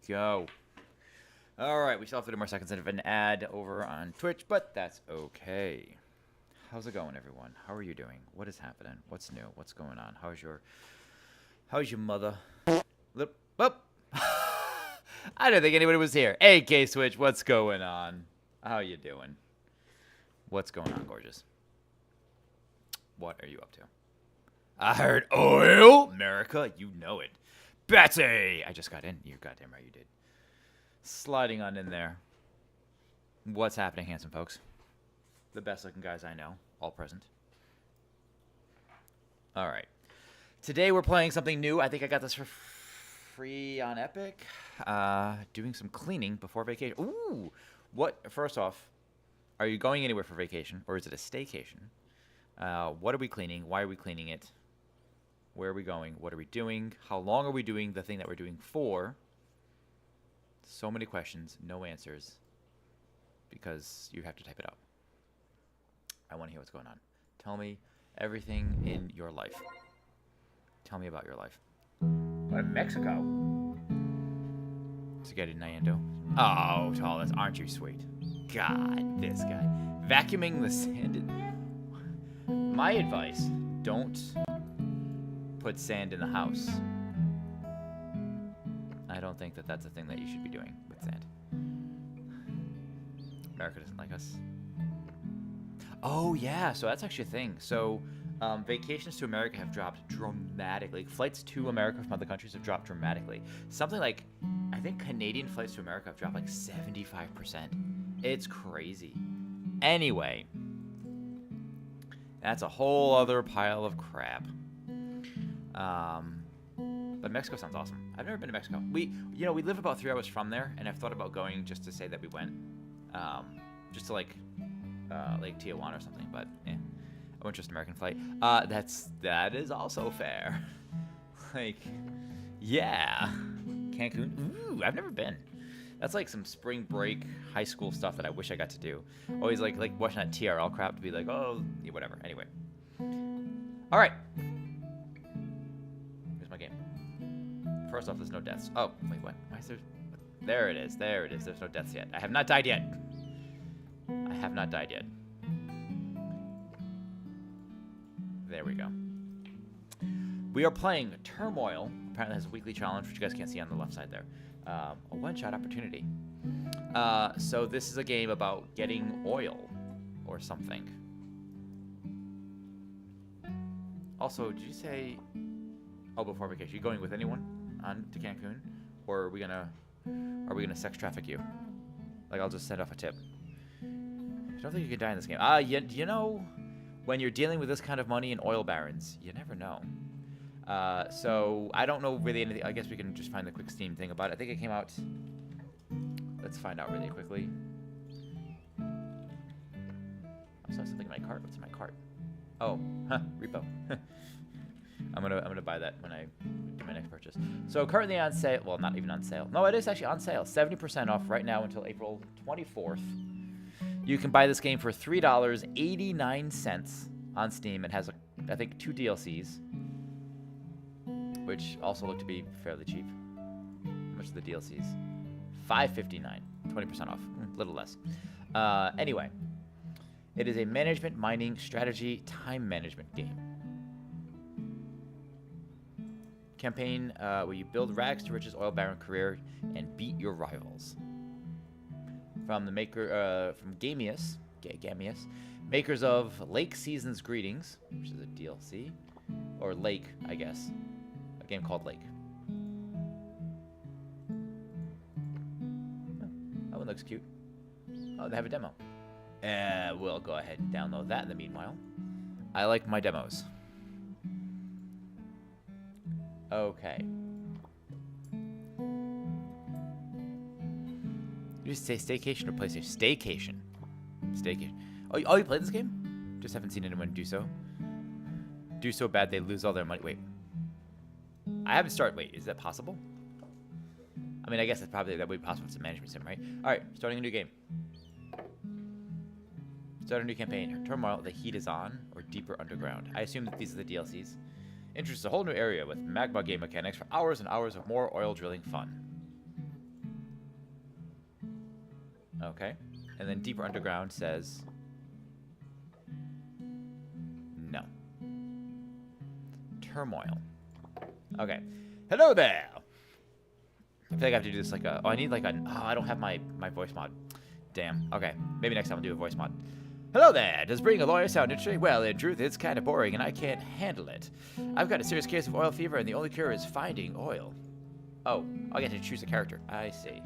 go. All right, we still have 30 more seconds of an ad over on Twitch, but that's okay. How's it going, everyone? How are you doing? What is happening? What's new? What's going on? How's your mother? Whoop. I didn't think anybody was here. Hey, K-Switch, what's going on? How you doing? What's going on, gorgeous? What are you up to? I heard oil, America. You know it. Betsy! I just got in. You're goddamn right you did. Sliding on in there. What's happening, handsome folks? The best looking guys I know. All present. All right. Today we're playing something new. I think I got this for free on Epic. Doing some cleaning before vacation. Ooh! What? First off, are you going anywhere for vacation? Or is it a staycation? What are we cleaning? Why are we cleaning it? Where are we going? What are we doing? How long are we doing the thing that we're doing for? So many questions, no answers. Because you have to type it out. I want to hear what's going on. Tell me everything in your life. Tell me about your life. What, Mexico? Spaghetti Nando. Oh, Tallis, aren't you sweet? God, this guy. Vacuuming the sand in... My advice, don't put sand in the house. I don't think that that's a thing that you should be doing with sand. America doesn't like us. Oh, yeah, so that's actually a thing. So, vacations to America have dropped dramatically. Flights to America from other countries have dropped dramatically. Something like, I think Canadian flights to America have dropped like 75%. It's crazy. Anyway, that's a whole other pile of crap. But Mexico sounds awesome. I've never been to Mexico. We live about 3 hours from there, and I've thought about going just to say that we went, just to like Lake Tijuana or something. But I went just American flight. That is also fair. Like, yeah, Cancun. Ooh, I've never been. That's like some spring break high school stuff that I wish I got to do. Always like watching that TRL crap to be like, oh, yeah, whatever. Anyway. All right. Here's my game. First off, there's no deaths. Oh, wait, what? Why is there... There it is. There it is. There's no deaths yet. I have not died yet. I have not died yet. There we go. We are playing Turmoil. Apparently it has a weekly challenge, which you guys can't see on the left side there. A one-shot opportunity. So this is a game about getting oil or something. Also, did you say... Oh, before vacation. You going with anyone on to Cancun? Or are we gonna sex traffic you? Like, I'll just send off a tip. I don't think you can die in this game. You know, when you're dealing with this kind of money and oil barons, you never know. So I don't know really anything. I guess we can just find the quick Steam thing about it. I think it came out. Let's find out really quickly. I saw something in my cart. What's in my cart? Oh, repo. I'm gonna buy that when I do my next purchase. So currently on sale. Well, not even on sale. No, it is actually on sale. 70% off right now until April 24th. You can buy this game for $3.89 on Steam. It has, I think, 2 DLCs, which also look to be fairly cheap. How much are the DLCs? $5.59, 20% off, a little less. Anyway, it is a management, mining, strategy, time management game. Campaign where you build rags to riches oil baron career and beat your rivals. From the maker, from Gamius, makers of Lake Seasons Greetings, which is a DLC, or Lake, I guess, a game called Lake. That one looks cute. Oh, they have a demo. We'll go ahead and download that in the meanwhile. I like my demos. Okay. You just say staycation or PlayStation? Staycation. Staycation. Oh, you played this game? Just haven't seen anyone do so. Do so bad they lose all their money. Wait. I haven't started. Wait, is that possible? I mean, I guess that would be possible. It's a management sim, right? All right, starting a new game. Start a new campaign. Turmoil, the heat is on, or deeper underground. I assume that these are the DLCs. Introduces a whole new area with magma game mechanics for hours and hours of more oil drilling fun. Okay. And then deeper underground says no. Turmoil. Okay. Hello there. I feel like I have to do this like a... Oh, I need like a... Oh, I don't have my voice mod. Damn. Okay. Maybe next time I'll do a voice mod. Hello there. Does being a lawyer sound interesting? Well, in truth, it's kind of boring, and I can't handle it. I've got a serious case of oil fever, and the only cure is finding oil. Oh, I get to choose a character. I see.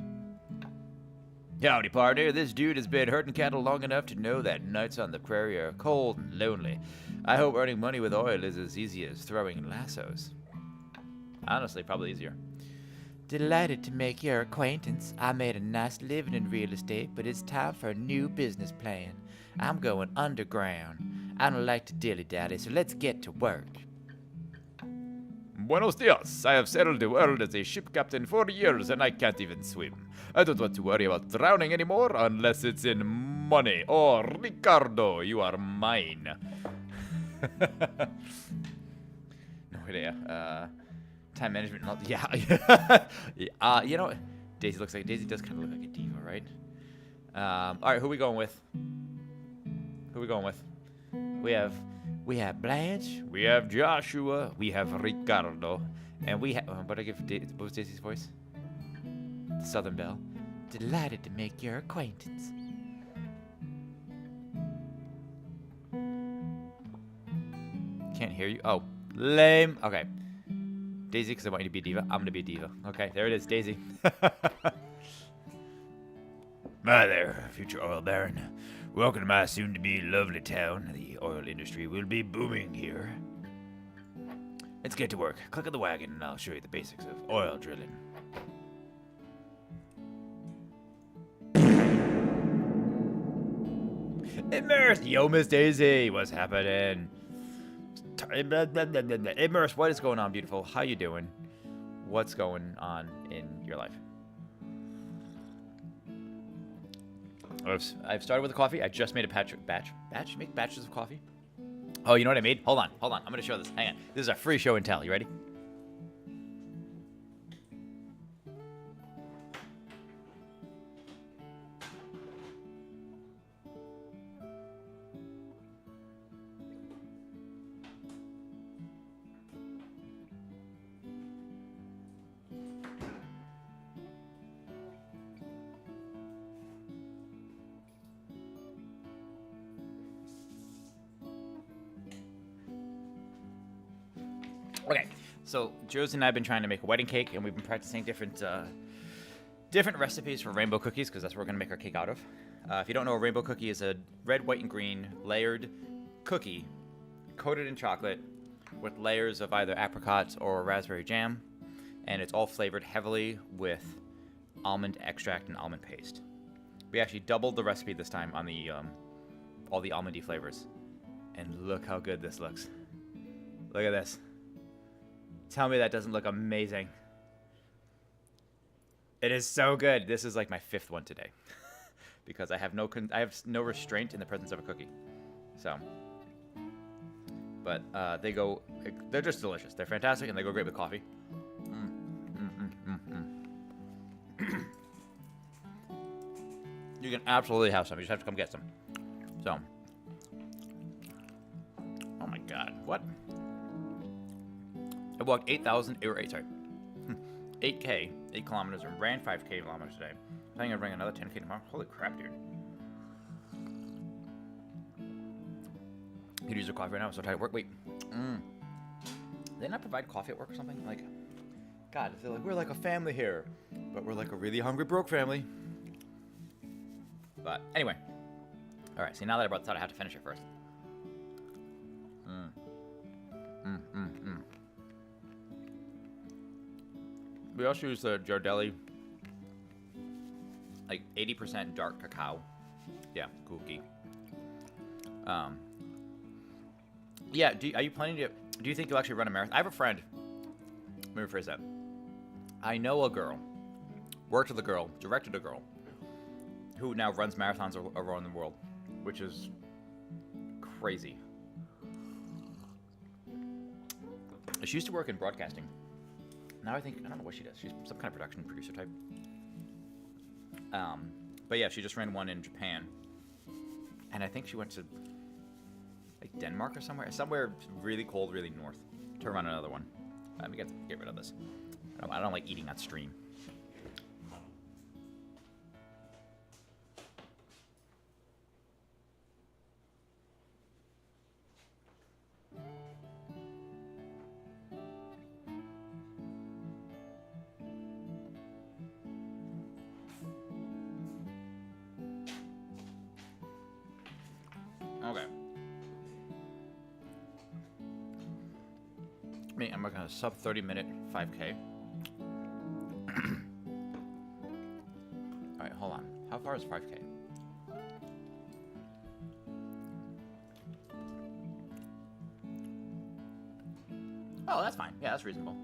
Howdy, partner. This dude has been herding cattle long enough to know that nights on the prairie are cold and lonely. I hope earning money with oil is as easy as throwing lassos. Honestly, probably easier. Delighted to make your acquaintance. I made a nice living in real estate, but it's time for a new business plan. I'm going underground. I don't like to dilly-dally, so let's get to work. Buenos dias. I have sailed the world as a ship captain for years, and I can't even swim. I don't want to worry about drowning anymore unless it's in money. Oh, Ricardo, you are mine. No idea. Time management. Yeah. You know what? Daisy does kind of look like a diva, right? All right, who are we going with? We have Blanche, we have Joshua, we have Ricardo, and we have... what was Daisy's voice? The Southern Belle. Delighted to make your acquaintance. Can't hear you. Oh, lame. Okay. Daisy, because I want you to be a diva. I'm going to be a diva. Okay, there it is, Daisy. Hi there, future oil baron. Welcome to my soon-to-be lovely town. The oil industry will be booming here. Let's get to work. Click on the wagon and I'll show you the basics of oil drilling. Immersed! Yo, Miss Daisy, what's happening? Immersed, what is going on, beautiful? How you doing? What's going on in your life? I've started with the coffee. I just made a batch. Make batches of coffee. Oh, you know what I made? Hold on. I'm going to show this. Hang on. This is a free show and tell. You ready? Okay, so Josie and I have been trying to make a wedding cake, and we've been practicing different recipes for rainbow cookies, because that's what we're going to make our cake out of. If you don't know, a rainbow cookie is a red, white, and green layered cookie coated in chocolate with layers of either apricots or raspberry jam, and it's all flavored heavily with almond extract and almond paste. We actually doubled the recipe this time on the all the almondy flavors, and look how good this looks. Look at this. Tell me that doesn't look amazing. It is so good. This is like my 5th one today, because I have no restraint in the presence of a cookie. So, but they're just delicious. They're fantastic, and they go great with coffee. You can absolutely have some. You just have to come get some. So, oh my God, what? I walked 8 kilometers, and ran 5 kilometers today. I think I'm running another 10K tomorrow. Holy crap, dude. You could use your coffee right now. I'm so tired of work. Wait. Do they not provide coffee at work or something? Like, God, I feel like we're like a family here, but we're like a really hungry, broke family. But anyway. All right, see, now that I brought this out, I have to finish it first. We also use the Jardelli, like 80% dark cacao. Yeah, cookie. Yeah, are you planning to, do you think you'll actually run a marathon? I have a friend, let me rephrase that. I know a girl, worked with a girl, directed a girl, who now runs marathons around the world, which is crazy. She used to work in broadcasting. Now I don't know what she does. She's some kind of production producer type. But But yeah, she just ran one in Japan. And I think she went to like Denmark or somewhere really cold, really north, to run another one. Let me get rid of this. I don't like eating on stream. Okay. I'm working on a sub 30-minute 5K. Alright, hold on. How far is 5K? Oh, that's fine. Yeah, that's reasonable.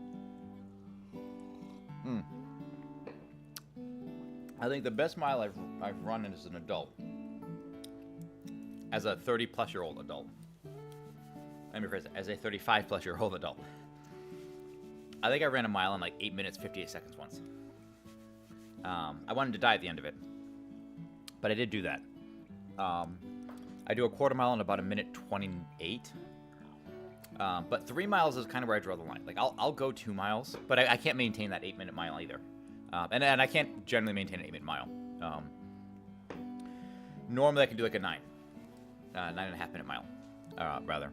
I think the best mile I've run as an adult, as a 30-plus-year-old adult. Let me rephrase it. As a 35-plus-year-old adult. I think I ran a mile in like 8 minutes, 58 seconds once. I wanted to die at the end of it. But I did do that. I do a quarter mile in about 1:28. But 3 miles is kind of where I draw the line. Like, I'll go 2 miles, but I can't maintain that 8-minute mile either. And I can't generally maintain an 8-minute mile. Normally I can do like a 9.5-minute mile, rather.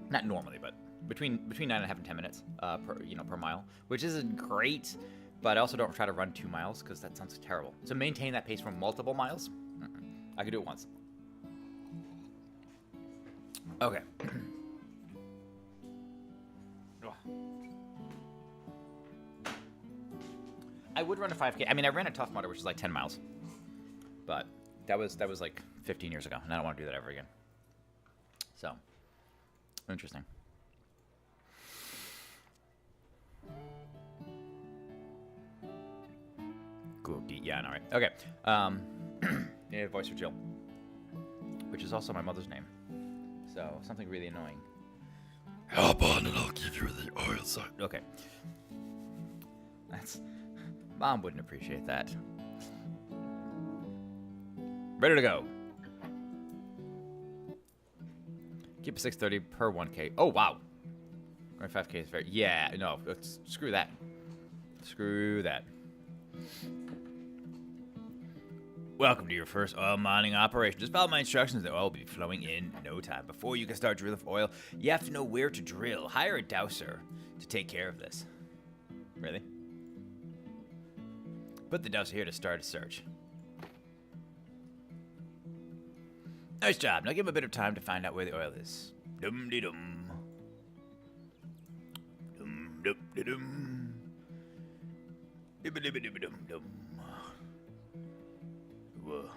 Not normally, but between 9.5 and 10 minutes per mile, which isn't great. But I also don't try to run 2 miles because that sounds terrible. So maintain that pace for multiple miles. I could do it once. Okay. I would run a 5K. I mean, I ran a Tough Mudder, which is like 10 miles. But that was like 15 years ago, and I don't want to do that ever again. So, interesting. Cool. Yeah, no, right. Okay. You need a voice for Jill, which is also my mother's name. So, something really annoying. Hop on and I'll give you the oil sign. Okay. Mom wouldn't appreciate that. Ready to go. Keep a 630 per 1K. Oh, wow. Going 5K is very... Yeah, no. Screw that. Screw that. Welcome to your first oil mining operation. Just follow my instructions. The oil will be flowing in no time. Before you can start drilling for oil, you have to know where to drill. Hire a dowser to take care of this. Really? Put the dowser here to start a search. Nice job. Now give him a bit of time to find out where the oil is. Dum-de-dum. Dum-dum-de-dum. Dibba-dibba-dibba-dum-dum. Whoa.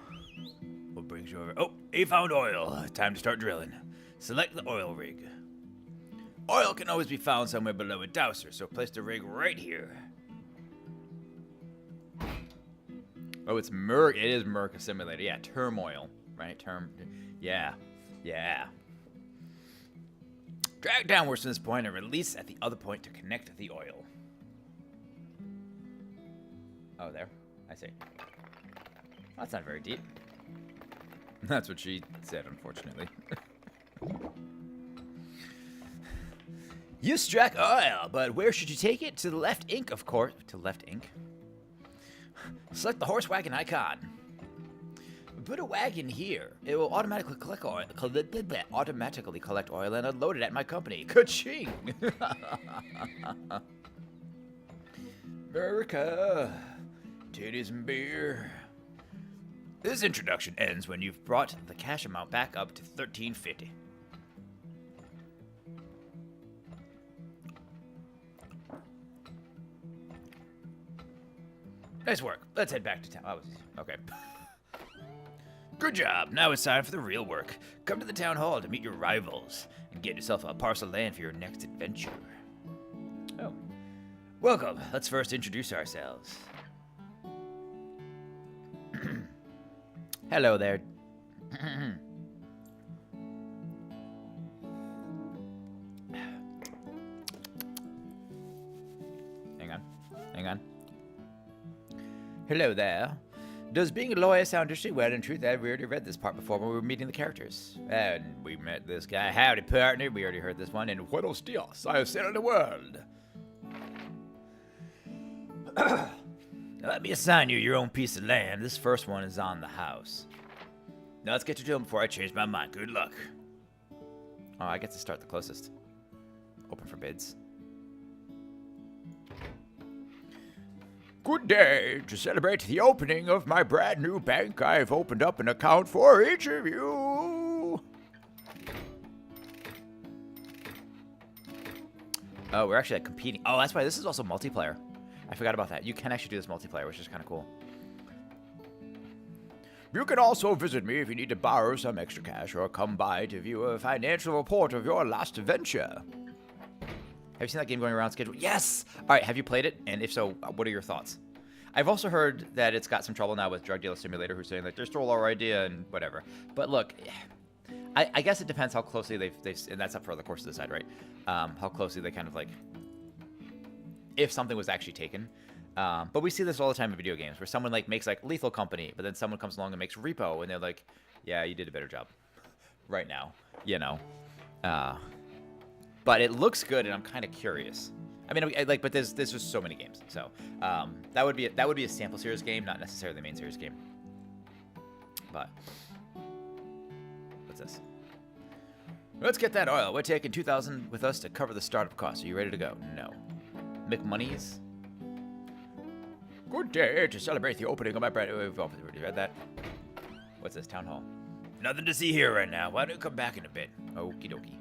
What brings you over? Oh, he found oil. Time to start drilling. Select the oil rig. Oil can always be found somewhere below a dowser, so place the rig right here. Oh, it's Merc. It is Merc Simulator. Yeah, Turmoil. Right? Yeah. Drag downwards from this point and release at the other point to connect the oil. Oh, there. I see. That's not very deep. That's what she said, unfortunately. You struck oil, but where should you take it? To the left ink, of course. To left ink. Select the horse wagon icon. Put a wagon here. It will automatically collect oil. Automatically collect oil and unload it at my company. Ka-ching! America. Titties and beer. This introduction ends when you've brought the cash amount back up to $13.50. Nice work. Let's head back to town. Oh, okay. Good job. Now it's time for the real work. Come to the town hall to meet your rivals and get yourself a parcel of land for your next adventure. Oh. Welcome. Let's first introduce ourselves. Hello there. Hang on. Hello there. Does being a lawyer sound interesting? Well, in truth, we already read this part before when we were meeting the characters. And we met this guy. Howdy, partner. We already heard this one. And buenos dias. I have sailed the world. Now, let me assign you your own piece of land. This first one is on the house. Now, let's get to doing before I change my mind. Good luck. Oh, I get to start the closest. Open for bids. Good day. To celebrate the opening of my brand new bank, I've opened up an account for each of you. Oh, we're actually competing. Oh, that's why this is also multiplayer. I forgot about that. You can actually do this multiplayer, which is kind of cool. You can also visit me if you need to borrow some extra cash or come by to view a financial report of your last venture. Have you seen that game going around schedule? Yes! All right, have you played it? And if so, what are your thoughts? I've also heard that it's got some trouble now with Drug Dealer Simulator, who's saying, like, they stole our idea and whatever. But look, I guess it depends how closely they've and that's up for the course to decide, right? How closely they kind of, like, if something was actually taken. But we see this all the time in video games, where someone, like, makes, like, Lethal Company, but then someone comes along and makes Repo, and they're like, yeah, you did a better job right now, you know? But it looks good, and I'm kind of curious. I mean, but there's just so many games, so that would be a sample series game, not necessarily the main series game. But what's this? Let's get that oil. We're taking 2,000 with us to cover the startup costs. Are you ready to go? No. McMoney's. Good day to celebrate the opening of my brand. We've already read that. What's this? Town hall. Nothing to see here right now. Why don't you come back in a bit? Okie dokie.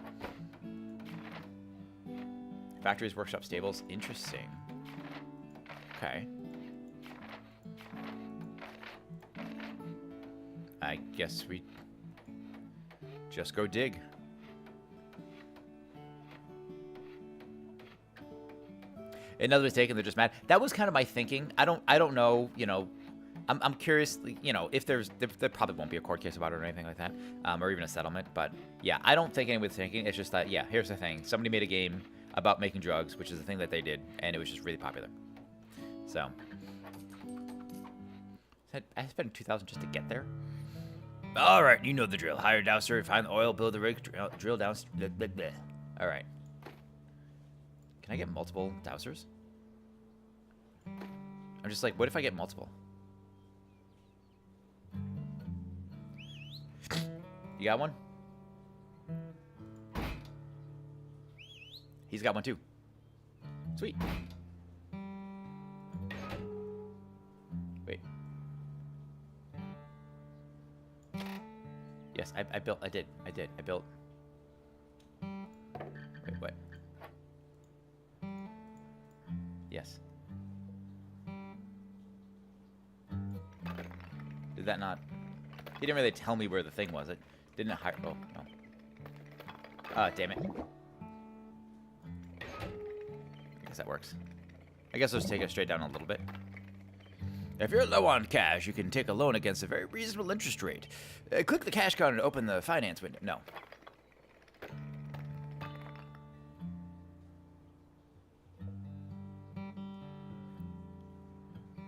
Factories, workshop, stables. Interesting. Okay. I guess we just go dig. Another mistake, and they're just mad. That was kind of my thinking. I don't know. You know, I'm curious. You know, if there probably won't be a court case about it or anything like that, or even a settlement. But yeah, I don't think anyone's thinking. It's just that here's the thing. Somebody made a game about making drugs, which is the thing that they did, and it was just really popular. So I spent 2,000 just to get there. All right, you know the drill. Hire a dowser, find the oil, build the rig, drill down. Blah, blah, blah. All right. Can I get multiple dowsers? I'm just like, what if I get multiple? You got one? He's got one too. Sweet. Wait. Yes, I built. I did. I built. Wait, what? Yes. Did that not... He didn't really tell me where the thing was. It didn't hire... Oh, no. Ah, damn it. I guess that works. I guess I'll just take it straight down a little bit. If you're low on cash, you can take a loan against a very reasonable interest rate. Click the cash counter to open the finance window. No.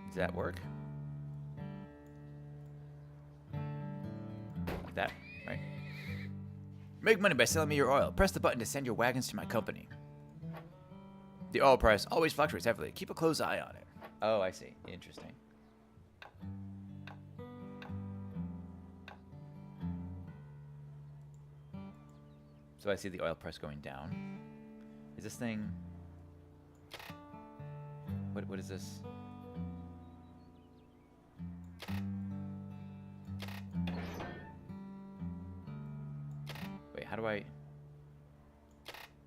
Does that work? Like that, right? Make money by selling me your oil. Press the button to send your wagons to my company. The oil price always fluctuates heavily. Keep a close eye on it. Oh, I see. Interesting. So I see the oil price going down. Is this thing... What is this? Wait, how do I...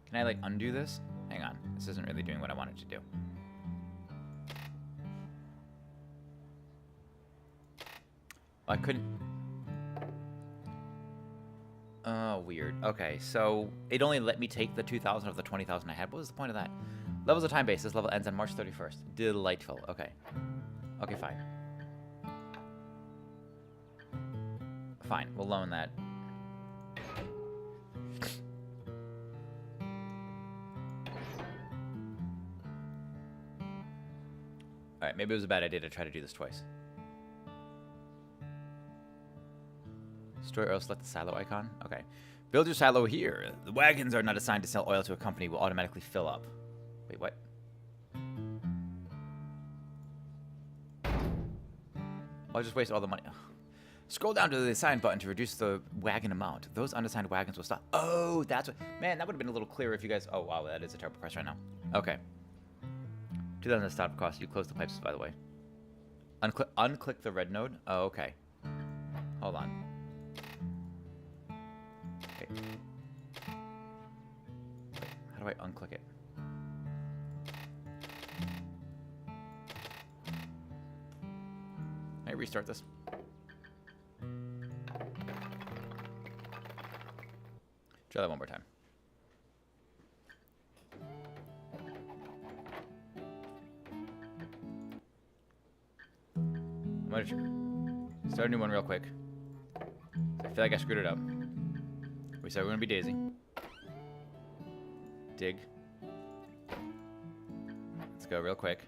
Can I, like, undo this? Hang on. This isn't really doing what I wanted to do. I couldn't... Oh, weird. Okay, so it only let me take the 2,000 of the 20,000 I had. What was the point of that? Levels of time base. This level ends on March 31st. Delightful. Okay. Okay, fine. Fine, we'll loan that. Alright, maybe it was a bad idea to try to do this twice. Store oil, select the silo icon. Okay. Build your silo here. The wagons are not assigned to sell oil to a company. Will automatically fill up. Wait, what? I'll just waste all the money. Ugh. Scroll down to the assign button to reduce the wagon amount. Those unassigned wagons will stop. Oh, that's what... Man, that would have been a little clearer if you guys... Oh, wow, that is a terrible price right now. Okay. 2,000 startup cost. You close the pipes, by the way. Unclick the red node? Oh, okay. Hold on. Okay. How do I unclick it? Can I restart this? Try that one more time. I'm gonna start a new one real quick. I feel like I screwed it up. We said we're gonna be Daisy. Dig. Let's go real quick.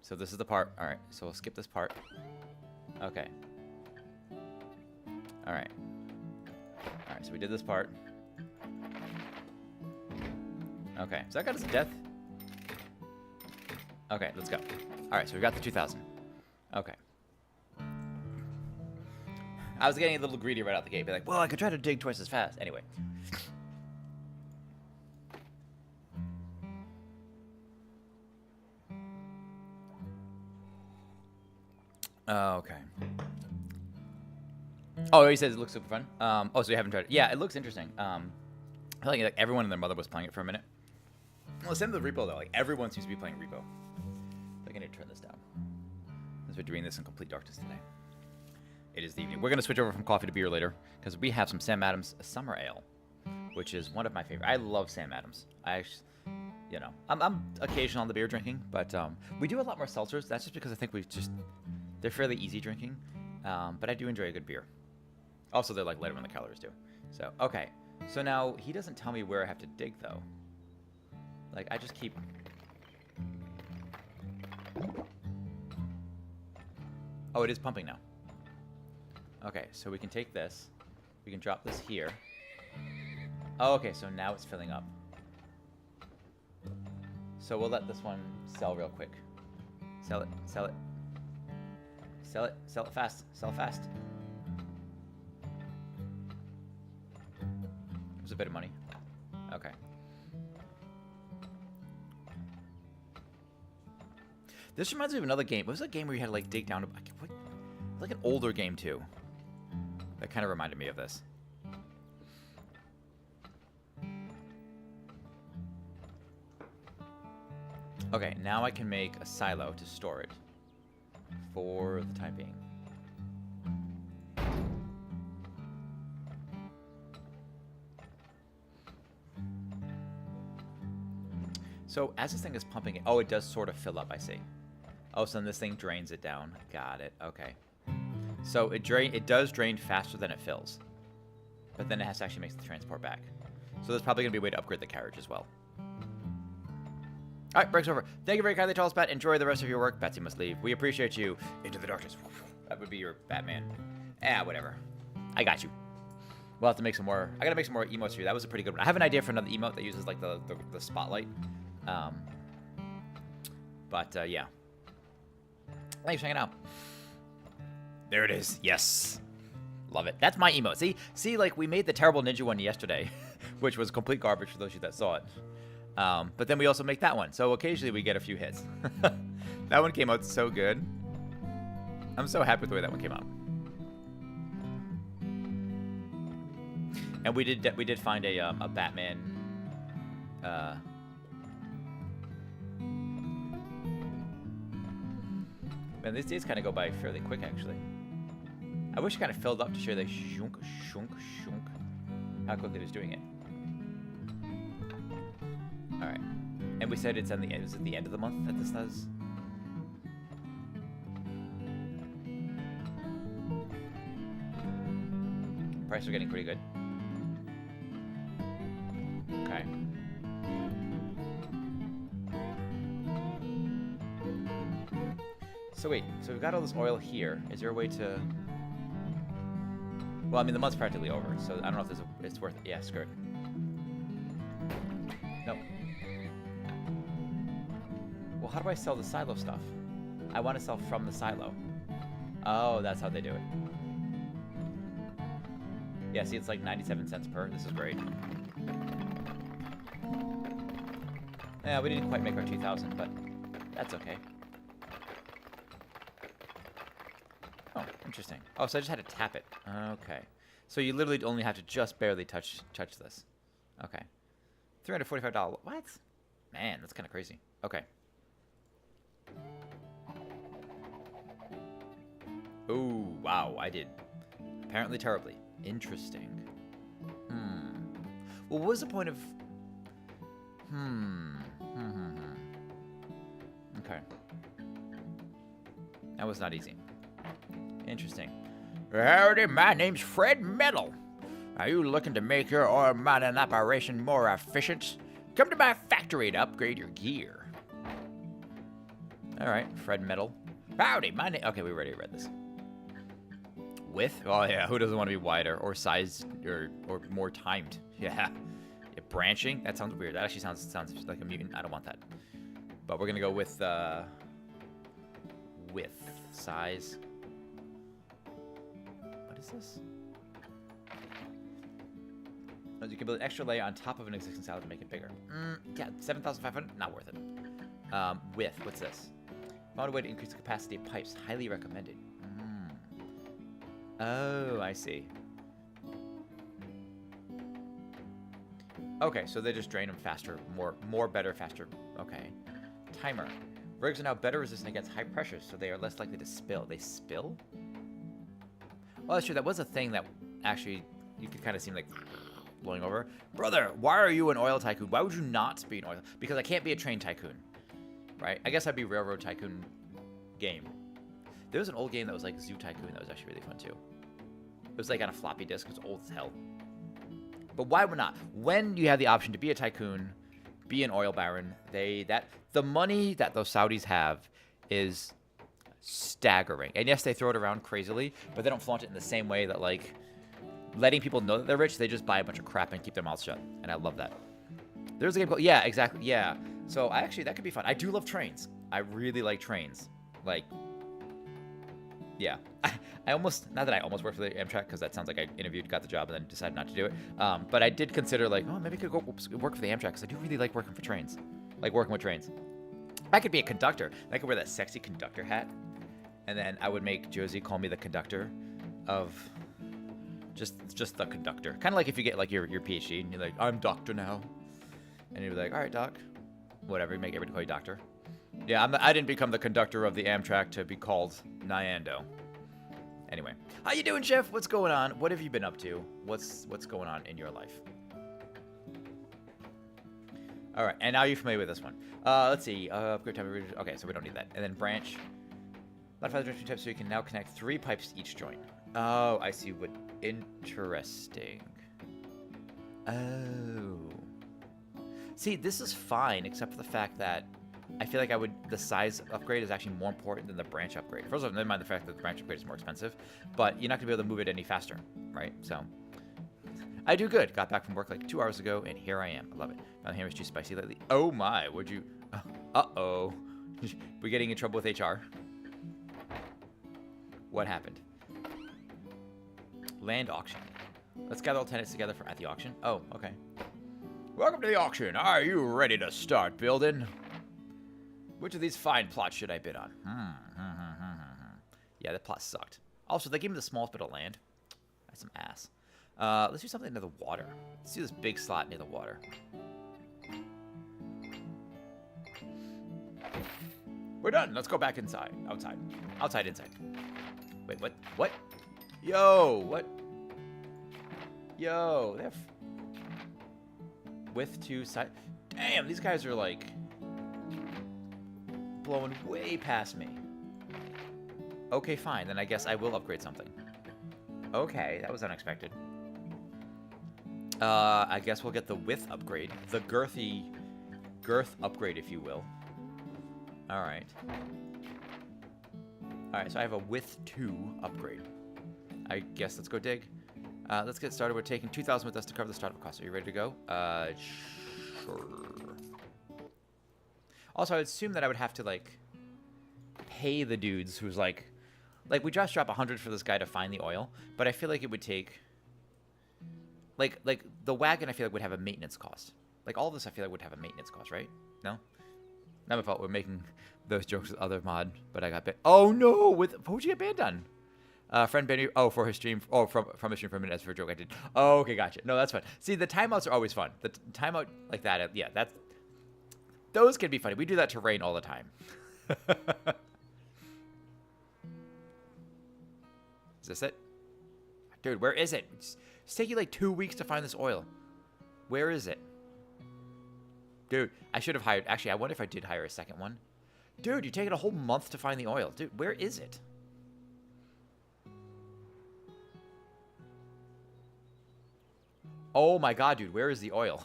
So this is the part. Alright, so we'll skip this part. Okay. Alright. Alright, so we did this part. Okay, so that got us to death. Okay, let's go. Alright, so we got the 2,000. Okay. I was getting a little greedy right out the gate. Be like, well, I could try to dig twice as fast. Anyway. Okay. Oh, he says it looks super fun. Oh, so you haven't tried it? Yeah, it looks interesting. I feel like everyone and their mother was playing it for a minute. Well, same with Repo though. Like everyone seems to be playing Repo. I think I need to turn this down. Since we're doing this in complete darkness today. It is the evening. We're gonna switch over from coffee to beer later because we have some Sam Adams Summer Ale, which is one of my favorite. I love Sam Adams. You know, I'm occasional on the beer drinking, but we do a lot more seltzers. That's just because I think they're fairly easy drinking, but I do enjoy a good beer. Also, they're like lighter on the calories too. So, okay. So now, he doesn't tell me where I have to dig, though. Like, I just keep... Oh, it is pumping now. Okay, so we can take this. We can drop this here. Oh, okay, so now it's filling up. So we'll let this one sell real quick. Sell it, sell it. Sell it, sell it fast, sell it fast. It was a bit of money. Okay. This reminds me of another game. What was that game where you had to like dig down? What? Like an older game too. That kind of reminded me of this. Okay, now I can make a silo to store it for the time being. So as this thing is pumping it, oh, it does sort of fill up, I see. Oh, so then this thing drains it down. Got it. Okay. So it does drain faster than it fills. But then it has to actually make the transport back. So there's probably going to be a way to upgrade the carriage as well. All right, break's over. Thank you very kindly, Charles Pat. Enjoy the rest of your work. Betsy must leave. We appreciate you. Into the darkness. That would be your Batman. Whatever. I got you. We'll have to make some more. I got to make some more emotes for you. That was a pretty good one. I have an idea for another emote that uses like the spotlight. Yeah. Thanks for hanging out. There it is. Yes. Love it. That's my emote. See, like we made the terrible ninja one yesterday, which was complete garbage for those of you that saw it. But then we also make that one. So occasionally we get a few hits. That one came out so good. I'm so happy with the way that one came out. And we did find a Batman. Man, these days kind of go by fairly quick, actually. I wish it kind of filled up to show the shunk, shunk, shunk. How quickly it was doing it. Alright. And we said it's at the end. Is it the end of the month that this does? Prices are getting pretty good. Okay. So wait, so we've got all this oil here. Is there a way to... Well, I mean, the month's practically over, so I don't know if it's worth it. Yeah, screw it. Nope. Well, how do I sell the silo stuff? I want to sell from the silo. Oh, that's how they do it. Yeah, see, it's like 97 cents per. This is great. Yeah, we didn't quite make our 2,000, but that's okay. Oh, interesting. Oh, so I just had to tap it. Okay. So you literally only have to just barely touch this. Okay. $345. What? Man, that's kind of crazy. Okay. Oh, wow, I did apparently terribly. Interesting. Well, what was the point of... Okay. That was not easy. Interesting. Howdy, my name's Fred Metal. Are you looking to make your oil mining operation more efficient? Come to my factory to upgrade your gear. Alright, Fred Metal. Howdy, my name... Okay, we already read this. Width? Oh yeah, who doesn't want to be wider or sized or more timed? Yeah. Branching? That sounds weird. That actually sounds like a mutant. I don't want that. But we're gonna go with width, size. What is this? Oh, you can build an extra layer on top of an existing salad to make it bigger. Yeah, 7,500. Not worth it. Width. What's this? Found a way to increase the capacity of pipes. Highly recommended. Oh, I see. Okay, so they just drain them faster, more better, faster. Okay. Timer. Rigs are now better resistant against high pressure, so they are less likely to spill. They spill? Well, that's true. That was a thing that actually you could kind of seem like blowing over. Brother, why are you an oil tycoon? Why would you not be an oil? Because I can't be a train tycoon, right? I guess I'd be railroad tycoon game. There was an old game that was like Zoo Tycoon that was actually really fun too. It was like on a floppy disk. It was old as hell. But why would not? When you have the option to be a tycoon, be an oil baron, the money that those Saudis have is staggering. And yes, they throw it around crazily, but they don't flaunt it in the same way that like letting people know that they're rich. They just buy a bunch of crap and keep their mouths shut. And I love that. There's a game called exactly. Yeah. So that could be fun. I do love trains. I really like trains. Like, yeah. I almost, not that I almost worked for the Amtrak, because that sounds like I interviewed, got the job, and then decided not to do it. But I did consider, like, oh, maybe I could go work for the Amtrak, because I do really like working for trains. Like, working with trains. I could be a conductor. I could wear that sexy conductor hat, and then I would make Josie call me the conductor of just the conductor. Kind of like if you get, like, your PhD, and you're like, I'm doctor now. And you'd be like, all right, doc. Whatever, you make everybody call you doctor. Yeah, I didn't become the conductor of the Amtrak to be called Nyando. Anyway, how you doing, Chef? What's going on? What have you been up to? What's going on in your life? All right, and now you're familiar with this one. Let's see. Upgrade time. Okay, so we don't need that. And then branch. Modify the direction type so you can now connect 3 pipes to each joint. Oh, I see. What interesting. Oh. See, this is fine, except for the fact that I feel like the size upgrade is actually more important than the branch upgrade. First of all, never mind the fact that the branch upgrade is more expensive, but you're not going to be able to move it any faster, right? So, I do good. Got back from work like 2 hours ago, and here I am. I love it. My hammer's too spicy lately. Oh my, would you... Uh-oh. We're getting in trouble with HR. What happened? Land auction. Let's gather all tenants together at the auction. Oh, okay. Welcome to the auction. Are you ready to start building? Which of these fine plots should I bid on? Yeah, that plot sucked. Also, they gave me the smallest bit of land. That's some ass. Let's do something near the water. Let's do this big slot near the water. We're done. Let's go back inside. Outside. Outside, inside. Wait, what? What? Yo, what? Yo, they have... Width 2 side... Damn, these guys are like... blowing way past me. Okay, fine. Then I guess I will upgrade something. Okay, that was unexpected. I guess we'll get the width upgrade. The girth upgrade, if you will. Alright. Alright, so I have a width 2 upgrade. I guess let's go dig. Let's get started. We're taking 2,000 with us to cover the startup costs. Are you ready to go? Sure. Also, I would assume that I would have to, like, pay the dudes who's, like, we just drop 100 for this guy to find the oil, but I feel like it would take, like the wagon I feel like would have a maintenance cost. Like, all this I feel like would have a maintenance cost, right? No? Not my fault. We're making those jokes with other mod, but I got banned. Oh, no! What would you get banned on? Friend Benny, for his stream, from his stream for a minute, as for a joke I did. Oh, okay, gotcha. No, that's fun. See, the timeouts are always fun. The timeout like that, yeah, those can be funny. We do that to Rain all the time. Is this it? Dude, where is it? It's taking like 2 weeks to find this oil. Where is it? Dude, I should have hired... Actually, I wonder if I did hire a second one. Dude, you're taking a whole month to find the oil. Dude, where is it? Oh my god, dude, where is the oil?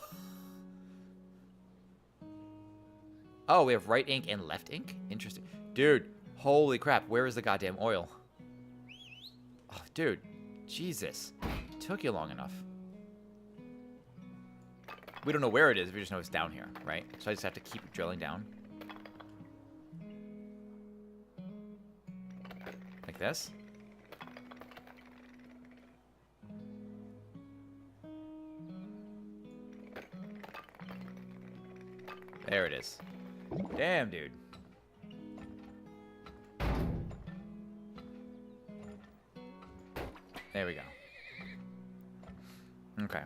Oh, we have right ink and left ink? Interesting. Dude, holy crap, where is the goddamn oil? Oh, dude, Jesus. It took you long enough. We don't know where it is, we just know it's down here, right? So I just have to keep drilling down. Like this. There it is. Damn, dude. There we go. Okay.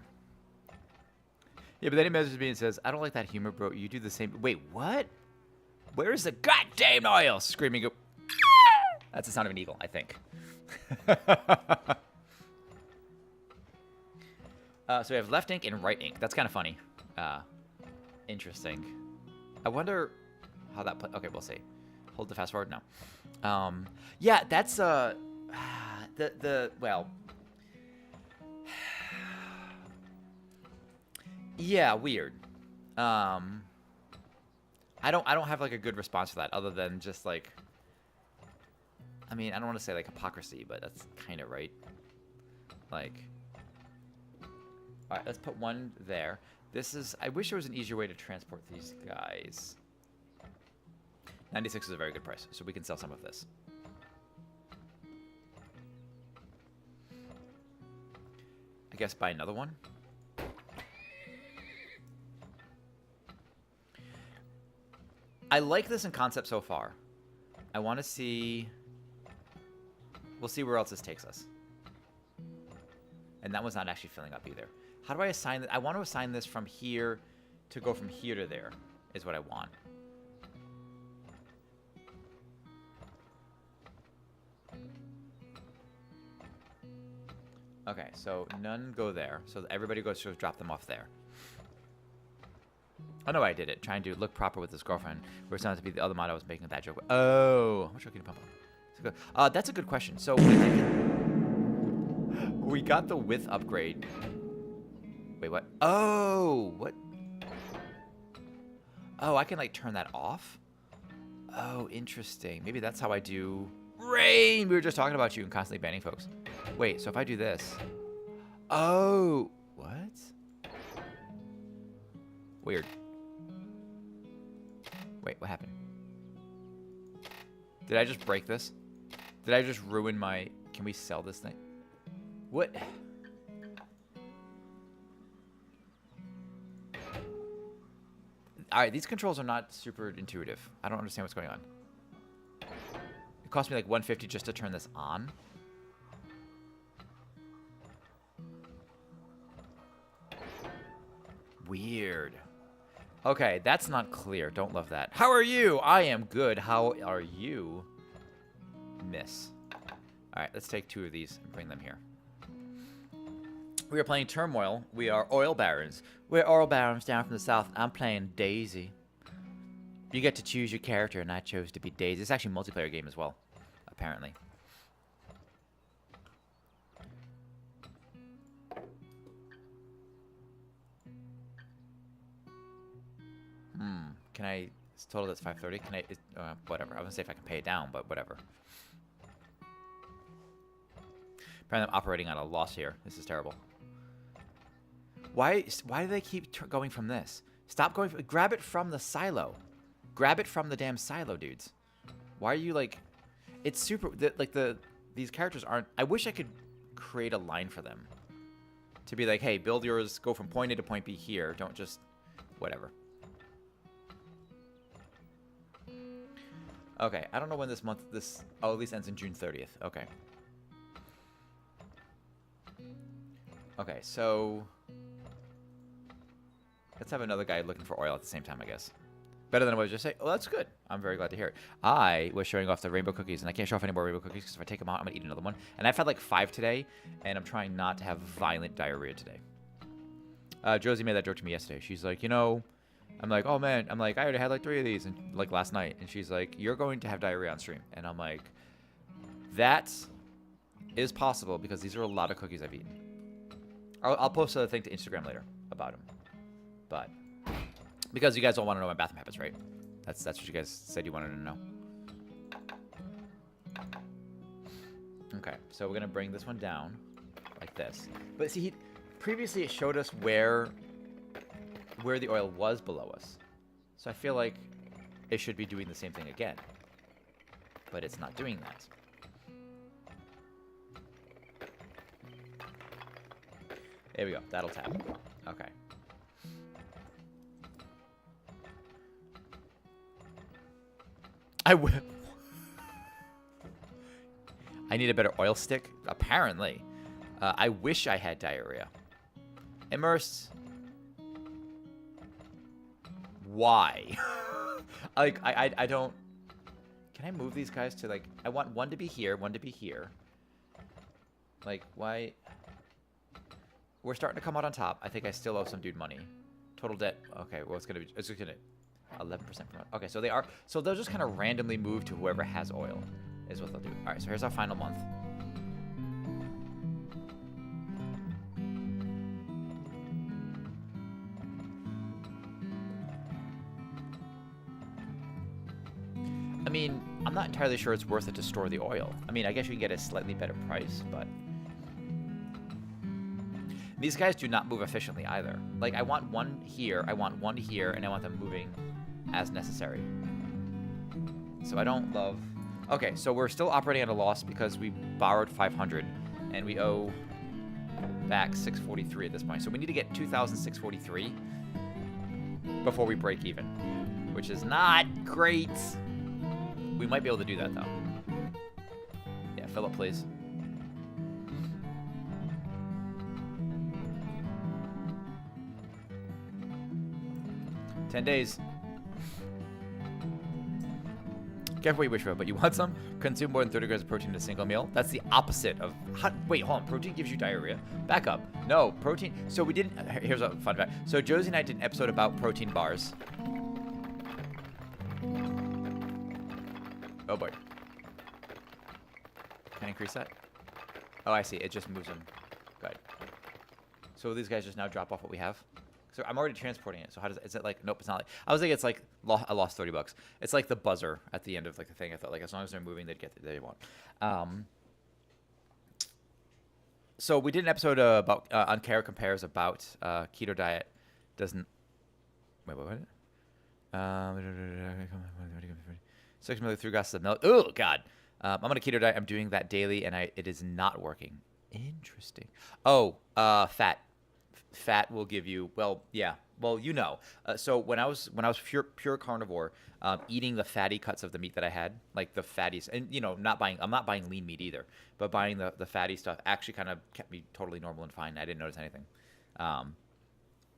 Yeah, but then he messages me and says, I don't like that humor, bro. You do the same. Wait, what? Where is the goddamn oil? Screaming. That's the sound of an eagle, I think. So we have left ink and right ink. That's kind of funny. Interesting. I wonder how that play. Okay, we'll see. Hold the fast forward. No. Yeah, that's well. Yeah, weird. I don't have like a good response to that other than just like, I mean, I don't want to say like hypocrisy, but that's kind of right. Like, all right, let's put one there. This is, I wish there was an easier way to transport these guys. 96 is a very good price, so we can sell some of this. I guess buy another one. I like this in concept so far. I want to see... We'll see where else this takes us. And that one's not actually filling up either. How do I assign that? I want to assign this from here to go from here to there, is what I want. Okay, so none go there. So everybody goes to drop them off there. Oh no, I did it. Trying to look proper with his girlfriend. Where it sounds to be the other mod I was making that joke with. Oh, how much can you pump up? That's a good question. So we got the width upgrade. Wait, what? Oh, what? Oh, I can like turn that off. Oh, interesting. Maybe that's how I do. Rain. We were just talking about you and constantly banning folks. Wait, so if I do this. Oh, what? Weird. Wait, what happened? Did I just break this? Did I just ruin my... Can we sell this thing? What? Alright, these controls are not super intuitive. I don't understand what's going on. It cost me like 150 just to turn this on. Weird. Okay, that's not clear. Don't love that. How are you? I am good. How are you, miss? Alright, let's take 2 of these and bring them here. We are playing Turmoil. We are oil barons. We're oil barons down from the south. I'm playing Daisy. You get to choose your character, and I chose to be Daisy. It's actually a multiplayer game as well, apparently. Can I... It's total that's 530. Can I... whatever. I was going to say if I can pay it down, but whatever. Apparently I'm operating on a loss here. This is terrible. Why do they keep going from this? Stop going. Grab it from the silo. Grab it from the damn silo, dudes. Why are you like... It's super... These characters aren't... I wish I could create a line for them. To be like, hey, build yours, go from point A to point B here. Don't just... Whatever. Okay, I don't know when this month... Oh, at least ends in June 30th. Okay. Okay, so... Let's have another guy looking for oil at the same time, I guess. Better than I was just saying. Oh, that's good. I'm very glad to hear it. I was showing off the rainbow cookies, and I can't show off any more rainbow cookies because if I take them out, I'm going to eat another one. And I've had like 5 today, and I'm trying not to have violent diarrhea today. Josie made that joke to me yesterday. She's like, you know, I'm like, oh, man. I'm like, I already had like 3 of these, and like last night. And she's like, you're going to have diarrhea on stream. And I'm like, that is possible because these are a lot of cookies I've eaten. I'll post a thing to Instagram later about them. But because you guys all want to know my bathroom habits, right? That's what you guys said you wanted to know. Okay, so we're gonna bring this one down like this. But see, previously it showed us where the oil was below us. So I feel like it should be doing the same thing again. But it's not doing that. There we go. That'll tap. Okay. I need a better oil stick, apparently. I wish I had diarrhea. Immersed. Why? Like, I don't... Can I move these guys to, like... I want one to be here, one to be here. Like, why... We're starting to come out on top. I think I still owe some dude money. Total debt. Okay, well, it's gonna be... It's just gonna... 11% per month. Okay, so they are... So they'll just kind of randomly move to whoever has oil, is what they'll do. All right, so here's our final month. I mean, I'm not entirely sure it's worth it to store the oil. I mean, I guess you can get a slightly better price, but... These guys do not move efficiently either. Like, I want one here, I want one here, and I want them moving as necessary. So I don't love... Okay, so we're still operating at a loss because we borrowed 500, and we owe back 643 at this point. So we need to get 2,643 before we break even, which is not great. We might be able to do that, though. Yeah, fill up, please. $10 days. Careful what you wish for, but you want some? Consume more than 30 grams of protein in a single meal. That's the opposite of... Wait, hold on. Protein gives you diarrhea. Back up. No, protein... So we didn't... Here's a fun fact. So Josie and I did an episode about protein bars. Oh, boy. Can I increase that? Oh, I see. It just moves them. Good. So these guys just now drop off what we have? So I'm already transporting it. So how does is it like? Nope, it's not like. I was thinking it's like I lost $30. It's like the buzzer at the end of like the thing. I thought like as long as they're moving, they'd get they want. So we did an episode about on Kara Compares about keto diet doesn't. Wait, what? 6 million 3 glasses of milk. Oh God. I'm on a keto diet. I'm doing that daily, and it is not working. Interesting. Oh, fat. Fat will give you you know. So when I was pure carnivore, eating the fatty cuts of the meat that I had, like the fatties, and you know, I'm not buying lean meat either, but buying the fatty stuff actually kind of kept me totally normal and fine. I didn't notice anything.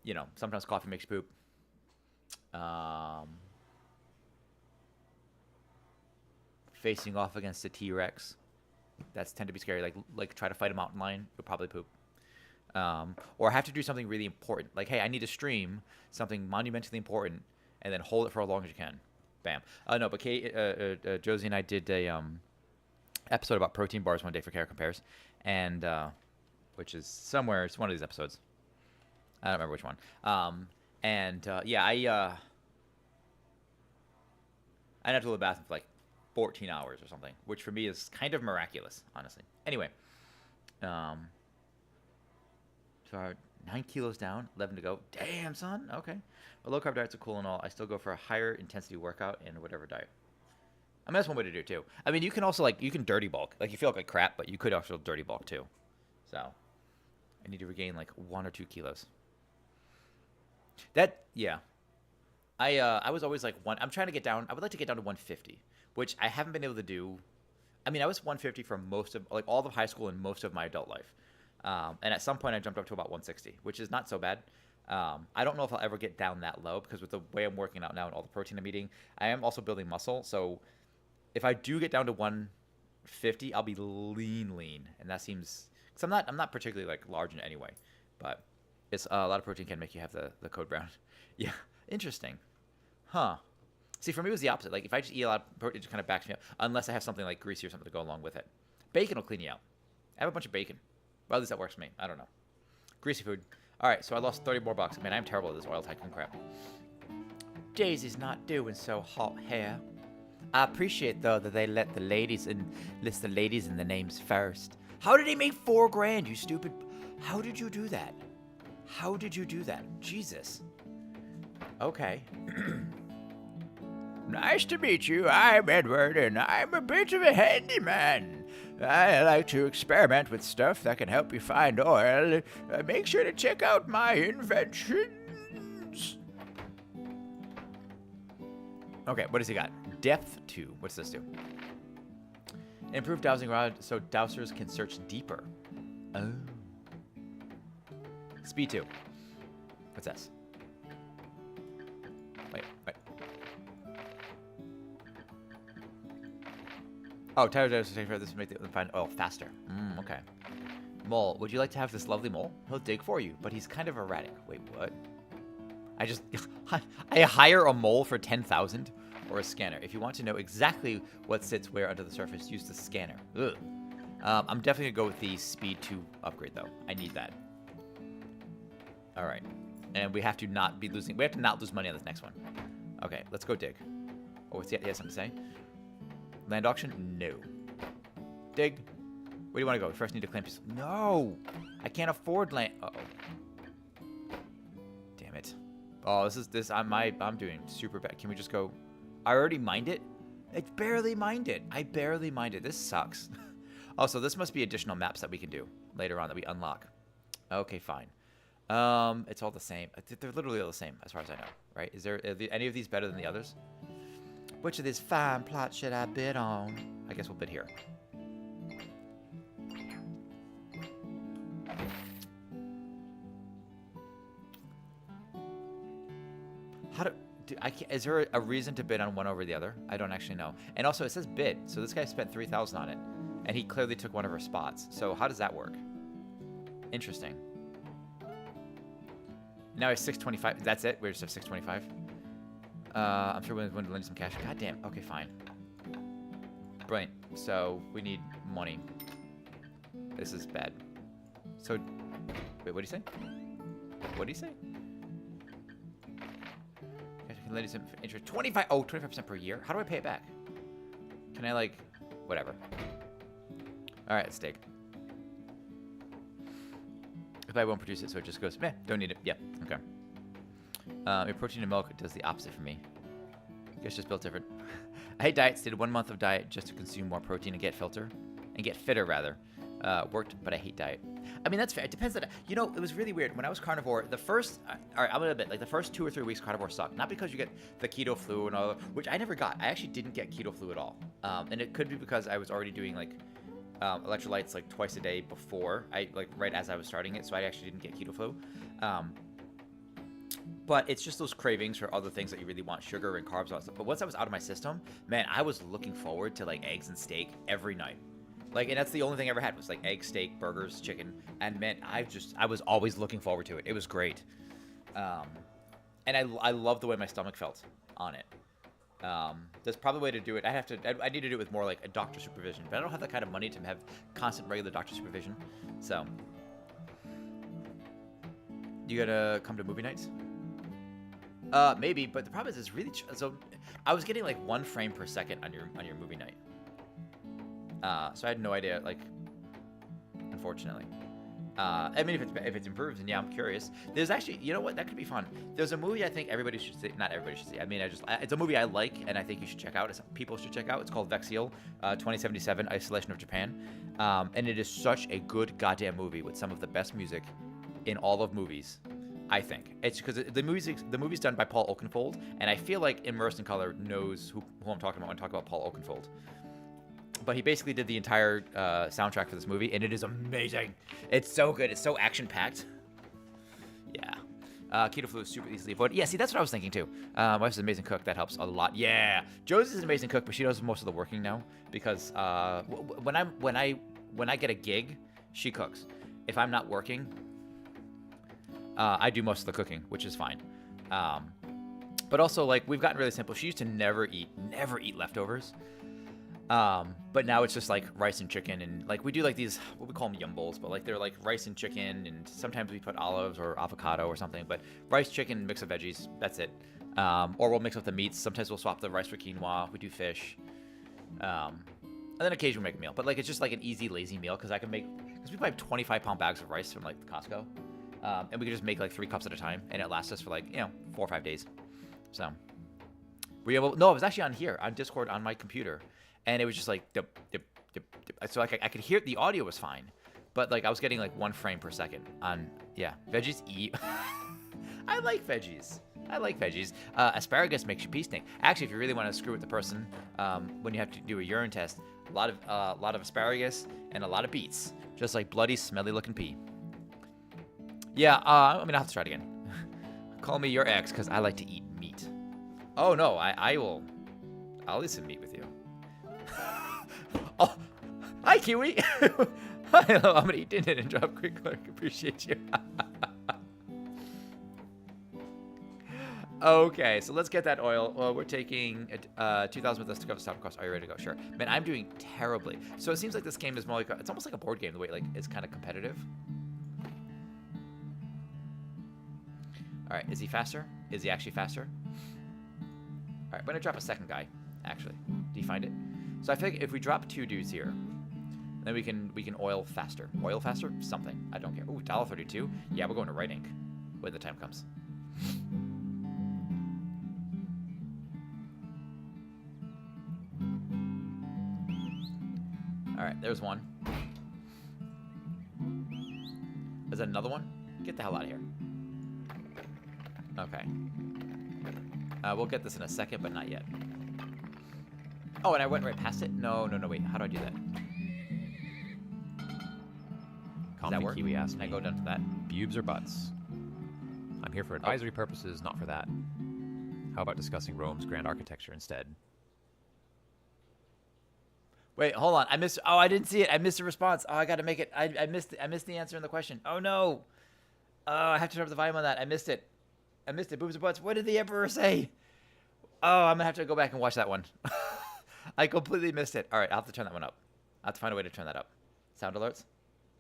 You know, sometimes coffee makes you poop. Facing off against a T-Rex, that's tend to be scary. Like try to fight a mountain lion, you'll probably poop. Or have to do something really important. Like, hey, I need to stream something monumentally important, and then hold it for as long as you can. Bam. No, but Josie and I did a episode about protein bars one day for Kara Compares, and which is somewhere. It's one of these episodes. I don't remember which one. Yeah, I had to go to the bathroom for like 14 hours or something, which for me is kind of miraculous, honestly. Anyway. Um, so 9 kilos down, 11 to go. Damn, son. Okay. But low carb diets are cool and all. I still go for a higher intensity workout and whatever diet. I mean, that's one way to do it too. I mean, you can also you can dirty bulk. Like you feel like crap, but you could also dirty bulk too. So I need to regain like 1 or 2 kilos. Yeah. I was always like I'm trying to get down. I would like to get down to 150, which I haven't been able to do. I mean, I was 150 for most of like all of high school and most of my adult life. And at some point I jumped up to about 160, which is not so bad. I don't know if I'll ever get down that low because with the way I'm working out now and all the protein I'm eating, I am also building muscle. So if I do get down to 150, I'll be lean, and that seems because I'm not particularly like large in any way, but it's a lot of protein can make you have the code brown. Yeah, interesting, huh? See, for me it was the opposite. Like if I just eat a lot of protein, it just kind of backs me up, unless I have something like greasy or something to go along with it. Bacon will clean you out. I have a bunch of bacon. Well, at least that works for me. I don't know. Greasy food. All right, so I lost 30 more bucks. Man, I'm terrible at this oil tycoon crap. Daisy's not doing so hot here. I appreciate though that they list the ladies in the names first. How did he make $4,000? You stupid! How did you do that? How did you do that? Jesus. Okay. Nice to meet you. I'm Edward, and I'm a bit of a handyman. I like to experiment with stuff that can help you find oil. Make sure to check out my inventions. Okay, what does he got? Depth 2. What's this do? Improved dowsing rod so dowsers can search deeper. Oh. Speed 2. What's this? Wait. Oh, Tyler does say for this to make them find oil faster. Okay. Mole, would you like to have this lovely mole? He'll dig for you, but he's kind of erratic. Wait, what? I hire a mole for 10,000 or a scanner. If you want to know exactly what sits where under the surface, use the scanner. Ugh. I'm definitely gonna go with the speed 2 upgrade though. I need that. All right, and we have to not lose money on this next one. Okay, let's go dig. Oh, he has something to say? Land auction? No. Dig. Where do you want to go? We first need to claim. No, I can't afford land. Uh-oh. Damn it. Oh, I'm doing super bad. Can we just go? I already mined it. I barely mined it. This sucks. Also, this must be additional maps that we can do later on that we unlock. Okay, fine. It's all the same. They're literally all the same as far as I know, right? Are any of these better than the others? Which of these fine plots should I bid on? I guess we'll bid here. Is there a reason to bid on one over the other? I don't actually know. And also, it says bid, so this guy spent 3,000 on it, and he clearly took one of our spots. So how does that work? Interesting. Now it's 625. That's it. We just have 625. I'm sure we're going to lend some cash. God damn. Okay, fine. Brilliant. So we need money. This is bad. So, wait, what did he say? What did he say? I can lend you some interest. 25. Oh, 25% per year. How do I pay it back? Can I whatever. All right, let's dig. If I won't produce it, so it just goes, meh, don't need it. Yeah, okay. Your protein and milk does the opposite for me. Guess just built different. I hate diets. Did 1 month of diet just to consume more protein and get fitter rather. Worked, but I hate diet. I mean, that's fair. It depends on, it was really weird. When I was carnivore, the first 2 or 3 weeks carnivore sucked. Not because you get the keto flu and all, which I never got. I actually didn't get keto flu at all. And it could be because I was already doing electrolytes twice a day before right as I was starting it, so I actually didn't get keto flu. But it's just those cravings for other things that you really want, sugar and carbs and all that stuff. But once I was out of my system, man, I was looking forward to eggs and steak every night. And that's the only thing I ever had was egg, steak, burgers, chicken, and man, I was always looking forward to it. It was great, and I love the way my stomach felt on it. There's probably a way to do it. I need to do it with more a doctor supervision, but I don't have that kind of money to have constant regular doctor supervision. So, you gotta come to movie nights? Maybe, but the problem is it's really so. I was getting 1 frame per second on your movie night. So I had no idea. unfortunately. I mean, if it's improved, then yeah, I'm curious. There's actually, you know what, that could be fun. There's a movie I think everybody should see. Not everybody should see. I mean, it's a movie I like, and I think you should check out. People should check out. It's called Vexiel, 2077, Isolation of Japan, and it is such a good goddamn movie with some of the best music in all of movies. I think it's because the movie's done by Paul Oakenfold, and I feel like Immersed in Color knows who I'm talking about when I talk about Paul Oakenfold. But he basically did the entire soundtrack for this movie, and it is amazing. It's so good. It's so action-packed. Yeah. Keto flu is super easily avoided. Yeah, see, that's what I was thinking, too. My wife's an amazing cook. That helps a lot. Yeah. Josie's an amazing cook, but she does most of the working now because when I get a gig, she cooks. If I'm not working, I do most of the cooking, which is fine. But also, like, we've gotten really simple. She used to never eat leftovers. But now it's just like rice and chicken, and like we do like these, what we call them yum bowls, but like they're like rice and chicken, and sometimes we put olives or avocado or something, but rice, chicken, mix of veggies, that's it. Or we'll mix up the meats. Sometimes we'll swap the rice for quinoa. We do fish. And then occasionally we make a meal, but like it's just like an easy, lazy meal because we buy 25-pound bags of rice from like Costco. And we can just make like 3 cups at a time, and it lasts us for like, 4 or 5 days. So it was actually on here on Discord on my computer. And it was just like dip, dip, dip, dip. So like I could hear the audio was fine, but like I was getting like 1 frame per second on veggies eat. I like veggies. Asparagus makes you pee stink. Actually, if you really want to screw with the person, when you have to do a urine test, a lot of asparagus and a lot of beets, just like bloody, smelly looking pee. Yeah, I mean I'll have to try it again. Call me your ex because I like to eat meat. Oh no, I'll eat some meat with you. Oh, hi, Kiwi. Hi, hello. I'm going to eat dinner and drop quick clark. Appreciate you. Okay, so let's get that oil. Well, we're taking 2,000 with us to cover the stop cost. Are you ready to go? Sure. Man, I'm doing terribly. So it seems like this game is more like it's almost like a board game the way like it's kind of competitive. All right, is he faster? Is he actually faster? All right, I'm going to drop a second guy, actually. Do you find it? So I think if we drop 2 dudes here, then we can oil faster. Oil faster? Something. I don't care. Ooh, $1.32? Yeah, we're going to Right Ink when the time comes. All right, there's one. Is that another one? Get the hell out of here. Okay. We'll get this in a second, but not yet. Oh, and I went right past it? No, wait. How do I do that? Does that work? Kiwi asked Can I me, go down to that? Bubes or butts? I'm here for advisory purposes, not for that. How about discussing Rome's grand architecture instead? Wait, hold on. I didn't see it. I missed the response. Oh, I got to make it. I missed the answer in the question. Oh, no. Oh, I have to turn up the volume on that. I missed it. Boobs or butts. What did the Emperor say? Oh, I'm going to have to go back and watch that one. I completely missed it. All right, I'll have to turn that one up. I have to find a way to turn that up. Sound alerts?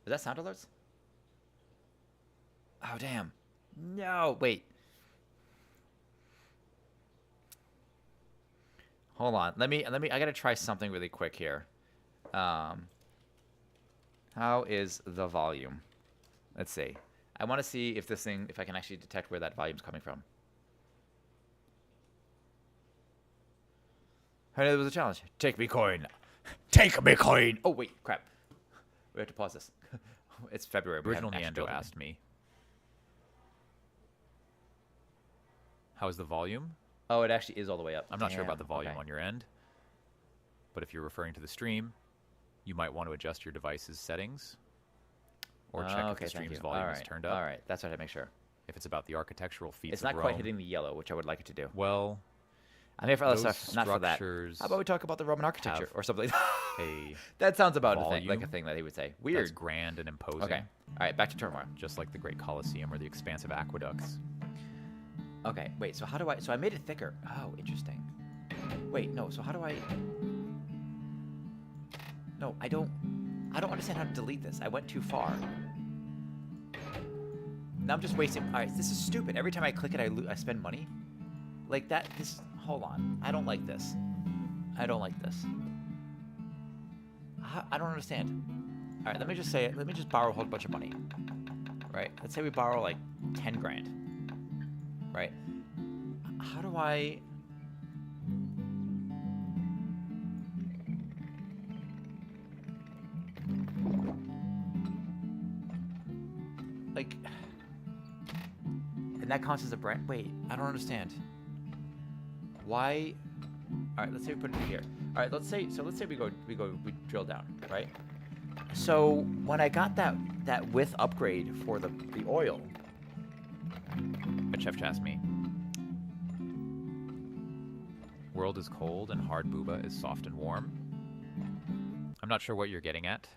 Is that sound alerts? Oh, damn. No, wait. Hold on. Let me. I got to try something really quick here. How is the volume? Let's see. I want to see if I can actually detect where that volume's coming from. I know there was a challenge. Take me coin. Take me coin. Oh, wait. Crap. We have to pause this. It's February. Original Neando asked me, how is the volume? Oh, it actually is all the way up. I'm not sure about the volume on your end, but if you're referring to the stream, you might want to adjust your device's settings or check if the stream's volume is turned up. All right. That's what I make sure. If it's about the architectural feats it's of not Rome, quite hitting the yellow, which I would like it to do. Well, I'm here for other stuff, not for that. structures How about we talk about the Roman architecture or something? a That sounds about volume like a thing that he would say. Weird. that's grand and imposing. Okay. All right, back to Turmoil. Just like the Great Colosseum or the expansive aqueducts. Okay, wait, so how do I... So I made it thicker. Oh, interesting. Wait, no, so how do I... No, I don't understand how to delete this. I went too far. Now I'm just wasting... All right, this is stupid. Every time I click it, I spend money. Like that... Hold on. I don't like this. I don't like this. I don't understand. All right, let me just say it. Let me just borrow a whole bunch of money. Right? Let's say we borrow like 10 grand. Right? How do I... Like... And that counts as a brand... Wait, I don't understand. Why... All right, let's say we put it here. All right, let's say we drill down, right? So when I got that width upgrade for the oil, Chef Chasme. World is cold and hard booba is soft and warm. I'm not sure what you're getting at,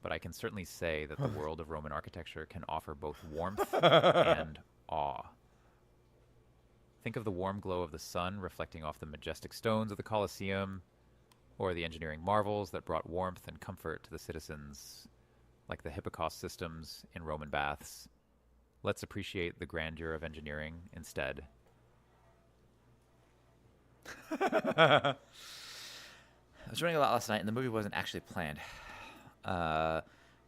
but I can certainly say that the world of Roman architecture can offer both warmth and awe. Think of the warm glow of the sun reflecting off the majestic stones of the Colosseum, or the engineering marvels that brought warmth and comfort to the citizens, like the Hipparcos systems in Roman baths. Let's appreciate the grandeur of engineering instead. I was reading a lot last night, and the movie wasn't actually planned.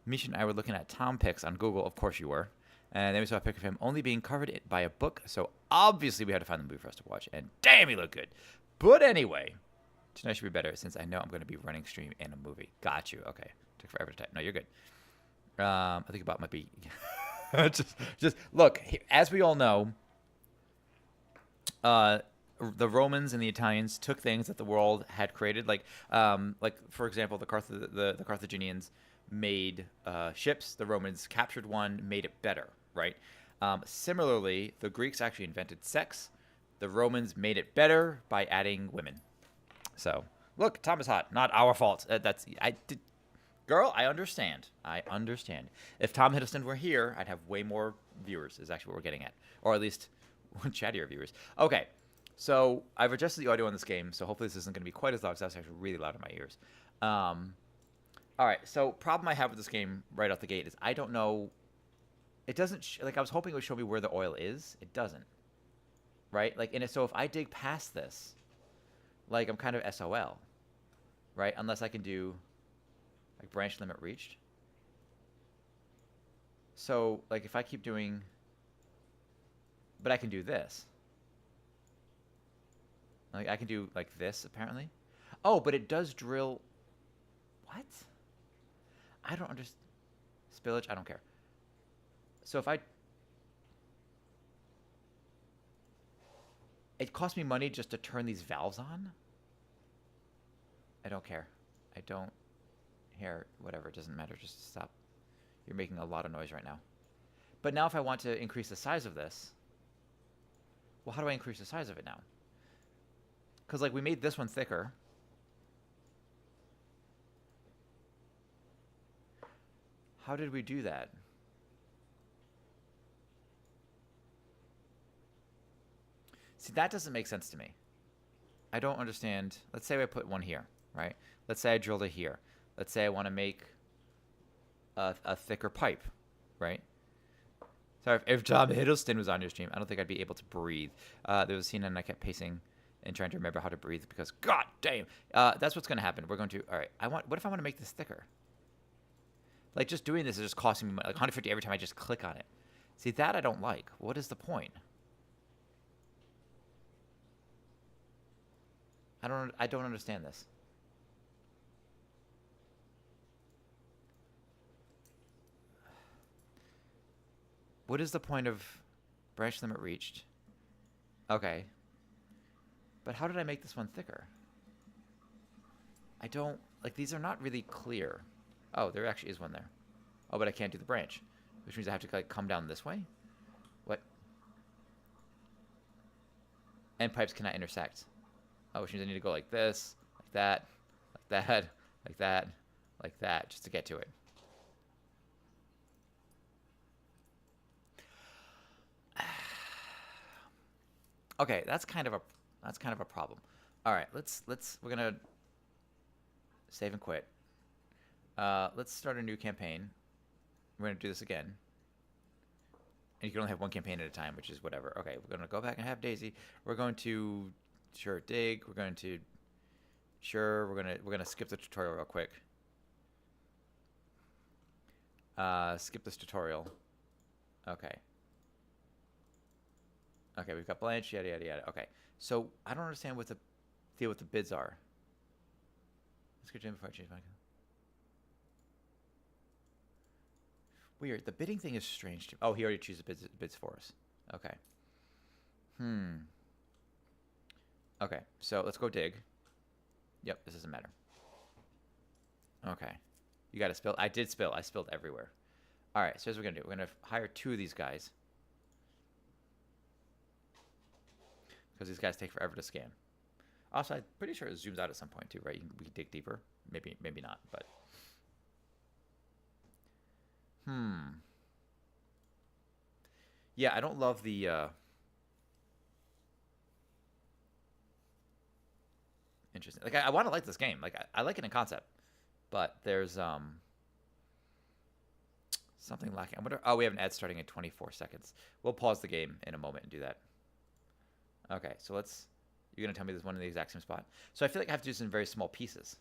Misha and I were looking at Tom pics on Google. Of course you were. And then we saw a picture of him only being covered by a book, so obviously we had to find the movie for us to watch. And damn, he looked good. But anyway, tonight should be better since I know I'm going to be running stream in a movie. Got you. Okay. Took forever to type. No, you're good. I think about might be... just look, as we all know, the Romans and the Italians took things that the world had created, like for example, the Carthaginians made ships. The Romans captured one, made it better, right? Similarly, the Greeks actually invented sex. The Romans made it better by adding women. So, look, Tom is hot. Not our fault. Girl, I understand. I understand. If Tom Hiddleston were here, I'd have way more viewers, is actually what we're getting at. Or at least chattier viewers. Okay, so I've adjusted the audio on this game, so hopefully this isn't going to be quite as loud, because that's actually really loud in my ears. All right, so problem I have with this game right off the gate is I don't know. It doesn't, like I was hoping it would show me where the oil is. It doesn't. Right? Like, so if I dig past this, like I'm kind of SOL. Right? Unless I can do... like branch limit reached. So like if I keep doing, but I can do this. Like I can do like this apparently. Oh, but it does drill. What? I don't understand. Spillage, I don't care. So if it costs me money just to turn these valves on. I don't care. I don't. Here, whatever, it doesn't matter, just stop. You're making a lot of noise right now. But now if I want to increase the size of this, well, how do I increase the size of it now? Because, like, we made this one thicker. How did we do that? See, that doesn't make sense to me. I don't understand. Let's say I put one here, right? Let's say I drilled it here. Let's say I want to make a thicker pipe, right? Sorry, if Tom Hiddleston was on your stream, I don't think I'd be able to breathe. There was a scene and I kept pacing and trying to remember how to breathe because, god damn, that's what's going to happen. We're going to, all right, what if I want to make this thicker? Like, just doing this is just costing me like 150 every time I just click on it. See, that I don't like. What is the point? I don't understand this. What is the point of branch limit reached? Okay. But how did I make this one thicker? I don't, like, these are not really clear. Oh, there actually is one there. Oh, but I can't do the branch, which means I have to, like, come down this way? What? And pipes cannot intersect. Oh, which means I need to go like this, like that, like that, like that, like that, just to get to it. Okay, that's kind of a problem. All right, we're gonna save and quit. Let's start a new campaign. We're gonna do this again. And you can only have one campaign at a time, which is whatever. Okay, we're gonna go back and have Daisy. We're going to dig. We're gonna skip the tutorial real quick. Skip this tutorial. Okay. Okay, we've got Blanche, yada, yada, yada. Okay. So, I don't understand what the deal with the bids are. Let's go Jim before I change my... Weird. The bidding thing is strange to me. Oh, he already chooses bids for us. Okay. Okay, so let's go dig. Yep, this doesn't matter. Okay. You got to spill. I did spill. I spilled everywhere. All right, so here's what we're going to do. We're going to hire 2 of these guys. Because these guys take forever to scan. Also, I'm pretty sure it zooms out at some point too, right? We can dig deeper. Maybe not, but... Yeah, I don't love the... Interesting. Like, I want to like this game. Like, I like it in concept. But there's something lacking. I wonder... Oh, we have an ad starting in 24 seconds. We'll pause the game in a moment and do that. Okay, so let's... You're going to tell me there's one in the exact same spot? So I feel like I have to do this in very small pieces.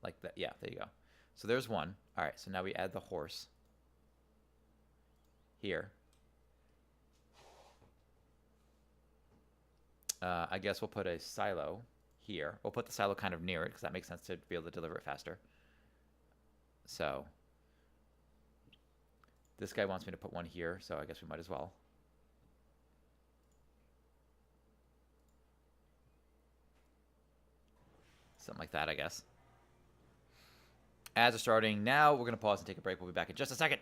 Like that. Yeah, there you go. So there's one. All right, so now we add the horse. Here. I guess we'll put a silo here. We'll put the silo kind of near it because that makes sense to be able to deliver it faster. So this guy wants me to put one here, so I guess we might as well. Something like that, I guess. Ads are starting now. We're going to pause and take a break. We'll be back in just a second.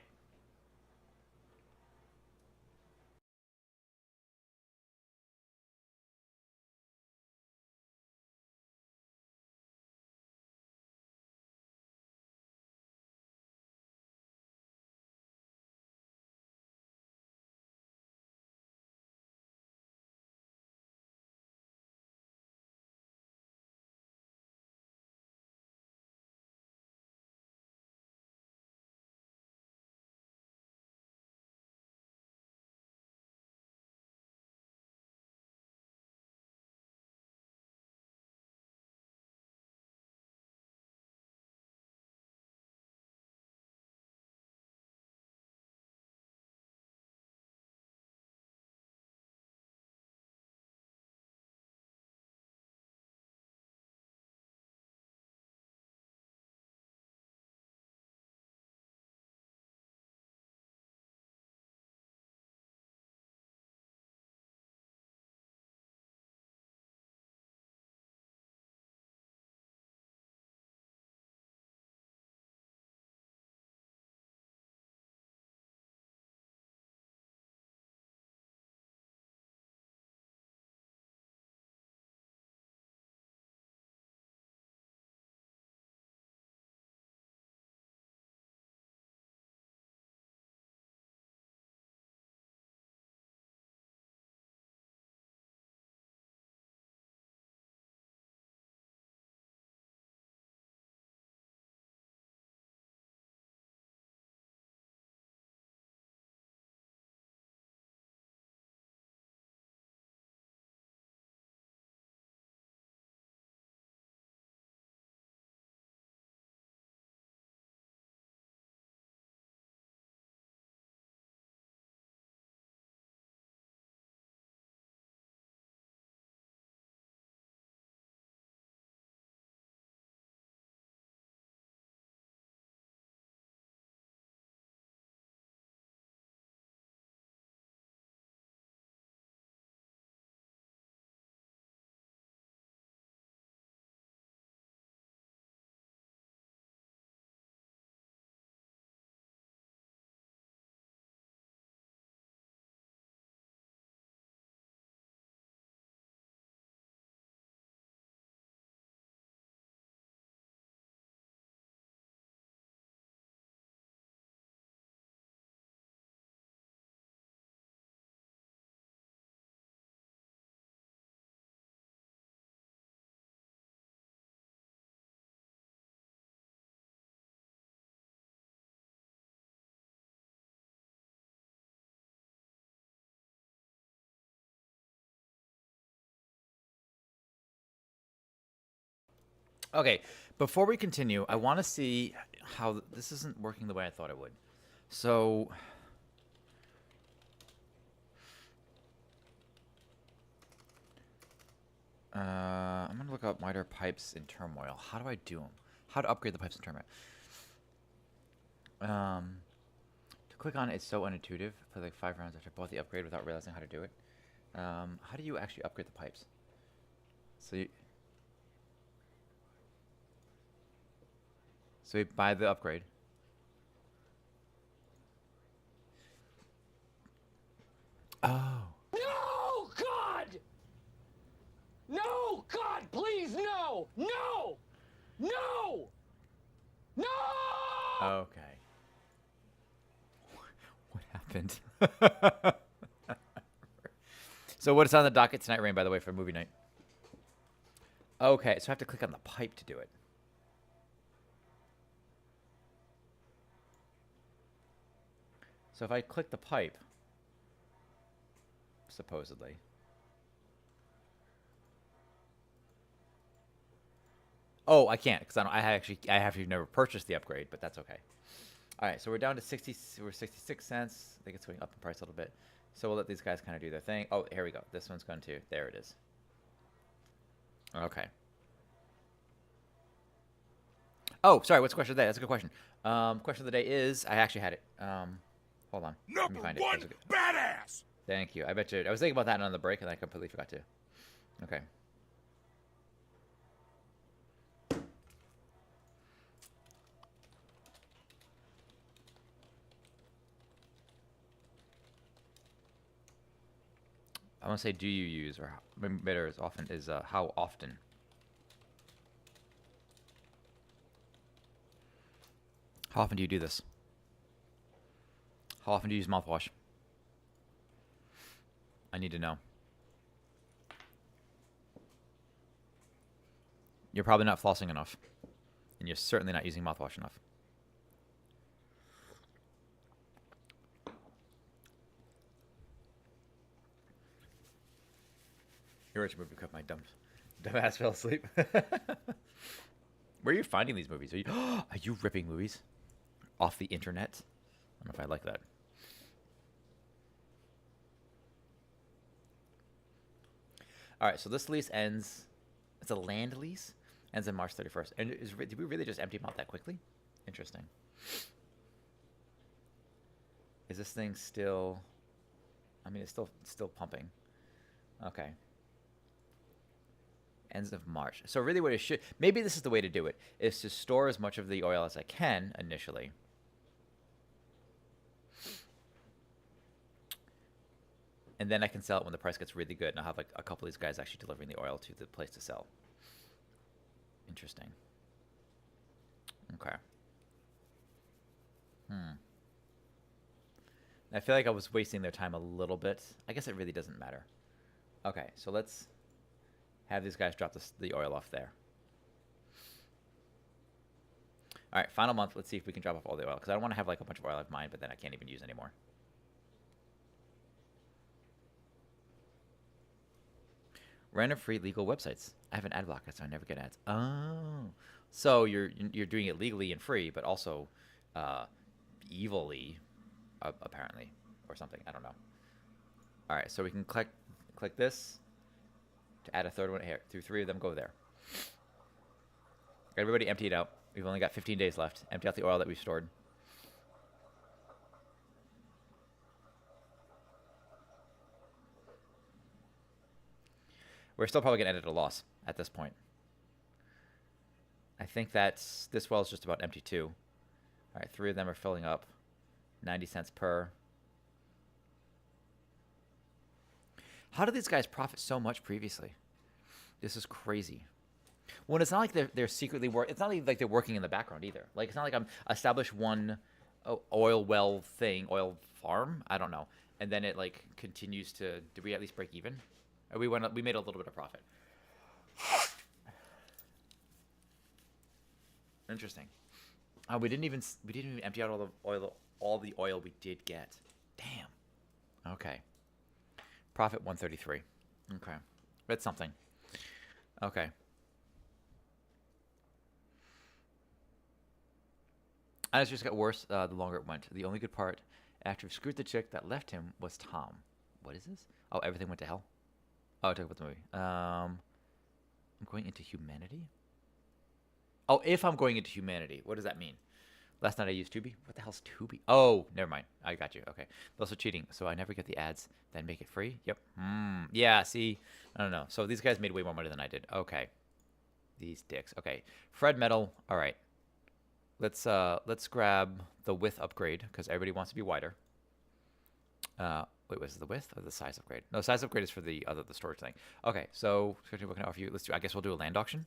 Okay, before we continue, I want to see how this isn't working the way I thought it would. So I'm gonna look up miter pipes in Turmoil. How do I do them? How to upgrade the pipes in Turmoil? To click on it, it's so unintuitive. For like 5 rounds after bought the upgrade without realizing how to do it. How do you actually upgrade the pipes? So you buy the upgrade. Oh. No, God! No, God, please, no! No! No! No! Okay. What happened? So what's on the docket tonight, Rain, by the way, for movie night? Okay, so I have to click on the pipe to do it. So if I click the pipe, supposedly. Oh, I can't because I have never purchased the upgrade, but that's okay. All right, so we're down to 66 cents. I think it's going up in price a little bit. So we'll let these guys kind of do their thing. Oh, here we go. This one's going to. There it is. Okay. Oh, sorry. What's the question of the day? That's a good question. Question of the day is I actually had it. Hold on. Let me find Number it. one, badass! Thank you. I bet you. I was thinking about that on the break, and I completely forgot to. Okay. I want to say, do you use, or better as often is how often? How often do you do this? How often do you use mouthwash? I need to know. You're probably not flossing enough. And you're certainly not using mouthwash enough. You're rich movie cut my dumb ass fell asleep. Where are you finding these movies? Are you ripping movies off the internet? I don't know if I like that. All right, so this lease ends. It's a land lease. Ends on March 31st. And did we really just empty them out that quickly? Interesting. Is this thing still? I mean, it's still pumping. Okay. Ends of March. So really, what it should maybe this is the way to do it is to store as much of the oil as I can initially. And then I can sell it when the price gets really good, and I'll have like a couple of these guys actually delivering the oil to the place to sell. Interesting. Okay. I feel like I was wasting their time a little bit. I guess it really doesn't matter. Okay, so let's have these guys drop the oil off there. All right, final month. Let's see if we can drop off all the oil, because I don't want to have like a bunch of oil of mine, but then I can't even use anymore. Random free legal websites. I have an ad blocker, so I never get ads. Oh, so you're doing it legally and free, but also evilly, apparently, or something. I don't know. All right, so we can click this to add a third one here. Through 3 of them, go there. Everybody empty it out. We've only got 15 days left. Empty out the oil that we've stored. We're still probably going to end at a loss at this point. I think this well is just about empty too. All right, 3 of them are filling up. 90 cents per. How did these guys profit so much previously? This is crazy. When it's not like they're secretly it's not like they're working in the background either. Like it's not like I'm established one oil well thing, oil farm. I don't know, and then it like continues to. Did we at least break even? Or we made a little bit of profit. Interesting. We didn't even empty out all the oil we did get. Damn. Okay. Profit 133. Okay. That's something. Okay. And it just got worse the longer it went. The only good part after he screwed the chick that left him was Tom. What is this? Oh, everything went to hell. Oh, I talked about the movie. I'm going into humanity? Oh, if I'm going into humanity, what does that mean? Last night I used Tubi. What the hell's Tubi? Oh, never mind. I got you. Okay. Also cheating, so I never get the ads, then make it free. Yep. Yeah, see? I don't know. So these guys made way more money than I did. Okay. These dicks. Okay. Fred Metal. All right. Let's grab the width upgrade because everybody wants to be wider. Wait, was it the width or the size upgrade? No, size upgrade is for the storage thing. Okay, so what can I offer you? Let's do. I guess we'll do a land auction.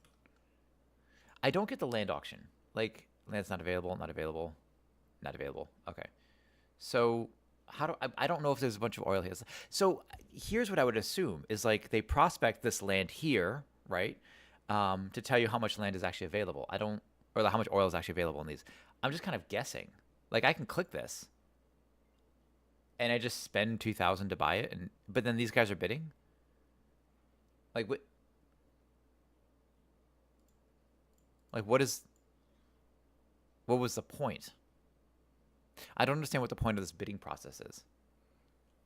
I don't get the land auction. Like land's not available, not available, not available. Okay, so how do I don't know if there's a bunch of oil here. So here's what I would assume is like they prospect this land here, right? To tell you how much land is actually available. I don't, or how much oil is actually available in these. I'm just kind of guessing. Like I can click this. And I just spend 2,000 to buy it, but then these guys are bidding. Like what? Like what was the point? I don't understand what the point of this bidding process is.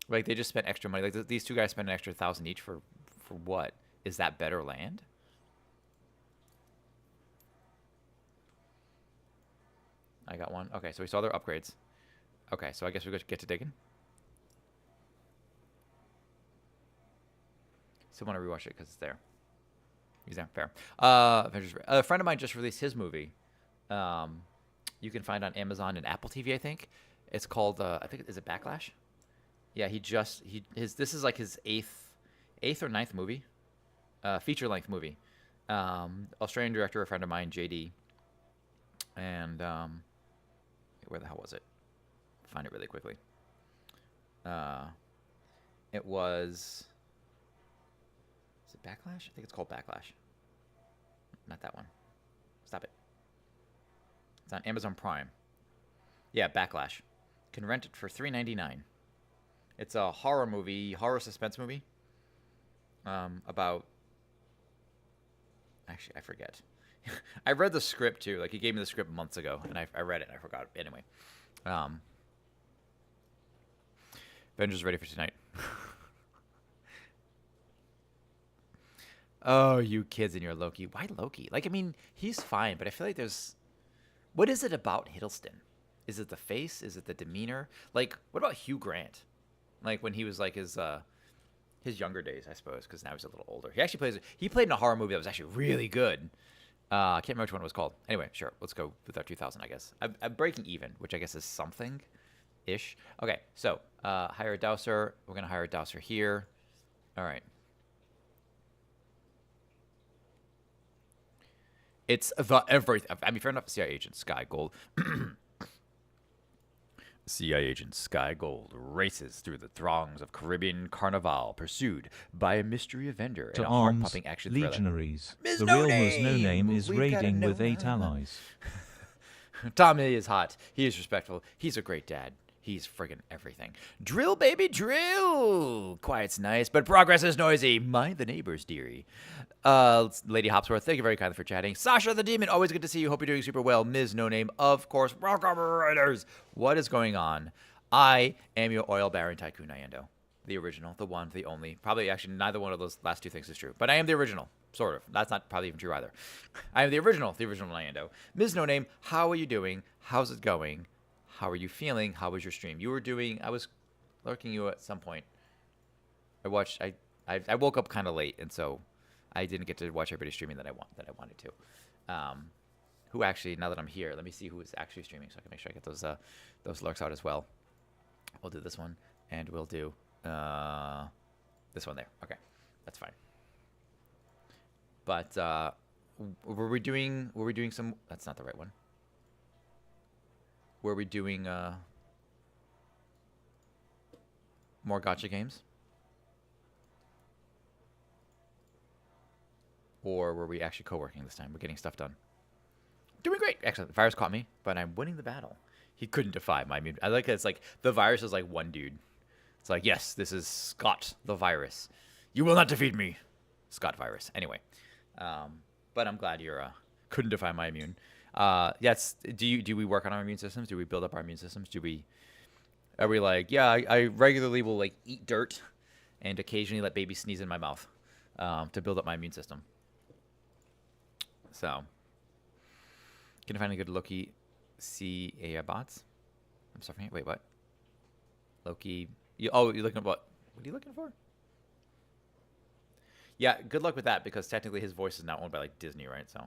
Like they just spent extra money. Like these two guys spent an extra 1,000 each for what? Is that better land? I got one. Okay, so we saw their upgrades. Okay, so I guess we get to digging. Still want to rewatch it because it's there. He's there. Fair. A friend of mine just released his movie. You can find on Amazon and Apple TV, I think. It's called, I think, is it Backlash? Yeah, this is like his eighth or ninth movie. Feature-length movie. Australian director, a friend of mine, JD. And, where the hell was it? Find it really quickly. It was... Is it Backlash? I think it's called Backlash. Not that one. Stop it. It's on Amazon Prime. Yeah, Backlash. Can rent it for $3.99. It's a horror movie, horror suspense movie. About... Actually, I forget. I read the script too. Like he gave me the script months ago, and I read it and I forgot. Anyway, Avengers ready for tonight. Oh, you kids and your Loki. Why Loki? Like, I mean, he's fine, but I feel like there's... What is it about Hiddleston? Is it the face? Is it the demeanor? Like, what about Hugh Grant? Like, when he was, like, his younger days, I suppose, because now he's a little older. He played in a horror movie that was actually really good. I can't remember which one it was called. Anyway, sure. Let's go with our 2,000, I guess. I'm breaking even, which I guess is something-ish. Okay, so hire a dowser. We're going to hire a dowser here. All right. It's the everything. I mean, fair enough. CIA agent Sky Gold. CIA agent Sky Gold races through the throngs of Caribbean Carnival, pursued by a mystery vendor To and a arms, heart-pumping action thriller. legionaries. Ms. The No real Ms. No Name. Name is We've got a raiding no with 8 name. allies. Tommy is hot. He is respectful. He's a great dad. He's friggin' everything. Drill, baby, drill. Quiet's nice, but progress is noisy. Mind the neighbors, dearie. Lady Hopsworth, thank you very kindly for chatting. Sasha the Demon, always good to see you. Hope you're doing super well. Ms. No Name, of course. Welcome, Riders. What is going on? I am your oil baron tycoon, Nyando. The original, the one, the only. Probably, actually, neither one of those last two things is true. But I am the original, sort of. That's not probably even true either. I am the original Nyando. Ms. No Name, how are you doing? How's it going? How are you feeling? How was your stream? I was lurking you at some point. I woke up kind of late, and so I didn't get to watch everybody streaming that I wanted to. Who actually, now that I'm here, let me see who is actually streaming so I can make sure I get those lurks out as well. We'll do this one, and we'll do this one there. Okay, that's fine. But were we doing some? That's not the right one. Were we doing more gacha games? Or were we actually co-working this time? We're getting stuff done. Doing great. Excellent. The virus caught me, but I'm winning the battle. He couldn't defy my immune. I like that it's like the virus is like one dude. It's like, yes, this is Scott the virus. You will not defeat me, Scott virus. Anyway, but I'm glad you're couldn't defy my immune. Yes. Do we work on our immune systems? Do we build up our immune systems? Are we like, yeah, I regularly will like eat dirt and occasionally let babies sneeze in my mouth to build up my immune system. So, can I find a good Loki CA bots? I'm suffering. Wait, what? Loki. You're looking at what? What are you looking for? Yeah, good luck with that because technically his voice is now owned by like Disney, right? So,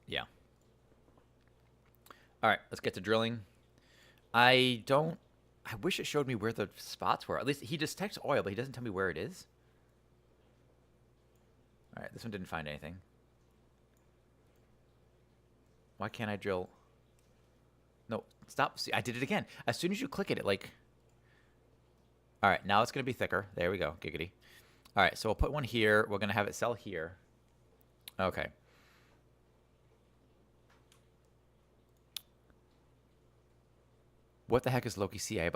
yeah. All right, let's get to drilling. I wish it showed me where the spots were. At least he just detects oil, but he doesn't tell me where it is. All right, this one didn't find anything. Why can't I drill? No, stop. See, I did it again. As soon as you click it, like... All right, now it's going to be thicker. There we go. Giggity. All right, so we'll put one here. We're going to have it sell here. Okay. What the heck is Loki CA?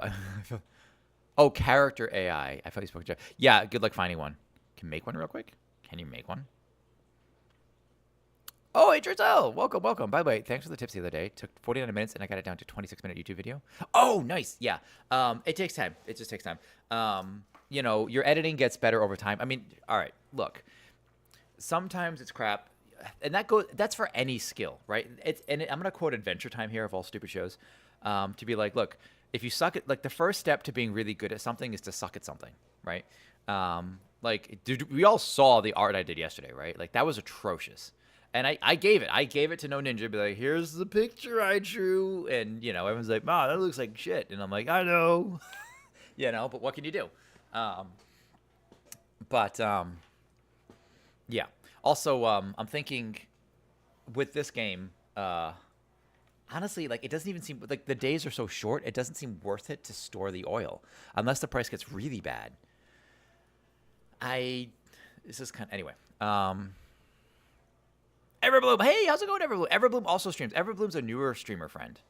Oh, character AI. I thought you spoke to... Yeah, good luck finding one. Can you make one real quick? Can you make one? Oh, hey, Drizzle! Welcome, welcome. By the way, thanks for the tips the other day. It took 49 minutes, and I got it down to 26-minute YouTube video. Oh, nice. Yeah. It takes time. It just takes time. You know, your editing gets better over time. I mean, all right, look. Sometimes it's crap, and that's for any skill, right? I'm going to quote Adventure Time here of all stupid shows to be like, look, if you suck at, like, the first step to being really good at something is to suck at something, right? Like, we all saw the art I did yesterday, right? Like, that was atrocious. And I gave it to No Ninja, be like, here's the picture I drew. And, you know, everyone's like, wow, that looks like shit. And I'm like, I know. You know, but what can you do? Yeah. Also, I'm thinking with this game, honestly, like, it doesn't even seem, like, the days are so short, it doesn't seem worth it to store the oil. Unless the price gets really bad. This is kind of, anyway. Everbloom, hey, how's it going, Everbloom? Everbloom also streams. Everbloom's a newer streamer friend.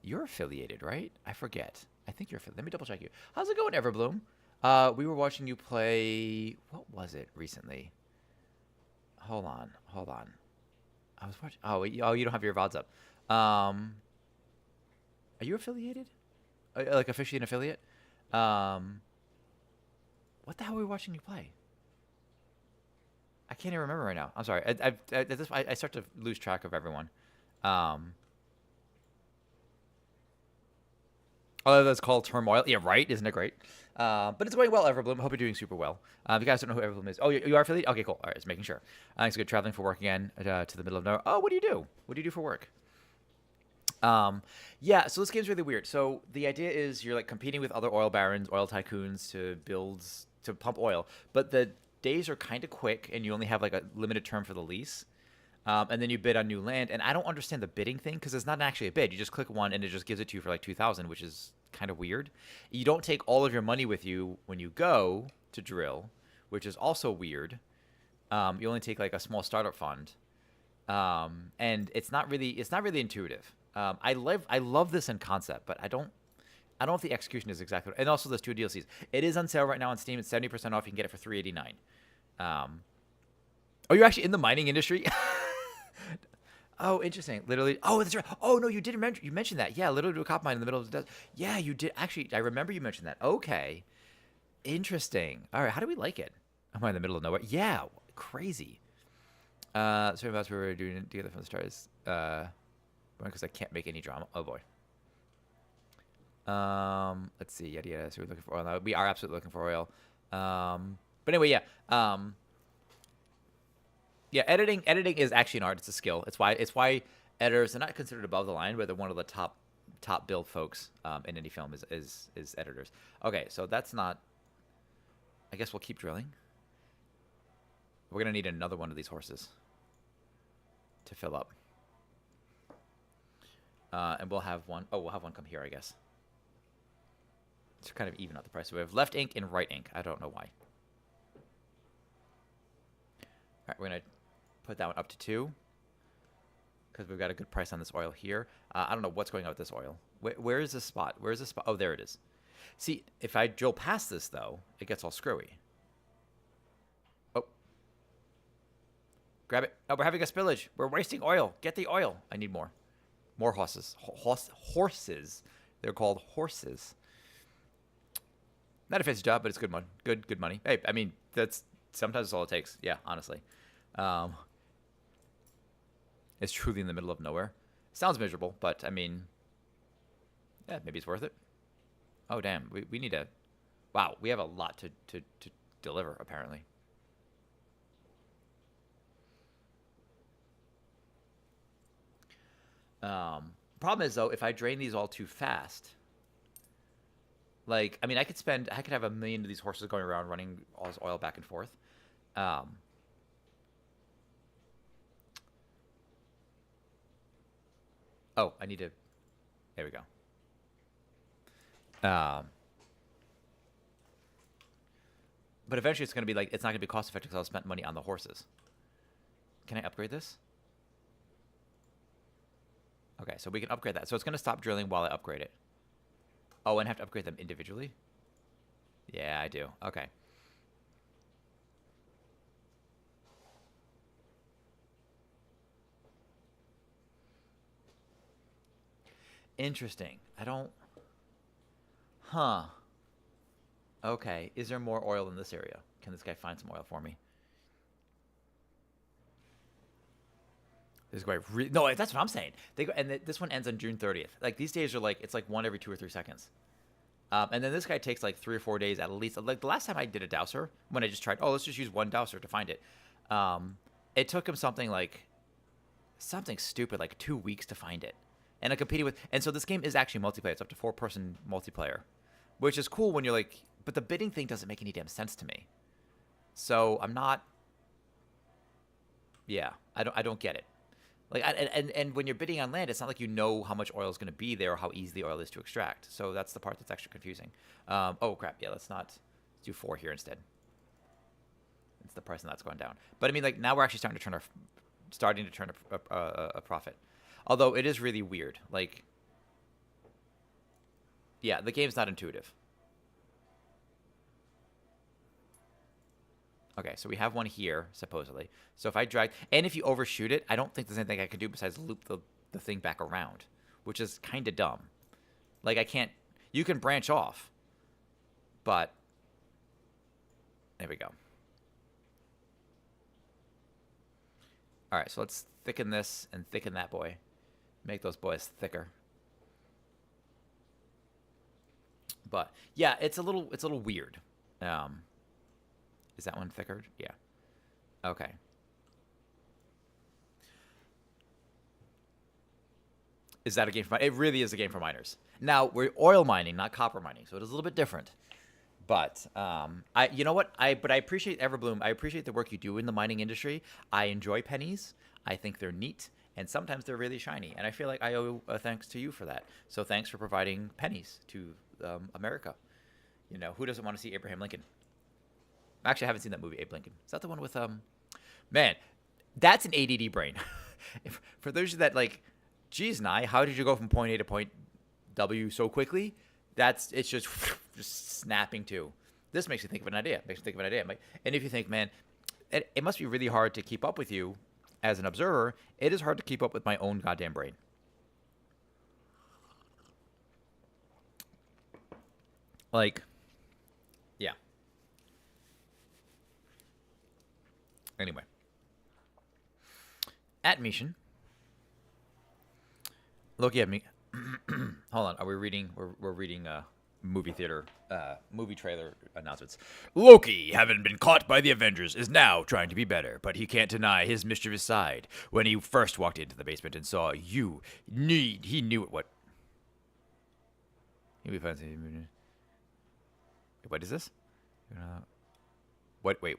You're affiliated, right? I forget. I think you're affiliated. Let me double check you. How's it going, Everbloom? We were watching you play. What was it recently? Hold on. I was watching. Oh, you don't have your VODs up. Are you affiliated? Like officially an affiliate? What the hell were we watching you play? I can't even remember right now. I'm sorry. I start to lose track of everyone. Oh, that's called Turmoil. Yeah, right. Isn't it great? But it's going well, Everbloom. Hope you're doing super well. If you guys don't know who Everbloom is. Oh, you are affiliated? Okay, cool. All right, just making sure. It's good traveling for work again to the middle of nowhere. Oh, what do you do? What do you do for work? Yeah, so this game's really weird. So the idea is you're like competing with other oil barons, oil tycoons to pump oil. But the days are kind of quick, and you only have like a limited term for the lease. And then you bid on new land, and I don't understand the bidding thing because it's not actually a bid. You just click one, and it just gives it to you for like 2,000, which is kind of weird. You don't take all of your money with you when you go to drill, which is also weird. You only take like a small startup fund, and it's not really intuitive. I love this in concept, but I don't know if the execution is exactly. And also, there's 2 DLCs. It is on sale right now on Steam. It's 70% off. You can get it for $389. Oh, you're actually in the mining industry? Oh, interesting. Literally. Oh, that's right. Oh, no, you did mention. You mentioned that. Yeah, literally do a copper mine in the middle of the desert. Yeah, you did. Actually, I remember you mentioned that. Okay. Interesting. All right. How do we like it? Am I in the middle of nowhere? Yeah. Crazy. Sorry about what we were doing together from the start. Because I can't make any drama. Oh, boy. Let's see. Yada yada. So we're looking for oil now. We are absolutely looking for oil. But anyway, yeah. Yeah, editing is actually an art. It's a skill. It's why editors are not considered above the line, but they're one of the top build folks in any film is editors. Okay, so that's not. I guess we'll keep drilling. We're gonna need another one of these horses to fill up, and we'll have one. Oh, we'll have one come here, I guess. To kind of even out the price. So we have left ink and right ink. I don't know why. All right, we're gonna put that one up to 2 because we've got a good price on this oil here. I don't know what's going on with this oil. Where is this spot? Where is this spot? Oh, there it is. See, if I drill past this, though, it gets all screwy. Oh. Grab it. Oh, we're having a spillage. We're wasting oil. Get the oil. I need more. More horses. Horses. They're called horses. Not a fancy job, but it's good money. Good money. Hey, I mean, that's sometimes all it takes. Yeah, honestly. It's truly in the middle of nowhere. Sounds miserable, but I mean, yeah, maybe it's worth it. Oh, damn. We need a... Wow, we have a lot to deliver, apparently. Problem is, though, if I drain these all too fast, like, I mean, I could have 1 million of these horses going around running all this oil back and forth. Oh, I need to, there we go. But eventually it's going to be like, it's not going to be cost effective because I'll spend money on the horses. Can I upgrade this? Okay, so we can upgrade that. So it's going to stop drilling while I upgrade it. Oh, and I have to upgrade them individually? Yeah, I do. Okay. Interesting. I don't... Huh. Okay. Is there more oil in this area? Can this guy find some oil for me? This guy no, that's what I'm saying. They go, and this one ends on June 30th. Like, these days are like, it's like one every 2 or 3 seconds. And then this guy takes like 3 or 4 days at least. Like, the last time I did a dowser, when I just tried, let's just use one dowser to find it. It took him something stupid, like 2 weeks to find it. And I competed with, and so this game is actually multiplayer. It's up to 4-person multiplayer, which is cool when you're like, but the bidding thing doesn't make any damn sense to me. So I'm not, yeah, I don't get it. Like, and when you're bidding on land, it's not like you know how much oil is going to be there or how easy the oil is to extract. So that's the part that's extra confusing. Oh crap, yeah, let's do 4 here instead. It's the price, and that's going down. But I mean, like, now we're actually starting to turn a profit. Although it is really weird. Like, yeah, the game's not intuitive. Okay, so we have one here, supposedly. So if I drag... And if you overshoot it, I don't think there's anything I can do besides loop the thing back around, which is kind of dumb. Like, I can't... You can branch off, but... There we go. All right, so let's thicken this and thicken that boy. Make those boys thicker. But, yeah, it's a little weird. Is that one thicker? Yeah. Okay. Is that a game for miners? It really is a game for miners. Now, we're oil mining, not copper mining, so it is a little bit different. But you know what? I appreciate Everbloom. I appreciate the work you do in the mining industry. I enjoy pennies. I think they're neat, and sometimes they're really shiny. And I feel like I owe a thanks to you for that. So thanks for providing pennies to America. You know, who doesn't want to see Abraham Lincoln? Actually, I haven't seen that movie, Abe Lincoln. Is that the one with, man, that's an ADD brain. For those of you that, like, geez, Nye, how did you go from point A to point W so quickly? It's just snapping to. This makes you think of an idea. And if you think, man, it must be really hard to keep up with you as an observer. It is hard to keep up with my own goddamn brain. Like, yeah. Anyway, at Mishan, Loki at me. Hold on, are we reading? We're reading movie theater, movie trailer announcements. Loki, having been caught by the Avengers, is now trying to be better, but he can't deny his mischievous side. When he first walked into the basement and saw you, he knew it. What? What is this? What? Wait.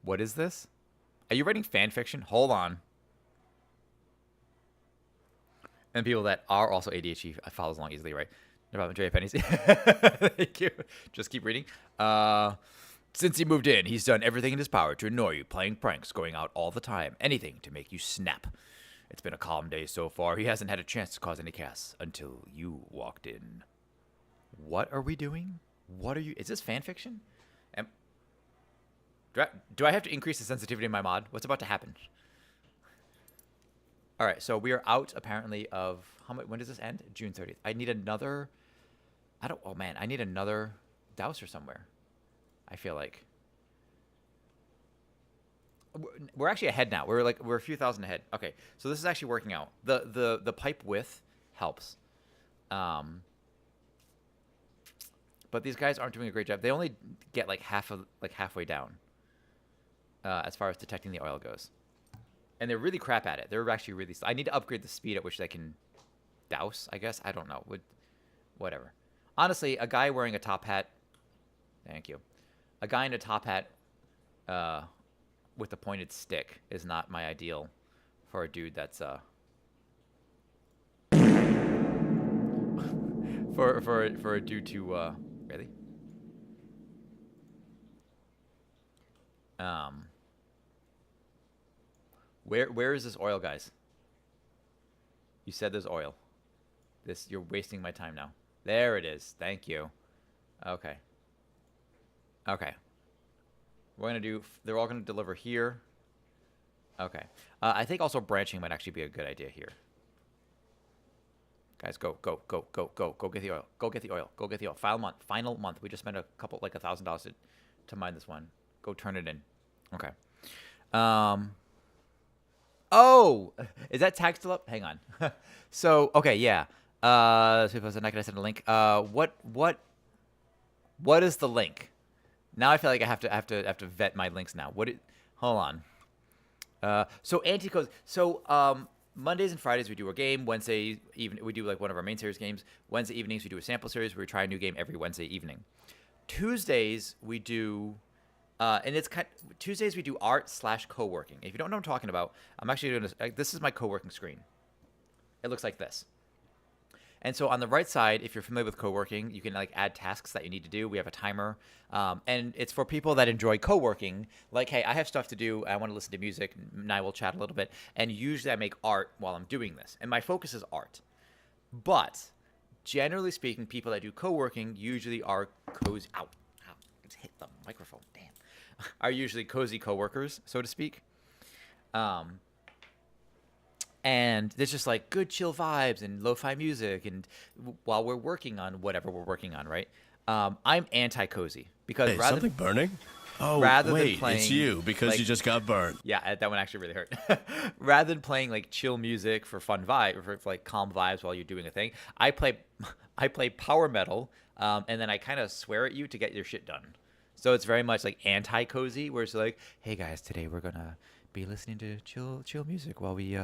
What is this? Are you writing fan fiction? Hold on. And people that are also ADHD follows along easily, right? No problem, J. Pennies. Thank you. Just keep reading. Since he moved in, he's done everything in his power to annoy you, playing pranks, going out all the time, anything to make you snap. It's been a calm day so far. He hasn't had a chance to cause any chaos until you walked in. What are we doing? What are you... Is this fan fiction? Do I have to increase the sensitivity of my mod? What's about to happen? All right, so we are out apparently of how much? When does this end? June 30th. I need another. Oh man, I need another douser somewhere. I feel like we're actually ahead now. We're a few thousand ahead. Okay, so this is actually working out. The pipe width helps. But these guys aren't doing a great job. They only get like halfway down as far as detecting the oil goes. And they're really crap at it. They're actually really slow. I need to upgrade the speed at which they can douse, I guess. I don't know. Whatever. Honestly, a guy wearing a top hat. Thank you. A guy in a top hat with a pointed stick is not my ideal for a dude that's for a dude to really where is this oil, guys? You said there's oil. You're wasting my time now. There it is. Thank you. Okay. They're all gonna deliver here. Okay. I think also branching might actually be a good idea here. Guys, go get the oil. Go get the oil. Final month. We just spent $1,000 to mine this one. Go turn it in. Okay. Oh, is that tag still up? Hang on. So, okay, yeah. So if I was not gonna send a link. What is the link? Now I feel like I have to vet my links now. Hold on. So anti-codes. So Mondays and Fridays we do a game. Wednesday evening we do like one of our main series games. Wednesday evenings we do a sample series where we try a new game every Wednesday evening. Tuesdays we do Tuesdays we do art/co-working. If you don't know what I'm talking about, I'm actually doing this. This is my co-working screen. It looks like this. And so on the right side, if you're familiar with co-working, you can like add tasks that you need to do. We have a timer, and it's for people that enjoy co-working. Like, hey, I have stuff to do. I want to listen to music, and I will chat a little bit. And usually I make art while I'm doing this, and my focus is art. But generally speaking, people that do co-working usually are cozy. Ow, just hit the microphone. Damn. Are usually cozy co-workers, so to speak. And there's just like good chill vibes and lo-fi music, and while we're working on whatever we're working on, right? I'm anti-cozy because hey, something burning? Oh, rather wait, than playing, it's you because like, you just got burned. Yeah, that one actually really hurt. Rather than playing like chill music for fun vibe, for like calm vibes while you're doing a thing, I play power metal, and then I kind of swear at you to get your shit done. So it's very much like anti-cozy, where it's like, hey guys, today we're gonna be listening to chill music while we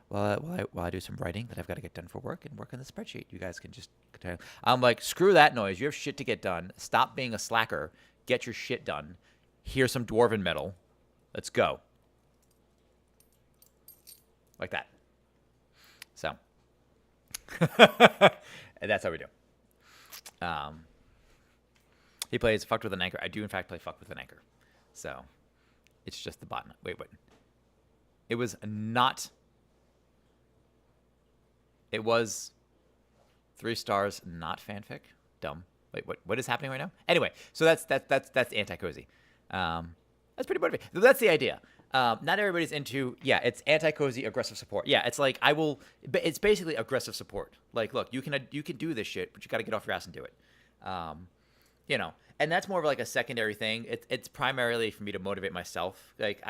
while I do some writing that I've got to get done for work and work on the spreadsheet. You guys can just. I'm like, screw that noise. You have shit to get done. Stop being a slacker. Get your shit done. Here's some dwarven metal. Let's go. Like that. So. And that's how we do. He plays fucked with an anchor. I do, in fact, play fucked with an anchor. So. It's just the bottom. Wait. It was not. It was 3 stars, not fanfic. Dumb. Wait, what is happening right now? Anyway, so that's anti-cozy. That's pretty motivating. That's the idea. Not everybody's into. Yeah, it's anti-cozy, aggressive support. Yeah, it's like it's basically aggressive support. Like, look, you can do this shit, but you got to get off your ass and do it. And that's more of like a secondary thing. It's primarily for me to motivate myself. Like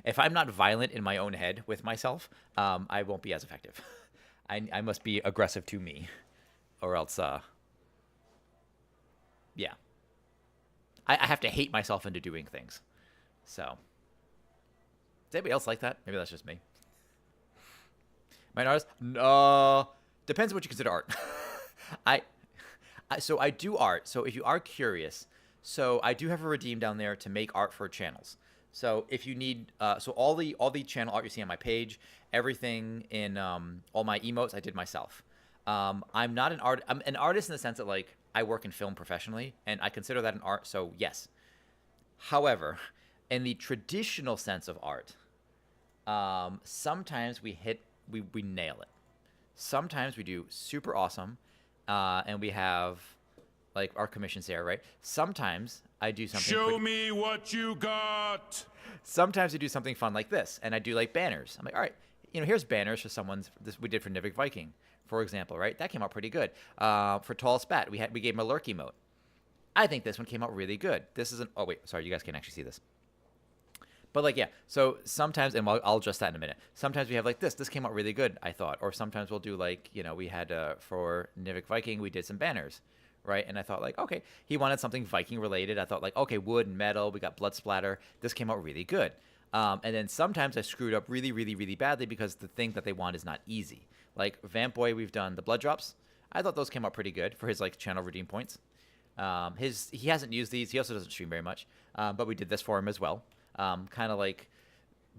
if I'm not violent in my own head with myself, I won't be as effective. I must be aggressive to me, or else, yeah. I have to hate myself into doing things. So, does anybody else like that? Maybe that's just me. Am I an artist? No. Depends on what you consider art. So I do art. So if you are curious, so I do have a redeem down there to make art for channels. So if you need, so all the channel art you see on my page, everything in all my emotes, I did myself. I'm not an art. I'm an artist in the sense that like I work in film professionally, and I consider that an art. So yes. However, in the traditional sense of art, sometimes we nail it. Sometimes we do super awesome, and we have like our commissions there, right? Sometimes I do something. Show me what you got. Sometimes I do something fun like this, and I do like banners. I'm like, all right, here's banners for someone's. This we did for Nivik Viking, for example, right? That came out pretty good. For Tall Spat, we gave him a lurk emote. I think this one came out really good. This is an. Oh wait, sorry, you guys can't actually see this. But like, yeah, so sometimes, and I'll adjust that in a minute. Sometimes we have like this. This came out really good, I thought. Or sometimes we'll do like, we had for Nivik Viking, we did some banners, right? And I thought like, okay, he wanted something Viking related. I thought like, okay, wood and metal. We got blood splatter. This came out really good. And then sometimes I screwed up really, really, really badly because the thing that they want is not easy. Like Vamp Boy, we've done the blood drops. I thought those came out pretty good for his like channel redeem points. He hasn't used these. He also doesn't stream very much. But we did this for him as well. Kind of like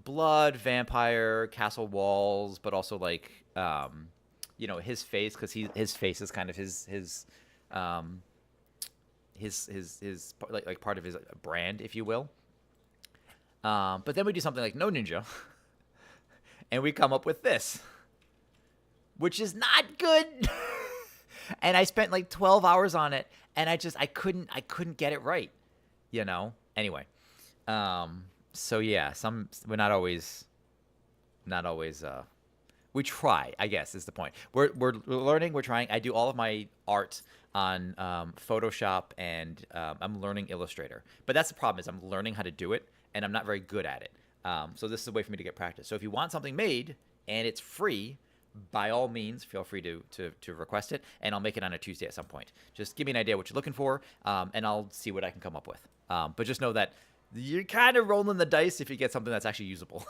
blood, vampire, castle walls, but also like his face, because his face is kind of his like part of his brand, if you will. But then we do something like no ninja, and we come up with this, which is not good. And I spent like 12 hours on it, and I couldn't get it right, Anyway. So yeah, we're not always, we try, I guess is the point. We're learning, we're trying. I do all of my art on Photoshop, and I'm learning Illustrator. But that's the problem, is I'm learning how to do it, and I'm not very good at it. So this is a way for me to get practice. So if you want something made and it's free, by all means, feel free to request it, and I'll make it on a Tuesday at some point. Just give me an idea what you're looking for, and I'll see what I can come up with. But just know that you're kind of rolling the dice if you get something that's actually usable.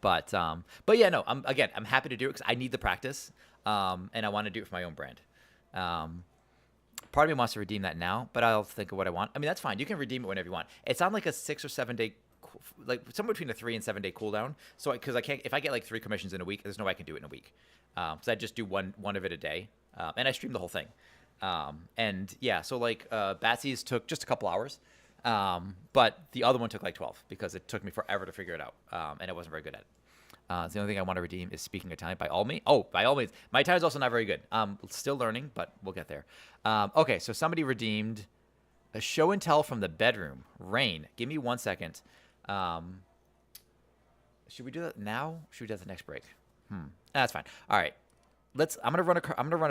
But yeah, no. I'm happy to do it because I need the practice, and I want to do it for my own brand. Part of me wants to redeem that now, but I'll think of what I want. I mean, that's fine. You can redeem it whenever you want. It's on like a 6 or 7 day, like somewhere between a 3 and 7 day cooldown. So because I can't, if I get like 3 commissions in a week, there's no way I can do it in a week. So I just do one of it a day, and I stream the whole thing. And yeah, so like Batsy's took just a couple hours, but the other one took like 12 because it took me forever to figure it out, and I wasn't very good at it. The only thing I want to redeem is speaking Italian by all means. Oh, by all means. My Italian's also not very good. Still learning, but we'll get there. Okay, so somebody redeemed a show and tell from the bedroom. Rain. Give me 1 second. Should we do that now? Should we do that the next break? That's fine. All right. I'm gonna run a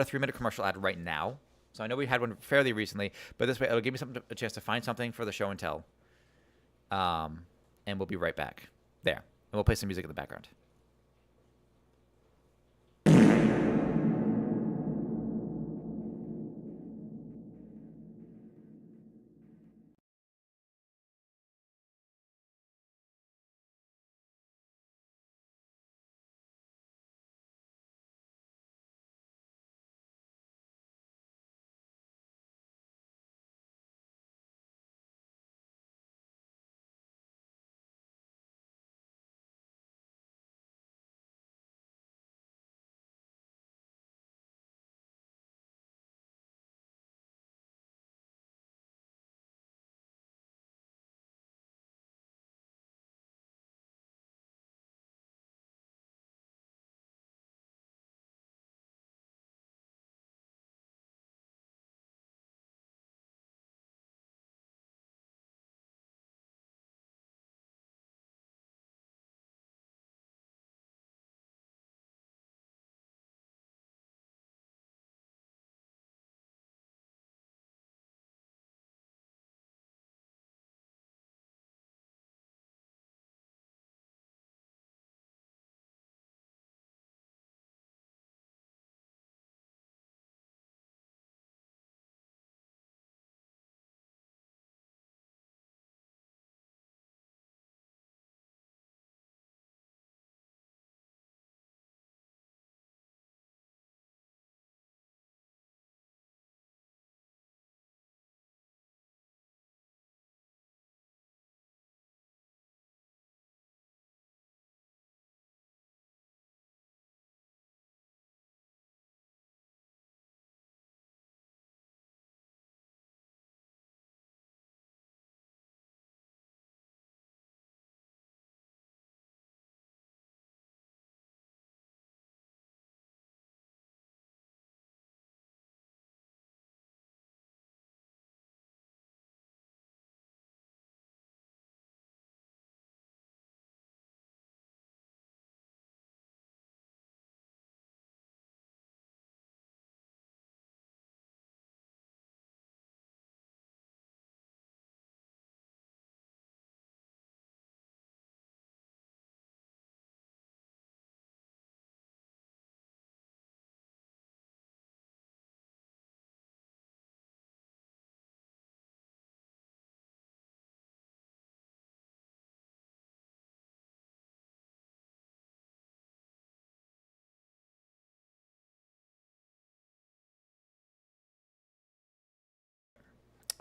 3-minute commercial ad right now. So I know we had one fairly recently, but this way it'll give me a chance to find something for the show and tell. And we'll be right back. There. And we'll play some music in the background.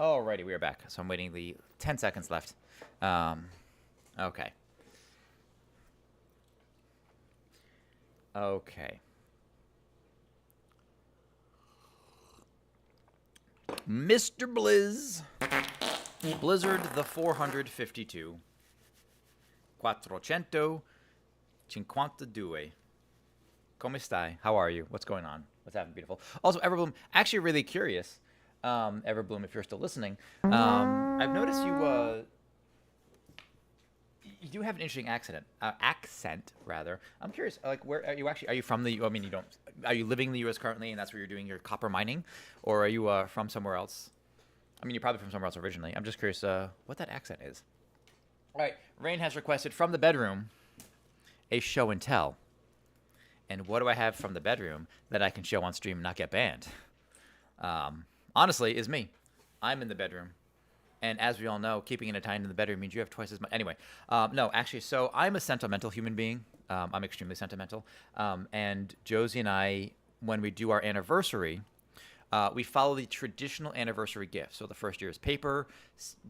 Alrighty, we are back. So I'm waiting the 10 seconds left. Okay. Okay. Mr. Blizz. Blizzard the 452. 452. Come stai? How are you? What's going on? What's happening, beautiful? Also, Everbloom, actually really curious. Everbloom, if you're still listening, I've noticed you do have an interesting accent rather. I'm curious, like, where are you actually? Are you from the? I mean, you don't. Are you living in the U.S. currently, and that's where you're doing your copper mining, or are you from somewhere else? I mean, you're probably from somewhere else originally. I'm just curious what that accent is. All right, Rain has requested from the bedroom a show and tell. And what do I have from the bedroom that I can show on stream and not get banned? Honestly, is me. I'm in the bedroom. And as we all know, keeping an Italian in the bedroom means you have twice as much. Anyway, no, actually, so I'm a sentimental human being. I'm extremely sentimental. And Josie and I, when we do our anniversary, we follow the traditional anniversary gift. So the first year is paper,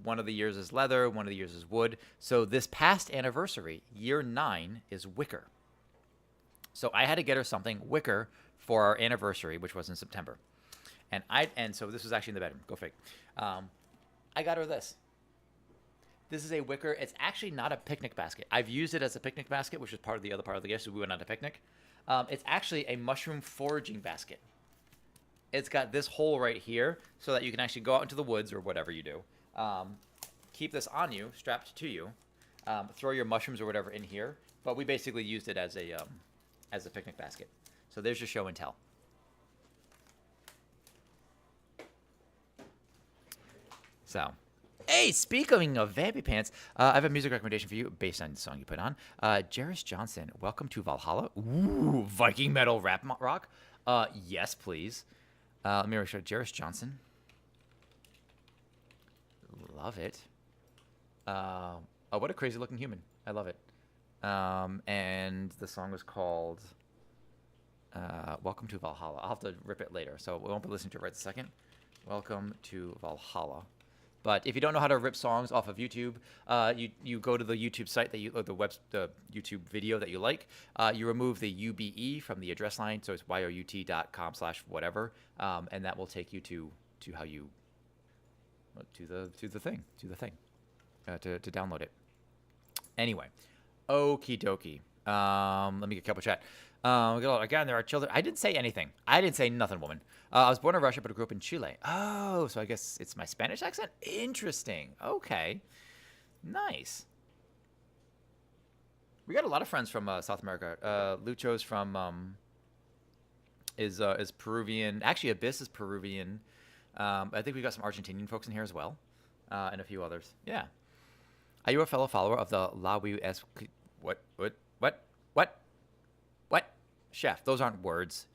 one of the years is leather, one of the years is wood. So this past anniversary, year 9, is wicker. So I had to get her something wicker for our anniversary, which was in September. And so this was actually in the bedroom. Go fig. I got her this. This is a wicker. It's actually not a picnic basket. I've used it as a picnic basket, which is part of the other part of the gift, so we went on a picnic. It's actually a mushroom foraging basket. It's got this hole right here so that you can actually go out into the woods or whatever you do. Keep this on you, strapped to you. Throw your mushrooms or whatever in here. But we basically used it as a picnic basket. So there's your show and tell. So, hey, speaking of Vampy Pants, I have a music recommendation for you based on the song you put on. Jairus Johnson, Welcome to Valhalla. Ooh, Viking metal rap rock. Yes, please. Let me show Jairus Johnson. Love it. Oh, what a crazy looking human. I love it. And the song was called Welcome to Valhalla. I'll have to rip it later, so we won't be listening to it right this second. Welcome to Valhalla. But if you don't know how to rip songs off of YouTube, you go to the YouTube site or the YouTube video that you like. You remove the UBE from the address line, so it's yout.com/whatever, and that will take you to how you to the thing to download it. Anyway, okie dokie. Let me get a couple chat. Again, there are children. I didn't say anything. I didn't say nothing, woman. I was born in Russia, but I grew up in Chile. Oh, so I guess it's my Spanish accent? Interesting. Okay. Nice. We got a lot of friends from South America. Lucho's from is Peruvian. Actually, Abyss is Peruvian. I think we got some Argentinian folks in here as well, and a few others. Yeah. Are you a fellow follower of the La Wu S? What? Chef, those aren't words.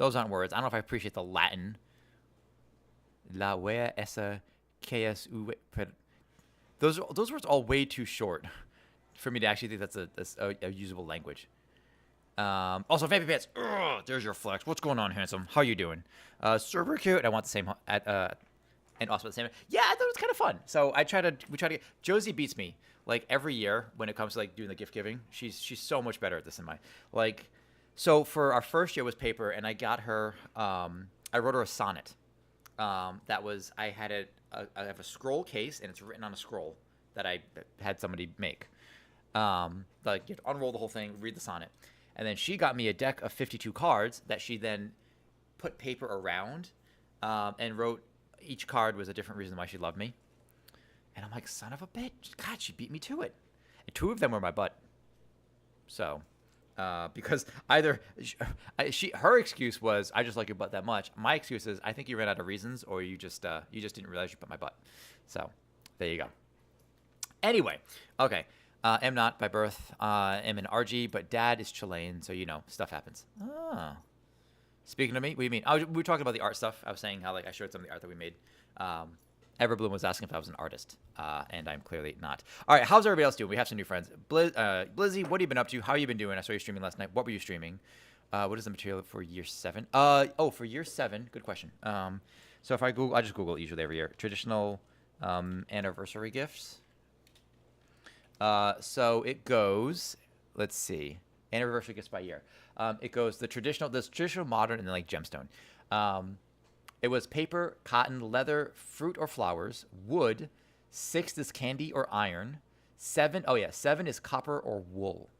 I don't know if I appreciate the Latin. La wea esa KSU. Those words are all way too short for me to actually think that's a usable language. Also, Vampy Pants. There's your flex. What's going on, handsome? How you doing? Super cute. I want the same and also the same. Yeah, I thought it was kind of fun. So we try to get. Josie beats me like every year when it comes to like doing the gift giving. She's so much better at this than like. So for our first year was paper, and I got her. I wrote her a sonnet. That was I have a scroll case, and it's written on a scroll that I had somebody make. Like you unroll the whole thing, read the sonnet, and then she got me a deck of 52 cards that she then put paper around, and wrote. Each card was a different reason why she loved me, and I'm like, son of a bitch! God, she beat me to it. And 2 of them were my butt. So. Because either her excuse was I just like your butt that much. My excuse is I think you ran out of reasons, or you just didn't realize you put my butt. So there you go. Anyway, okay. Am not by birth. Am an RG, but dad is Chilean, so stuff happens. Ah. Speaking of me, what do you mean? We were talking about the art stuff. I was saying how like I showed some of the art that we made. Everbloom was asking if I was an artist, and I'm clearly not. All right, how's everybody else doing? We have some new friends. Blizzy, what have you been up to? How have you been doing? I saw you streaming last night. What were you streaming? What is the material for year 7? For year 7, good question. So if I Google, I just Google it usually every year. Traditional anniversary gifts. So it goes, let's see, anniversary gifts by year. It goes there's traditional, modern, and then like gemstone. It was paper, cotton, leather, fruit or flowers, wood. 6 is candy or iron. 7 is copper or wool.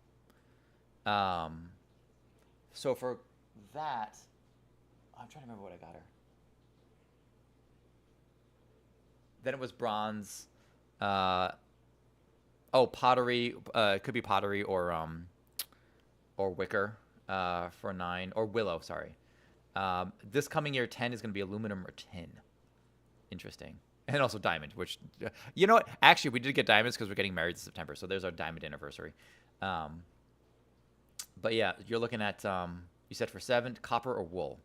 So for that, I'm trying to remember what I got her. Then it was bronze. Pottery. It could be pottery or wicker for 9, or willow. Sorry. This coming year, 10 is going to be aluminum or tin. Interesting. And also diamond, which, you know what? Actually, we did get diamonds because we're getting married in September. So there's our diamond anniversary. But yeah, you're looking at, you said for 7, copper or wool.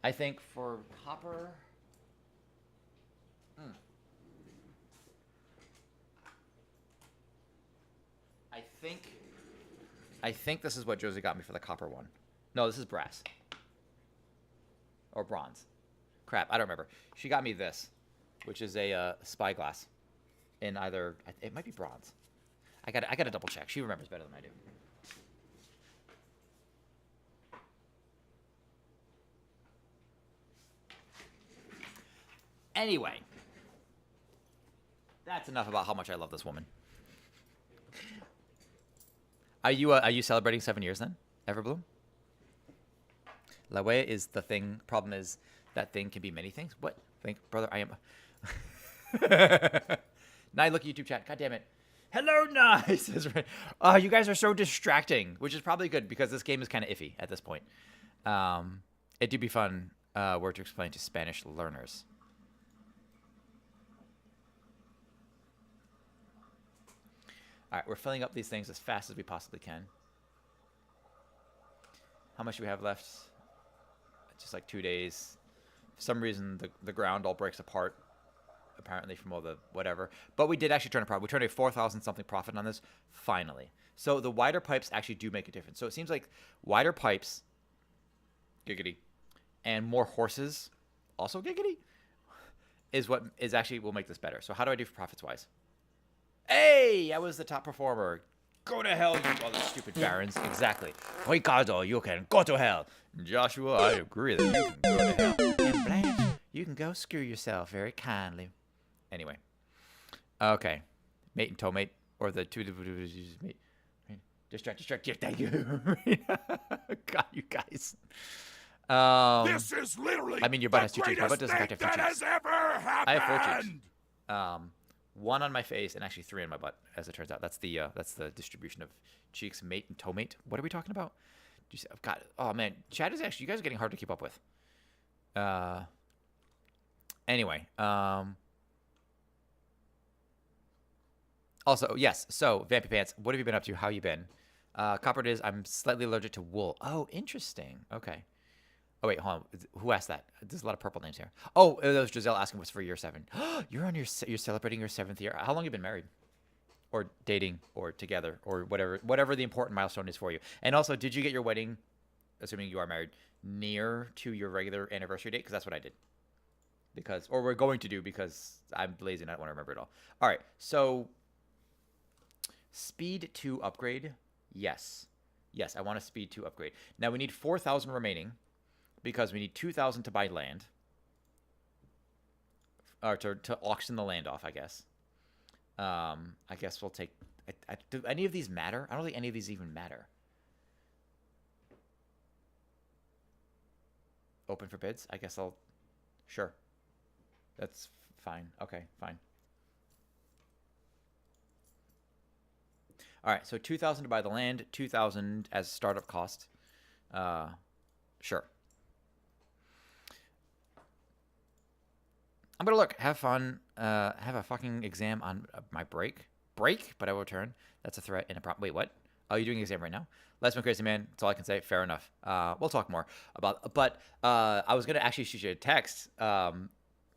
I think for copper... I think this is what Josie got me for the copper one. No, this is brass. Or bronze. Crap, I don't remember. She got me this, which is a spyglass in either... It might be bronze. I gotta double check. She remembers better than I do. Anyway, that's enough about how much I love this woman. Are you celebrating 7 years then, Everbloom? La Wea is the thing. Problem is that thing can be many things. What? Think, brother, I am. Nye, look at YouTube chat. God damn it. Hello, Nye. Says, oh, you guys are so distracting, which is probably good because this game is kind of iffy at this point. It do be fun word to explain to Spanish learners. All right, we're filling up these things as fast as we possibly can. How much do we have left? Just like 2 days. For some reason, the ground all breaks apart, apparently from all the whatever. But we did actually turn a profit. We turned a 4,000 something profit on this, finally. So the wider pipes actually do make a difference. So it seems like wider pipes, giggity, and more horses, also giggity, is what is actually will make this better. So how do I do for profits-wise? Hey, I was the top performer. Go to hell, you other stupid barons. Exactly. Ricardo, you can go to hell. Joshua, I agree that you can go to hell. And Blanche, you can go screw yourself very kindly. Anyway. Okay. Mate and tow-mate. Or the two... Mate. Distract. Yeah, thank you. God, you guys. This is literally I mean, your butt has the 2 cheeks. My butt greatest doesn't have thing 2 that cheeks. has ever happened. I have 4 cheeks. 1 on my face and actually 3 on my butt, as it turns out. That's the distribution of cheeks, mate and toe mate. What are we talking about? God, oh man, chat is actually, you guys are getting hard to keep up with. Anyway, also, yes, so Vampy Pants, what have you been up to? How you been? Copper is, I'm slightly allergic to wool. Oh, interesting. Okay. Oh, wait, hold on. Who asked that? There's a lot of purple names here. Oh, that was Giselle asking what's for year 7. You're celebrating your 7th year. How long have you been married? Or dating, or together, or whatever the important milestone is for you. And also, did you get your wedding, assuming you are married, near to your regular anniversary date? Because that's what I did. Or we're going to do, because I'm lazy and I don't want to remember it all. All right, so speed 2 upgrade. Yes, I want a speed 2 upgrade. Now we need 4,000 remaining, because we need 2,000 to buy land, or to auction the land off, I guess. I guess we'll take... do any of these matter? I don't think any of these even matter. Open for bids? I guess I'll... Sure. That's fine. Okay, fine. All right, so 2,000 to buy the land, 2,000 as startup cost. Sure. I'm gonna look, have fun, have a fucking exam on my break, but I will return. That's a threat and a problem. Wait, what? Oh, you're doing an exam right now? Let's been crazy, man. That's all I can say. Fair enough. We'll talk more about. But I was gonna actually shoot you a text.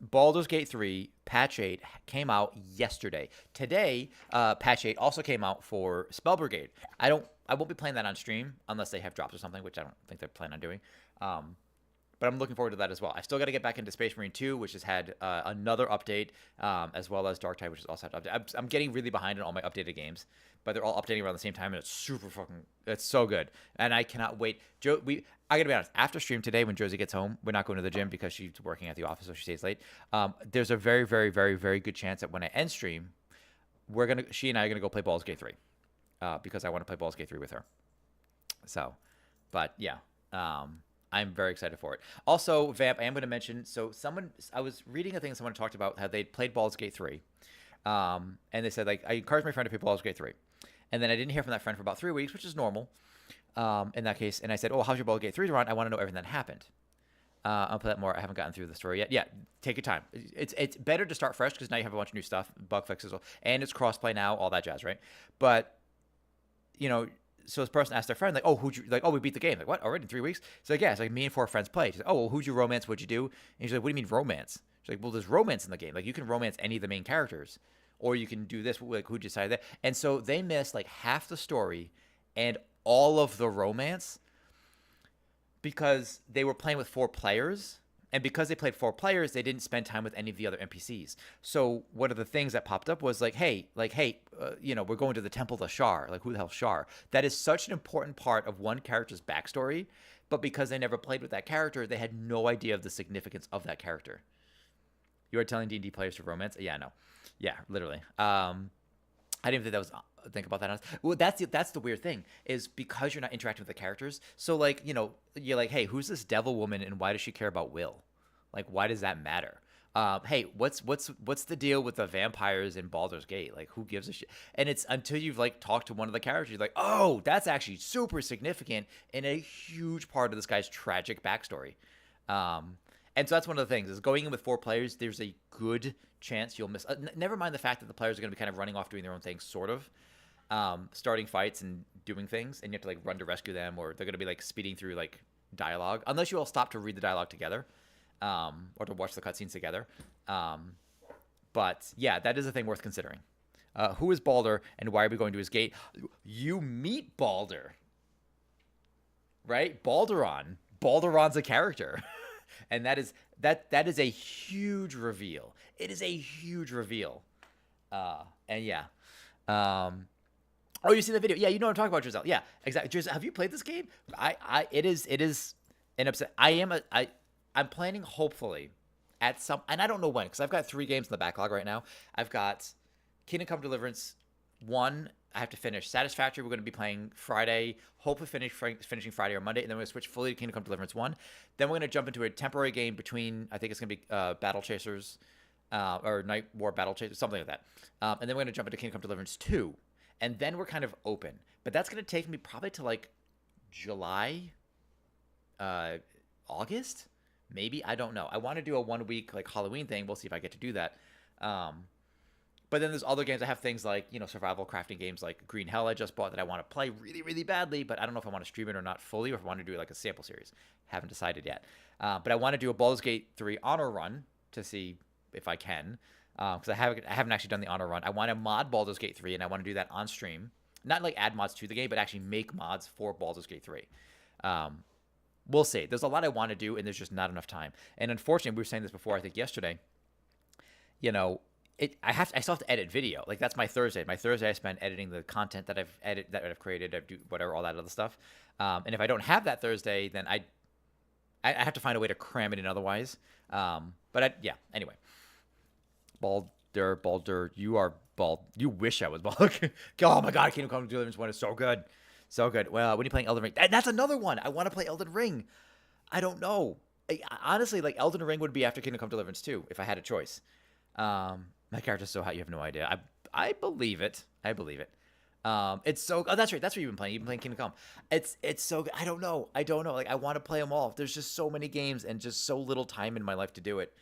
Baldur's Gate 3 Patch 8 came out yesterday. Today, Patch 8 also came out for Spell Brigade. I won't be playing that on stream unless they have drops or something, which I don't think they're planning on doing. but I'm looking forward to that as well. I still got to get back into Space Marine 2, which has had another update, as well as Dark Tide, which has also had an update. I'm getting really behind on all my updated games, but they're all updating around the same time, and it's so good. And I cannot wait. I gotta be honest, after stream today, when Josie gets home, we're not going to the gym because she's working at the office, so she stays late. There's a very, very, very, very good chance that when I end stream, she and I are gonna go play Baldur's Gate 3, because I want to play Baldur's Gate 3 with her. So, but yeah, I'm very excited for it. Also, Vamp, I am going to mention, I was reading a thing someone talked about how they'd played Baldur's Gate 3. And they said, like, I encouraged my friend to play Baldur's Gate 3. And then I didn't hear from that friend for about 3 weeks, which is normal in that case. And I said, oh, how's your Baldur's Gate 3 run? I want to know everything that happened. I'll play that more. I haven't gotten through the story yet. Yeah, take your time. It's better to start fresh because now you have a bunch of new stuff, bug fixes, and it's crossplay now, all that jazz, right? But, so this person asked their friend, like, oh, we beat the game. Like, what? Already in 3 weeks? It's like, yeah, it's like me and 4 friends played. She's like, oh, well, who'd you romance? What'd you do? And she's like, what do you mean romance? She's like, well, there's romance in the game. Like, you can romance any of the main characters, or you can do this. Like, who decided that? And so they missed like half the story and all of the romance because they were playing with 4 players. And because they played 4 players, they didn't spend time with any of the other NPCs. So one of the things that popped up was like, hey, we're going to the Temple of Shar. Like, who the hell's Shar? That is such an important part of one character's backstory. But because they never played with that character, they had no idea of the significance of that character. You are telling D&D players to romance? Yeah, no. Yeah, literally. I didn't even think that was think about that. Well, that's the weird thing is because you're not interacting with the characters. So like, you're like, hey, who's this devil woman and why does she care about Will? Like, why does that matter? Hey, what's the deal with the vampires in Baldur's Gate? Like, who gives a shit? And it's until you've like talked to one of the characters, you're like, oh, that's actually super significant and a huge part of this guy's tragic backstory. And so that's one of the things is going in with 4 players. There's a good chance you'll miss. Never mind the fact that the players are going to be kind of running off doing their own things, sort of, starting fights and doing things, and you have to like run to rescue them, or they're going to be like speeding through like dialogue, unless you all stop to read the dialogue together, or to watch the cutscenes together. But yeah, that is a thing worth considering. Who is Baldur, and why are we going to his gate? You meet Baldur, right? Balduran's a character. And that is a huge reveal. It is a huge reveal. And yeah. Oh, you see the video? Yeah, you know what I'm talking about, Giselle. Yeah, exactly. Giselle, have you played this game? It is an upset. I'm planning hopefully at some, and I don't know when, because I've got 3 games in the backlog right now. I've got Kingdom Come Deliverance 1. I have to finish. Satisfactory, we're going to be playing Friday. Hopefully finishing Friday or Monday. And then we're going to switch fully to Kingdom Come Deliverance 1. Then we're going to jump into a temporary game between, I think it's going to be Battle Chasers, or Night War Battle Chasers, something like that. And then we're going to jump into Kingdom Come Deliverance 2. And then we're kind of open. But that's going to take me probably to like July, August, maybe. I don't know. I want to do a 1 week like Halloween thing. We'll see if I get to do that. But then there's other games. I have things like, survival crafting games like Green Hell I just bought that I want to play really, really badly, but I don't know if I want to stream it or not fully, or if I want to do it like a sample series. Haven't decided yet. But I want to do a Baldur's Gate 3 honor run to see if I can, because I haven't actually done the honor run. I want to mod Baldur's Gate 3, and I want to do that on stream. Not like add mods to the game, but actually make mods for Baldur's Gate 3. We'll see. There's a lot I want to do, and there's just not enough time. And unfortunately, we were saying this before, I think yesterday, I still have to edit video. Like, that's my Thursday. My Thursday I spend editing the content that I've created, I do whatever, all that other stuff. And if I don't have that Thursday, then I have to find a way to cram it in otherwise. Anyway. Baldur, you are bald. You wish I was bald. Oh my God, Kingdom Come Deliverance 1 is so good. So good. Well, when you're playing Elden Ring, that's another one. I want to play Elden Ring. I don't know. Honestly, like Elden Ring would be after Kingdom Come Deliverance 2 if I had a choice. My character's so hot, you have no idea. I believe it. It's so. Oh, that's right. That's what you've been playing. You've been playing Kingdom Come. It's so good. I don't know. Like, I want to play them all. There's just so many games and just so little time in my life to do it.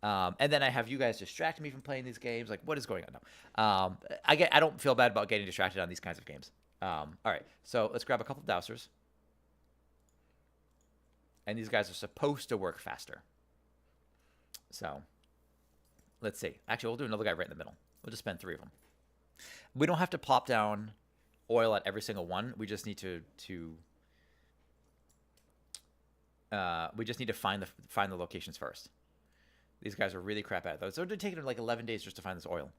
And then I have you guys distract me from playing these games. Like, what is going on now? I don't feel bad about getting distracted on these kinds of games. All right. So let's grab a couple of dousers. And these guys are supposed to work faster. So let's see. Actually, we'll do another guy right in the middle. We'll just spend 3 of them. We don't have to plop down oil at every single one. We just need to We just need to find the locations first. These guys are really crap at it, though. So they're taking like 11 days just to find this oil.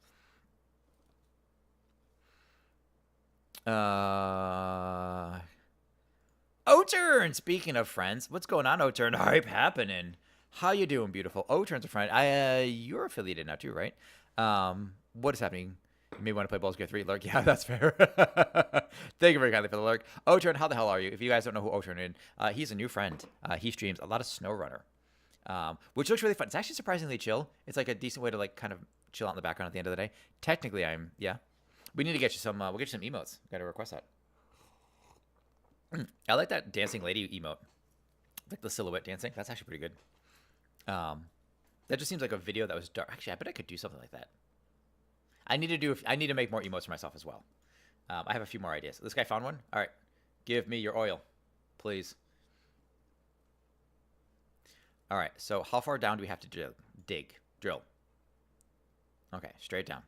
O-Turn! Speaking of friends, what's going on, O-Turn? Hype happening. How you doing, beautiful? O-Turn's a friend. You're affiliated now too, right? What is happening? You may want to play Baldur's Gate 3. Lurk, yeah, that's fair. Thank you very kindly for the lurk. O-Turn, how the hell are you? If you guys don't know who O-Turn is, he's a new friend. He streams a lot of SnowRunner, which looks really fun. It's actually surprisingly chill. It's like a decent way to like kind of chill out in the background at the end of the day. Technically, yeah. We need to get you some. We'll get you some emotes. Got to request that. I like that dancing lady emote, like the silhouette dancing. That's actually pretty good. That just seems like a video that was dark. Actually, I bet I could do something like that. I need to make more emotes for myself as well. I have a few more ideas. This guy found one. All right, give me your oil, please. All right. So how far down do we have to drill? Okay, straight down.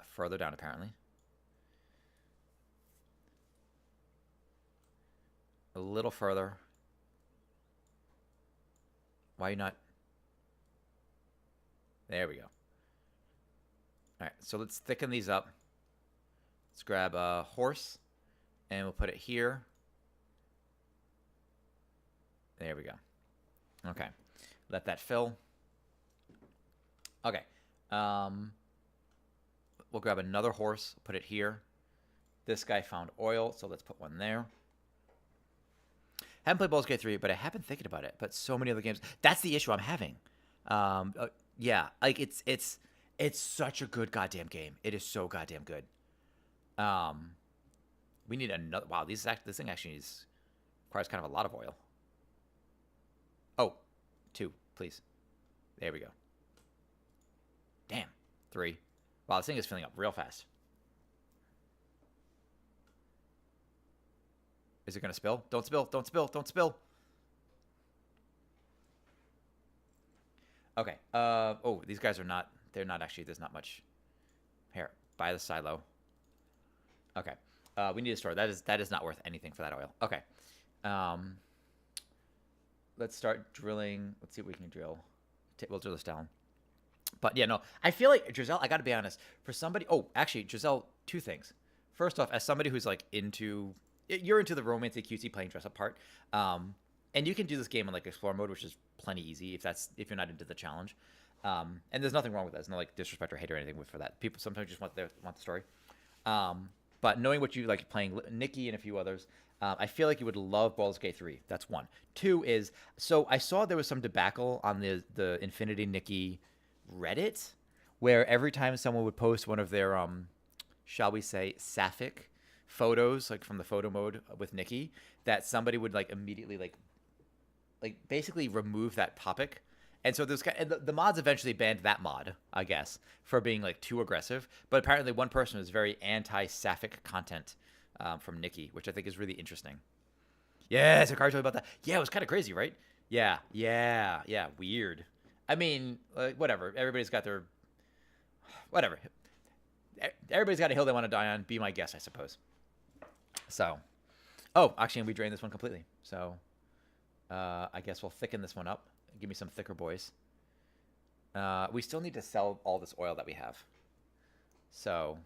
Further down apparently. A little further. Why are you not? There we go. All right, so let's thicken these up. Let's grab a horse, and we'll put it here. There we go. Okay, let that fill. Okay, we'll grab another horse, put it here. This guy found oil, so let's put one there. Haven't played Baldur's Gate 3, but I have been thinking about it. But so many other games. That's the issue I'm having. Yeah, like it's such a good goddamn game. It is so goddamn good. We need another. Wow, this thing actually requires kind of a lot of oil. Oh, 2, please. There we go. Damn, 3. Wow, this thing is filling up real fast. Is it going to spill? Don't spill. Don't spill. Don't spill. Okay. Oh, these guys are not. They're not actually. There's not much. Here, buy the silo. Okay. We need to store. That is not worth anything for that oil. Okay. Let's start drilling. Let's see what we can drill. We'll drill this down. But yeah, no. I feel like Giselle. I got to be honest. For somebody. Oh, actually, Giselle. 2 things. First off, as somebody who's like into. You're into the romantic cutesy playing dress up part, and you can do this game in like explore mode, which is plenty easy if you're not into the challenge. And there's nothing wrong with that. There's no like disrespect or hate or anything for that. People sometimes just want the story. But knowing what you like playing Nikki and a few others, I feel like you would love Baldur's Gate 3. That's 1. 2 is so I saw there was some debacle on the Infinity Nikki Reddit, where every time someone would post one of their shall we say sapphic photos, like from the photo mode with Nikki, that somebody would like immediately like basically remove that topic. And so the mods eventually banned that mod, I guess, for being like too aggressive. But apparently one person was very anti-sapphic content from Nikki, which I think is really interesting. Yeah, so Car told me about that. Yeah, it was kind of crazy, right? Yeah, weird. I mean, whatever. Everybody's got their whatever. Everybody's got a hill they want to die on. Be my guest, I suppose. So, oh, actually, we drained this one completely. So, I guess we'll thicken this one up. Give me some thicker boys. We still need to sell all this oil that we have. So,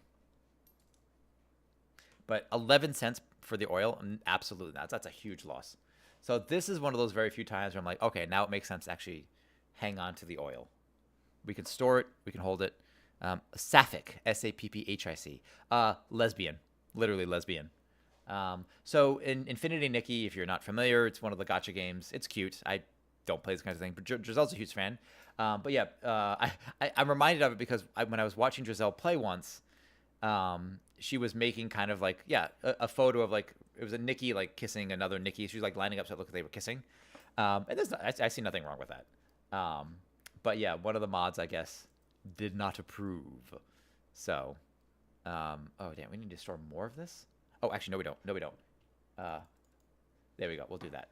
but 11 cents for the oil, absolutely not. That's a huge loss. So this is one of those very few times where I'm like, okay, now it makes sense to actually hang on to the oil. We can store it. We can hold it. Sapphic, S-A-P-P-H-I-C. Lesbian, literally lesbian. So in Infinity Nikki, if you're not familiar, it's one of the gacha games. It's cute. I don't play this kind of thing, but Giselle's a huge fan. But yeah, I'm reminded of it because when I was watching Giselle play once, she was making kind of like, a photo of like, it was a Nikki like kissing another Nikki. She was like lining up so it looked like they were kissing. And I see nothing wrong with that. But yeah, one of the mods, I guess, did not approve. So, oh damn, we need to store more of this. Oh, actually, no, we don't. No, we don't. There we go. We'll do that.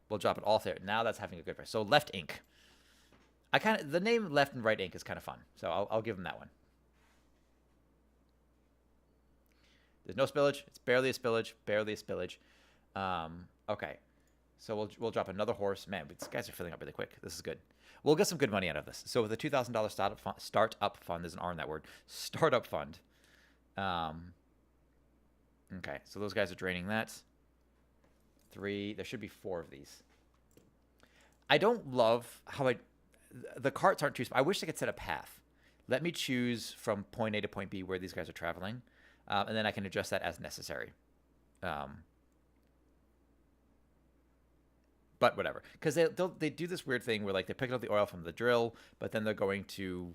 We'll drop it all there. Now that's having a good price. So left ink. The name left and right ink is kind of fun. So I'll give them that one. There's no spillage. It's barely a spillage. Barely a spillage. Okay. So we'll drop another horse. Man, these guys are filling up really quick. This is good. We'll get some good money out of this. So with a $2,000 startup fund, there's an R in that word. Startup fund. Okay, so those guys are draining that. 3. There should be 4 of these. I don't love how the carts aren't too small. I wish they could set a path. Let me choose from point A to point B where these guys are traveling, and then I can adjust that as necessary. But whatever, because they do this weird thing where like they're picking up the oil from the drill, but then they're going to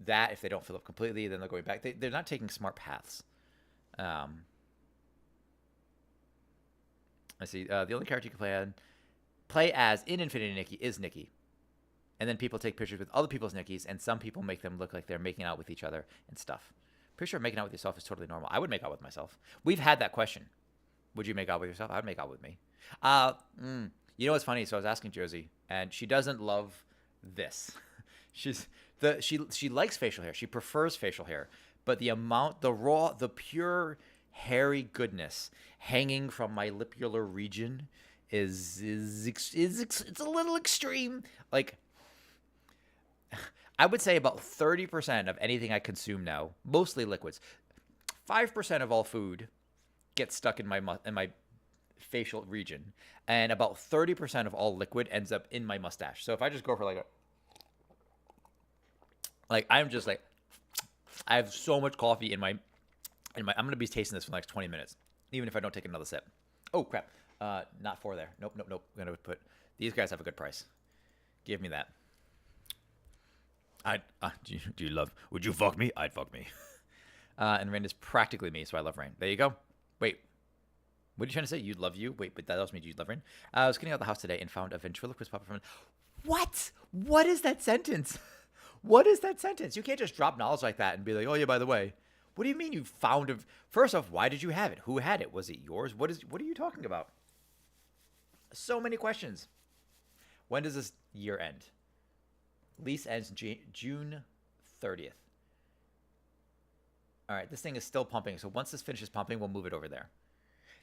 that if they don't fill up completely, then they're going back. They're not taking smart paths. I see. The only character you can play as in Infinity Nikki is Nikki, and then people take pictures with other people's Nikki's, and some people make them look like they're making out with each other and stuff. Pretty sure making out with yourself is totally normal. I would make out with myself. We've had that question. Would you make out with yourself? I would make out with me. You know what's funny? So I was asking Josie, and she doesn't love this. She likes facial hair. She prefers facial hair, but the pure hairy goodness hanging from my lipular region is it's a little extreme. Like, I would say about 30% of anything I consume now, mostly liquids, 5% of all food gets stuck in my facial region, and about 30% of all liquid ends up in my mustache. So if I just go for I'm just like, I have so much coffee in my I'm gonna be tasting this for the next 20 minutes, even if I don't take another sip. Oh crap, not 4 there. Nope. I'm gonna put these guys have a good price. Give me that. Do you love? Would you fuck me? I'd fuck me. And Rain is practically me, so I love Rain. There you go. Wait. What are you trying to say? You'd love you? Wait, but that also means you'd love Rain? I was getting out of the house today and found a ventriloquist puppet from... What? What is that sentence? What is that sentence? You can't just drop knowledge like that and be like, oh, yeah, by the way. What do you mean you found a... First off, why did you have it? Who had it? Was it yours? What are you talking about? So many questions. When does this year end? Lease ends June 30th. All right, this thing is still pumping. So once this finishes pumping, we'll move it over there.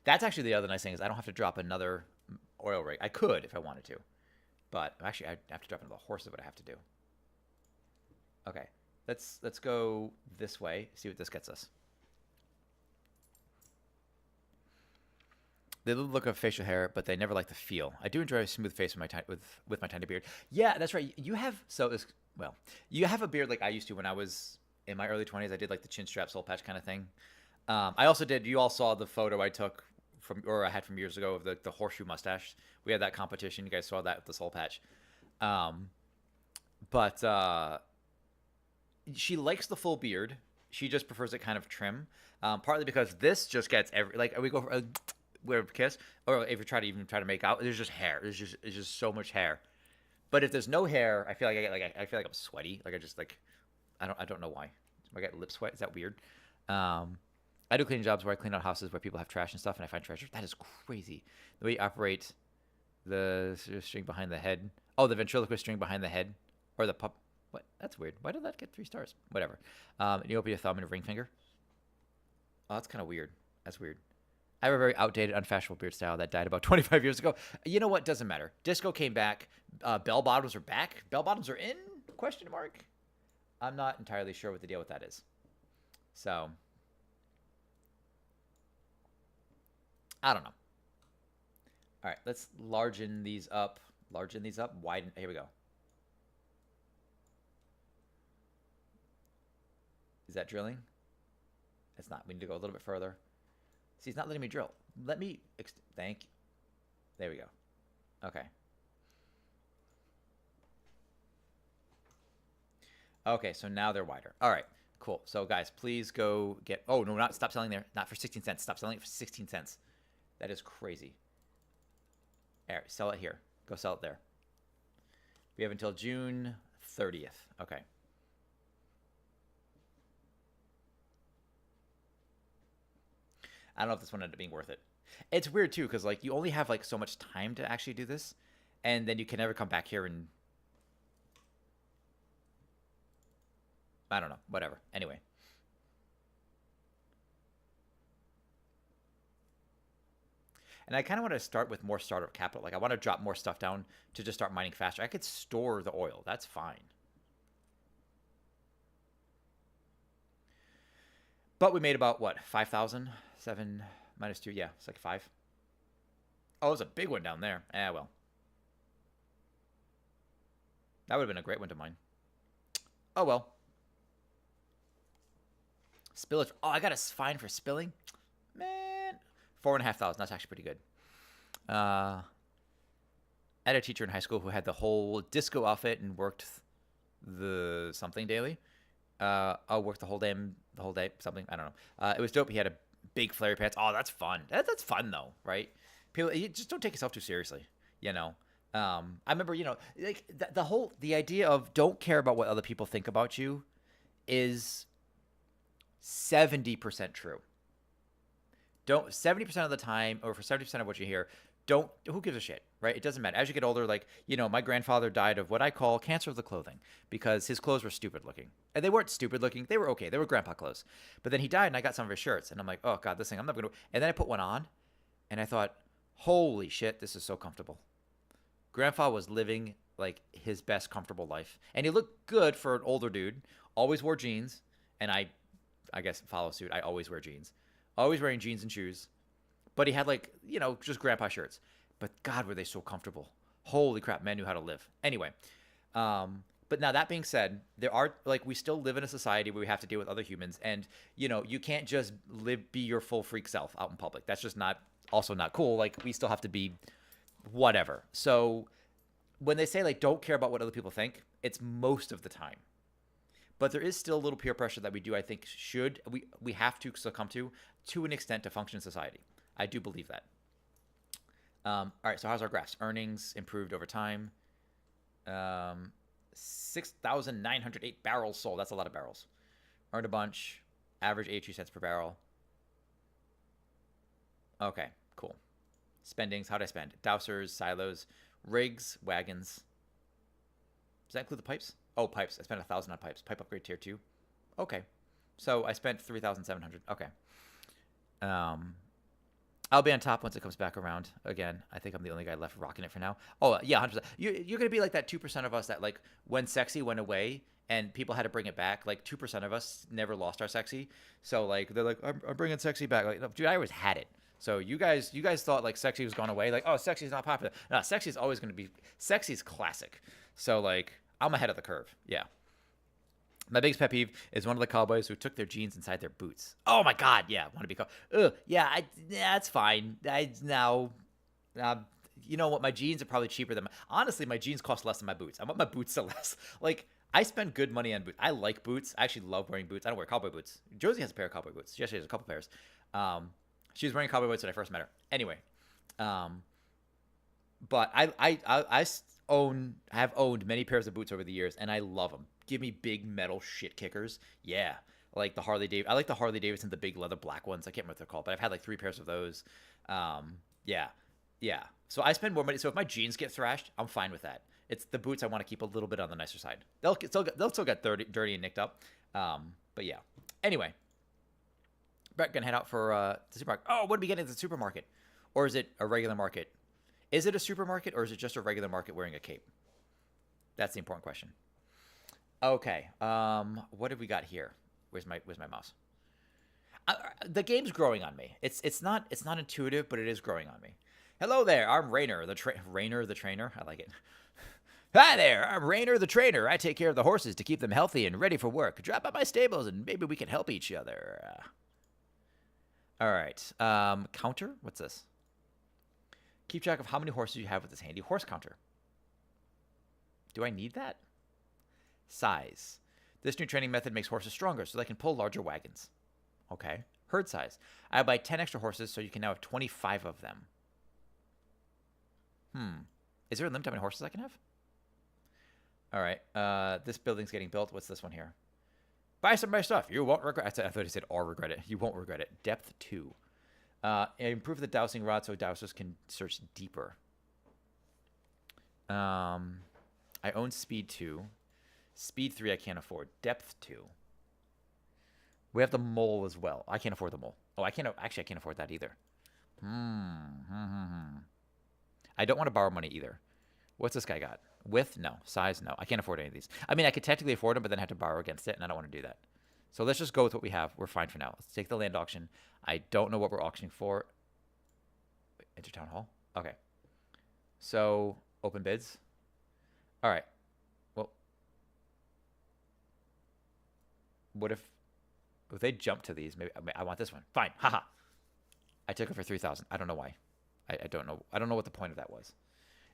That's actually the other nice thing is I don't have to drop another oil rig. I could if I wanted to. But actually, I have to drop another horse is what I have to do. Okay, let's go this way, see what this gets us. They look of facial hair, but they never like the feel. I do enjoy a smooth face with my tiny beard. Yeah, that's right. You have you have a beard like I used to when I was in my early 20s. I did like the chin strap, soul patch kind of thing. I also did. You all saw the photo I took I had from years ago of the horseshoe mustache. We had that competition. You guys saw that with the soul patch. But she likes the full beard. She just prefers it kind of trim. Partly because this just gets we go for a kiss, or if you try to make out, there's just hair. It's just so much hair. But if there's no hair, I feel like I feel like I'm sweaty. Like I don't know why. I get lip sweat. Is that weird? I do cleaning jobs where I clean out houses where people have trash and stuff, and I find treasure. That is crazy. The way you operate the string behind the head. Oh, the ventriloquist string behind the head, or the pup. What? That's weird. Why did that get 3 stars? Whatever. You open your thumb and a ring finger. Oh, that's kind of weird. That's weird. I have a very outdated, unfashionable beard style that died about 25 years ago. You know what? Doesn't matter. Disco came back. Bell bottoms are back. Bell bottoms are in? Question mark. I'm not entirely sure what the deal with that is. So, I don't know. All right, let's largen these up. Widen. Here we go. Is that drilling? It's not. We need to go a little bit further. See, it's not letting me drill. Let me... Thank you. There we go. Okay. Okay, so now they're wider. All right, cool. So, guys, please go get... Oh, no, stop selling there. Not for 16 cents. Stop selling it for 16 cents. That is crazy. All right, sell it here. Go sell it there. We have until June 30th. Okay. I don't know if this one ended up being worth it. It's weird, too, because, you only have, so much time to actually do this, and then you can never come back here and... I don't know. Whatever. Anyway. And I kind of want to start with more startup capital. Like I want to drop more stuff down to just start mining faster. I could store the oil. That's fine. But we made about, what, 5,000? 7 minus 2. Yeah, it's like 5. Oh, there's a big one down there. Well. That would have been a great one to mine. Oh, well. Spillage. Oh, I got a fine for spilling? Man. 4,500. That's actually pretty good. I had a teacher in high school who had the whole disco outfit and worked the something daily. I'll work the whole day, something. I don't know. It was dope. He had a big flare pants. Oh, that's fun. That's fun though, right? People, you just don't take yourself too seriously, you know. I remember, you know, like the idea of don't care about what other people think about you is 70% true. 70% of the time, or for 70% of what you hear, who gives a shit, right? It doesn't matter. As you get older, like, you know, my grandfather died of what I call cancer of the clothing because his clothes were stupid looking. And they weren't stupid looking. They were okay. They were grandpa clothes. But then he died and I got some of his shirts and I'm like, oh God, this thing, I'm never going to. And then I put one on and I thought, holy shit, this is so comfortable. Grandpa was living like his best comfortable life. And he looked good for an older dude. Always wore jeans. And I guess follow suit. I always wear jeans. Always wearing jeans and shoes. But he had like, you know, just grandpa shirts. But God, were they so comfortable. Holy crap, man knew how to live. Anyway, but now that being said, there are, like, we still live in a society where we have to deal with other humans. And, you know, you can't just be your full freak self out in public. That's just also not cool. Like, we still have to be whatever. So when they say, like, don't care about what other people think, it's most of the time. But there is still a little peer pressure that we do, I think, we have to succumb to an extent to function in society. I do believe that. All right, so how's our graphs? Earnings improved over time. 6,908 barrels sold. That's a lot of barrels. Earned a bunch. Average 82 cents per barrel. Okay, cool. Spendings. How did I spend? Dowsers, silos, rigs, wagons. Does that include the pipes? Oh, pipes. I spent 1,000 on pipes. Pipe upgrade tier 2. Okay. So I spent 3,700. Okay. I'll be on top once it comes back around again. I think I'm the only guy left rocking it for now. Oh, yeah, 100%. You're going to be like that 2% of us that, like, when sexy went away and people had to bring it back, like, 2% of us never lost our sexy. So, like, they're like, I'm bringing sexy back. Like, no, dude, I always had it. So you guys thought, like, sexy was gone away. Like, oh, sexy's not popular. No, sexy is always going to be – sexy's classic. So, like, I'm ahead of the curve. Yeah. My biggest pet peeve is one of the cowboys who took their jeans inside their boots. Oh my God, yeah, want to be called. Yeah, it's fine. You know what? My jeans are probably cheaper than honestly, my jeans cost less than my boots. I want my boots to less. Like, I spend good money on boots. I like boots. I actually love wearing boots. I don't wear cowboy boots. Josie has a pair of cowboy boots. She actually has a couple pairs. She was wearing cowboy boots when I first met her. Anyway, but I have owned many pairs of boots over the years, and I love them. Give me big metal shit kickers. Yeah. Like the Harley Davidson. I like the Harley Davidson, the big leather black ones. I can't remember what they're called, but I've had like 3 pairs of those. Yeah. So I spend more money. So if my jeans get thrashed, I'm fine with that. It's the boots I want to keep a little bit on the nicer side. They'll still get dirty and nicked up. But yeah. Anyway. Brett, gonna head out for the supermarket. Oh, what are we getting at the supermarket? Or is it a regular market? Is it a supermarket or is it just a regular market wearing a cape? That's the important question. Okay. What have we got here? Where's my mouse? The game's growing on me. It's not intuitive, but it is growing on me. Hello there. I'm Rainer, the trainer. I like it. Hi there. I'm Rainer, the trainer. I take care of the horses to keep them healthy and ready for work. Drop by my stables and maybe we can help each other. All right. Counter. What's this? Keep track of how many horses you have with this handy horse counter. Do I need that? Size. This new training method makes horses stronger so they can pull larger wagons. Okay. Herd size. I buy 10 extra horses so you can now have 25 of them. Is there a limit to how many horses I can have? All right. This building's getting built. What's this one here? Buy some of my stuff. You won't regret it. I thought he said or regret it. You won't regret it. Depth 2. Improve the dowsing rod so dowsers can search deeper. I own speed 2. Speed 3 I can't afford. Depth 2. We have the mole as well. I can't afford the mole. Oh, I can't afford that either. I don't want to borrow money either. What's this guy got? Width? No. Size? No. I can't afford any of these. I mean, I could technically afford them, but then have to borrow against it, and I don't want to do that. So let's just go with what we have. We're fine for now. Let's take the land auction. I don't know what we're auctioning for. Enter town hall. Okay. So open bids. All right. Well, what if they jump to these? Maybe I want this one. Fine. Haha. I took it for 3,000. I don't know why. I don't know. I don't know what the point of that was.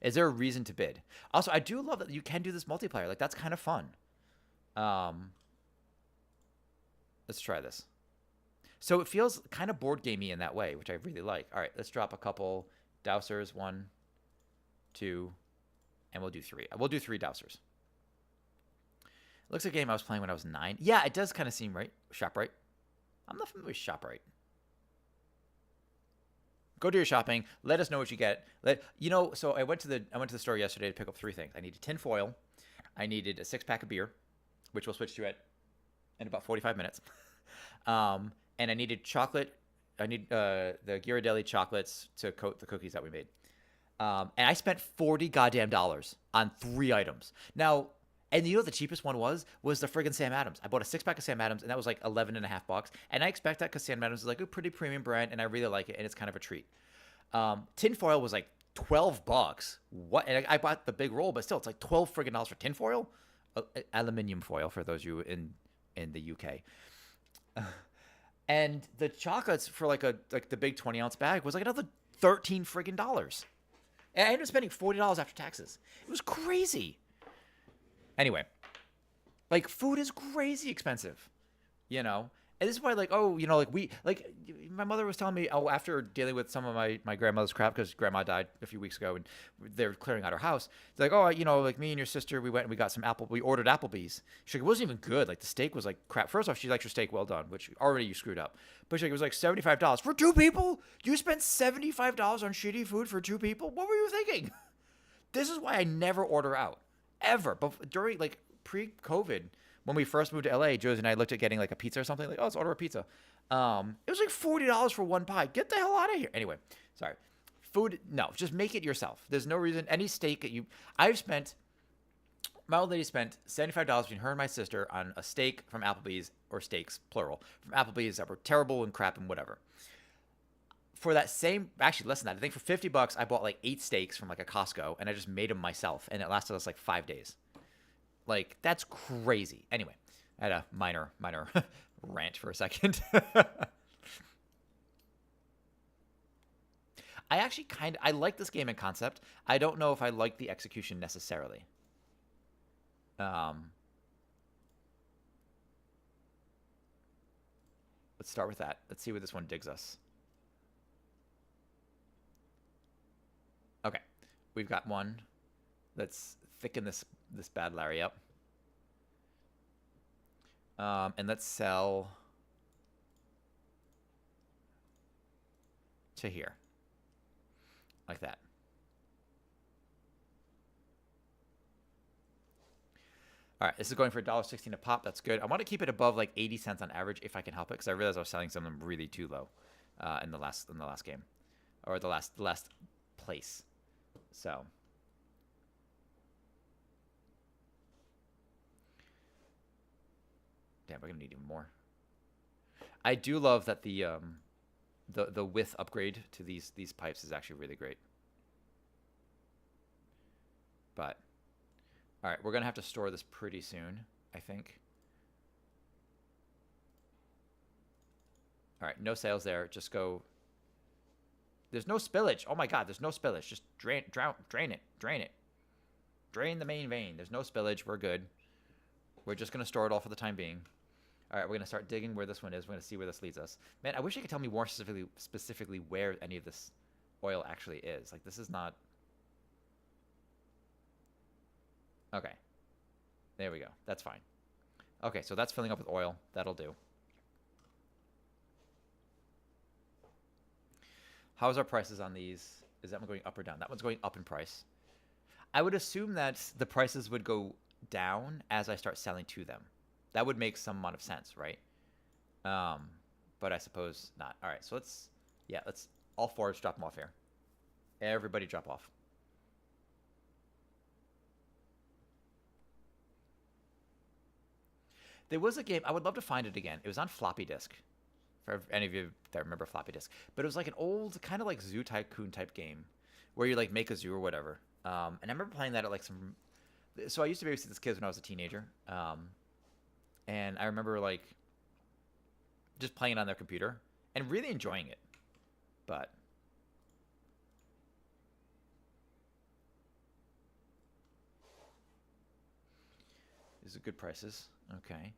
Is there a reason to bid? Also, I do love that you can do this multiplayer. Like, that's kind of fun. Let's try this. So it feels kind of board gamey in that way, which I really like. All right, let's drop a couple dowsers. 1, 2, and we'll do 3. We'll do 3 dowsers. Looks like a game I was playing when I was 9. Yeah, it does kind of seem right. ShopRite. I'm not familiar with ShopRite. Go do your shopping. Let us know what you get. So I went to the store yesterday to pick up 3 things. I needed tin foil. I needed a 6-pack of beer, which we'll switch to in about 45 minutes. And I needed chocolate. I need the Ghirardelli chocolates to coat the cookies that we made. And I spent $40 goddamn dollars on 3 items. Now, and you know what the cheapest one was the friggin' Sam Adams. I bought a 6-pack of Sam Adams, and that was like $11.50. And I expect that because Sam Adams is like a pretty premium brand, and I really like it, and it's kind of a treat. Tin foil was like $12. What? And I bought the big roll, but still, it's like $12 friggin' dollars for tin foil. Aluminium foil for those of you in the UK. And the chocolates for like the big 20-ounce bag was like another $13 friggin' dollars. And I ended up spending $40 after taxes. It was crazy. Anyway, like, food is crazy expensive, you know? And this is why, like, my mother was telling me, after dealing with some of my grandmother's crap, because grandma died a few weeks ago, and they're clearing out her house. It's like, like, me and your sister, we went and we got we ordered Applebee's. She's like, it wasn't even good. Like, the steak was, like, crap. First off, she likes your steak well done, which already you screwed up. But she's like, it was, like, $75. For 2 people? You spent $75 on shitty food for 2 people? What were you thinking? This is why I never order out. Ever. But during, like, pre-COVID, when we first moved to LA, Josie and I looked at getting like a pizza or something. Like, let's order a pizza. It was like $40 for 1 pie. Get the hell out of here. Anyway, sorry. Food, no, just make it yourself. There's no reason. Any steak that my old lady spent $75 between her and my sister on a steak from Applebee's, or steaks, plural, from Applebee's that were terrible and crap and whatever. For that same, actually less than that, I think for $50, I bought like 8 steaks from like a Costco, and I just made them myself, and it lasted us like 5 days. Like, that's crazy. Anyway, I had a minor rant for a second. I actually I like this game in concept. I don't know if I like the execution necessarily. Let's start with that. Let's see where this one digs us. Okay, we've got one. Let's thicken this bad Larry up. And let's sell to here. Like that. All right, this is going for $1.16 a pop. That's good. I want to keep it above like 80 cents on average if I can help it, because I realized I was selling some of them really too low in the last game, or the last place. So. Damn, we're gonna need even more. I do love that the width upgrade to these pipes is actually really great. But all right, we're gonna have to store this pretty soon, I think. All right, no sales there. Just go. There's no spillage. Oh my God, there's no spillage. Just drain it. Drain the main vein. There's no spillage. We're good. We're just gonna store it all for the time being. All right, we're gonna start digging where this one is. We're gonna see where this leads us. Man, I wish you could tell me more specifically where any of this oil actually is. Like, this is not. Okay, there we go. That's fine. Okay, so that's filling up with oil. That'll do. How's our prices on these? Is that one going up or down? That one's going up in price. I would assume that the prices would go down as I start selling to them. That would make some amount of sense, right? But I suppose not. All right, so let's All four, just drop them off here. Everybody drop off. There was a game, I would love to find it again. It was on floppy disk. For any of you that remember floppy disk. But it was like an old, kind of like Zoo Tycoon type game. Where you like make a zoo or whatever. And I remember playing that at like some... So I used to babysit this kids when I was a teenager. And I remember like just playing it on their computer. And really enjoying it. But... These are good prices. Okay.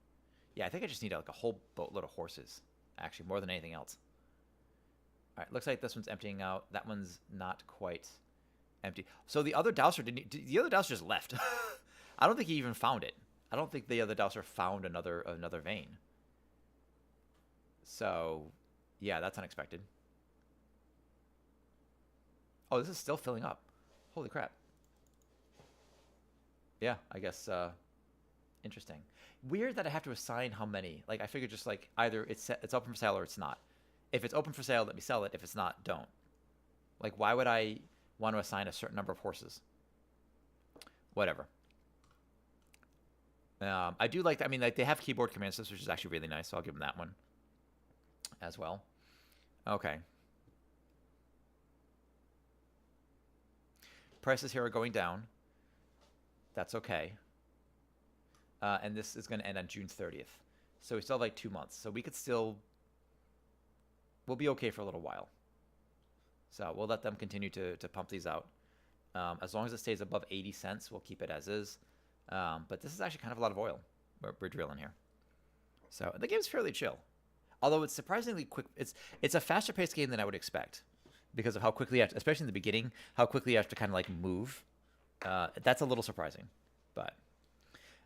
Yeah, I think I just need like a whole boatload of horses. Actually, more than anything else. All right, looks like this one's emptying out. That one's not quite empty. So the other douser the other douser just left. I don't think he even found it. I don't think the other douser found another vein. So, yeah, that's unexpected. Oh, this is still filling up. Holy crap. Yeah, I guess interesting. Weird that I have to assign how many. Like, I figure just like either it's open for sale or it's not. If it's open for sale, let me sell it. If it's not, don't. Like, why would I want to assign a certain number of horses? Whatever. I do like, I mean, like they have keyboard command systems, which is actually really nice. So I'll give them that one as well. Okay. Prices here are going down. That's okay. And this is going to end on June 30th. So we still have like 2 months. So we could still... We'll be okay for a little while. So we'll let them continue to pump these out. As long as it stays above 80 cents, we'll keep it as is. But this is actually kind of a lot of oil we're drilling here. So the game's fairly chill. Although it's surprisingly quick. It's a faster paced game than I would expect. Because of how quickly you have to, especially in the beginning, how quickly you have to kind of like move. That's a little surprising. But...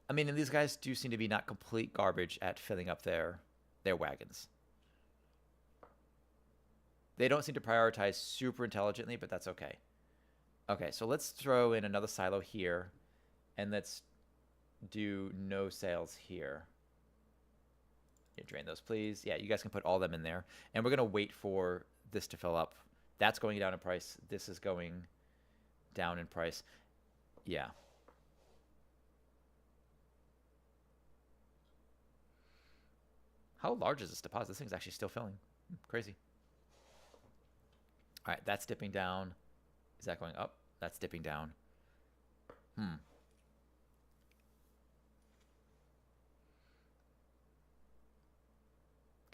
I mean, and these guys do seem to be not complete garbage at filling up their wagons. They don't seem to prioritize super intelligently, but that's okay. Okay, so let's throw in another silo here, and let's do no sales here. Yeah, drain those, please. Yeah, you guys can put all them in there. And we're going to wait for this to fill up. That's going down in price. This is going down in price. Yeah. How large is this deposit? This thing's actually still filling. Crazy. All right, that's dipping down. Is that going up? That's dipping down. Kind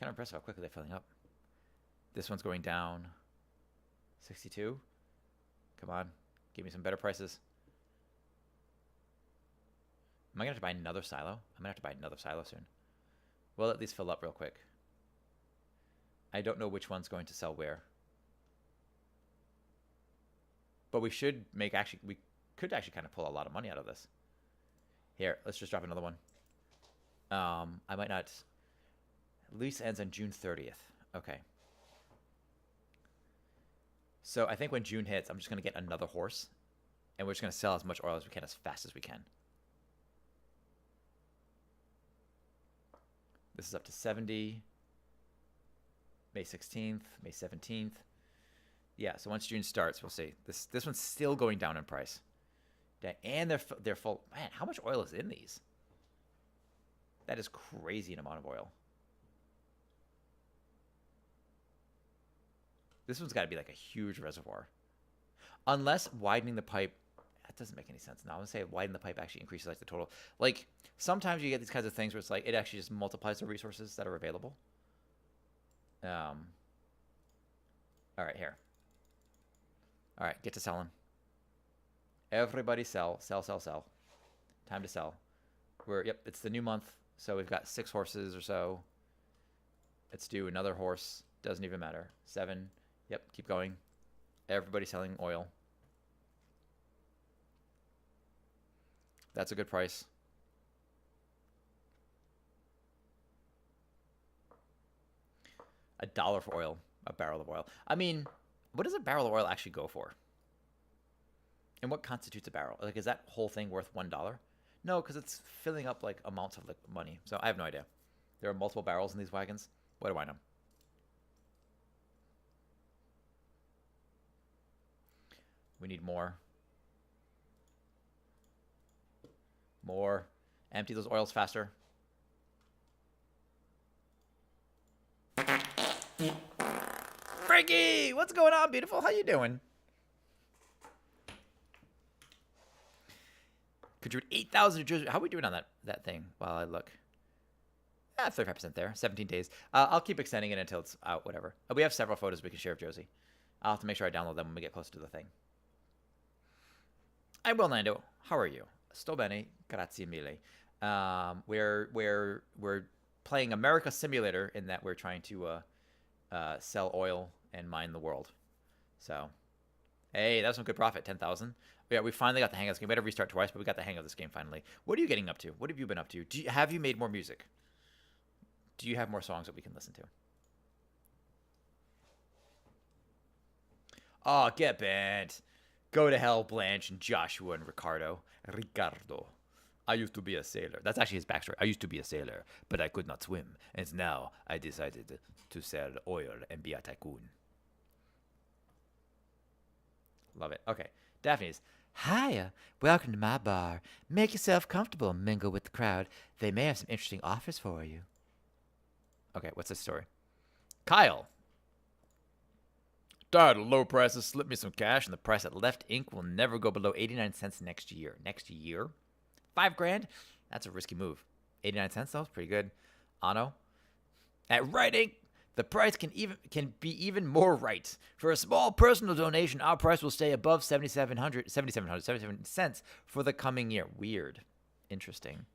of impressive how quickly they're filling up. This one's going down. 62. Come on. Give me some better prices. Am I going to have to buy another silo? I'm going to have to buy another silo soon. We'll at least fill up real quick. I don't know which one's going to sell where. But we should make we could actually kind of pull a lot of money out of this. Here, let's just drop another one. I might not. Lease ends on June 30th. Okay. So I think when June hits, I'm just going to get another horse. And we're just going to sell as much oil as we can as fast as we can. This is up to 70. May 16th, May 17th. Yeah, so once June starts, we'll see. This one's still going down in price. And they're full. Man, how much oil is in these? That is crazy an amount of oil. This one's got to be like a huge reservoir. Unless widening the pipe, that doesn't make any sense. Now, I'm going to say widen the pipe actually increases like the total. Like, sometimes you get these kinds of things where it's like, it actually just multiplies the resources that are available. All right, here. All right, get to selling. Everybody sell, sell, sell, sell. Time to sell. Yep, it's the new month, so we've got 6 horses or so. Let's do another horse. Doesn't even matter. 7. Yep, keep going. Everybody selling oil. That's a good price. $1 for oil. A barrel of oil. I mean, what does a barrel of oil actually go for? And what constitutes a barrel? Like, is that whole thing worth $1? No, because it's filling up like amounts of money. So I have no idea. There are multiple barrels in these wagons. What do I know? We need more. More. Empty those oils faster. Frankie, what's going on, beautiful? How you doing? Contribute 8,000 to Jersey. How are we doing on that thing while I look? 35% there. 17 days. I'll keep extending it until it's out, whatever. We have several photos we can share of Josie. I'll have to make sure I download them when we get closer to the thing. I'm well, Nando. How are you? Sto bene. Grazie mille. We're playing America Simulator in that we're trying to sell oil and mine the world. So, hey, that's some good profit. 10,000. Yeah, we finally got the hang of this game. We had to restart twice, but we got the hang of this game finally. What are you getting up to? What have you been up to? Have you made more music? Do you have more songs that we can listen to? Oh, get bent. Go to hell, Blanche and Joshua and Ricardo. I used to be a sailor. That's actually his backstory. I used to be a sailor, but I could not swim. And now I decided to sell oil and be a tycoon. Love it. Okay. Daphne's. Hiya. Welcome to my bar. Make yourself comfortable and mingle with the crowd. They may have some interesting offers for you. Okay, what's this story? Kyle. Tired of low prices, slip me some cash, and the price at Left Ink will never go below 89 cents next year. Next year? $5,000? That's a risky move. 89 cents, though? Pretty good. Ano? At Right Ink, the price can be even more right. For a small personal donation, our price will stay above 77 cents for the coming year. Weird. Interesting.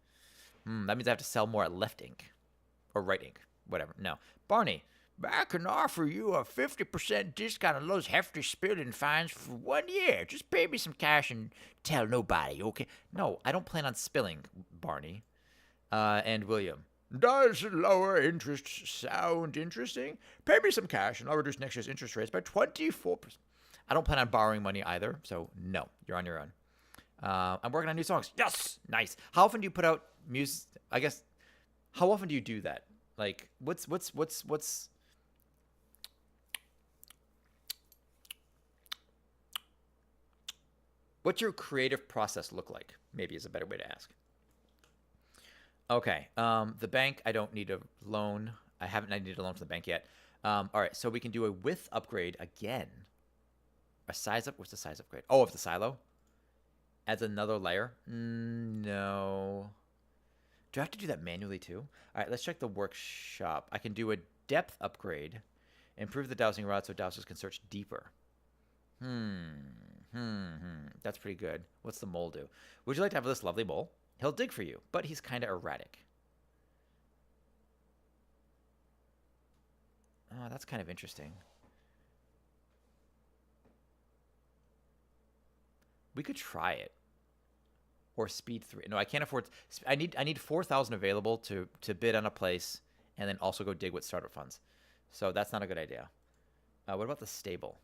That means I have to sell more at Left Ink. Or Right Ink. Whatever. No. Barney, I can offer you a 50% discount on those hefty spilling fines for 1 year. Just pay me some cash and tell nobody, okay? No, I don't plan on spilling, Barney. And William. Does lower interest sound interesting? Pay me some cash and I'll reduce next year's interest rates by 24%. I don't plan on borrowing money either, so no, you're on your own. I'm working on new songs. Yes! Nice. How often do you put out music? I guess, how often do you do that? Like, what's your creative process look like? Maybe is a better way to ask. Okay. The bank, I don't need a loan. I needed a loan from the bank yet. All right. So we can do a width upgrade again. A size up. What's the size upgrade? Oh, of the silo. Adds another layer. No. Do I have to do that manually too? All right. Let's check the workshop. I can do a depth upgrade. Improve the dowsing rod so dowsers can search deeper. That's pretty good. What's the mole do? Would you like to have this lovely mole? He'll dig for you, but he's kind of erratic. Oh, that's kind of interesting. We could try it. Or speed 3. No, I can't afford. I need 4,000 available to bid on a place and then also go dig with startup funds. So that's not a good idea. What about the stable?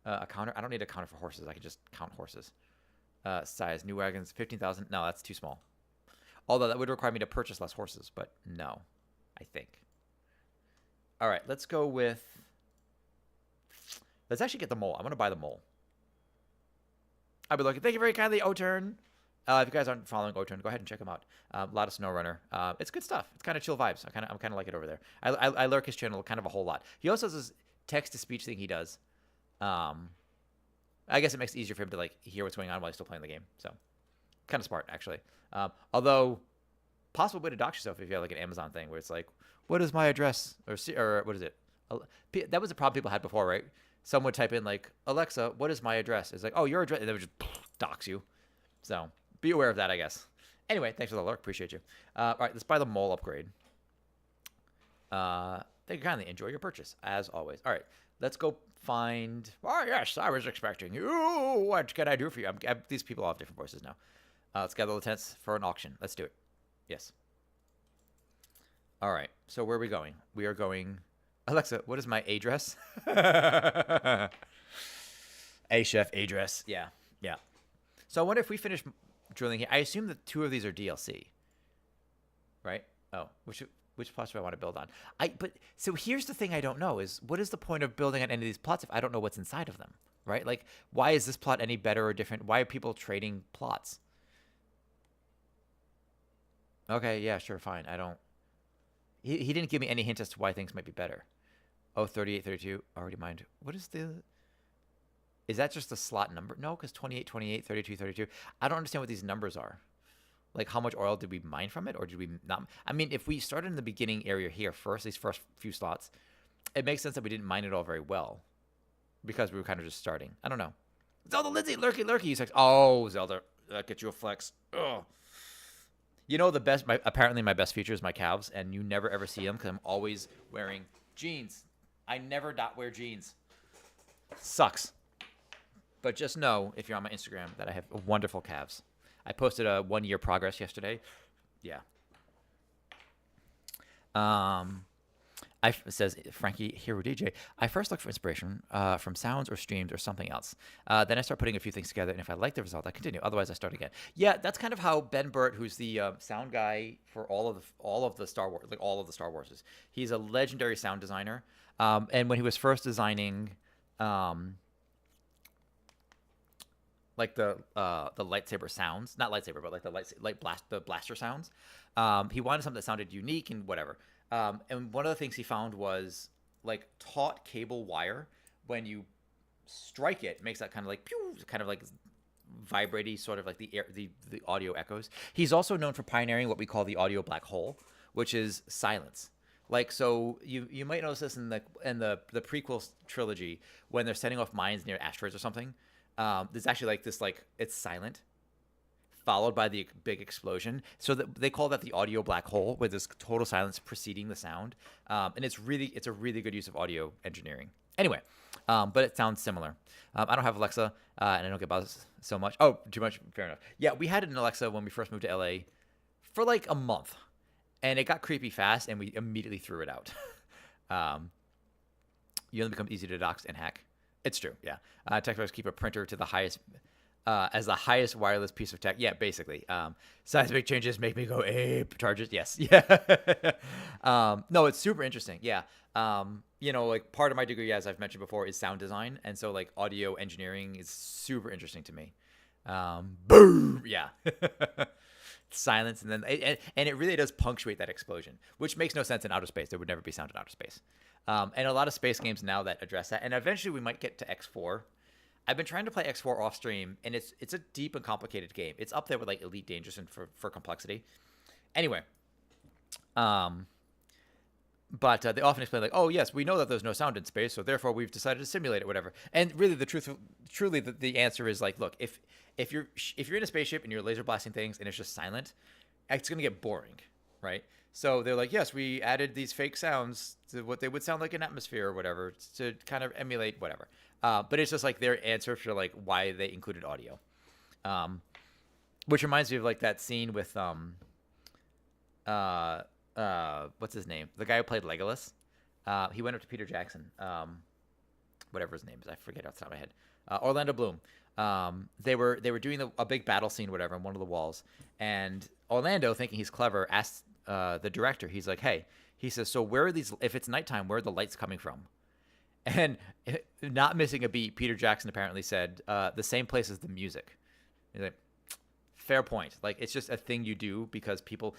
A counter? I don't need a counter for horses. I can just count horses. Size, new wagons, 15,000. No, that's too small. Although that would require me to purchase less horses, but no, I think. All right, let's go with... Let's actually get the mole. I want to buy the mole. I'll be looking. Thank you very kindly, O-Turn. If you guys aren't following O-Turn, go ahead and check him out. A lot of SnowRunner. It's good stuff. It's kind of chill vibes. I'm kind of like it over there. I lurk his channel kind of a whole lot. He also has this text-to-speech thing he does. I guess it makes it easier for him to like hear what's going on while he's still playing the game. So, kind of smart actually. Although, possible way to dox yourself if you have like an Amazon thing where it's like, "What is my address?" or what is it? That was a problem people had before, right? Someone would type in like, "Alexa, what is my address?" It's like, "Oh, your address," and they would just dox you. So, be aware of that, I guess. Anyway, thanks for the lurk. Appreciate you. All right, let's buy the mole upgrade. Thank you kindly. Enjoy your purchase as always. All right. Let's go find... Oh, yes, I was expecting you. What can I do for you? These people all have different voices now. Let's gather the tents for an auction. Let's do it. Yes. All right. So where are we going? We are going... Alexa, what is my address? A chef address. Yeah. Yeah. So I wonder if we finish drilling here. I assume that 2 of these are DLC. Right? Oh, which plots do I want to build on? So here's the thing I don't know is what is the point of building on any of these plots if I don't know what's inside of them, right? Like, why is this plot any better or different? Why are people trading plots? Okay, yeah, sure, fine. I don't... He didn't give me any hint as to why things might be better. Oh, 38, 32. Already mined. What is the... Is that just the slot number? No, because 28, 28, 32, 32. I don't understand what these numbers are. Like, how much oil did we mine from it, or did we not? I mean, if we started in the beginning area here first, these first few slots, it makes sense that we didn't mine it all very well because we were kind of just starting. I don't know. Zelda Lindsay, lurky, lurky. He's like, oh, Zelda, that gets you a flex. Ugh. You know, apparently my best feature is my calves, and you never ever see them because I'm always wearing jeans. I never not wear jeans. Sucks. But just know, if you're on my Instagram, that I have wonderful calves. I posted a 1-year progress yesterday. Yeah. It says Frankie Hero DJ. I first look for inspiration from sounds or streams or something else. Then I start putting a few things together, and if I like the result, I continue. Otherwise, I start again. Yeah, that's kind of how Ben Burt, who's the sound guy for all of the Star Wars, like all of the Star Warses. He's a legendary sound designer. And when he was first designing, like the lightsaber sounds, not lightsaber, but like the blaster sounds. He wanted something that sounded unique and whatever. And one of the things he found was like taut cable wire. When you strike it, makes that kind of like pew, kind of like vibraty, sort of like the audio echoes. He's also known for pioneering what we call the audio black hole, which is silence. Like, so you might notice this in the prequel trilogy when they're setting off mines near asteroids or something. There's actually like this, like, it's silent, followed by the big explosion. So that they call that the audio black hole, with this total silence preceding the sound. And it's a really good use of audio engineering. Anyway, but it sounds similar. I don't have Alexa, and I don't get buzzed so much. Oh, too much. Fair enough. Yeah, we had an Alexa when we first moved to LA for like a month, and it got creepy fast, and we immediately threw it out. You only become easy to dox and hack. It's true, yeah. Technologists keep a printer to the highest, as the highest wireless piece of tech. Yeah, basically. Seismic changes make me go ape. Charges, yes, yeah. No, it's super interesting. Yeah. You know, like part of my degree, as I've mentioned before, is sound design, and so like audio engineering is super interesting to me. Boom, yeah. Silence, and then it really does punctuate that explosion, which makes no sense in outer space. There would never be sound in outer space. And a lot of space games now that address that, and eventually we might get to X4. I've been trying to play X4 off stream, and it's a deep and complicated game. It's up there with like Elite Dangerous and for complexity. Anyway, but they often explain like, oh yes, we know that there's no sound in space, so therefore we've decided to simulate it, whatever. And really, the answer is like, look, if you're in a spaceship and you're laser blasting things and it's just silent, it's gonna get boring, right? So they're like, yes, we added these fake sounds to what they would sound like in atmosphere or whatever to kind of emulate whatever. But it's just like their answer for like why they included audio. Which reminds me of like that scene with what's his name? The guy who played Legolas. He went up to Peter Jackson, whatever his name is, I forget off the top of my head. Orlando Bloom. They were doing a big battle scene, whatever, on one of the walls, and Orlando, thinking he's clever, asked the director. He's like, "Hey," he says, "So where are these? If it's nighttime, where are the lights coming from?" And not missing a beat, Peter Jackson apparently said, "The same place as the music." He's like, "Fair point. Like, it's just a thing you do because people."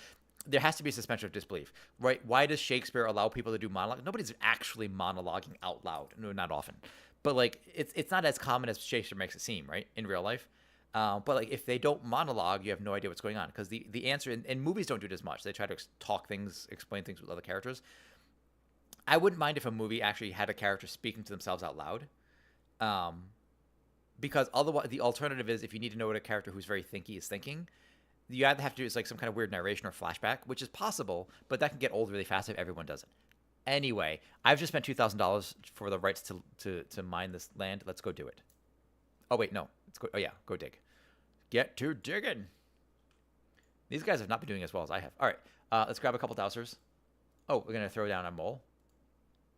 There has to be a suspension of disbelief, right? Why does Shakespeare allow people to do monologue? Nobody's actually monologuing out loud. No, not often. But like, it's not as common as Shakespeare makes it seem, right? In real life. But like, if they don't monologue, you have no idea what's going on. Because the answer, and movies don't do it as much. They try to talk things, explain things with other characters. I wouldn't mind if a movie actually had a character speaking to themselves out loud. Because otherwise, the alternative is if you need to know what a character who's very thinky is thinking, you either have to do like some kind of weird narration or flashback, which is possible, but that can get old really fast if everyone does it. Anyway, I've just spent $2,000 for the rights to mine this land. Let's go do it. Oh wait, no. Let's go. Oh yeah, go dig. Get to digging. These guys have not been doing as well as I have. All right, let's grab a couple dowsers. Oh, we're gonna throw down a mole.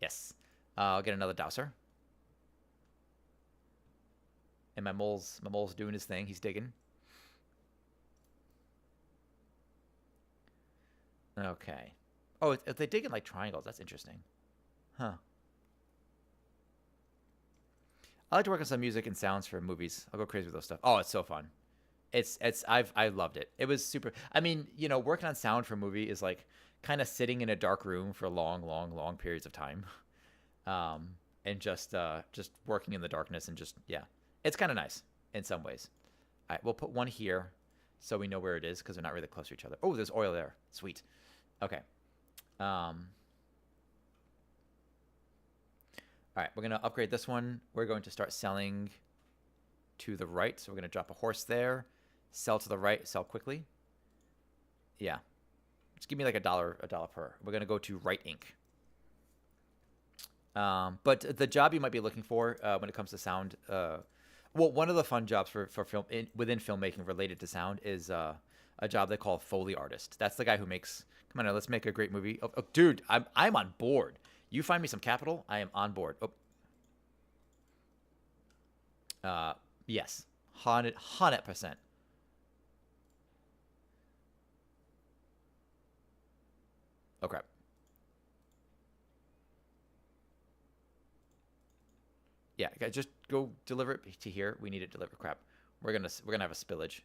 Yes. I'll get another dowser. And my mole's doing his thing. He's digging. Okay. Oh, they dig in like triangles. That's interesting. Huh. I like to work on some music and sounds for movies. I'll go crazy with those stuff. Oh, it's so fun. I loved it. It was super. I mean, you know, working on sound for a movie is like kind of sitting in a dark room for long periods of time, and just working in the darkness and just yeah, it's kind of nice in some ways. All right, we'll put one here so we know where it is because they're not really close to each other. Oh, there's oil there. Sweet. Okay. All right, we're gonna upgrade this one. We're going to start selling to the right, so we're gonna drop a horse there. Sell to the right, sell quickly. Yeah. Just give me like a dollar per. We're going to go to Right Ink. But the job you might be looking for when it comes to sound, well, one of the fun jobs for film within filmmaking related to sound is a job they call Foley artist. That's the guy who makes, come on now, let's make a great movie. Oh, dude, I'm on board. You find me some capital, I am on board. Oh. Yes. 100%. Oh crap. Yeah, just go deliver it to here. We need it delivered. Crap. We're gonna have a spillage.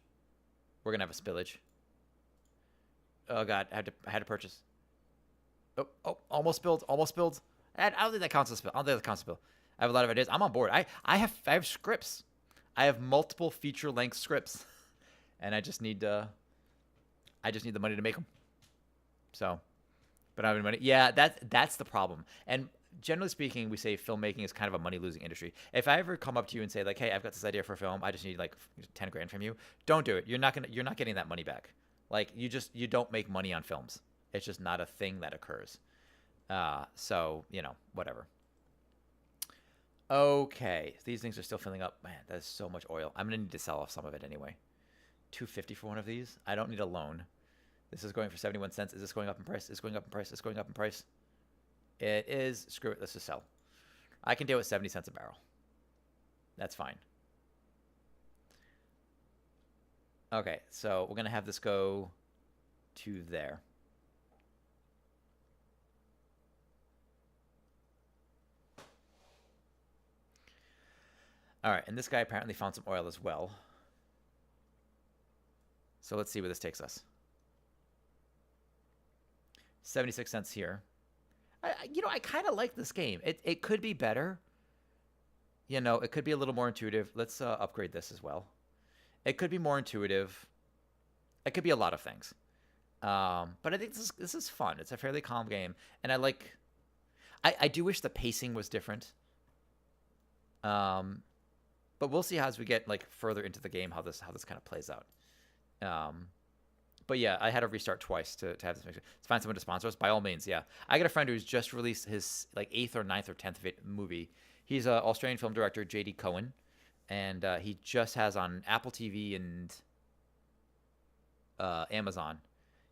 We're gonna have a spillage. Oh god, I had to purchase. Oh, almost spilled. Almost spilled. I don't think that counts as spill. I don't think that counts as spill. I have a lot of ideas. I'm on board. I have scripts. I have multiple feature length scripts, and I just need the money to make them. So. But I have money. Yeah, that's the problem. And generally speaking, we say filmmaking is kind of a money-losing industry. If I ever come up to you and say like, "Hey, I've got this idea for a film. I just need like 10 grand from you," don't do it. You're not getting that money back. Like you don't make money on films. It's just not a thing that occurs. So you know, whatever. Okay, these things are still filling up. Man, that is so much oil. I'm gonna need to sell off some of it anyway. $250 for one of these. I don't need a loan. This is going for 71 cents. Is this going up in price? It's going up in price. It's going up in price. It is. Screw it. Let's just sell. I can deal with 70 cents a barrel. That's fine. Okay, so we're going to have this go to there. All right, and this guy apparently found some oil as well. So let's see where this takes us. 76 cents here. I kind of like this game. It could be better. You know, it could be a little more intuitive. Let's upgrade this as well. It could be more intuitive. It could be a lot of things. But I think this is fun. It's a fairly calm game, and I do wish the pacing was different. But we'll see how as we get like further into the game how this kind of plays out. But yeah, I had to restart twice to have this. Let's find someone to sponsor us. By all means, yeah. I got a friend who's just released his like 8th or 9th or 10th movie. He's an Australian film director, J.D. Cohen, and he just has on Apple TV and Amazon.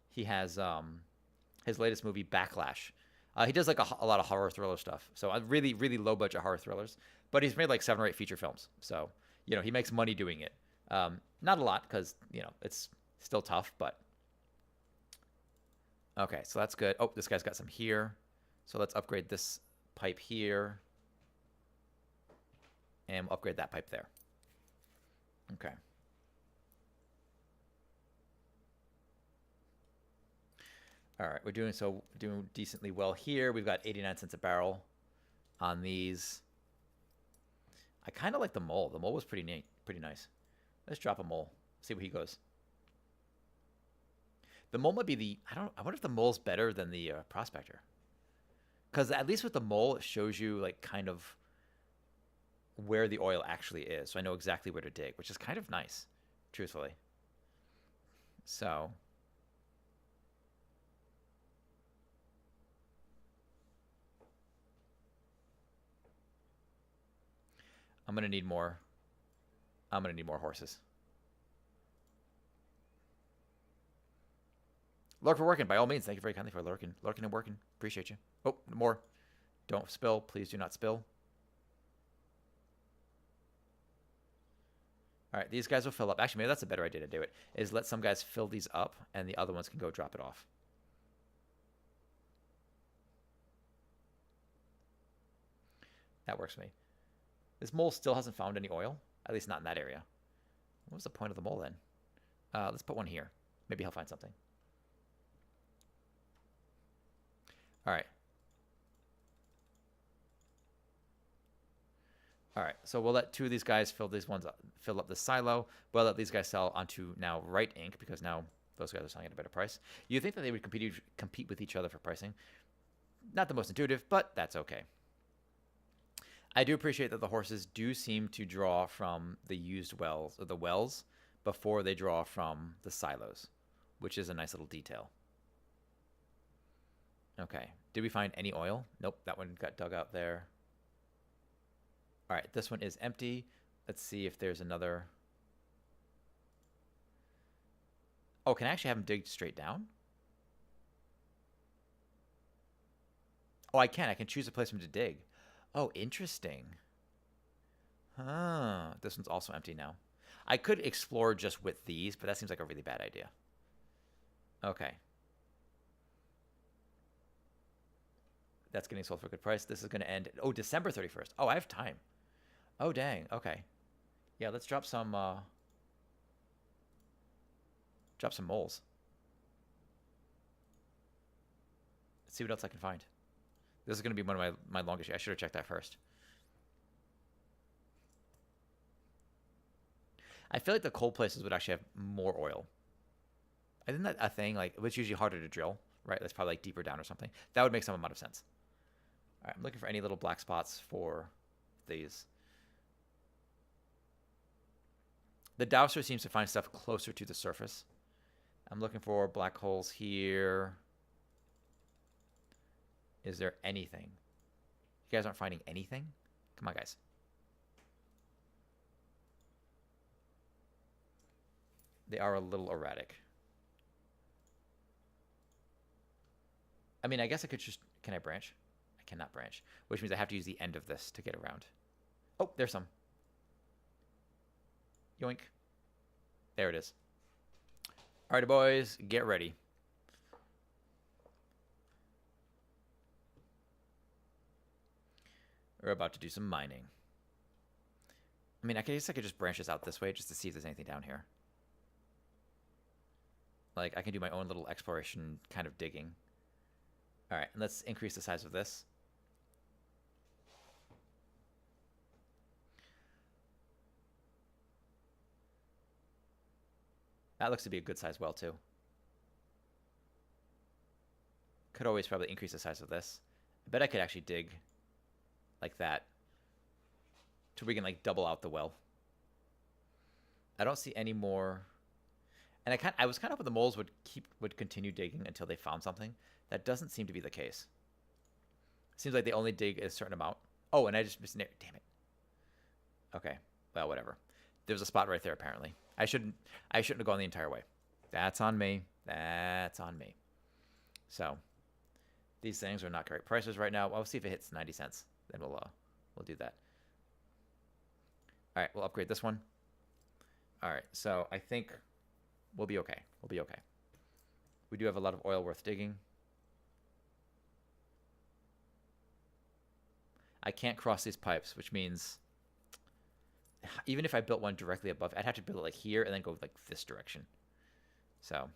He has his latest movie, Backlash. He does like a lot of horror thriller stuff. So really, really low budget horror thrillers. But he's made like 7 or 8 feature films. So, you know, he makes money doing it. Not a lot because, you know, it's still tough, but. Okay, so that's good. Oh, this guy's got some here. So let's upgrade this pipe here. And we'll upgrade that pipe there. Okay. All right, we're doing decently well here. We've got 89 cents a barrel on these. I kind of like the mole. The mole was pretty neat, pretty nice. Let's drop a mole. See where he goes. The mole might be I wonder if the mole's better than the prospector. Because at least with the mole, it shows you like kind of where the oil actually is. So I know exactly where to dig, which is kind of nice, truthfully. So. I'm going to need more horses. Lurk for working, by all means. Thank you very kindly for lurking and working. Appreciate you. Oh, more. Don't spill. Please do not spill. All right, these guys will fill up. Actually, maybe that's a better idea to do it, is let some guys fill these up, and the other ones can go drop it off. That works for me. This mole still hasn't found any oil. At least not in that area. What was the point of the mole then? Let's put one here. Maybe he'll find something. All right. All right, so we'll let 2 of these guys fill up the silo. We'll let these guys sell onto now right ink because now those guys are selling at a better price. You'd think that they would compete with each other for pricing. Not the most intuitive, but that's okay. I do appreciate that the horses do seem to draw from the used wells, or the wells, before they draw from the silos, which is a nice little detail. Okay, did we find any oil? Nope, that one got dug out there. All right, this one is empty. Let's see if there's another. Oh, can I actually have him dig straight down? Oh, I can. I can choose a place for him to dig. Oh, interesting. Huh. This one's also empty now. I could explore just with these, but that seems like a really bad idea. Okay. That's getting sold for a good price. This is going to end. Oh, December 31st. Oh, I have time. Oh, dang. Okay. Yeah, let's drop some moles. Let's see what else I can find. This is going to be one of my longest. I should have checked that first. I feel like the coal places would actually have more oil. Isn't that a thing? Like, it's usually harder to drill, right? That's probably like deeper down or something. That would make some amount of sense. All right, I'm looking for any little black spots for these. The dowser seems to find stuff closer to the surface. I'm looking for black holes here. Is there anything? You guys aren't finding anything? Come on, guys. They are a little erratic. I mean, I guess I could just... Can I branch? I cannot branch. Which means I have to use the end of this to get around. Oh, there's some. Yoink. There it is. All right, boys. Get ready. We're about to do some mining. I mean, I guess I could just branch this out this way just to see if there's anything down here. Like, I can do my own little exploration kind of digging. All right, and let's increase the size of this. That looks to be a good size well, too. Could always probably increase the size of this. I bet I could actually dig like that to where we can, like, double out the well. I don't see any more... And I was kind of hoping the moles would continue digging until they found something. That doesn't seem to be the case. Seems like they only dig a certain amount. Oh, and I just missed... Damn it. Okay. Well, whatever. There's a spot right there, apparently. I shouldn't have gone the entire way. That's on me. That's on me. So, these things are not great prices right now. Well, we'll see if it hits 90 cents. Then we'll do that. All right, we'll upgrade this one. All right, so I think we'll be okay. We'll be okay. We do have a lot of oil worth digging. I can't cross these pipes, which means even if I built one directly above, I'd have to build it like here and then go like this direction. So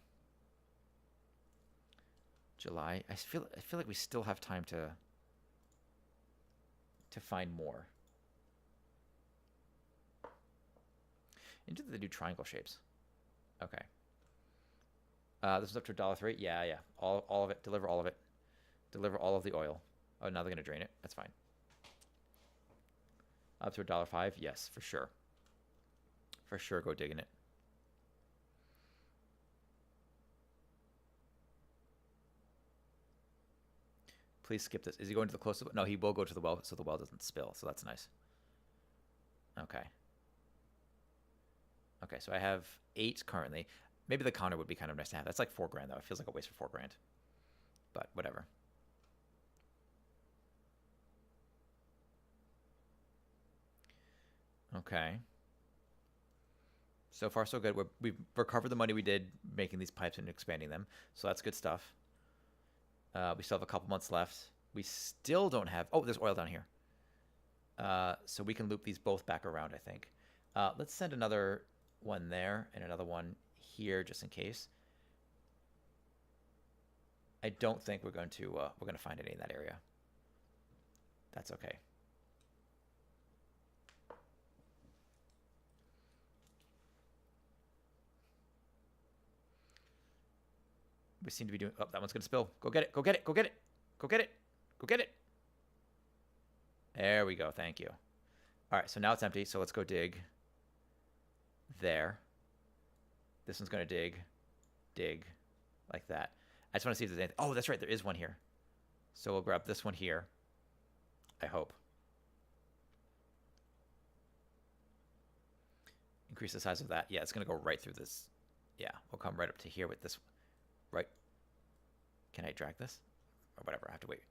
July. I feel like we still have time to find more. And do they do triangle shapes? Okay. This is up to $1.03. Yeah. All of it. Deliver all of it. Deliver all of the oil. Oh, now they're gonna drain it. That's fine. Up to $1.05. Yes, for sure. For sure, go digging it. Please skip this. Is he going to the closest? No, he will go to the well, so the well doesn't spill. So that's nice. Okay. Okay, so I have 8 currently. Maybe the counter would be kind of nice to have. That's like $4 grand though. It feels like a waste for $4 grand. But whatever. Okay. So far, so good. We've recovered the money we did making these pipes and expanding them. So that's good stuff. We still have a couple months left. We still don't have... Oh, there's oil down here. So we can loop these both back around, I think. Let's send another one there and another one here just in case. I don't think we're going to find any in that area. That's okay. We seem to be doing... Oh, that one's going to spill. Go get it. Go get it. Go get it. Go get it. Go get it. There we go. Thank you. All right, so now it's empty. So let's go dig there. This one's going to dig like that. I just want to see if there's anything. Oh, that's right. There is one here. So we'll grab this one here. I hope. Increase the size of that. Yeah, it's going to go right through this. Yeah, we'll come right up to here with this. Right. Can I drag this? Or whatever. I have to wait.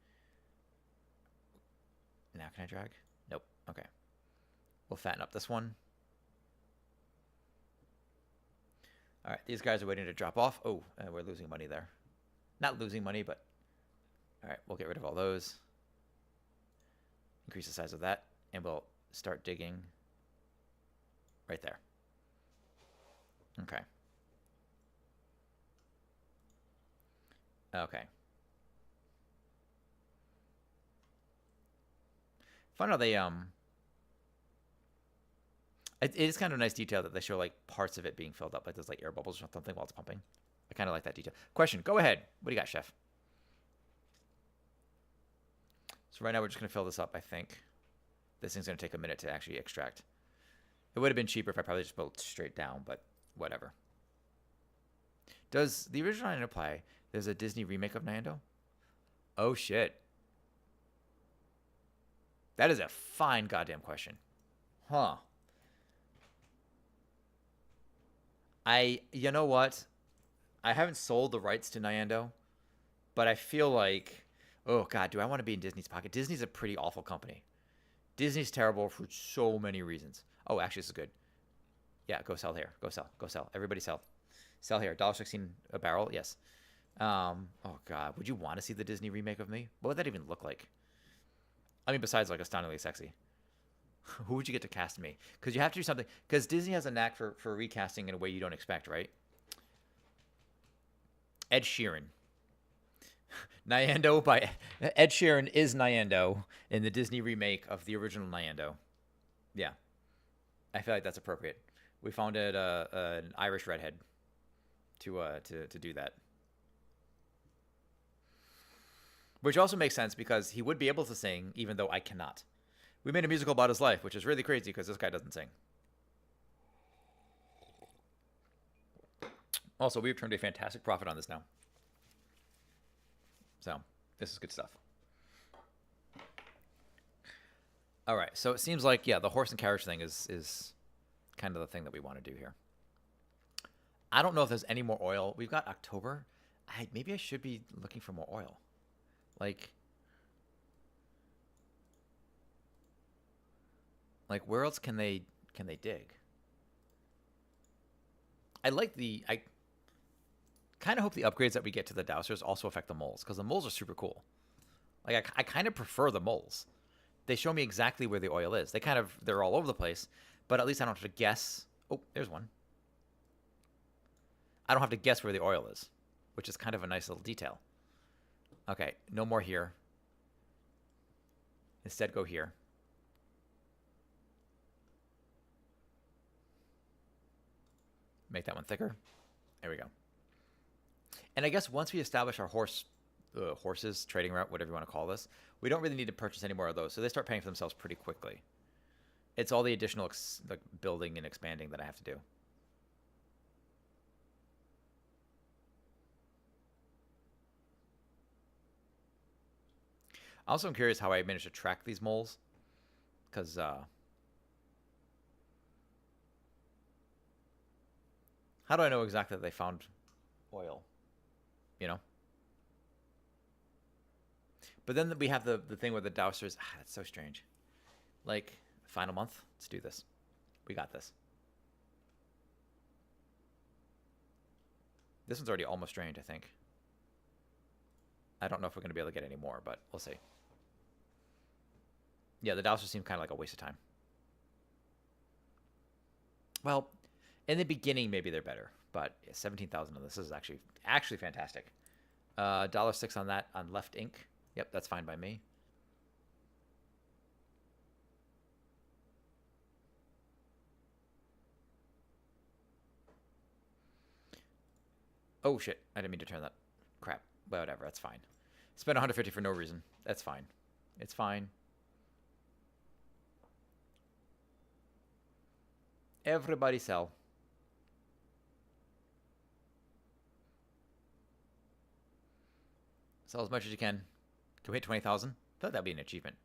Now can I drag? Nope. Okay. We'll fatten up this one. All right. These guys are waiting to drop off. Oh, we're losing money there. Not losing money, but... All right. We'll get rid of all those. Increase the size of that. And we'll start digging right there. Okay. Okay. Fun how they it is kind of a nice detail that they show like parts of it being filled up, like there's like air bubbles or something while it's pumping. I kind of like that detail. Question, go ahead. What do you got, chef? So right now we're just gonna fill this up, I think. This thing's gonna take a minute to actually extract. It would have been cheaper if I probably just built straight down, but whatever. Does the original Nyando apply? There's a Disney remake of Nyando? Oh, shit. That is a fine goddamn question. Huh. You know what? I haven't sold the rights to Nyando, but I feel like, oh, God, do I want to be in Disney's pocket? Disney's a pretty awful company. Disney's terrible for so many reasons. Oh, actually, this is good. Yeah, go sell here. Go sell. Go sell. Everybody sell. Sell here. $1.16 a barrel. Yes. Oh, God. Would you want to see the Disney remake of me? What would that even look like? I mean, besides, like, astoundingly sexy. Who would you get to cast me? Because you have to do something. Because Disney has a knack for recasting in a way you don't expect, right? Ed Sheeran. Nyando by... Ed Sheeran is Nyando in the Disney remake of the original Nyando. Yeah. I feel like that's appropriate. We found an Irish redhead to do that. Which also makes sense because he would be able to sing, even though I cannot. We made a musical about his life, which is really crazy because this guy doesn't sing. Also, we've turned a fantastic profit on this now. So, this is good stuff. All right, so it seems like, yeah, the horse and carriage thing is kind of the thing that we want to do here. I don't know if there's any more oil. We've got October. Maybe I should be looking for more oil. Like where else can they dig? I kind of hope the upgrades that we get to the dowsers also affect the moles, because the moles are super cool. Like I kind of prefer the moles. They show me exactly where the oil is. They're all over the place, but at least I don't have to guess. Oh, there's one. I don't have to guess where the oil is, which is kind of a nice little detail. Okay, no more here. Instead, go here. Make that one thicker. There we go. And I guess once we establish our horses, trading route, whatever you want to call this, we don't really need to purchase any more of those. So they start paying for themselves pretty quickly. It's all the additional building and expanding that I have to do. Also, I'm curious how I managed to track these moles, because how do I know exactly that they found oil? You know? But then we have the thing where the dowsers... that's so strange. Like, final month? Let's do this. We got this. This one's already almost drained, I think. I don't know if we're going to be able to get any more, but we'll see. Yeah, the dowser seemed kind of like a waste of time. Well, in the beginning, maybe they're better, but 17,000 on this is actually fantastic. $6 on that on left ink. Yep, that's fine by me. Oh shit! I didn't mean to turn that. Crap. Well, whatever. That's fine. Spent 150 for no reason. That's fine. It's fine. Everybody sell. Sell as much as you can. Can we hit 20,000? I thought that'd be an achievement.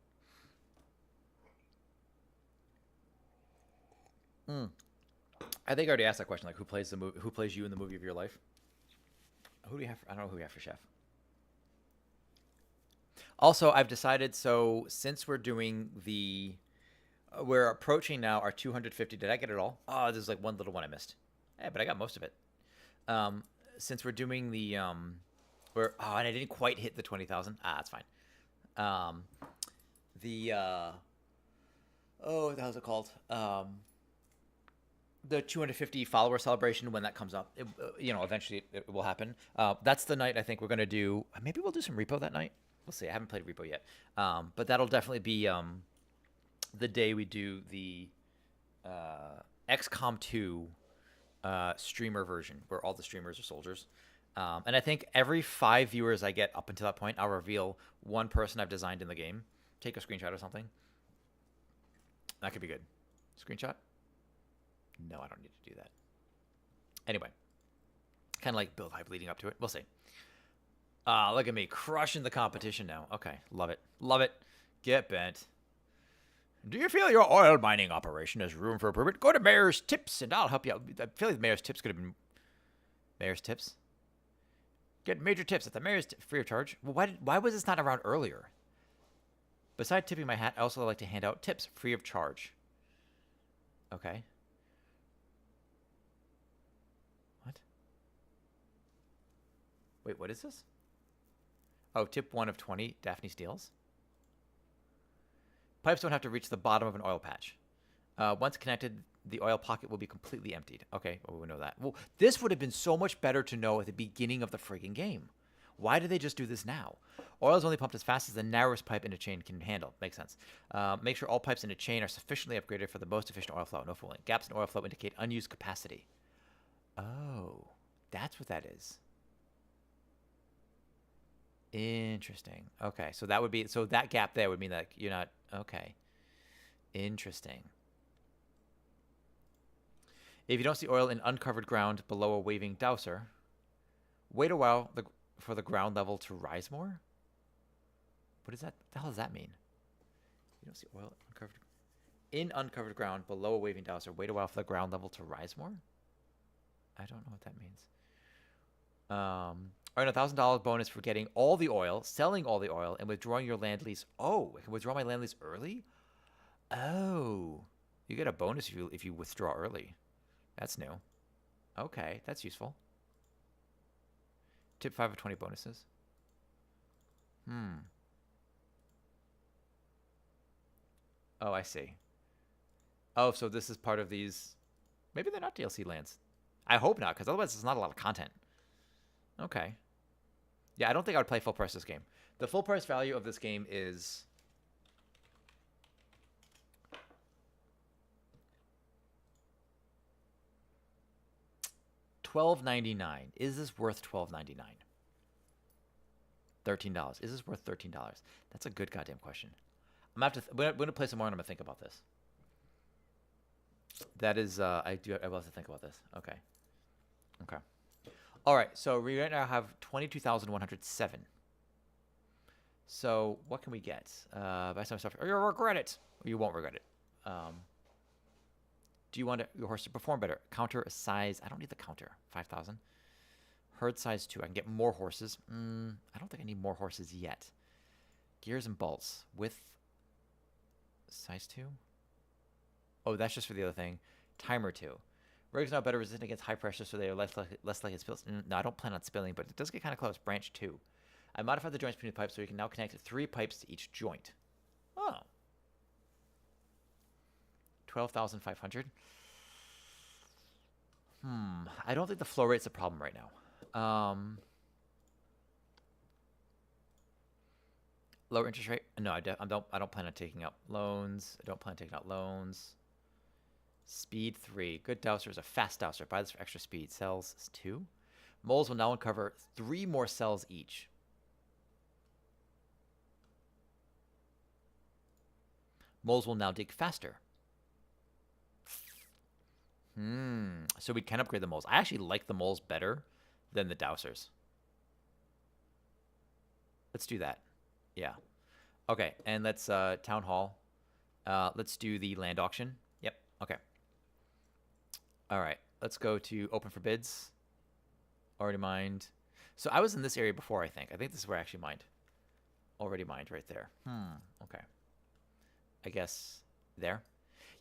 I think I already asked that question. Like, who plays the movie? Who plays you in the movie of your life? Who do you have? I don't know who we have for chef. Also, I've decided. So since we're doing the, we're approaching now our 250. Did I get it all? Oh, there's like one little one I missed. Yeah, but I got most of it. Since we're doing the, and I didn't quite hit the 20,000. That's fine. What the hell is it called? The 250 follower celebration, when that comes up, eventually it will happen. That's the night I think we're going to do. Maybe we'll do some repo that night. We'll see. I haven't played repo yet. But that'll definitely be the day we do the XCOM 2 streamer version, where all the streamers are soldiers. And I think every 5 viewers I get up until that point, I'll reveal one person I've designed in the game. Take a screenshot or something. That could be good. Screenshot? No, I don't need to do that. Anyway. Kind of like build hype leading up to it. We'll see. Look at me crushing the competition now. Okay, love it. Love it. Get bent. Do you feel your oil mining operation has room for improvement? Go to Mayor's Tips and I'll help you out. I feel like Mayor's Tips could have been... Mayor's Tips? Get major tips at the Mayor's free of charge. Well, why was this not around earlier? Besides tipping my hat, I also like to hand out tips free of charge. Okay. What? Wait, what is this? Oh, tip 1 of 20, Daphne steals. Pipes don't have to reach the bottom of an oil patch. Once connected, the oil pocket will be completely emptied. Okay, well, we know that. Well, this would have been so much better to know at the beginning of the friggin' game. Why did they just do this now? Oil is only pumped as fast as the narrowest pipe in a chain can handle. Makes sense. Make sure all pipes in a chain are sufficiently upgraded for the most efficient oil flow. No fooling. Gaps in oil flow indicate unused capacity. Oh, that's what that is. Interesting. Okay, so that would be, so that gap there would mean that you're not, okay. Interesting. If you don't see oil in uncovered ground below a waving dowser, wait a while for the ground level to rise more? What is that? What the hell does that mean? You don't see oil in uncovered ground below a waving dowser. Wait a while for the ground level to rise more? I don't know what that means. Earn $1,000 bonus for getting all the oil, selling all the oil, and withdrawing your land lease. Oh, I can withdraw my land lease early? Oh. You get a bonus if you withdraw early. That's new. Okay, that's useful. Tip 5 of 20 bonuses. Oh, I see. Oh, so this is part of these. Maybe they're not DLC lands. I hope not, because otherwise it's not a lot of content. Okay. Yeah, I don't think I would play full price this game. The full price value of this game is... $12.99. Is this worth $12.99? $13. Is this worth $13? That's a good goddamn question. I'm gonna play some more and I'm gonna think about this. That is, I will have to think about this. Okay. Okay. All right. So we right now have 22,107. So what can we get? Buy some stuff. Or you'll regret it. Or you won't regret it. Do you want your horse to perform better? Counter a size. I don't need the counter. 5,000. Herd size 2. I can get more horses. I don't think I need more horses yet. Gears and bolts with size 2. Oh, that's just for the other thing. Timer 2. Rigs now better resistant against high pressure, so they are less likely to spill. No, I don't plan on spilling, but it does get kind of close. Branch 2. I modified the joints between the pipes so you can now connect 3 pipes to each joint. Oh. 12,500. I don't think the flow rate's a problem right now. Lower interest rate? No, I don't plan on taking out loans. I don't plan on taking out loans. Speed 3. Good dowser is a fast dowser. Buy this for extra speed. Cells is 2. Moles will now uncover 3 more cells each. Moles will now dig faster. So we can upgrade the moles. I actually like the moles better than the dowsers. Let's do that. Yeah. Okay, and let's town hall. Let's do the land auction. Yep. Okay. All right. Let's go to open for bids. Already mined. So I was in this area before, I think. I think this is where I actually mined. Already mined right there. Okay. I guess there.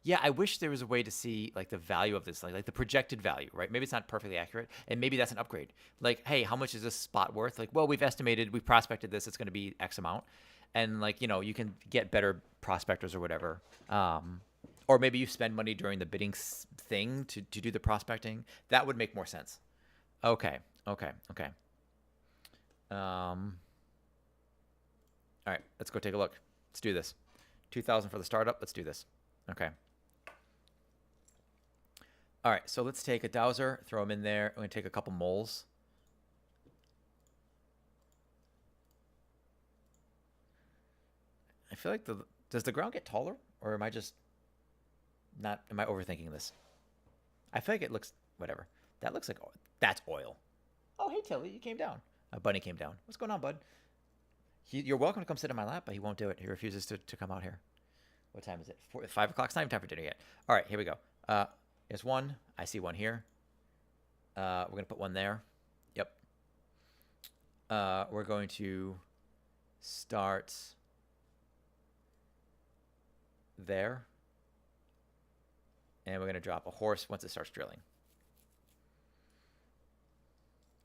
Yeah, I wish there was a way to see like the value of this, like the projected value, right? Maybe it's not perfectly accurate, and maybe that's an upgrade. Like, hey, how much is this spot worth? Like, well, we've prospected this, it's going to be X amount, and like, you know, you can get better prospectors or whatever. Or maybe you spend money during the bidding thing to do the prospecting. That would make more sense. Okay. All right, let's go take a look. Let's do this. 2,000 for the startup. Let's do this. Okay. All right, so let's take a dowser, throw them in there. I'm going to take a couple moles. I feel like does the ground get taller, or am I just not? Am I overthinking this? I feel like it looks whatever. That looks like that's oil. Oh, hey Tilly, you came down. Bunny came down. What's going on, bud? You're welcome to come sit in my lap, but he won't do it. He refuses to come out here. What time is it? 5 o'clock. It's not even time for dinner yet. All right, here we go. There's one. I see one here. We're going to put one there. Yep. We're going to start there. And we're going to drop a horse once it starts drilling.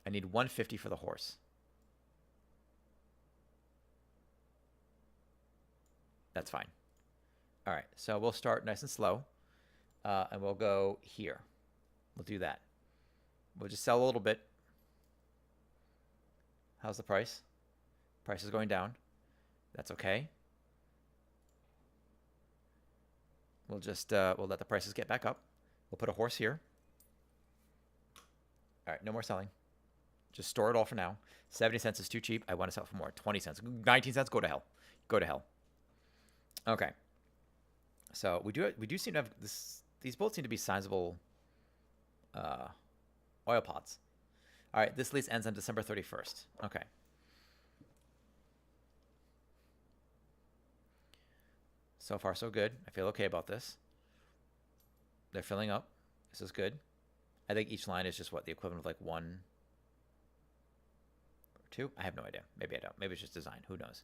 I need 150 for the horse. That's fine. All right, so we'll start nice and slow, and we'll go here. We'll do that. We'll just sell a little bit. How's the price? Price is going down. That's okay. We'll just we'll let the prices get back up. We'll put a horse here. All right, no more selling. Just store it all for now. 70 cents is too cheap. I want to sell for more. 20 cents. 19 cents, go to hell. Go to hell. Okay. So we do seem to have this. These both seem to be sizable oil pods. All right, this lease ends on December 31st. Okay. So far, so good. I feel okay about this. They're filling up. This is good. I think each line is just what, the equivalent of like 1 or 2? I have no idea. Maybe I don't. Maybe it's just design. Who knows?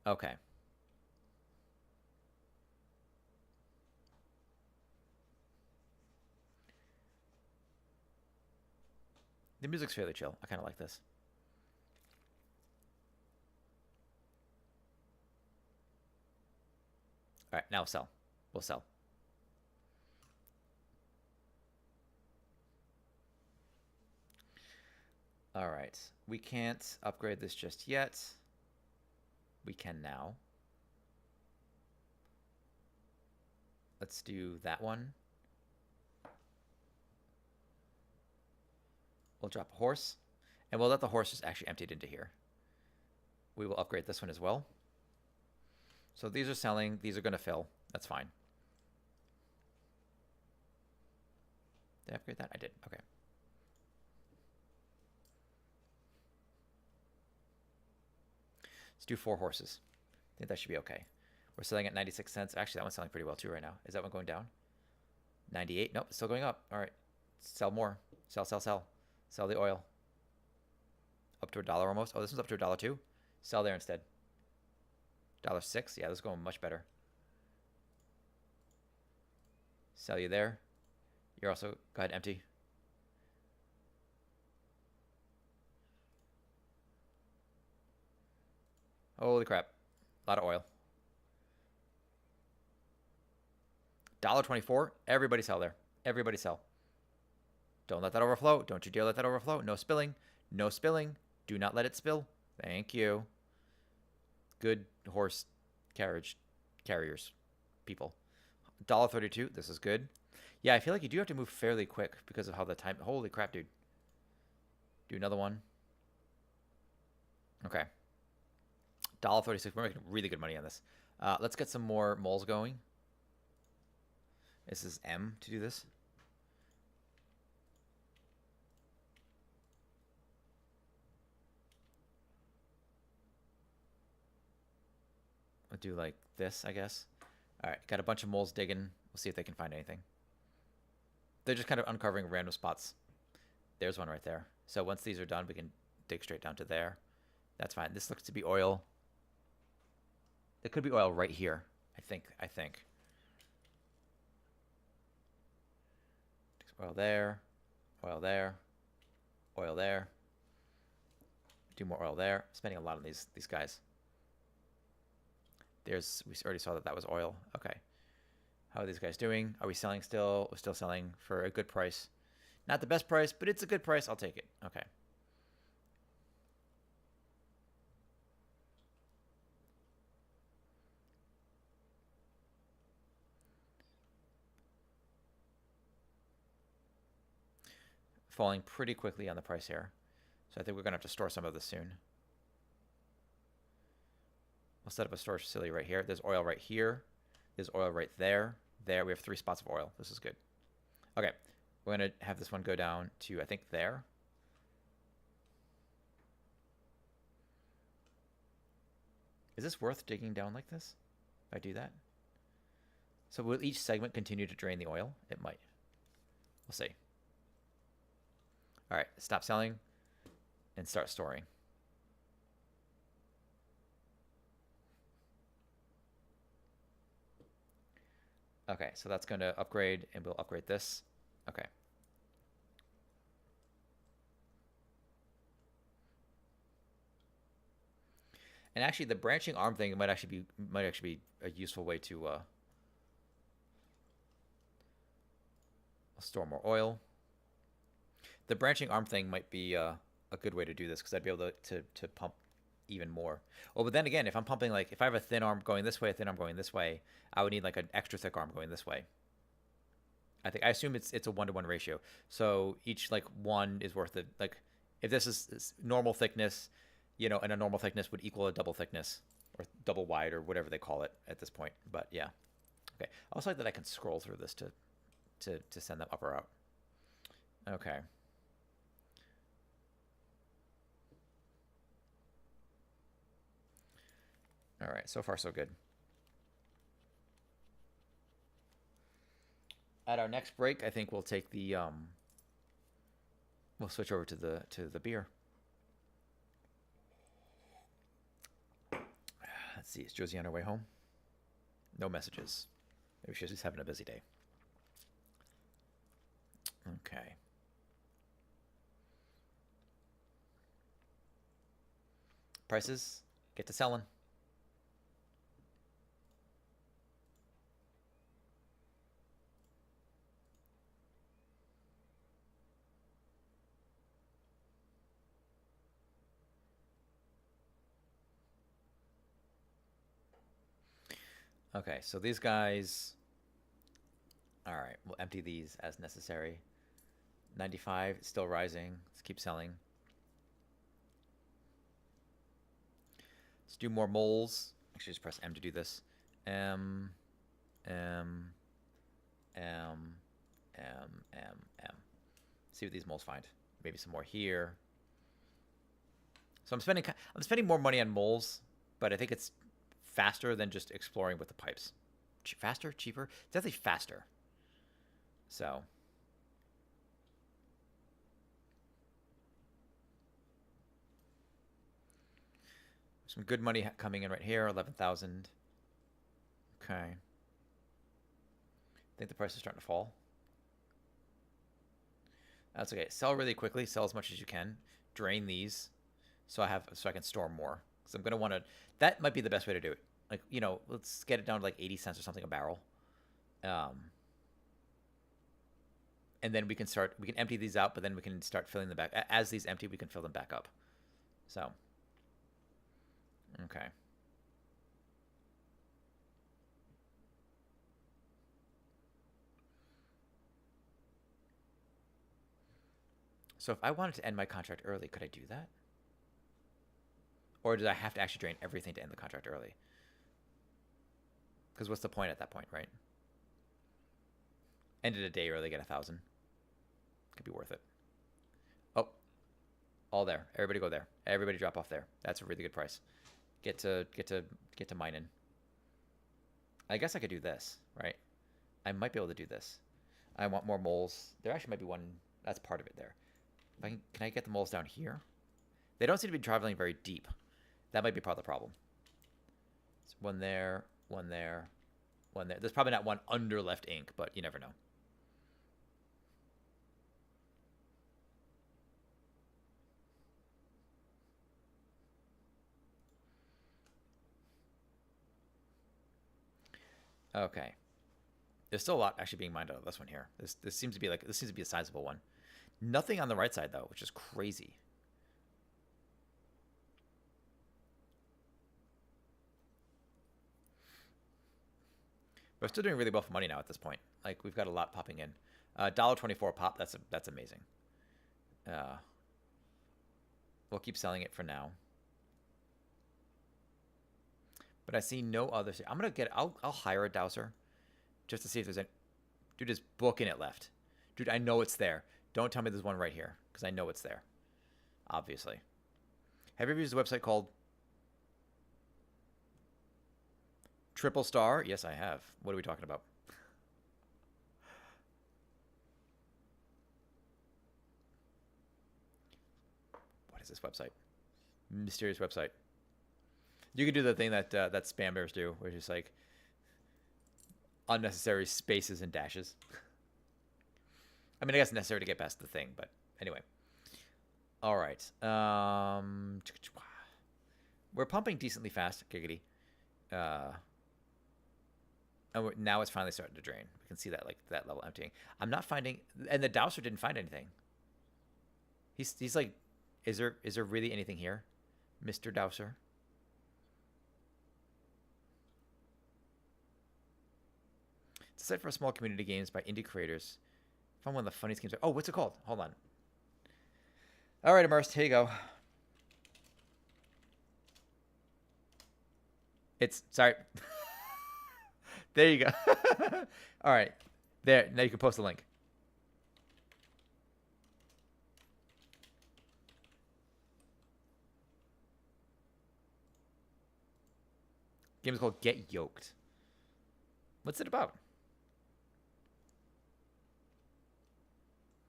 Okay. The music's fairly chill. I kind of like this. All right, now sell. We'll sell. All right. We can't upgrade this just yet. We can now. Let's do that one. We'll drop a horse, and we'll let the horse just actually empty it into here. We will upgrade this one as well. So these are selling. These are going to fill. That's fine. Did I upgrade that? I did. Okay. Let's do 4 horses. I think that should be okay. We're selling at 96 cents. Actually, that one's selling pretty well too right now. Is that one going down? 98? Nope, it's still going up. All right. Sell more. Sell, sell, sell. Sell the oil. Up to $1 almost. Oh, this one's up to $1 too. Sell there instead. $1.06. Yeah, this is going much better. Sell you there. You're also, go ahead, empty. Holy crap. A lot of oil. $1.24. Everybody sell there. Everybody sell. Don't let that overflow. Don't you dare let that overflow. No spilling. No spilling. Do not let it spill. Thank you. Good horse carriers. People. $1.32. This is good. Yeah, I feel like you do have to move fairly quick because of how the time... Holy crap, dude. Do another one. Okay. $1.36. We're making really good money on this. Let's get some more moles going. This is M to do this. I'll do like this, I guess. All right, got a bunch of moles digging. We'll see if they can find anything. They're just kind of uncovering random spots. There's one right there. So once these are done, we can dig straight down to there. That's fine. This looks to be oil. There could be oil right here, I think. Oil there. Oil there. Oil there. Do more oil there. Spending a lot on these guys. We already saw that was oil. Okay. How are these guys doing? Are we selling still? We're still selling for a good price. Not the best price, but it's a good price. I'll take it. Okay. Falling pretty quickly on the price here. So I think we're going to have to store some of this soon. We'll set up a storage facility right here. There's oil right here. There's oil right there. There, we have 3 spots of oil. This is good. Okay, we're going to have this one go down to, I think, there. Is this worth digging down like this? If I do that? So will each segment continue to drain the oil? It might. We'll see. All right, stop selling and start storing. Okay, so that's going to upgrade, and we'll upgrade this. Okay. And actually, the branching arm thing might actually be a useful way to store more oil. The branching arm thing might be a good way to do this because I'd be able to pump even more. Oh, but then again, if I'm pumping, like, if I have a thin arm going this way, a thin arm going this way, I would need like an extra thick arm going this way. I assume it's a 1-to-1 ratio. So each like one is worth it. Like if this is normal thickness, you know, and a normal thickness would equal a double thickness or double wide or whatever they call it at this point. But yeah. Okay. I also like that I can scroll through this to send them up or out. Okay. All right, so far so good. At our next break, I think we'll take the we'll switch over to the beer. Let's see, is Josie on her way home? No messages. Maybe she's just having a busy day. Okay. Prices, get to selling. Okay, so these guys... Alright, we'll empty these as necessary. 95, still rising. Let's keep selling. Let's do more moles. Actually, just press M to do this. M. See what these moles find. Maybe some more here. So I'm spending more money on moles, but I think it's faster than just exploring with the pipes. Faster? Cheaper? It's definitely faster. So. Some good money coming in right here, 11,000. Okay. I think the price is starting to fall. That's okay. Sell really quickly. Sell as much as you can. Drain these, so I can store more. Because I'm gonna want to. That might be the best way to do it. Like, you know, let's get it down to like 80 cents or something a barrel. And then we can empty these out, but then we can start filling them back. As these empty, we can fill them back up. So, okay. So if I wanted to end my contract early, could I do that? Or did I have to actually drain everything to end the contract early? Because what's the point at that point, right? Ended a day early, get 1,000. Could be worth it. Oh, all there. Everybody go there. Everybody drop off there. That's a really good price. Get to mining. I guess I could do this, right? I might be able to do this. I want more moles. There actually might be one. That's part of it there. If can I get the moles down here? They don't seem to be traveling very deep. That might be part of the problem. So one there, one there, one there. There's probably not one under left ink, but you never know. Okay. There's still a lot actually being mined out of this one here. This seems to be a sizable one. Nothing on the right side though, which is crazy. We're still doing really well for money now at this point. Like we've got a lot popping in. $1.24 pop. That's amazing. We'll keep selling it for now. But I see no other. I'm gonna get. I'll hire a dowser, just to see if there's any. Dude is booking it left. Dude, I know it's there. Don't tell me there's one right here, because I know it's there. Obviously. Have you ever used a website called Triple Star? Yes, I have. What are we talking about? What is this website? Mysterious website. You can do the thing that that spammers do, which is like unnecessary spaces and dashes. I mean, I guess necessary to get past the thing, but anyway. All right. We're pumping decently fast, giggity. And now it's finally starting to drain. We can see that like that level emptying. I'm not finding, and the dowser didn't find anything. He's like, is there really anything here, Mr. Dowser? It's a site for small community games by indie creators. Found one of the funniest games. Oh, what's it called? Hold on. All right, Immersed, here you go. It's, sorry. There you go. All right. There, now you can post the link. Game is called Get Yoked. What's it about?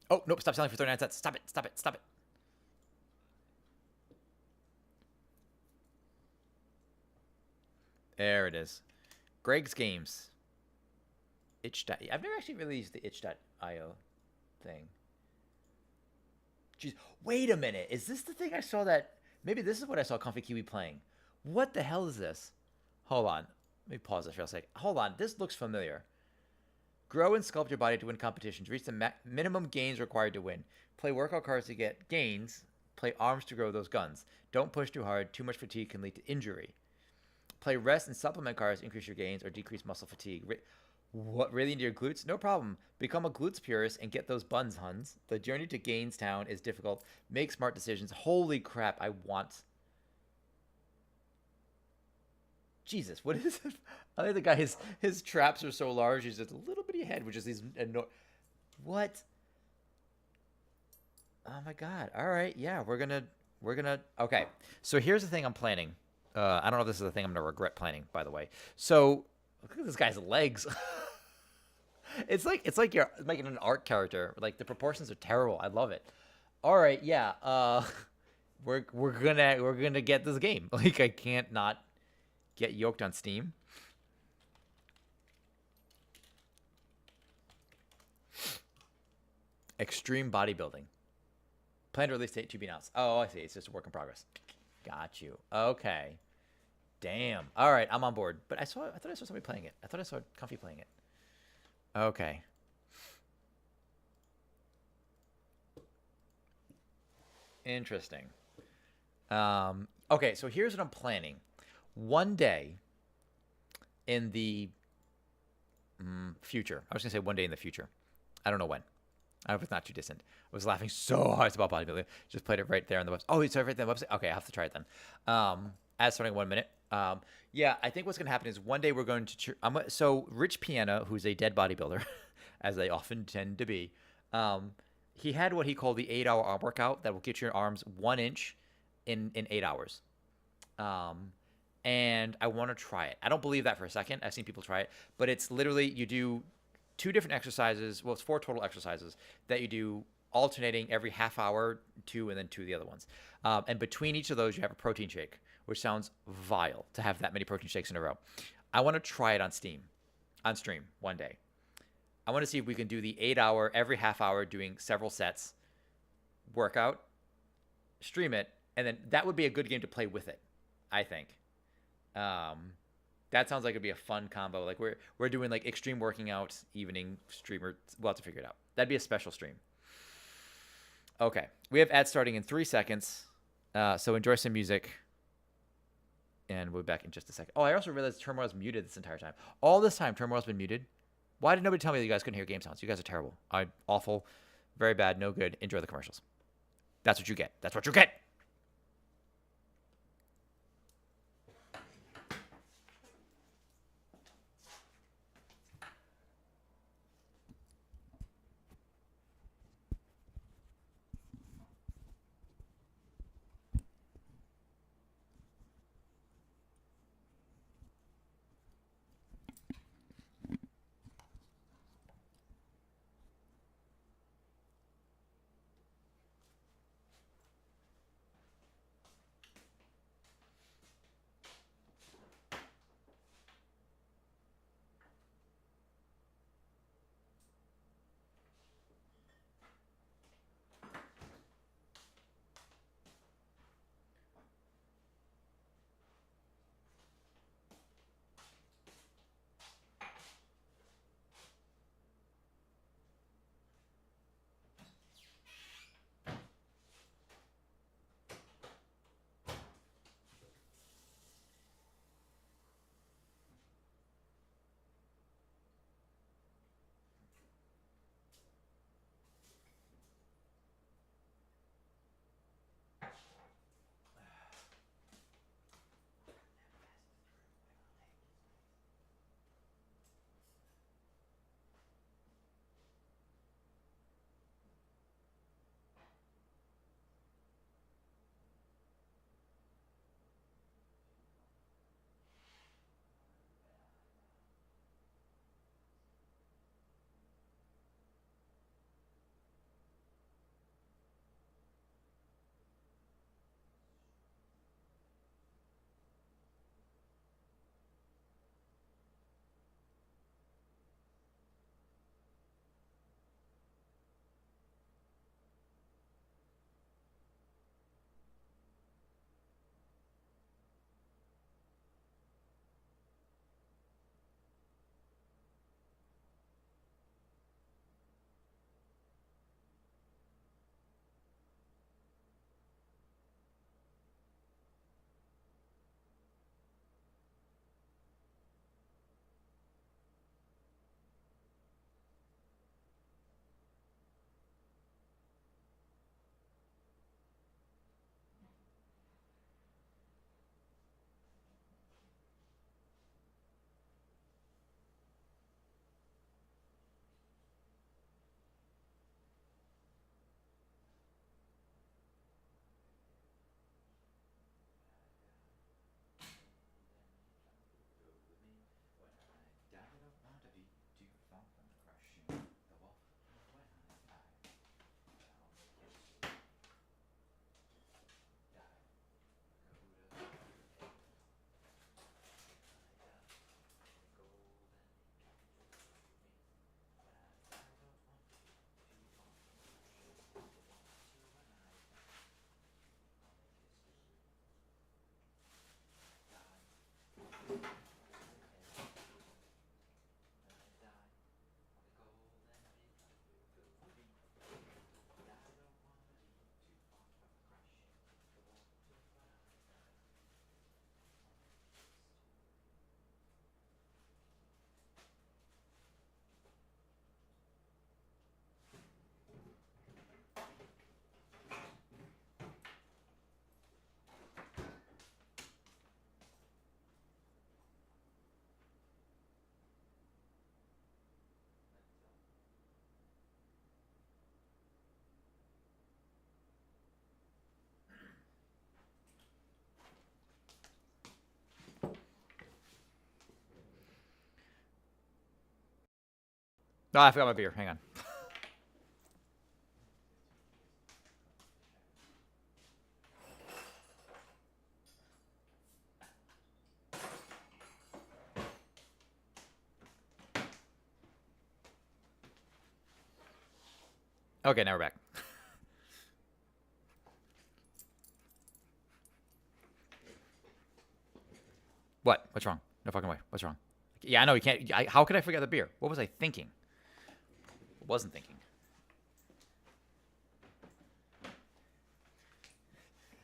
Oh, nope, stop selling for 39 cents. Stop it, stop it, stop it. There it is. Greg's Games. Itch. I've never actually really used the itch.io thing. Jeez, wait a minute. Is this the thing I saw that... Maybe this is what I saw Comfy Kiwi playing. What the hell is this? Hold on. Let me pause this for a sec. Hold on. This looks familiar. Grow and sculpt your body to win competitions. Reach the minimum gains required to win. Play workout cards to get gains. Play arms to grow those guns. Don't push too hard. Too much fatigue can lead to injury. Play rest and supplement cards. Increase your gains or decrease muscle fatigue. What, really into your glutes? No problem. Become a glutes purist and get those buns, huns. The journey to Gains Town is difficult. Make smart decisions. Holy crap, I want... Jesus, what is it? I think the guy, his traps are so large, he's just a little bitty head, which is these... What? Oh my god. All right, yeah, we're gonna... Okay, so here's the thing I'm planning. I don't know if this is the thing I'm gonna regret planning, by the way. So, look at this guy's legs. It's like you're making an art character. Like, the proportions are terrible. I love it. All right, yeah. We're gonna get this game. Like, I can't not get yoked on Steam. Extreme bodybuilding. Planned release date to be announced. Oh, I see. It's just a work in progress. Got you. Okay. Damn. All right, I'm on board. But I thought I saw somebody playing it. I thought I saw Comfy playing it. Okay. Interesting. Okay, so here's what I'm planning. One day in the future, I was gonna say one day in the future. I don't know when. I hope it's not too distant. I was laughing so hard about bodybuilding. Just played it right there on the website. Oh, it's right there on the website. Okay, I have to try it then. As starting 1 minute. Yeah, I think what's gonna happen is one day we're going to. So Rich Piana, who's a dead bodybuilder, as they often tend to be, he had what he called the 8-hour arm workout that will get your arms 1 inch in 8 hours. And I want to try it. I don't believe that for a second. I've seen people try it, but it's literally you do 2 different exercises. Well, it's 4 total exercises that you do alternating every half hour, 2 and then 2 of the other ones. And between each of those, you have a protein shake, which sounds vile to have that many protein shakes in a row. I want to try it on stream one day. I want to see if we can do the 8-hour, every half hour, doing several sets workout, stream it, and then that would be a good game to play with it, I think. That sounds like it'd be a fun combo. Like we're doing like extreme working out evening streamer. We'll have to figure it out. That'd be a special stream. Okay, we have ads starting in 3 seconds. So enjoy some music, and we'll be back in just a second. Oh, I also realized Turmoil's muted this entire time. All this time, Turmoil's been muted. Why did nobody tell me that you guys couldn't hear game sounds? You guys are terrible. I'm awful, very bad, no good. Enjoy the commercials. That's what you get. That's what you get. Oh, I forgot my beer. Hang on. Okay, now we're back. What? What's wrong? No fucking way. What's wrong? Yeah, I know you can't. How could I forget the beer? What was I thinking? Wasn't thinking.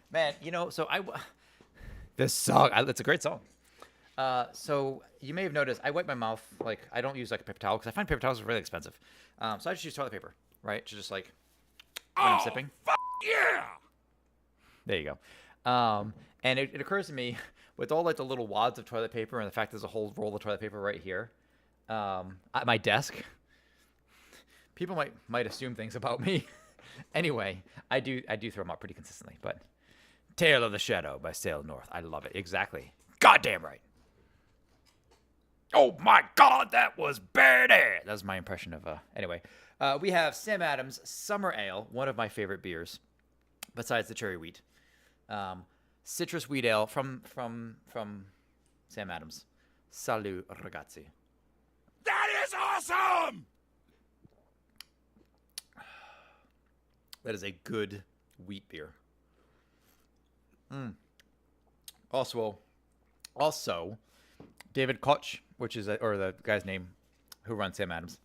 Man, you know, so this song, it's a great song. So you may have noticed I wipe my mouth, like, I don't use like a paper towel because I find paper towels are really expensive. So I just use toilet paper, right? To just like, when I'm sipping. Yeah. There you go. And it occurs to me with all like the little wads of toilet paper and the fact there's a whole roll of toilet paper right here, at my desk, people might assume things about me. Anyway, I do throw them out pretty consistently, but Tale of the Shadow by Sail North. I love it. Exactly. Goddamn right. Oh my God, that was badass. That was my impression of. Anyway, we have Sam Adams Summer Ale, one of my favorite beers, besides the cherry wheat. Citrus wheat ale from Sam Adams. Salut, ragazzi. That is awesome. That is a good wheat beer. Also, David Koch, which is or the guy's name who runs Sam Adams.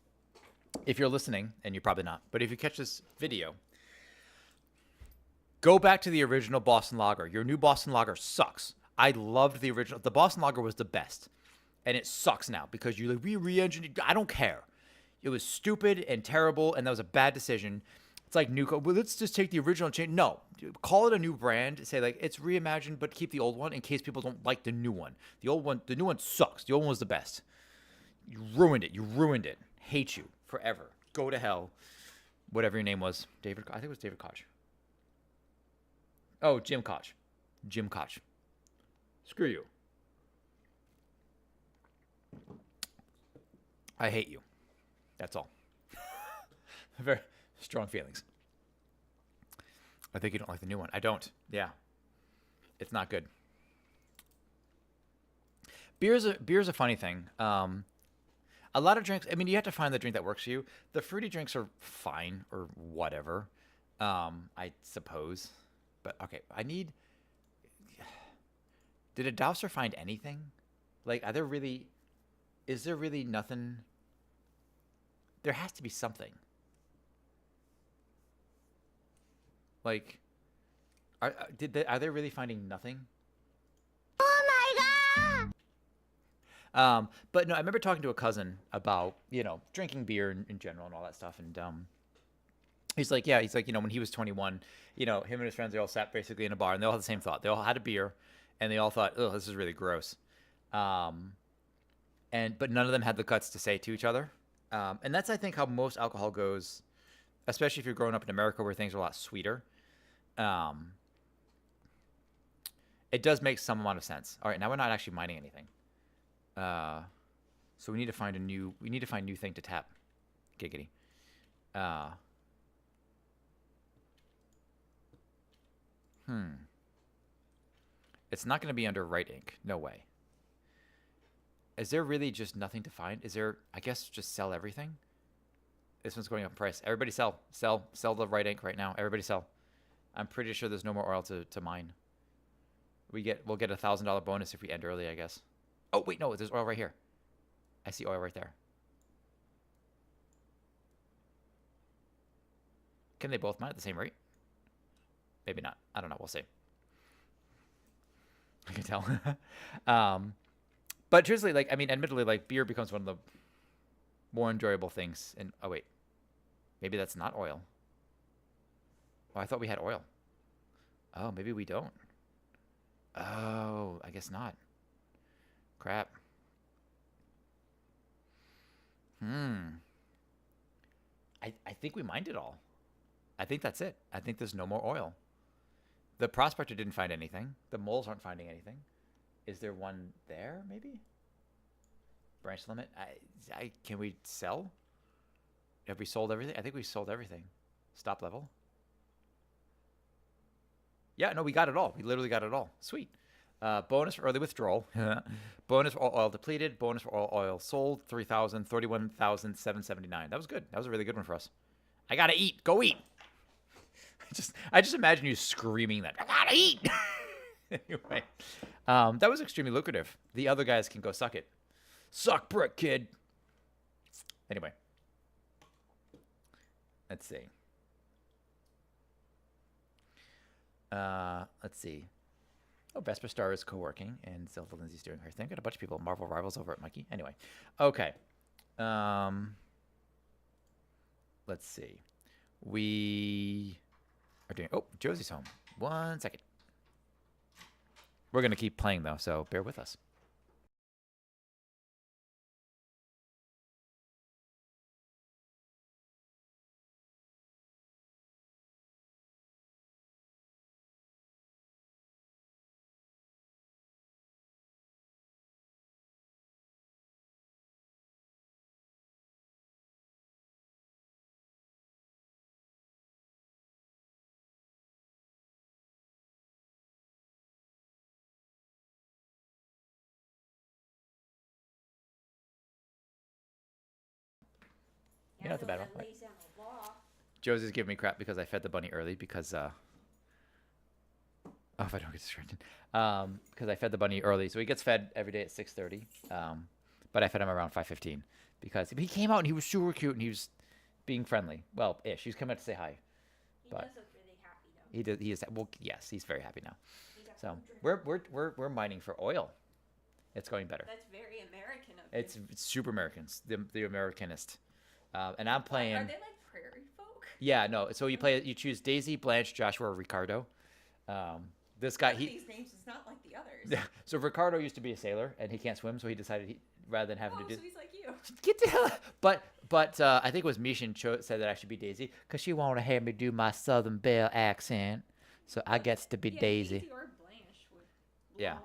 If you're listening, and you're probably not, but if you catch this video, go back to the original Boston Lager. Your new Boston Lager sucks. I loved the original. The Boston Lager was the best, and it sucks now because you like re-engineered. I don't care. It was stupid and terrible, and that was a bad decision. It's like Nuco. Well, let's just take the original and change. No, call it a new brand. Say like it's reimagined, but keep the old one in case people don't like the new one. The new one sucks. The old one was the best. You ruined it. You ruined it. Hate you forever. Go to hell. Whatever your name was, David. I think it was David Koch. Oh, Jim Koch. Jim Koch. Screw you. I hate you. That's all. Very strong feelings. I think you don't like the new one. I don't. Yeah. It's not good. Beer's a funny thing. A lot of drinks, I mean, you have to find the drink that works for you. The fruity drinks are fine or whatever, I suppose. But, okay, did a douser find anything? Like, is there really nothing? There has to be something. Like, are they really finding nothing? Oh my God! But no, I remember talking to a cousin about, drinking beer in general and all that stuff. And, he's like, when he was 21, him and his friends, they all sat basically in a bar and they all had the same thought. They all had a beer and they all thought, oh, this is really gross. But none of them had the guts to say to each other. And that's, I think, how most alcohol goes, especially if you're growing up in America where things are a lot sweeter. It does make some amount of sense. All right, now we're not actually mining anything. So we need to find new thing to tap. Giggity. It's not going to be under right ink. No way. Is there really just nothing to find? Is there, I guess, just sell everything? This one's going up in price. Everybody sell. Sell the right ink right now. Everybody sell. I'm pretty sure there's no more oil to mine. We'll get a $1,000 bonus if we end early, I guess. Oh, wait, no, there's oil right here. I see oil right there. Can they both mine at the same rate? Maybe not. I don't know. We'll see. I can tell. But truthfully, admittedly, beer becomes one of the more enjoyable things. And oh wait, maybe that's not oil. Oh, I thought we had oil. Oh, maybe we don't. Oh, I guess not. Crap. I think we mined it all. I think that's it. I think there's no more oil. The prospector didn't find anything. The moles aren't finding anything. Is there one there, maybe? Branch limit? Can we sell? Have we sold everything? I think we sold everything. Stop level. Yeah, no, we got it all. We literally got it all. Sweet. Bonus for early withdrawal. Bonus for all oil depleted. Bonus for all oil sold. 3,000, 31,779. That was good. That was a really good one for us. I gotta eat. Go eat. I just imagine you screaming that. I gotta eat. Anyway, that was extremely lucrative. The other guys can go suck it. Suck brick, kid. Anyway, let's see. Let's see. Oh, Vesper Star is co-working, and Zelda Lindsay's doing her thing. Got a bunch of people, Marvel Rivals over at Mikey. Anyway, okay. Let's see. We are doing. Oh, Josie's home. 1 second. We're gonna keep playing though, so bear with us. Yeah, not the bad one. Right. Josie's giving me crap because I fed the bunny early because oh, if I don't get distracted. Because I fed the bunny early. So he gets fed every day at 6:30. But I fed him around 5:15 because he came out and he was super cute and he was being friendly. Well, ish. He was coming out to say hi. He does look really happy though. He did. He is. Well, yes, he's very happy now. So we're mining for oil. It's going better. That's very American of It's you. super Americans. The Americanist. And I'm playing. Are they like prairie folk? Yeah, no. So you choose Daisy, Blanche, Joshua, or Ricardo. This guy, These names is not like the others. yeah. So Ricardo used to be a sailor, and he can't swim, so he decided rather than having to do. So he's like you. Get the hell. But I think it was Mishin said that I should be Daisy because she wanted to have me do my Southern Belle accent, so I gets to be Yeah, Daisy. or Blanche with Yeah.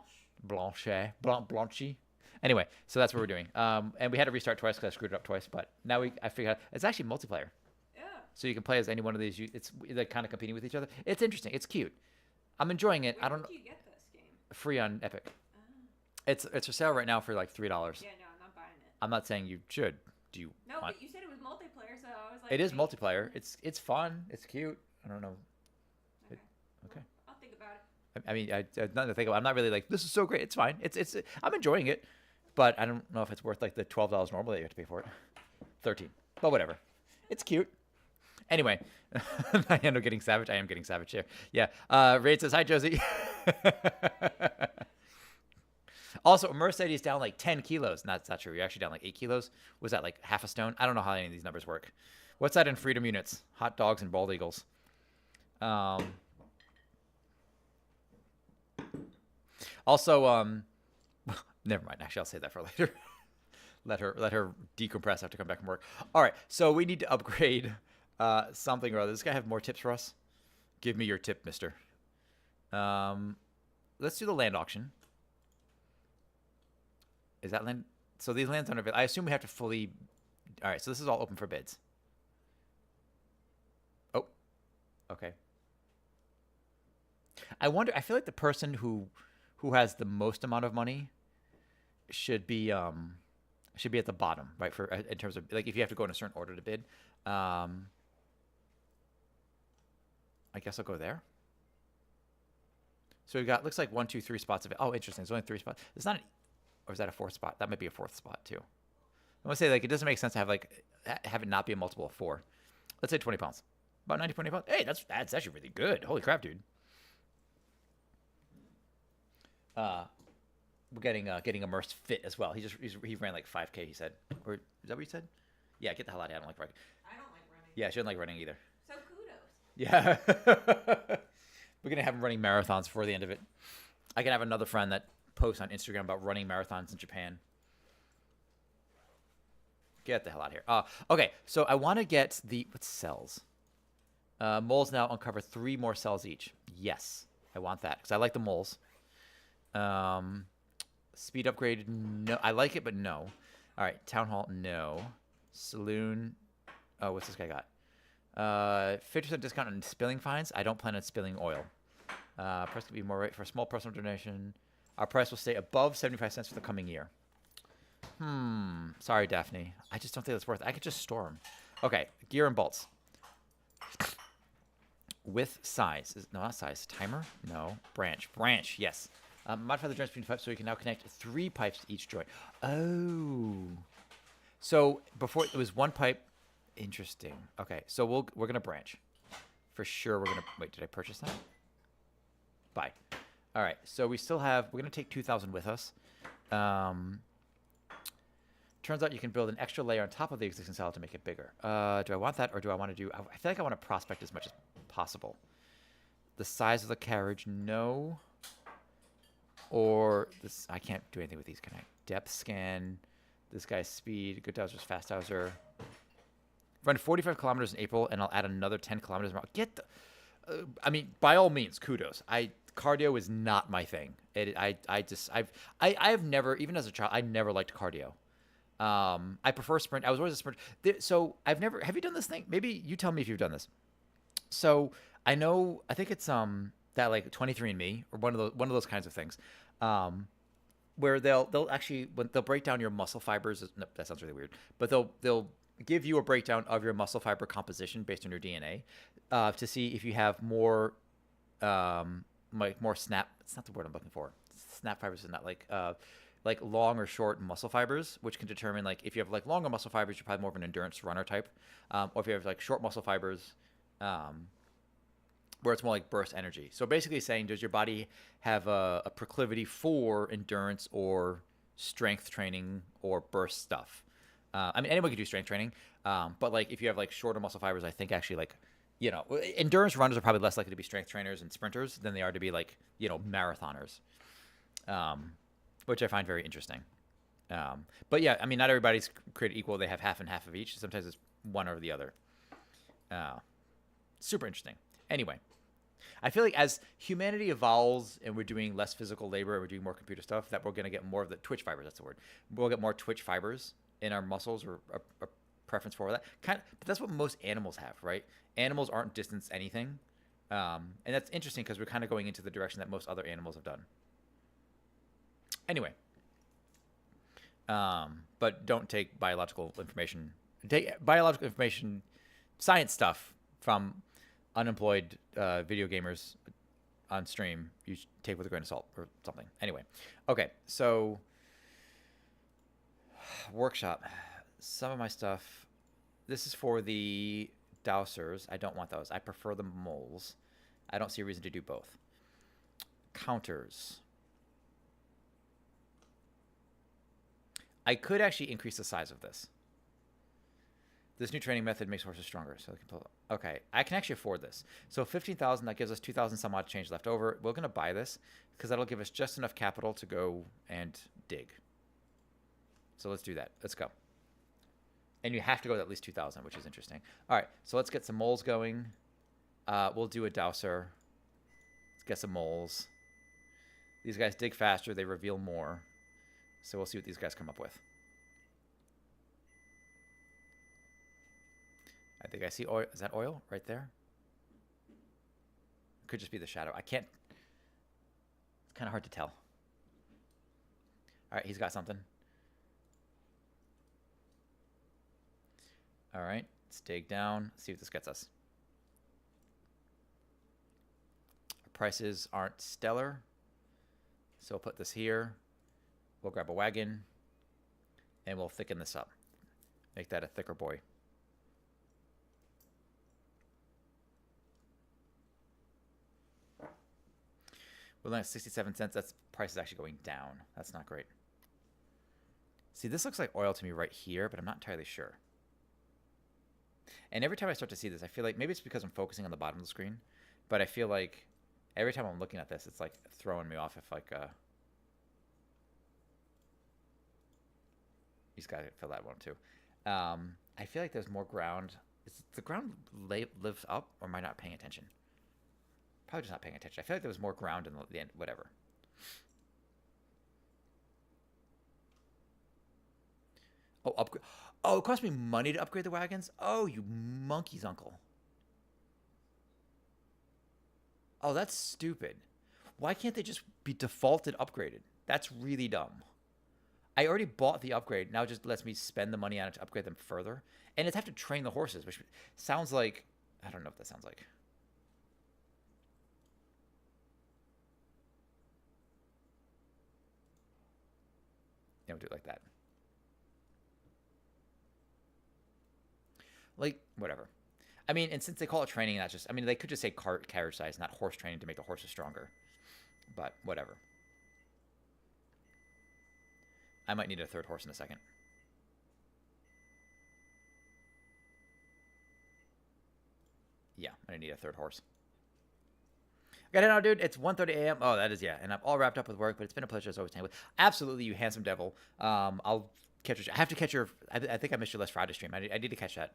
Blanche. Blanchy. Anyway, so that's what we're doing. And we had to restart twice because I screwed it up twice. But now I figured out it's actually multiplayer. Yeah. So you can play as any one of these. It's like kind of competing with each other. It's interesting. It's cute. I'm enjoying it. Where I don't know. did you get this game? Free on Epic. Ah. It's for sale right now for like $3. Yeah, no, I'm not buying it. I'm not saying you should. Do you? No, want? but you said it was multiplayer, so I was like. It is maybe. multiplayer. It's fun. It's cute. I don't know. Okay. Okay. Well, I'll think about it. I mean, nothing to think about. I'm not really like this is so great. It's fine. It's I'm enjoying it, but I don't know if it's worth like the $12 normal that you have to pay for it. 13, but whatever. It's cute. Anyway, I end up getting savage. I am getting savage here. Yeah. Raid says hi, Josie. Also, Mercedes down like 10 kilos. That's not true. You're actually down like 8 kilos. Was that like half a stone? I don't know how any of these numbers work. What's that in freedom units? Hot dogs and bald eagles. Also, never mind. Actually, I'll save that for later. let her decompress after come back from work. All right. So we need to upgrade something or other. Does this guy have more tips for us? Give me your tip, mister. Let's do the land auction. Is that land? So these lands aren't available. I assume we have to fully. All right. So this is all open for bids. Oh. Okay. I wonder. I feel like the person who has the most amount of money should be at the bottom, right? For in terms of like if you have to go in a certain order to bid. I guess I'll go there. So we've got looks like 1, 2, 3 spots of it. Oh, interesting. There's only 3 spots. It's not, or is that a 4th spot? That might be a 4th spot too. I want to say like it doesn't make sense to have like have it not be a multiple of 4. Let's say 20 pounds. About 90, 20 pounds. Hey, that's actually really good. Holy crap, dude. We're getting immersed fit as well. He ran like 5K. He said, or is that what he said? Yeah, get the hell out of here. I don't like running. I don't like running. Yeah, she doesn't like running either. So kudos. Yeah. We're gonna have him running marathons before the end of it. I can have another friend that posts on Instagram about running marathons in Japan. Get the hell out of here. Okay, so I want to get what cells? Moles now uncover 3 more cells each. Yes, I want that because I like the moles. Speed upgrade, no. I like it, but no. All right, town hall, no. Saloon. Oh, what's this guy got? 50% discount on spilling fines. I don't plan on spilling oil. Price could be more rate for a small personal donation. Our price will stay above 75 cents for the coming year. Sorry, Daphne. I just don't think that's worth it. I could just store them. Okay, gear and bolts. With size. No, not size. Timer? No. Branch. Branch, yes. Modify the joints between pipes so you can now connect 3 pipes to each joint. Oh. So before it was 1 pipe. Interesting. Okay, so we're gonna branch. For sure we're gonna wait, did I purchase that? Buy. Alright, so we still have we're gonna take 2,000 with us. Turns out you can build an extra layer on top of the existing cell to make it bigger. Do I want that or do I want to do I feel like I want to prospect as much as possible. The size of the carriage, no. Or this I can't do anything with these, can I? Depth scan. This guy's speed, good dowsers, fast dowser. Run 45 kilometers in April, and I'll add another 10 kilometers. Get the, I mean, by all means, kudos. Cardio is not my thing. I've never, even as a child, I never liked cardio. I prefer sprint. I was always a sprint. So I've never. Have you done this thing? Maybe you tell me if you've done this. So I know. I think it's that like 23andMe or one of those kinds of things. Where they'll actually when they'll break down your muscle fibers. No, that sounds really weird. But they'll give you a breakdown of your muscle fiber composition based on your DNA to see if you have more more snap. It's not the word I'm looking for. Snap fibers is not like long or short muscle fibers, which can determine like if you have like longer muscle fibers, you're probably more of an endurance runner type, or if you have like short muscle fibers, where it's more like burst energy. So basically saying, does your body have a proclivity for endurance or strength training or burst stuff? I mean, anyone can do strength training, but like if you have like shorter muscle fibers, I think actually like, you know, endurance runners are probably less likely to be strength trainers and sprinters than they are to be like, you know, marathoners, which I find very interesting. But yeah, I mean, not everybody's created equal. They have half and half of each. Sometimes it's one or the other. Super interesting. Anyway, I feel like as humanity evolves and we're doing less physical labor and we're doing more computer stuff, that we're going to get more of the twitch fibers. That's the word. We'll get more twitch fibers in our muscles, or a preference for that. But that's what most animals have, right? Animals aren't distance anything. And that's interesting because we're kind of going into the direction that most other animals have done. Anyway. But don't take biological information. Take biological information, science stuff from unemployed video gamers on stream. You should take with a grain of salt or something. Anyway. Okay, so workshop. Some of my stuff. This is for the dowsers. I don't want those. I prefer the moles. I don't see a reason to do both. Counters. I could actually increase the size of this. This new training method makes horses stronger. So I can pull. Okay, I can actually afford this. So 15,000, that gives us 2,000 some odd change left over. We're going to buy this because that'll give us just enough capital to go and dig. So let's do that. Let's go. And you have to go with at least 2,000, which is interesting. All right, so let's get some moles going. We'll do a dowser. Let's get some moles. These guys dig faster. They reveal more. So we'll see what these guys come up with. I think I see oil. Is that oil right there? Could just be the shadow. I can't. It's kind of hard to tell. All right, he's got something. All right, let's dig down. See what this gets us. Our prices aren't stellar. So we'll put this here. We'll grab a wagon. And we'll thicken this up. Make that a thicker boy. We're looking at 67 cents. That's price is actually going down. That's not great. See, this looks like oil to me right here, but I'm not entirely sure. And every time I start to see this, I feel like maybe it's because I'm focusing on the bottom of the screen, but I feel like every time I'm looking at this, it's like throwing me off if like these guys fill that one too. I feel like there's more ground. Is the ground lives up, or am I not paying attention? Probably just not paying attention. I feel like there was more ground in the end. Whatever. Oh, upgrade. Oh, it cost me money to upgrade the wagons? Oh, you monkey's uncle. Oh, that's stupid. Why can't they just be defaulted upgraded? That's really dumb. I already bought the upgrade. Now it just lets me spend the money on it to upgrade them further. And it's have to train the horses, which sounds like... I don't know what that sounds like. Yeah, we'll do it like that. Like, whatever. I mean, and since they call it training, that's just... I mean, they could just say carriage size, not horse training to make the horses stronger. But, whatever. I might need a third horse in a second. Yeah, I need a third horse. Got it now, dude. It's 1:30 a.m. Oh, that is, yeah. And I'm all wrapped up with work, but it's been a pleasure as always. With. Absolutely, you handsome devil. I'll catch your... I have to catch your... I think I missed your last Friday stream. I need to catch that.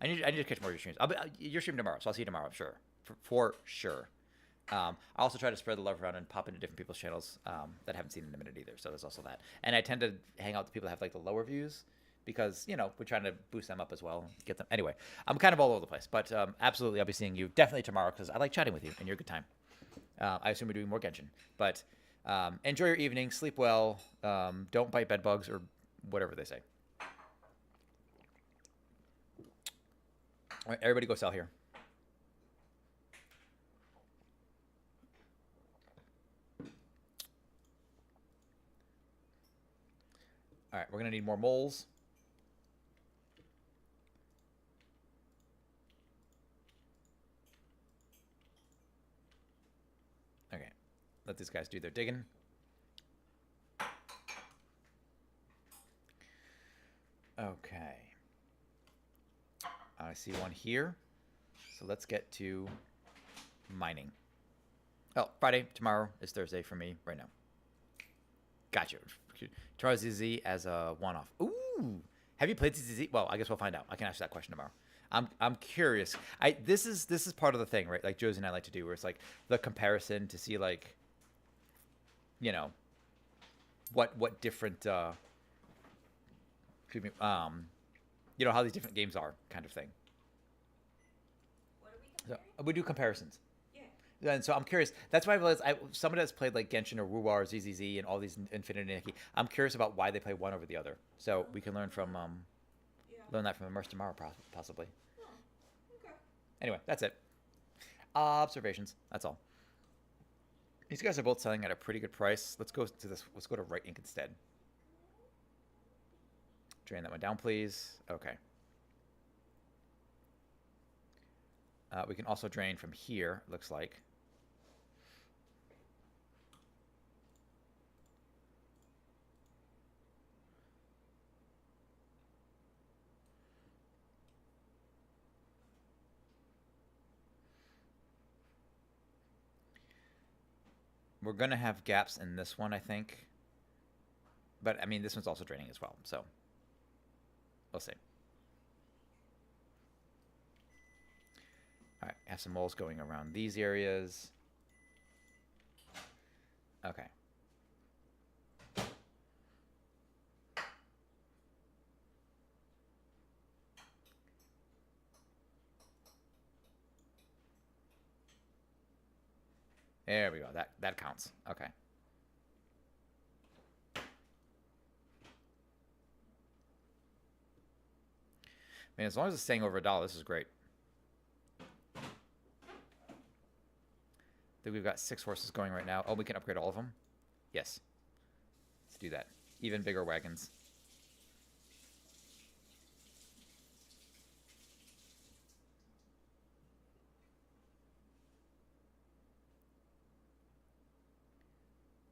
I need to catch more of your streams. You're streaming tomorrow, so I'll see you tomorrow, I'm sure. For sure. I also try to spread the love around and pop into different people's channels that I haven't seen in a minute either. So there's also that. And I tend to hang out with people that have like the lower views because, you know, we're trying to boost them up as well. Get them. Anyway, I'm kind of all over the place. But absolutely, I'll be seeing you definitely tomorrow because I like chatting with you and you're a good time. I assume we're doing more Genshin. But enjoy your evening. Sleep well. Don't bite bed bugs or whatever they say. All right, everybody go sell here. All right, we're going to need more moles. Okay, let these guys do their digging. Okay. I see one here. So let's get to mining. Oh, Friday. Tomorrow is Thursday for me right now. Gotcha. Tomorrow's ZZ as a one-off. Ooh. Have you played ZZ? Well, I guess we'll find out. I can ask that question tomorrow. I'm curious. This is part of the thing, right? Like Josie and I like to do, where it's like the comparison to see like, you know, what different excuse me, you know, how these different games are, kind of thing. What are we So comparing? we do comparisons. Yeah. And so I'm curious. That's why I realized somebody that's played like Genshin or Wuwa or ZZZ and all these Infinity Nikki. I'm curious about why they play one over the other. So we can learn from Yeah. learn that from Immerse tomorrow, possibly. Oh, okay. Anyway, that's it. Observations. That's all. These guys are both selling at a pretty good price. Let's go to this. Let's go to Right Ink instead. Drain that one down, please. Okay. We can also drain from here, looks like. We're going to have gaps in this one, I think. But, I mean, this one's also draining as well, so we'll see. All right, have some moles going around these areas. Okay. There we go. That counts. Okay. I mean, as long as it's staying over $1, this is great. I think we've got 6 horses going right now. Oh, we can upgrade all of them? Yes. Let's do that. Even bigger wagons.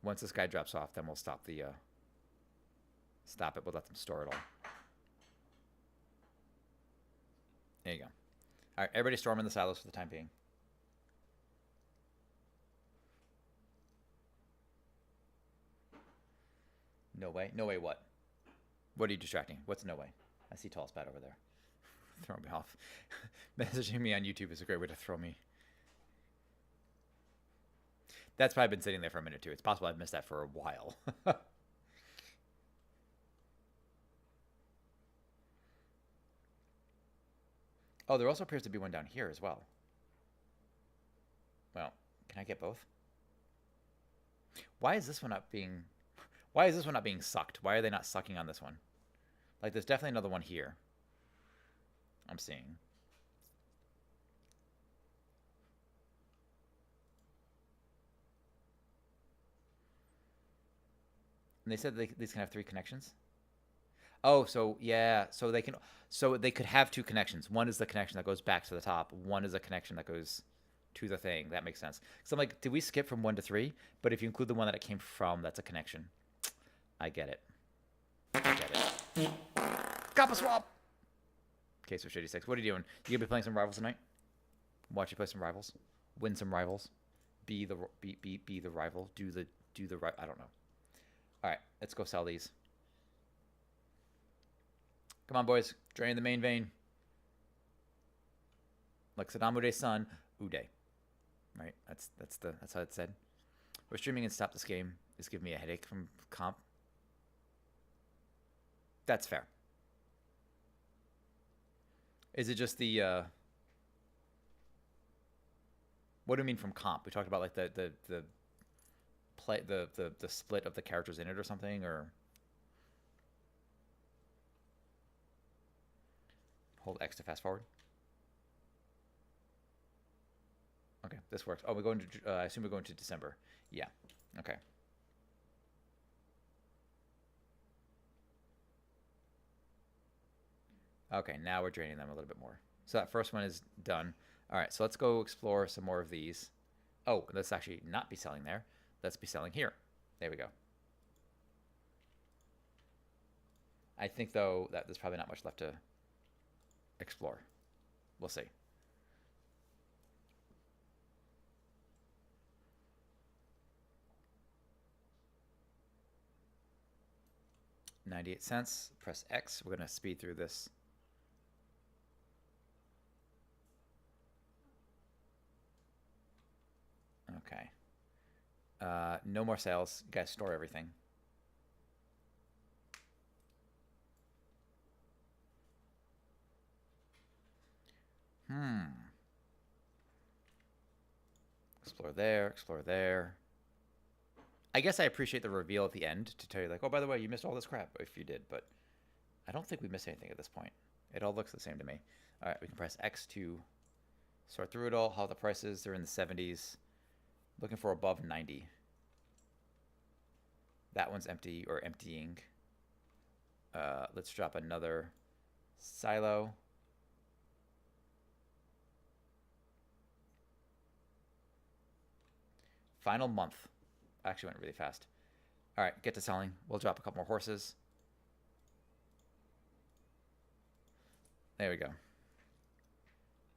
Once this guy drops off, then we'll stop the stop it. We'll let them store it all. There you go. All right, everybody storm in the silos for the time being. No way. No way what? What are you distracting? What's no way? I see tall spat over there. Throw me off. Messaging me on YouTube is a great way to throw me. That's probably been sitting there for a minute too. It's possible I've missed that for a while. Oh, there also appears to be one down here as well. Well, can I get both? Why is this one not being... Why is this one not being sucked? Why are they not sucking on this one? Like, there's definitely another one here. I'm seeing. And they said these can have 3 connections? Oh, so yeah, so they could have 2 connections. One is the connection that goes back to the top. One is a connection that goes to the thing. That makes sense. So I'm like, did we skip from 1 to 3? But if you include the one that it came from, that's a connection. I get it. I get it. Copper swap! Okay, so 86. What are you doing? You gonna be playing some Rivals tonight? Watch you play some Rivals. Win some Rivals. Be the rival. Do the I don't know. All right, let's go sell these. Come on, boys. Drain the main vein. Like Saddam Uday's son, Uday. Right? That's how it's said. We're streaming and stop this game. It's giving me a headache from comp. That's fair. Is it just the what do you mean from comp? We talked about like the split of the characters in it or something, or hold X to fast forward. Okay, this works. Oh, we're going to I assume we're going to December. Yeah. Okay. Okay, now we're draining them a little bit more. So that first one is done. All right, so let's go explore some more of these. Oh, let's actually not be selling there. Let's be selling here. There we go. I think, though, that there's probably not much left to explore. We'll see. $0.98. Press X. We're going to speed through this. Okay. No more sales. You guys store everything. Explore there, explore there. I guess I appreciate the reveal at the end to tell you, like, oh, by the way, you missed all this crap, if you did, but I don't think we missed anything at this point. It all looks the same to me. All right, we can press X to sort through it all. How the prices, they're in the 70s. Looking for above 90. That one's empty or emptying. Let's drop another silo. Final month. Actually went really fast. All right, get to selling. We'll drop a couple more horses. There we go.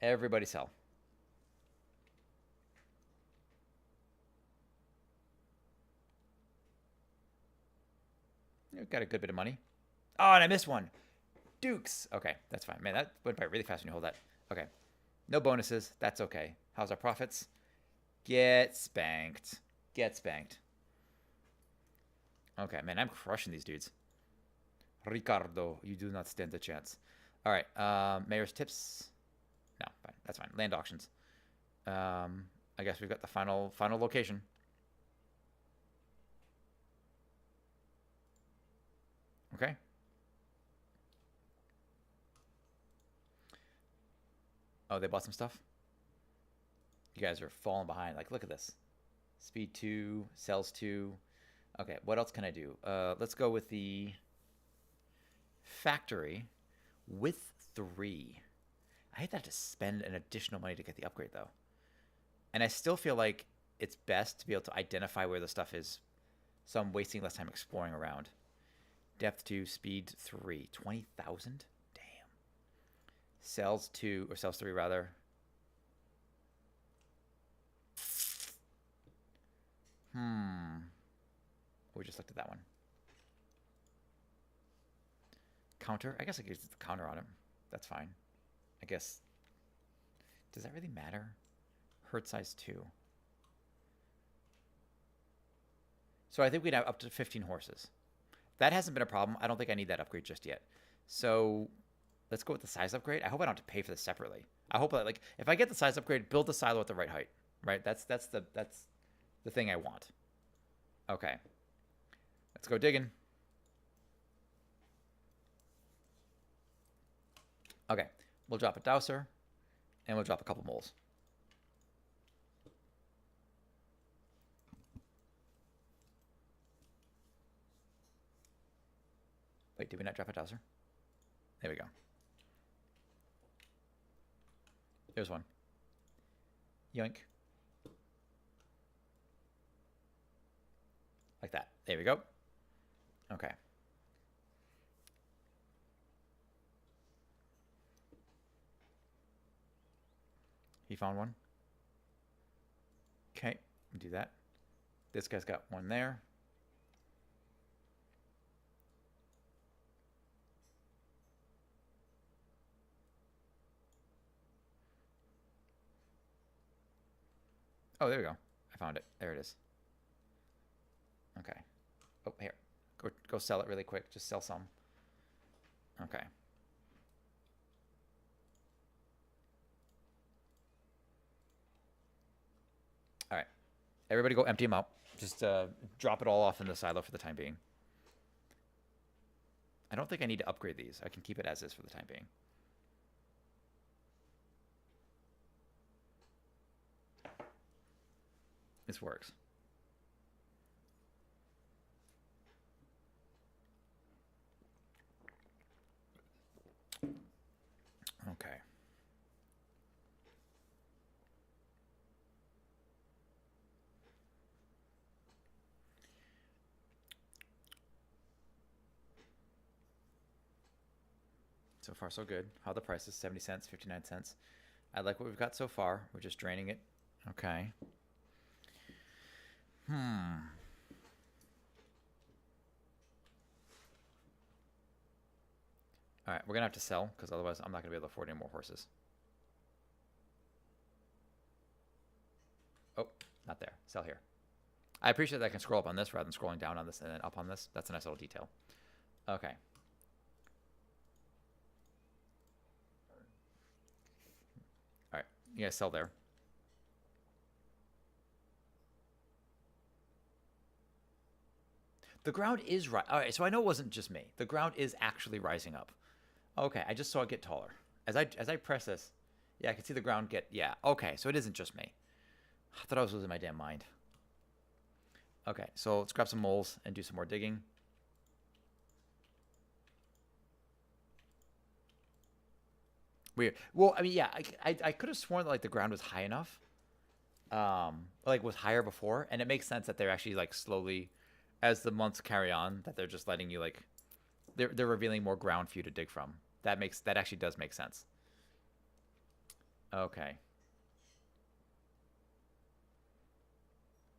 Everybody sell. We've got a good bit of money. Oh, and I missed one. Dukes. Okay, that's fine. Man, that went by really fast when you hold that. Okay. No bonuses. That's okay. How's our profits? Get spanked. Get spanked. Okay, man, I'm crushing these dudes. Ricardo, you do not stand a chance. All right, mayor's tips. No, fine. That's fine. Land auctions. I guess we've got the final location. Okay. Oh, they bought some stuff? You guys are falling behind. Like, look at this. Speed 2, sells 2. Okay, what else can I do? Let's go with the factory with 3. I hate that I have to spend an additional money to get the upgrade, though. And I still feel like it's best to be able to identify where the stuff is, so I'm wasting less time exploring around. Depth 2, speed 3. 20,000? Damn. Sells 2, or sells 3, rather. We just looked at that one. Counter? I guess I could use the counter on him. That's fine. I guess. Does that really matter? Herd size 2. So I think we'd have up to 15 horses. That hasn't been a problem. I don't think I need that upgrade just yet. So let's go with the size upgrade. I hope I don't have to pay for this separately. I hope that, like, if I get the size upgrade, build the silo at the right height, right? That's the thing I want. Okay. Let's go digging. Okay. We'll drop a dowser, and we'll drop a couple moles. Wait, did we not drop a dowser? There we go. There's one. Yoink. Like that. There we go. Okay. He found one. Okay, do that. This guy's got one there. Oh, there we go. I found it. There it is. Okay. Oh, here. Go sell it really quick. Just sell some. Okay. All right. Everybody go empty them out. Just drop it all off in the silo for the time being. I don't think I need to upgrade these. I can keep it as is for the time being. This works. Okay. So far, so good. How the price is 70 cents, 59 cents. I like what we've got so far. We're just draining it. Okay. All right, we're going to have to sell because otherwise I'm not going to be able to afford any more horses. Oh, not there. Sell here. I appreciate that I can scroll up on this rather than scrolling down on this and then up on this. That's a nice little detail. Okay. All right, you guys sell there. The ground is right. All right, so I know it wasn't just me. The ground is actually rising up. Okay, I just saw it get taller. As I press this, yeah, I can see the ground get, yeah. Okay, so it isn't just me. I thought I was losing my damn mind. Okay, so let's grab some moles and do some more digging. Weird. Well, I mean, yeah, I could have sworn that, like, the ground was high enough. Like, was higher before, and it makes sense that they're actually, like, slowly, as the months carry on, that they're just letting you, like, they're revealing more ground for you to dig from. That actually does make sense. Okay.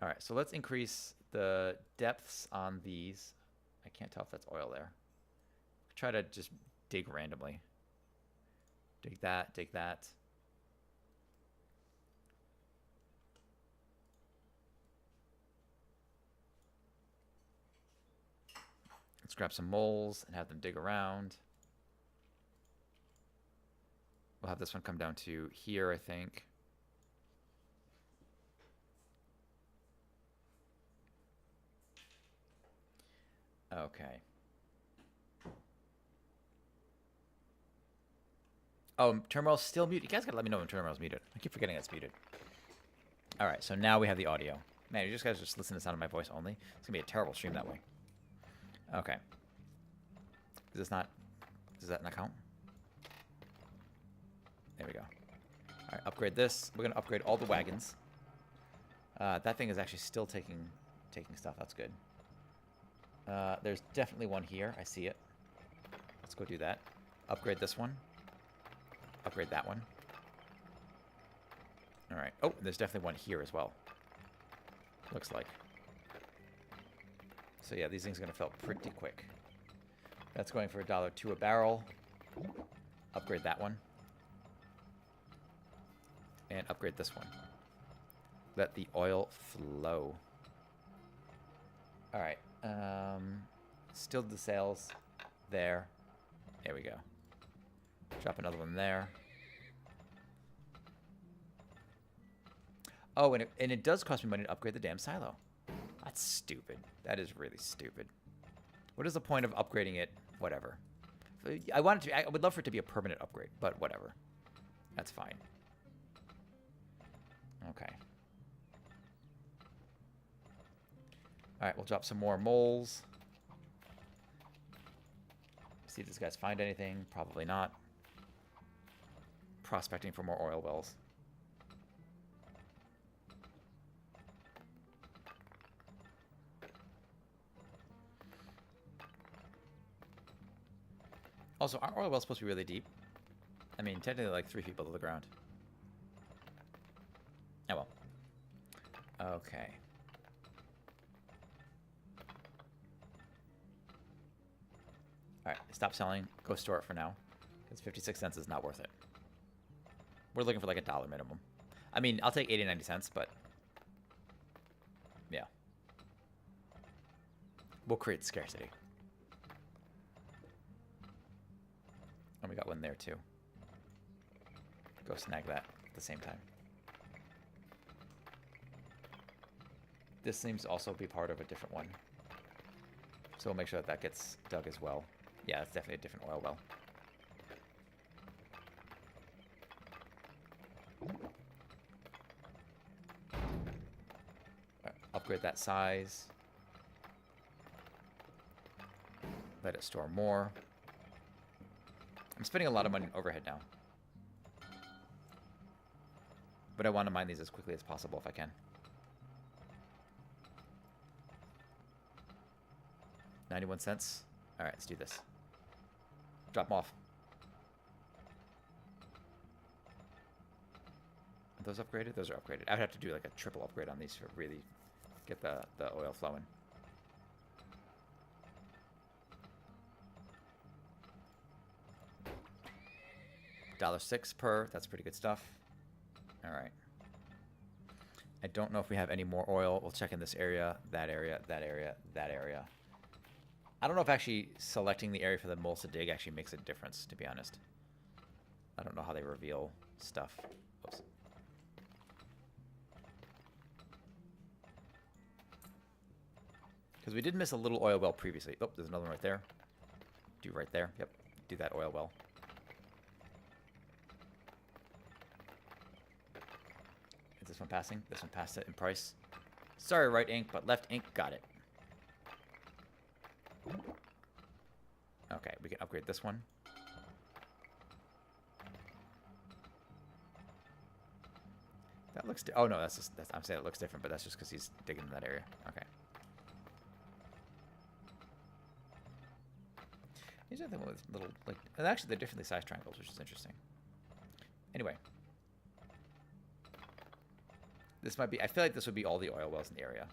All right, so let's increase the depths on these. I can't tell if that's oil there. Try to just dig randomly. Dig that, dig that. Let's grab some moles and have them dig around. We'll have this one come down to here, I think. Okay. Oh, Turmoil's still muted. You guys gotta let me know when Turmoil's muted. I keep forgetting it's muted. All right, so now we have the audio. Man, you guys just listen to the sound of my voice only. It's gonna be a terrible stream that way. Okay. Does that not count? There we go. All right, upgrade this. We're gonna upgrade all the wagons. That thing is actually still taking stuff. That's good. There's definitely one here. I see it. Let's go do that. Upgrade this one. Upgrade that one. All right. Oh, there's definitely one here as well. Looks like. So yeah, these things are gonna fill up pretty quick. That's going for $1.02 a barrel. Upgrade that one. And upgrade this one. Let the oil flow. All right. Still the sales there. There we go. Drop another one there. Oh, and it does cost me money to upgrade the damn silo. That's stupid. That is really stupid. What is the point of upgrading it? Whatever. I would love for it to be a permanent upgrade, but whatever. That's fine. Okay. Alright, we'll drop some more moles. See if these guys find anything. Probably not. Prospecting for more oil wells. Also, aren't oil wells supposed to be really deep? I mean, technically like 3 feet below the ground. Oh well. Okay. Alright, stop selling. Go store it for now. Because 56 cents is not worth it. We're looking for like $1 minimum. I mean, I'll take 80, 90 cents, but... yeah. We'll create scarcity. And we got one there too. Go snag that at the same time. This seems to also be part of a different one. So we'll make sure that that gets dug as well. Yeah, it's definitely a different oil well. Right, upgrade that size. Let it store more. I'm spending a lot of money on overhead now. But I want to mine these as quickly as possible if I can. 91 cents. Alright, let's do this. Drop them off. Are those upgraded? Those are upgraded. I would have to do like a triple upgrade on these to really get the oil flowing. $1.06 per. That's pretty good stuff. Alright. I don't know if we have any more oil. We'll check in this area, that area, that area, that area. I don't know if actually selecting the area for the moles to dig actually makes a difference, to be honest. I don't know how they reveal stuff. Oops. Because we did miss a little oil well previously. Oh, there's another one right there. Do right there. Yep. Do that oil well. Is this one passing? This one passed it in price. Sorry, right ink, but left ink got it. Okay, we can upgrade this one. That looks... oh, no, that's just... I'm saying it looks different, but that's just because he's digging in that area. Okay. These are the ones with little... like, and actually, they're differently sized triangles, which is interesting. Anyway. This might be... I feel like this would be all the oil wells in the area.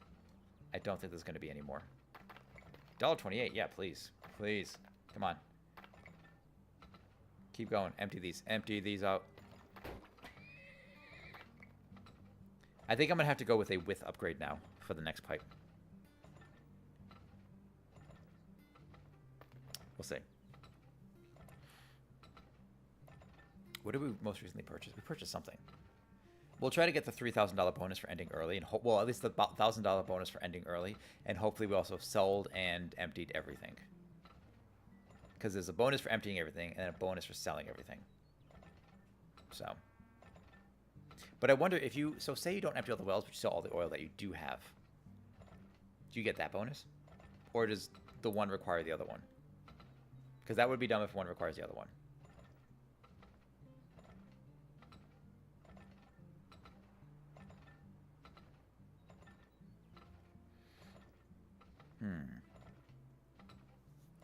I don't think there's going to be any more. $1.28. Yeah, please. Please. Come on. Keep going. Empty these. Empty these out. I think I'm going to have to go with a width upgrade now for the next pipe. We'll see. What did we most recently purchase? We purchased something. We'll try to get the $3,000 bonus for ending early, and well, at least the $1,000 bonus for ending early, and hopefully we also sold and emptied everything. Because there's a bonus for emptying everything, and then a bonus for selling everything. So. But I wonder if you... so say you don't empty all the wells, but you sell all the oil that you do have. Do you get that bonus? Or does the one require the other one? Because that would be dumb if one requires the other one.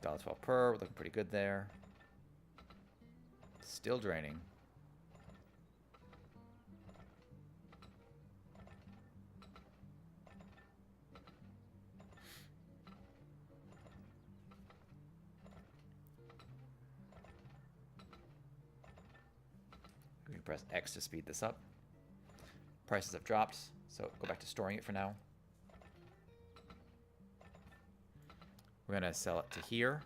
$1.12 per. We're looking pretty good there. Still draining. We can press X to speed this up. Prices have dropped, so go back to storing it for now. We're going to sell it to here.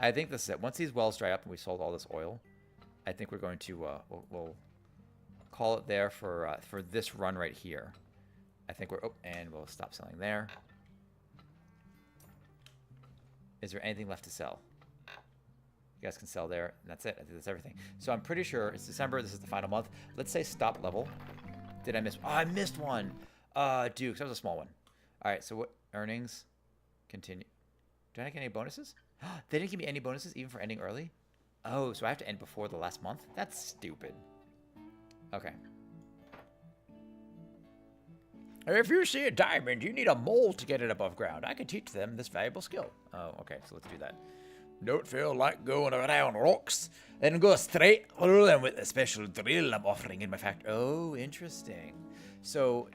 I think this is it. Once these wells dry up and we sold all this oil, I think we're going to we'll call it there for this run right here. I think we're and we'll stop selling there. Is there anything left to sell? You guys can sell there, and that's it. I think that's everything. So I'm pretty sure it's December. This is the final month. Let's say stop level. Did I miss? Oh, I missed one. Dude, 'cause that was a small one. All right. So what earnings? Continue. Did I get any bonuses? They didn't give me any bonuses even for ending early. Oh, so I have to end before the last month? That's stupid. Okay. If you see a diamond, you need a mole to get it above ground. I can teach them this valuable skill. Oh, okay. So let's do that. Don't feel like going around rocks. Then go straight through them with a special drill I'm offering in my factory. Oh, interesting. So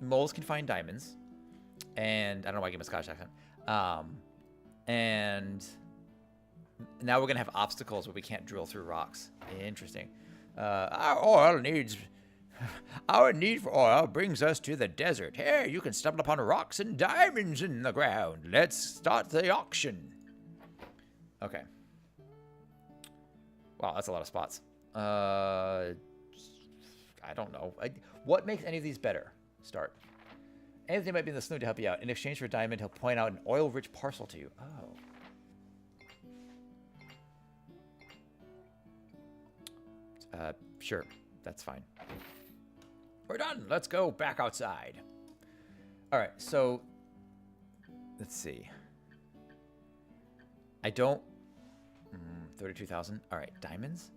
moles can find diamonds. And I don't know why I gave him a Scottish accent. And now we're going to have obstacles where we can't drill through rocks. Interesting. Our need for oil brings us to the desert. Here, you can stumble upon rocks and diamonds in the ground. Let's start the auction. Okay. Wow, that's a lot of spots. I don't know. What makes any of these better? Start. Anthony might be in the saloon to help you out. In exchange for a diamond, he'll point out an oil-rich parcel to you. Oh. Sure. That's fine. We're done. Let's go back outside. All right, so let's see. I don't... 32,000. All right, diamonds?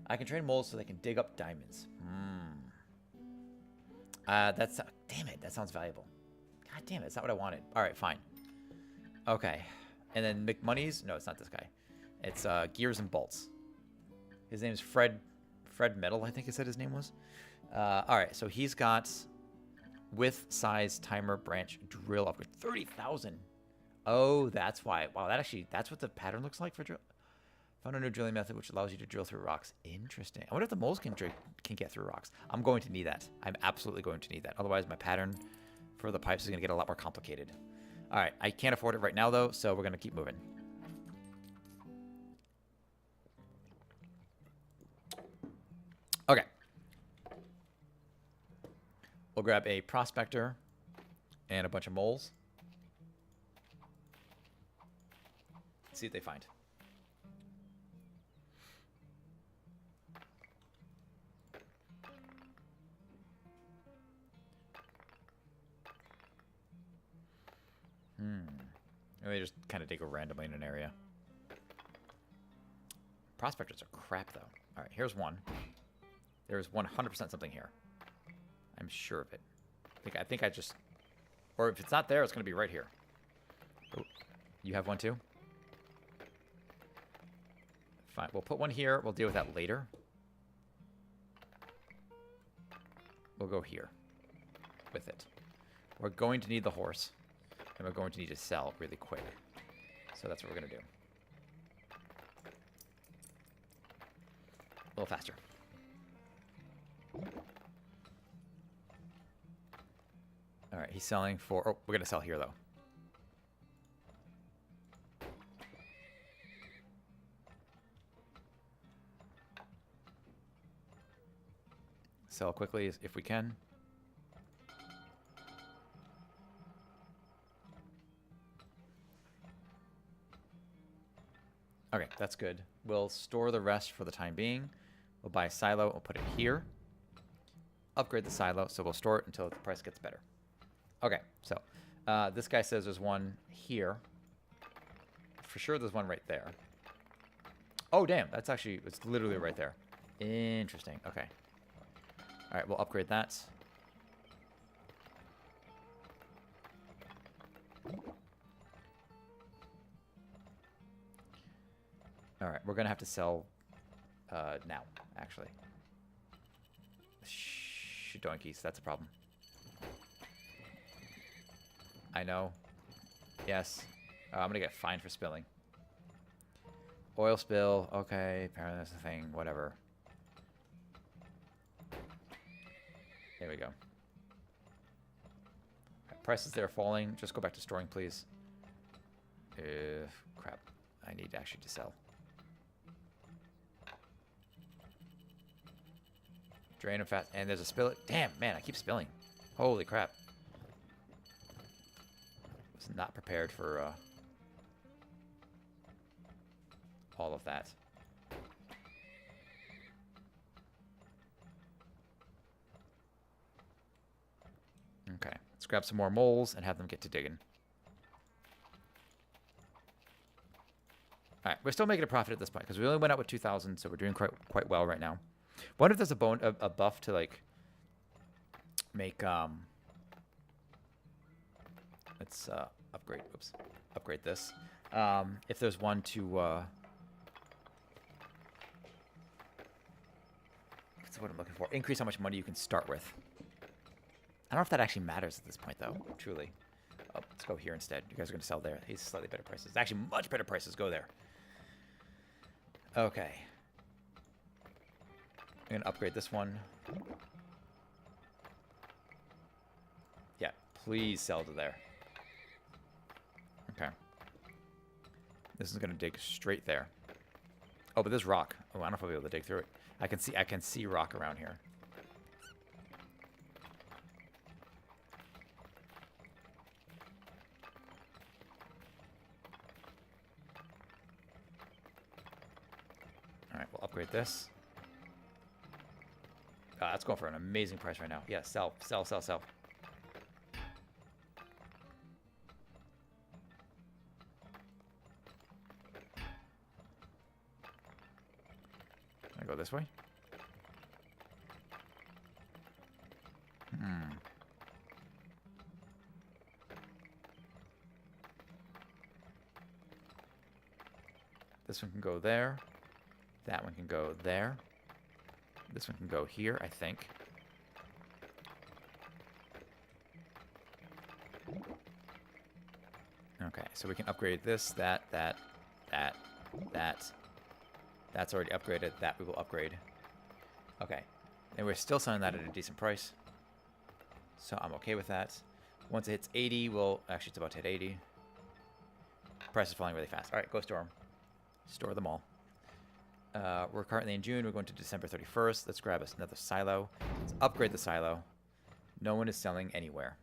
I can train moles so they can dig up diamonds. That's... Damn it, that sounds valuable. God damn it, that's not what I wanted. All right, fine. Okay. And then McMoney's... No, it's not this guy. It's Gears and Bolts. His name is Fred Metal, I think he said his name was. All right, so he's got width, size, timer, branch, drill upgrade. 30,000. Oh, that's why. Wow, that's what the pattern looks like for drill. Found a new drilling method which allows you to drill through rocks. Interesting. I wonder if the moles can get through rocks. I'm going to need that. I'm absolutely going to need that. Otherwise, my pattern for the pipes is going to get a lot more complicated. All right, I can't afford it right now, though, so we're going to keep moving. Okay. We'll grab a prospector and a bunch of moles. See what they find. Let me just kind of dig randomly in an area. Prospectors are crap, though. All right, here's one. There's 100% something here. I'm sure of it. I think I just... Or if it's not there, it's going to be right here. Oh, you have one, too? Fine. We'll put one here. We'll deal with that later. We'll go here with it. We're going to need the horse. And we're going to need to sell really quick. So that's what we're going to do. A little faster. All right, he's selling for... Oh, we're going to sell here, though. Sell quickly if we can. Okay, that's good. We'll store the rest for the time being. We'll buy a silo. We'll put it here. Upgrade the silo, so we'll store it until the price gets better. Okay, so this guy says there's one here. For sure there's one right there. Oh, damn. That's actually... It's literally right there. Interesting. Okay. All right, we'll upgrade that. All right, we're going to have to sell now, actually. Donkeys, that's a problem. I know. Yes. I'm going to get fined for spilling. Oil spill. Okay, apparently that's a thing. Whatever. There we go. Right, prices there falling. Just go back to storing, please. Crap. I need actually to sell. Drain them fast. And there's a spill. Damn, man, I keep spilling. Holy crap. Was not prepared for all of that. Okay, let's grab some more moles and have them get to digging. All right, we're still making a profit at this point because we only went out with 2,000, so we're doing quite well right now. Wonder if there's a buff to like make let's upgrade. Oops, upgrade this. If there's one to what's what I'm looking for? Increase how much money you can start with. I don't know if that actually matters at this point, though. Truly. Oh, let's go here instead. You guys are going to sell there. These slightly better prices. Actually, much better prices. Go there. Okay. I'm going to upgrade this one. Yeah, please sell to there. Okay. This is going to dig straight there. Oh, but there's rock. Oh, I don't know if I'll be able to dig through it. I can see rock around here. All right, we'll upgrade this. That's going for an amazing price right now. Yeah, sell, sell, sell, sell. Can I go this way? This one can go there. That one can go there. This one can go here, I think. Okay, so we can upgrade this, that. That's already upgraded. That we will upgrade. Okay. And we're still selling that at a decent price. So I'm okay with that. Once it hits 80, well, actually it's about to hit 80. Price is falling really fast. All right, go store them. Store them all. We're currently in June. We're going to December 31st. Let's grab us another silo. Let's upgrade the silo. No one is selling anywhere.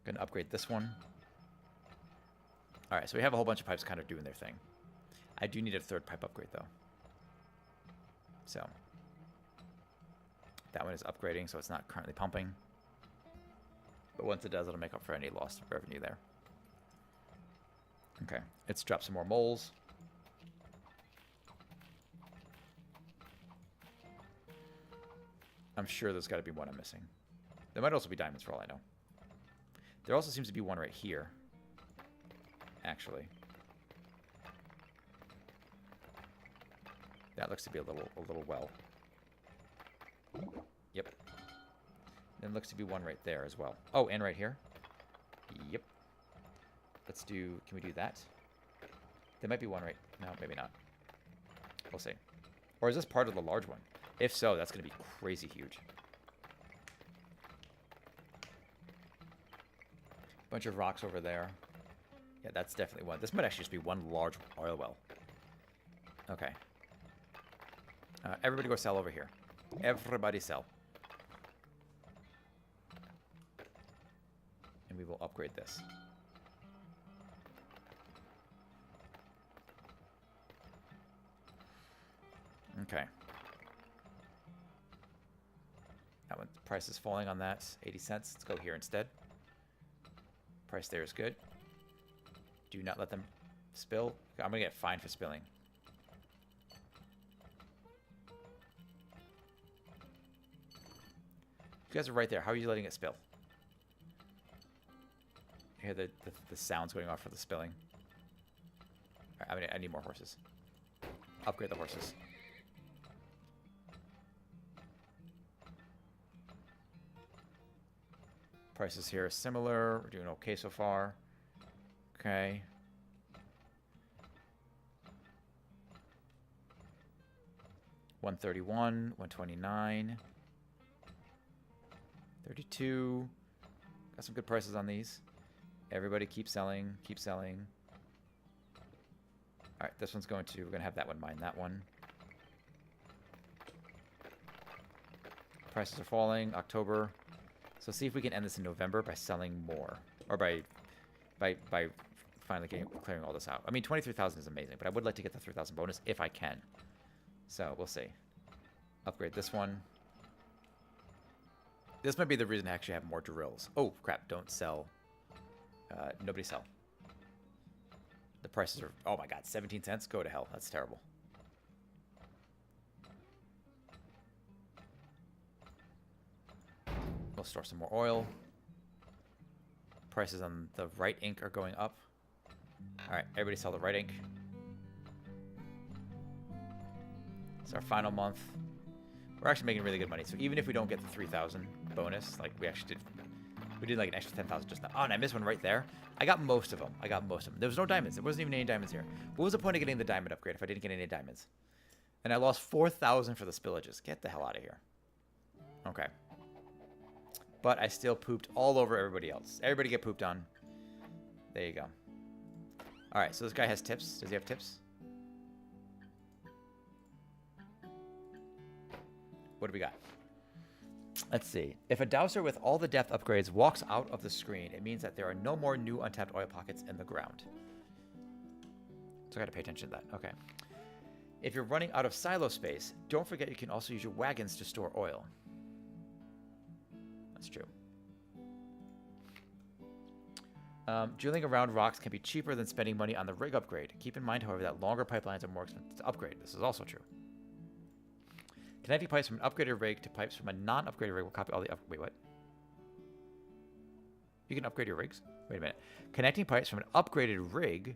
Going to upgrade this one. All right, so we have a whole bunch of pipes kind of doing their thing. I do need a third pipe upgrade, though. So that one is upgrading, so it's not currently pumping. But once it does, it'll make up for any lost revenue there. Okay, let's drop some more moles. I'm sure there's got to be one I'm missing. There might also be diamonds for all I know. There also seems to be one right here, actually. That looks to be a little well. Yep. Then looks to be one right there as well. Oh, and right here. Yep. Let's do. Can we do that? There might be one right. No, maybe not. We'll see. Or is this part of the large one? If so, that's going to be crazy huge. Bunch of rocks over there. Yeah, that's definitely one. This might actually just be one large oil well. Okay. Everybody go sell over here. Everybody sell. And we will upgrade this. Okay. That one, the price is falling on that. 80 cents. Let's go here instead. Price there is good. Do not let them spill. I'm going to get fined for spilling. You guys are right there. How are you letting it spill? You hear the sounds going off for the spilling. All right, I need more horses. Upgrade the horses. Prices here are similar. We're doing okay so far. Okay. $131, $129, $32. Got some good prices on these. Everybody keep selling, keep selling. All right, this one's going to, we're going to have that one mine that one. Prices are falling, October. So see if we can end this in November by selling more. Or by finally clearing all this out. I mean, 23,000 is amazing, but I would like to get the 3,000 bonus if I can. So we'll see. Upgrade this one. This might be the reason to actually have more drills. Oh, crap, don't sell. Nobody sell. The prices are, oh my god, 17 cents? Go to hell. That's terrible. We'll store some more oil. Prices on the right ink are going up. Alright, everybody sell the right ink. It's our final month. We're actually making really good money. So even if we don't get the 3,000 bonus, like we actually did, we did like an extra 10,000 just now. Oh, and I missed one right there. I got most of them. There was no diamonds. There wasn't even any diamonds here. What was the point of getting the diamond upgrade if I didn't get any diamonds? And I lost 4,000 for the spillages. Get the hell out of here. Okay. But I still pooped all over everybody else. Everybody get pooped on. There you go. Alright, so this guy has tips. Does he have tips? What do we got? Let's see. If a dowser with all the depth upgrades walks out of the screen, it means that there are no more new untapped oil pockets in the ground. So I gotta pay attention to that. Okay. If you're running out of silo space, don't forget you can also use your wagons to store oil. That's true. Drilling around rocks can be cheaper than spending money on the rig upgrade. Keep in mind, however, that longer pipelines are more expensive to upgrade. This is also true. Connecting pipes from an upgraded rig to pipes from a non-upgraded rig will copy all the wait, what? You can upgrade your rigs? Wait a minute. Connecting pipes from an upgraded rig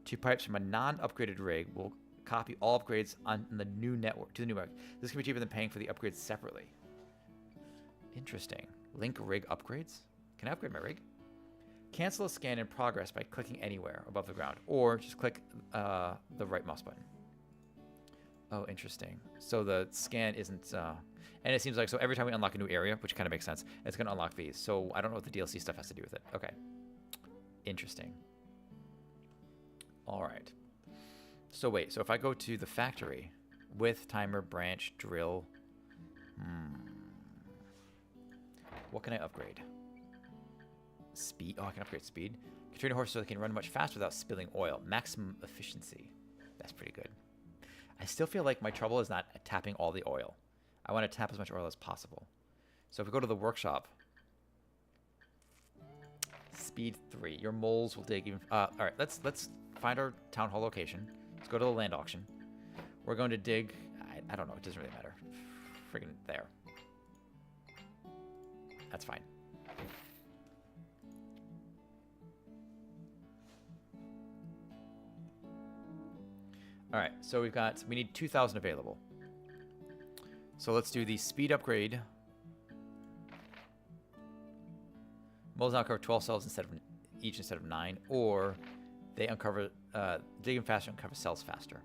to pipes from a non-upgraded rig will copy all upgrades on the new network to the new network. This can be cheaper than paying for the upgrades separately. Interesting. Link rig upgrades? Can I upgrade my rig? Cancel a scan in progress by clicking anywhere above the ground, or just click the right mouse button. Oh, interesting. So the scan isn't, and it seems like, so every time we unlock a new area, which kind of makes sense, it's going to unlock these. So I don't know what the DLC stuff has to do with it. Okay. Interesting. All right. So wait, so if I go to the factory with timer, branch, drill, what can I upgrade? Speed. Oh, I can upgrade speed. Can train a horse so they can run much faster without spilling oil. Maximum efficiency. That's pretty good. I still feel like my trouble is not tapping all the oil. I want to tap as much oil as possible. So if we go to the workshop, speed 3. Your moles will dig even. All right, let's find our town hall location. Let's go to the land auction. We're going to dig. I don't know. It doesn't really matter. Friggin' there. That's fine. All right, so we need 2,000 available. So let's do the speed upgrade. Moles now uncover 12 cells instead of 9, or they uncover digging faster and uncover cells faster.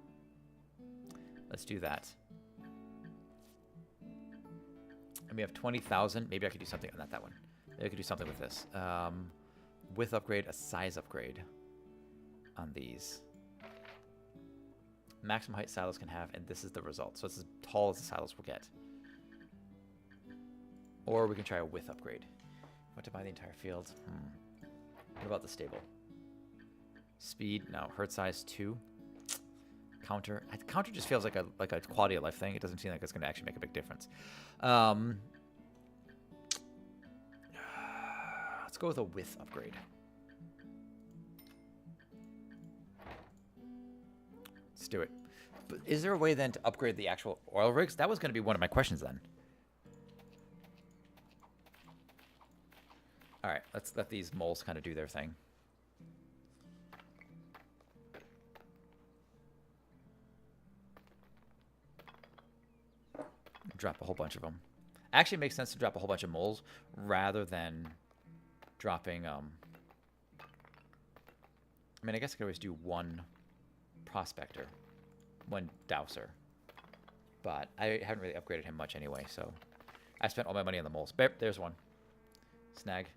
Let's do that. And we have 20,000. Maybe I could do something on that one. Maybe I could do something with this. Width upgrade, a size upgrade on these. Maximum height silos can have, and this is the result. So it's as tall as the silos will get. Or we can try a width upgrade. Want to buy the entire field? What about the stable? Speed, no. Herd size 2. Counter. Counter just feels like a quality of life thing. It doesn't seem like it's going to actually make a big difference. Let's go with a width upgrade. Let's do it. But is there a way then to upgrade the actual oil rigs? That was going to be one of my questions then. All right, let's let these moles kind of do their thing. Drop a whole bunch of them. Actually, it makes sense to drop a whole bunch of moles rather than dropping. I mean, I guess I could always do one prospector, one dowser, but I haven't really upgraded him much anyway, so I spent all my money on the moles. There's one. Snag.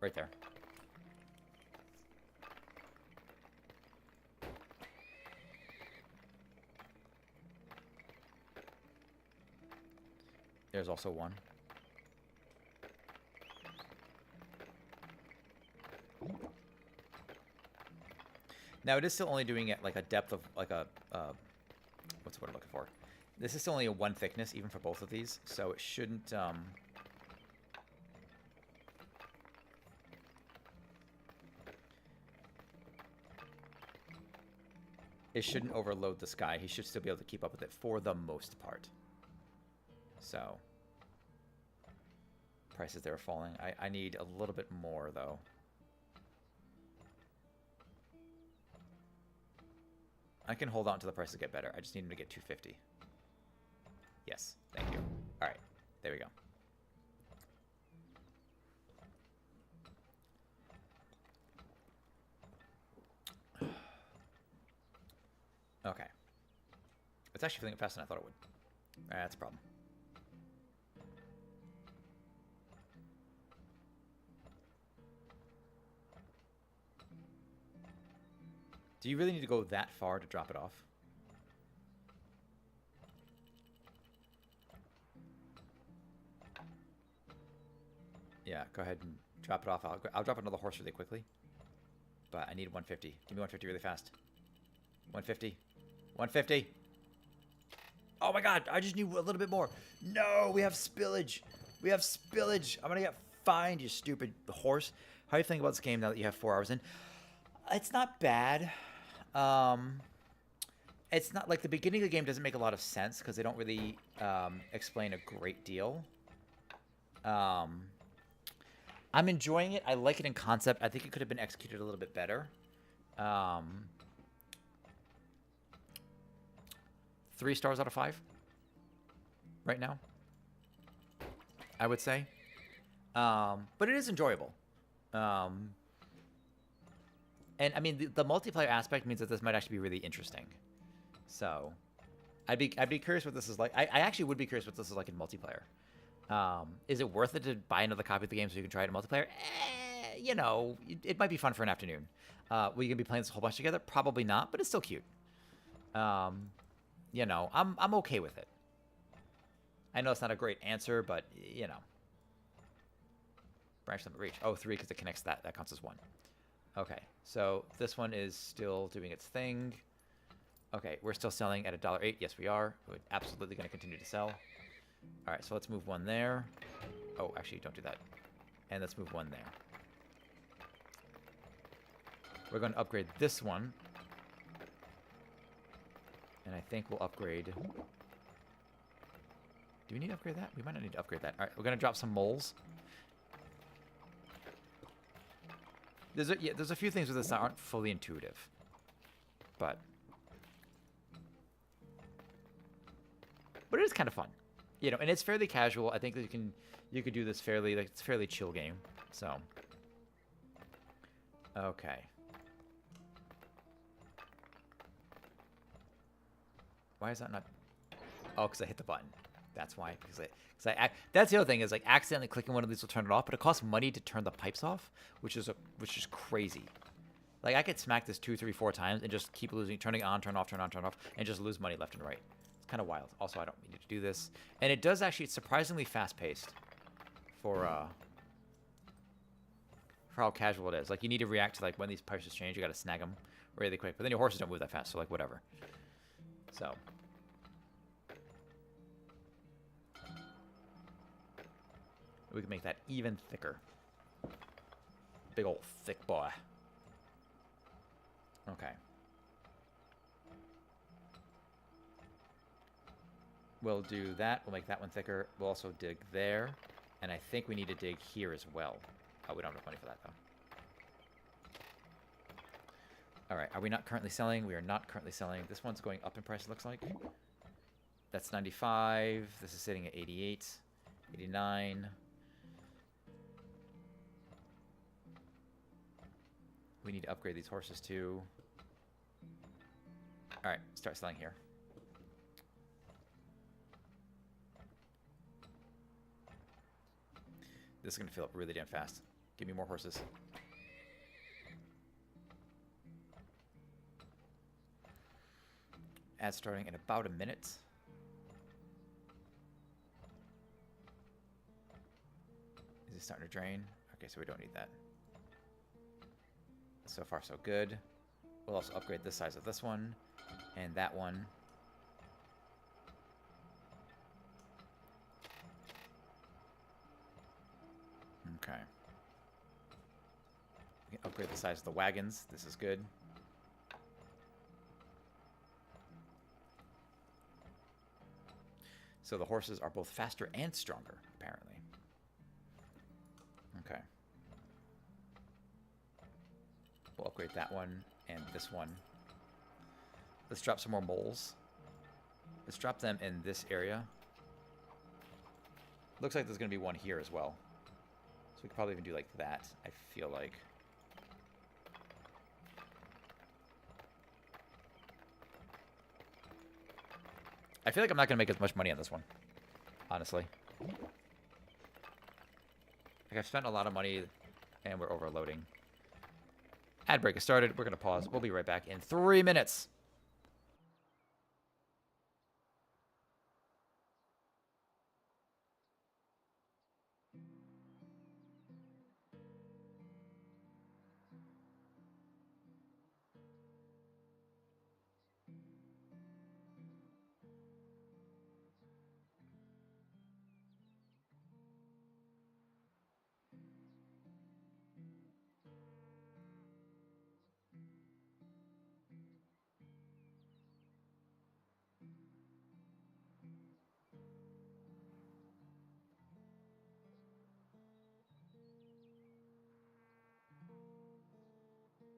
Right there. There's also one. Now it is still only doing it like a depth of like a what's the word I'm looking for? This is still only a 1 thickness even for both of these, so it shouldn't it shouldn't overload the sky. He should still be able to keep up with it for the most part. So prices there are falling. I need a little bit more though. I can hold on to the prices get better. I just need him to get 250. Yes, thank you. All right, there we go. Okay. It's actually filling up faster than I thought it would. That's a problem. Do you really need to go that far to drop it off? Yeah, go ahead and drop it off. I'll drop another horse really quickly. But I need 150. Give me 150 really fast. 150. 150. Oh my god, I just need a little bit more. No, we have spillage. We have spillage. I'm going to get fined, you stupid horse. How are you thinking about this game now that you have 4 hours in? It's not bad. It's not like the beginning of the game doesn't make a lot of sense because they don't really explain a great deal. I'm enjoying it. I like it in concept. I think it could have been executed a little bit better. 3 stars out of 5 right now, I would say. But it is enjoyable. And I mean, the multiplayer aspect means that this might actually be really interesting. So, I'd be curious what this is like. I actually would be curious what this is like in multiplayer. Is it worth it to buy another copy of the game so you can try it in multiplayer? You know, it might be fun for an afternoon. Will you gonna be playing this a whole bunch together? Probably not, but it's still cute. You know, I'm okay with it. I know it's not a great answer, but you know. Branch limit reach. Oh, 3 because it connects that. That counts as 1. Okay, so this one is still doing its thing. Okay, we're still selling at $1.08. Yes, we are. We're absolutely going to continue to sell. All right, so let's move 1 there. Oh, actually, don't do that. And let's move 1 there. We're going to upgrade this one. And I think we'll upgrade... Do we need to upgrade that? We might not need to upgrade that. All right, we're going to drop some moles. There's a few things with this that aren't fully intuitive, but it is kind of fun, you know, and it's fairly casual. I think that you could do this fairly, like, it's a fairly chill game. So, okay. Why is that not? Oh, because I hit the button. That's why. Because that's the other thing is like accidentally clicking one of these will turn it off, but it costs money to turn the pipes off, which is crazy. Like I could smack this 2, 3, 4 times and just keep losing, turning on, turn off, turn on, turn off, and just lose money left and right. It's kind of wild. Also, I don't need to do this, and it does actually. It's surprisingly fast paced for how casual it is. Like you need to react to like when these prices change. You got to snag them really quick, but then your horses don't move that fast, so like whatever. So. We can make that even thicker. Big old thick boy. Okay. We'll do that. We'll make that one thicker. We'll also dig there. And I think we need to dig here as well. Oh, we don't have enough money for that, though. All right. Are we not currently selling? We are not currently selling. This one's going up in price, it looks like. That's 95. This is sitting at 88. 89. We need to upgrade these horses too. All right, start selling here. This is going to fill up really damn fast. Give me more horses. Ad starting in about a minute. He's starting to drain. Okay, so we don't need that. So far, so good. We'll also upgrade the size of this one and that one. Okay. We can upgrade the size of the wagons. This is good. So the horses are both faster and stronger, apparently. Okay. We'll upgrade that one and this one. Let's drop some more moles. Let's drop them in this area. Looks like there's going to be one here as well. So we could probably even do like that, I feel like. I feel like I'm not going to make as much money on this one, honestly. Like, I've spent a lot of money, and we're overloading. Ad break has started. We're going to pause. We'll be right back in 3 minutes.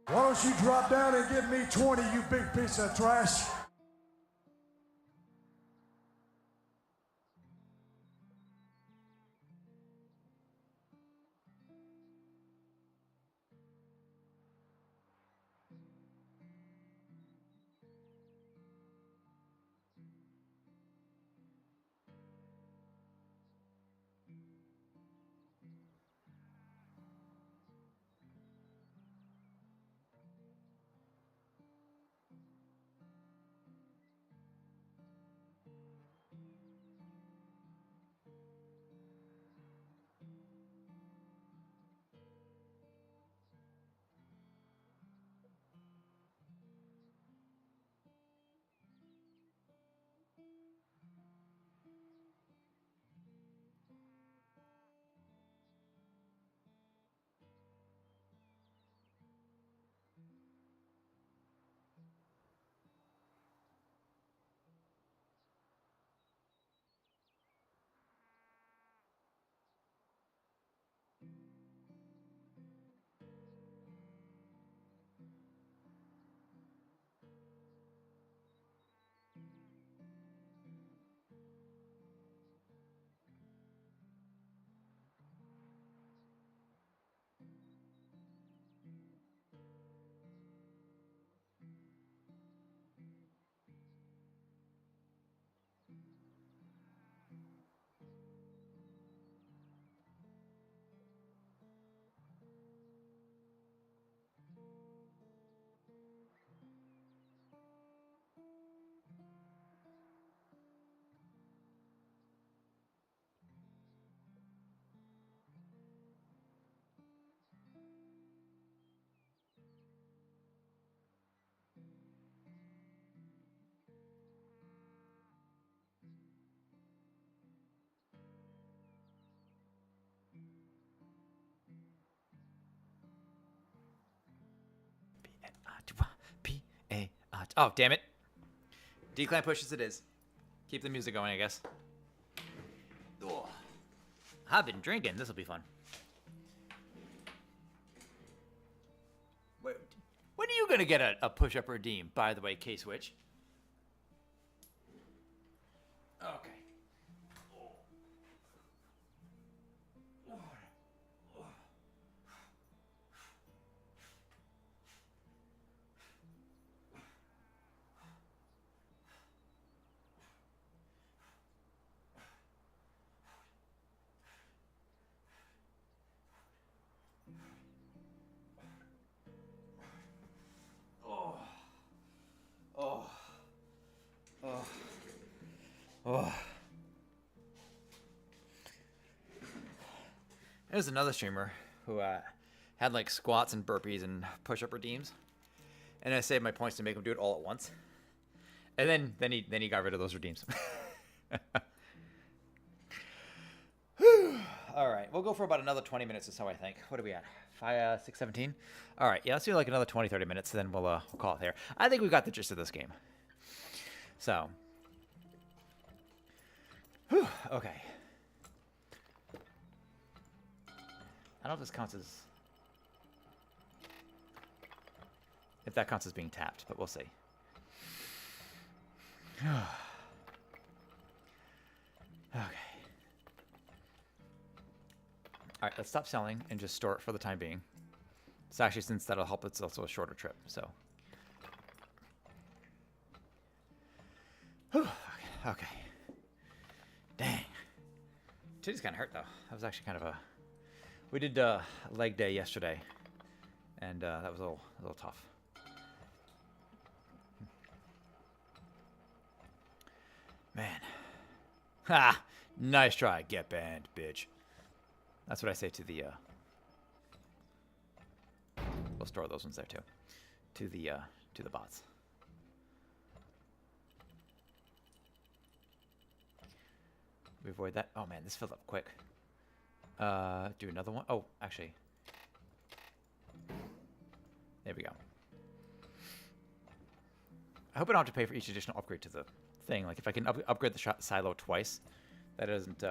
Why don't you drop down and give me 20, you big piece of trash? Oh, damn it. Decline pushes it is. Keep the music going, I guess. Ugh. I've been drinking. This will be fun. Wait, when are you going to get a push-up redeem, by the way, K-Switch? Okay. There's another streamer who had like squats and burpees and push-up redeems, and I saved my points to make him do it all at once. And then he got rid of those redeems. All right, we'll go for about another 20 minutes or so, I think. What are we at? 6:17. All right, yeah, let's do like another 20, 30 minutes, then we'll call it there. I think we got the gist of this game. So, okay. I don't know if this counts as, if that counts as being tapped, but we'll see. Okay. All right, let's stop selling and just store it for the time being. It's actually, since that'll help, it's also a shorter trip, so. Whew, okay. Dang. Titty's kind of hurt, though. That was actually kind of a... We did leg day yesterday, and that was a little tough. Man. Ha! Nice try. Get banned, bitch. That's what I say to the, we'll store those ones there, too. To the bots. We avoid that. Oh, man, this filled up quick. Do another one. Oh, actually. There we go. I hope I don't have to pay for each additional upgrade to the thing. Like, if I can upgrade the silo twice, that doesn't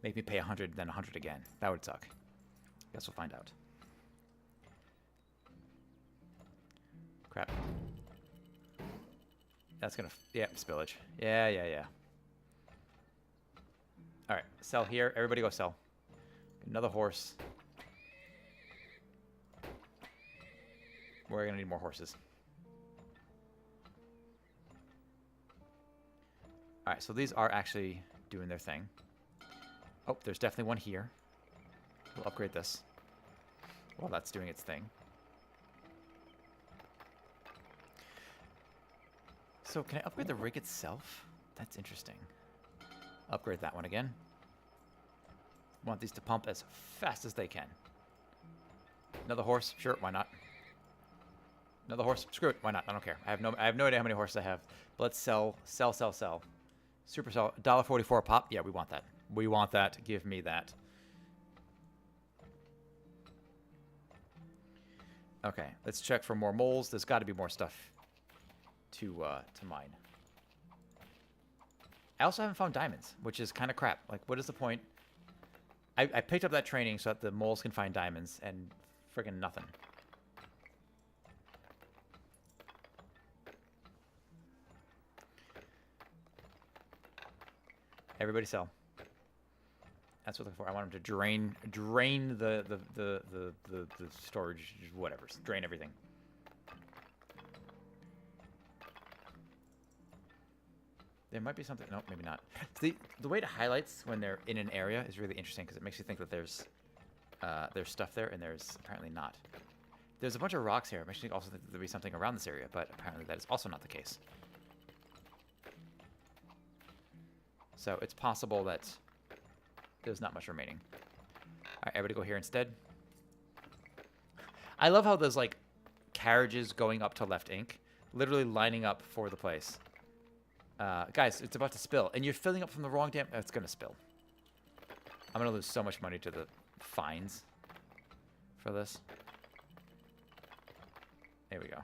make me pay 100, then 100 again. That would suck. Guess we'll find out. Crap. That's gonna... Yeah, spillage. Yeah. Alright, sell here. Everybody go sell. Another horse. We're gonna need more horses. Alright, so these are actually doing their thing. Oh, there's definitely one here. We'll upgrade this while that's doing its thing. So can I upgrade the rig itself? That's interesting. Upgrade that one again. Want these to pump as fast as they can. Another horse? Sure, why not? Another horse? Screw it, why not? I don't care. I have no idea how many horses I have. But let's sell. Super sell. $1.44 a pop. Yeah, we want that. We want that. Give me that. Okay, let's check for more moles. There's got to be more stuff to mine. I also haven't found diamonds, which is kind of crap. Like, what is the point? I picked up that training so that the moles can find diamonds, and friggin' nothing. Everybody sell. That's what I'm looking for. I want them to drain the storage, whatever. Drain everything. There might be something. No, maybe not. The way it highlights when they're in an area is really interesting because it makes you think that there's stuff there, and there's apparently not. There's a bunch of rocks here. It makes you also think that there'd be something around this area, but apparently that is also not the case. So it's possible that there's not much remaining. All right, everybody go here instead. I love how there's like carriages going up to Left Ink, literally lining up for the place. Guys, it's about to spill, and you're filling up from the wrong damn... It's going to spill. I'm going to lose so much money to the fines for this. There we go.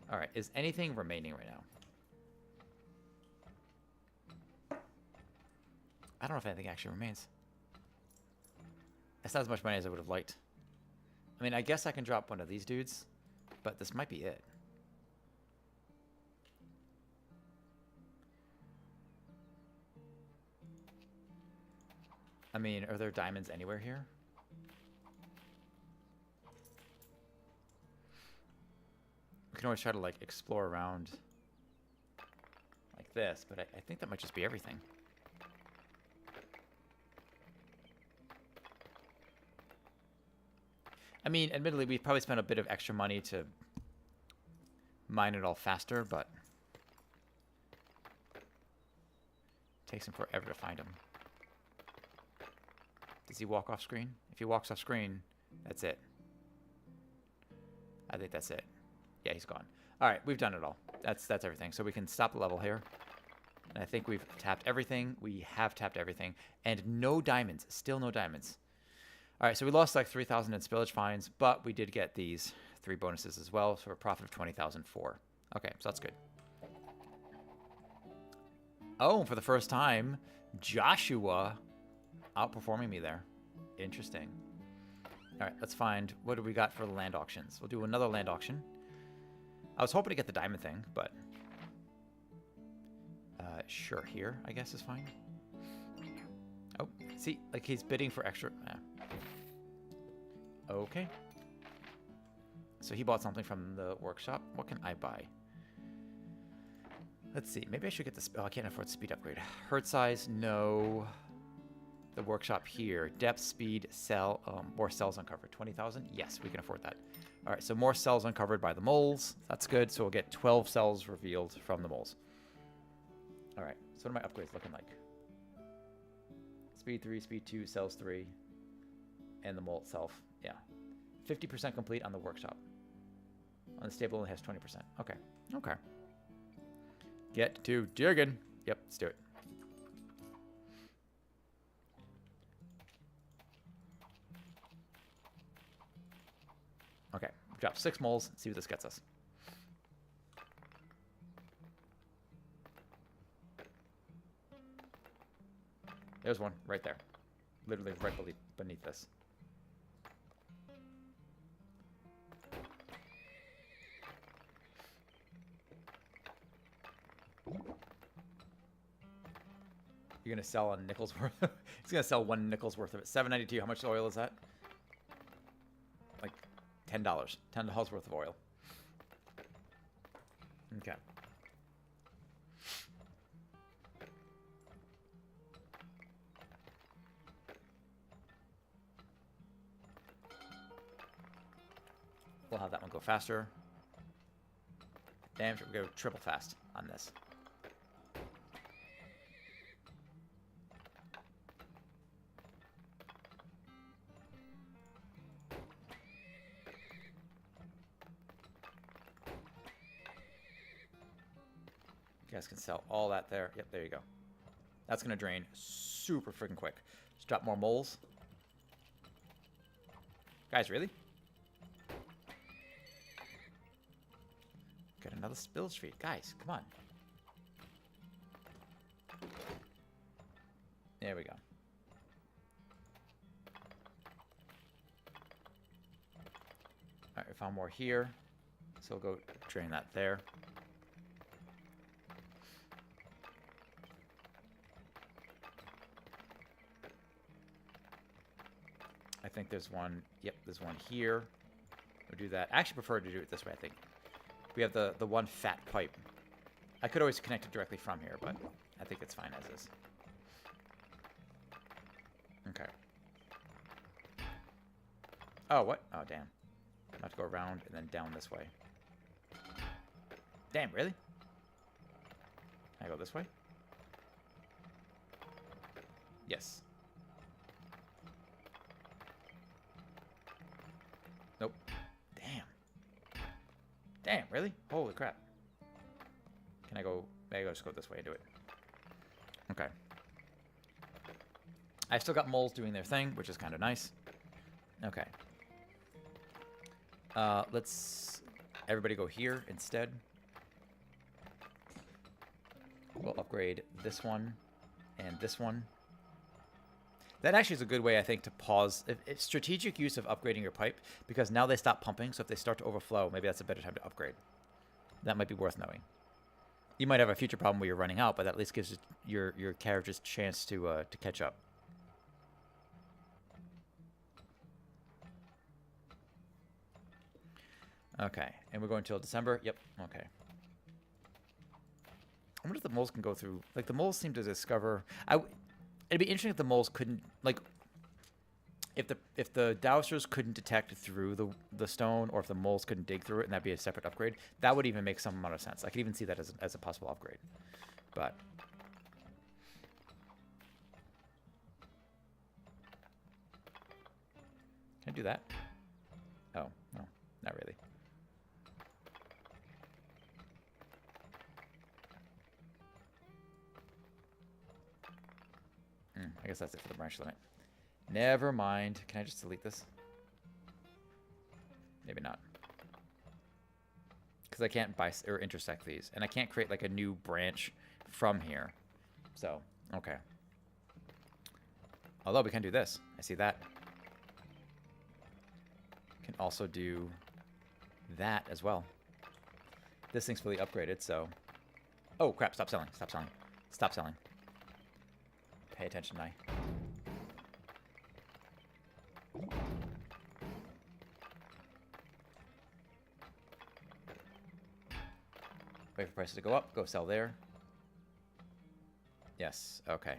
All right, is anything remaining right now? I don't know if anything actually remains. That's not as much money as I would have liked. I mean, I guess I can drop one of these dudes, but this might be it. I mean, are there diamonds anywhere here? We can always try to, like, explore around like this, but I think that might just be everything. I mean, admittedly, we probably spent a bit of extra money to mine it all faster, but Takes him forever to find him. Does he walk off screen? If he walks off screen, that's it. I think that's it. Yeah, he's gone. All right, we've done it all. That's everything. So we can stop the level here. And I think we've tapped everything. We have tapped everything. And no diamonds. Still no diamonds. All right, so we lost like 3,000 in spillage fines, but we did get these 3 bonuses as well, so a profit of 20,004. Okay, so that's good. Oh, for the first time, Joshua outperforming me there. Interesting. All right, let's find, what do we got for the land auctions? We'll do another land auction. I was hoping to get the diamond thing, but sure, here, I guess is fine. Oh, see, like he's bidding for extra. Okay. So he bought something from the workshop. What can I buy? Let's see. Maybe I should get this. Oh, I can't afford speed upgrade. Herd size, no. The workshop here. Depth, speed, cell, more cells uncovered. 20,000? Yes, we can afford that. All right, so more cells uncovered by the moles. That's good. So we'll get 12 cells revealed from the moles. All right, so what are my upgrades looking like? Speed 3, speed 2, cells 3, and the mole itself. Yeah. 50% complete on the workshop. On the stable, it has 20%. Okay. Okay. Get to digging. Yep, let's do it. Okay, drop 6 moles. See what this gets us. There's one right there. Literally right beneath this. You're going to sell a nickel's worth? He's going to sell 1 nickel's worth of it. $7.92. How much oil is that? Like $10. $10 worth of oil. Okay. We'll have that one go faster. Damn, we'll go triple fast on this. You guys can sell all that there. Yep, there you go. That's going to drain super freaking quick. Just drop more moles. Guys, really? Get another spill street. Guys, come on. There we go. All right, we found more here. So we'll go drain that there. I think there's one. Yep, there's one here. We'll do that. I actually prefer to do it this way, I think. We have the one fat pipe. I could always connect it directly from here, but I think it's fine as is. Okay. Oh, what? Oh, damn. I have to go around and then down this way. Damn, really? Can I go this way? Yes. Nope. Damn. Damn, really? Holy crap. Can I go... Maybe I'll just go this way and do it. Okay. I've still got moles doing their thing, which is kind of nice. Okay. Let's... Everybody go here instead. We'll upgrade this one and this one. That actually is a good way, I think, to pause. It's strategic use of upgrading your pipe, because now they stop pumping, so if they start to overflow, maybe that's a better time to upgrade. That might be worth knowing. You might have a future problem where you're running out, but that at least gives your carriages a chance to catch up. Okay, and we're going until December? Yep, okay. I wonder if the moles can go through... Like, the moles seem to discover... It'd be interesting if the moles couldn't, like, if the dowsers couldn't detect through the stone, or if the moles couldn't dig through it, and that'd be a separate upgrade. That would even make some amount of sense. I could even see that as a possible upgrade. But Can I do that? Oh, no, not really. I guess that's it for the branch limit. Never mind. Can I just delete this? Maybe not. Because I can't or intersect these. And I can't create like a new branch from here. So, okay. Although we can do this. I see that. Can also do that as well. This thing's fully upgraded, so... Oh, crap. Stop selling. Stop selling. Stop selling. Pay attention, Nye. Wait for prices to go up. Go sell there. Yes. Okay.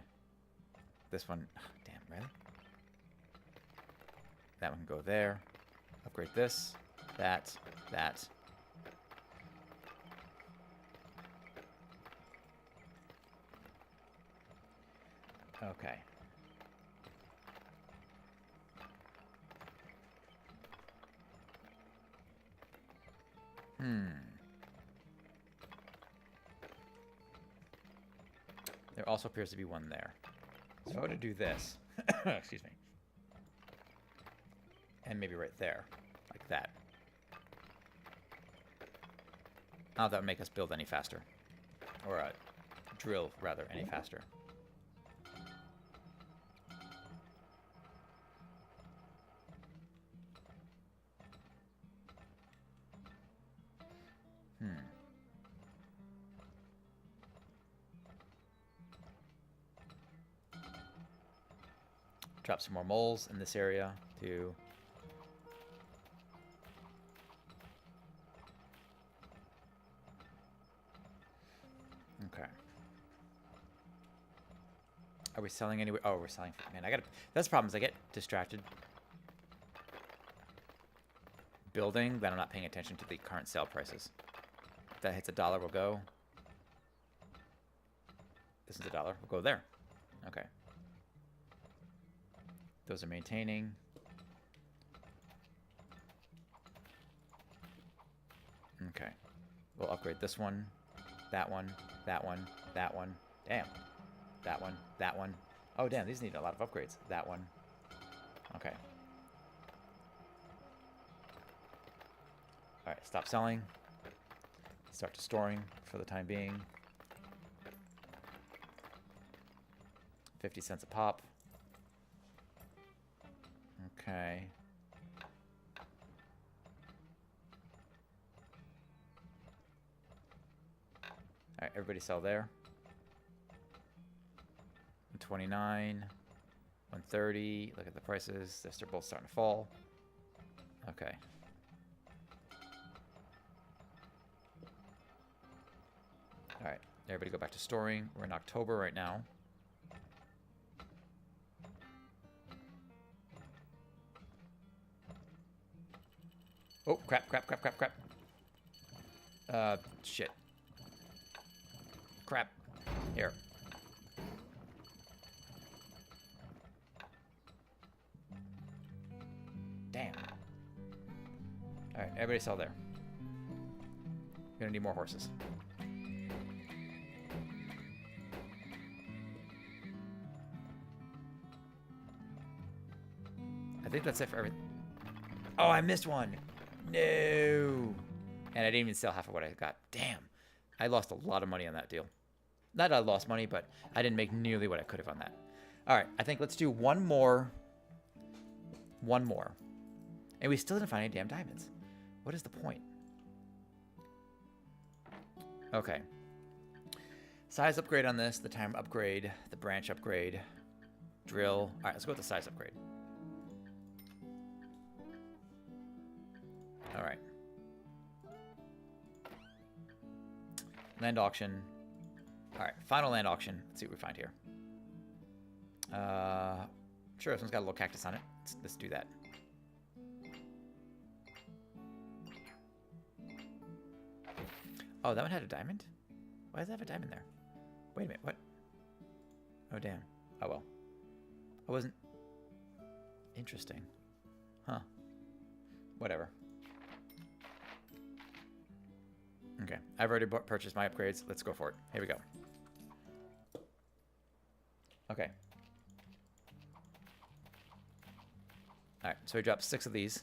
This one. Oh, damn, really? That one can go there. Upgrade this. That. That. Okay. There also appears to be one there. So if I were to do this, excuse me, and maybe right there, like that. I don't know if that would make us build any faster. Or drill, rather, any faster. Drop some more moles in this area to... Okay. Are we selling anywhere? Oh, we're selling... Man, I gotta... That's the problem is I get distracted building, then I'm not paying attention to the current sale prices. If that hits $1, we'll go. This is $1. We'll go there. Okay. Those are maintaining. Okay. We'll upgrade this one, that one, that one, that one. Damn. That one, that one. Oh, damn, these need a lot of upgrades. That one. Okay. Alright, stop selling. Start to storing for the time being. 50 cents a pop. Okay. Alright, everybody sell there. 129, 130. Look at the prices. They're both starting to fall. Okay. Alright, everybody go back to storing. We're in October right now. Oh, crap, crap, crap, crap, crap. Shit. Crap. Here. Damn. Alright, everybody sell there. We're gonna need more horses. I think that's it for everything. Oh, I missed one. No. And I didn't even sell half of what I got. Damn. I lost a lot of money on that deal. Not that I lost money, but I didn't make nearly what I could have on that. All right. I think let's do one more. One more. And we still didn't find any damn diamonds. What is the point? Okay. Size upgrade on this. The time upgrade. The branch upgrade. Drill. All right. Let's go with the size upgrade. All right. Land auction. All right, final land auction. Let's see what we find here. Sure, this one's got a little cactus on it. Let's do that. Oh, that one had a diamond? Why does it have a diamond there? Wait a minute, what? Oh, damn. Oh, well. I wasn't... Interesting. Huh. Whatever. Okay, I've already purchased my upgrades. Let's go for it. Here we go. Okay. Alright, so we dropped 6 of these.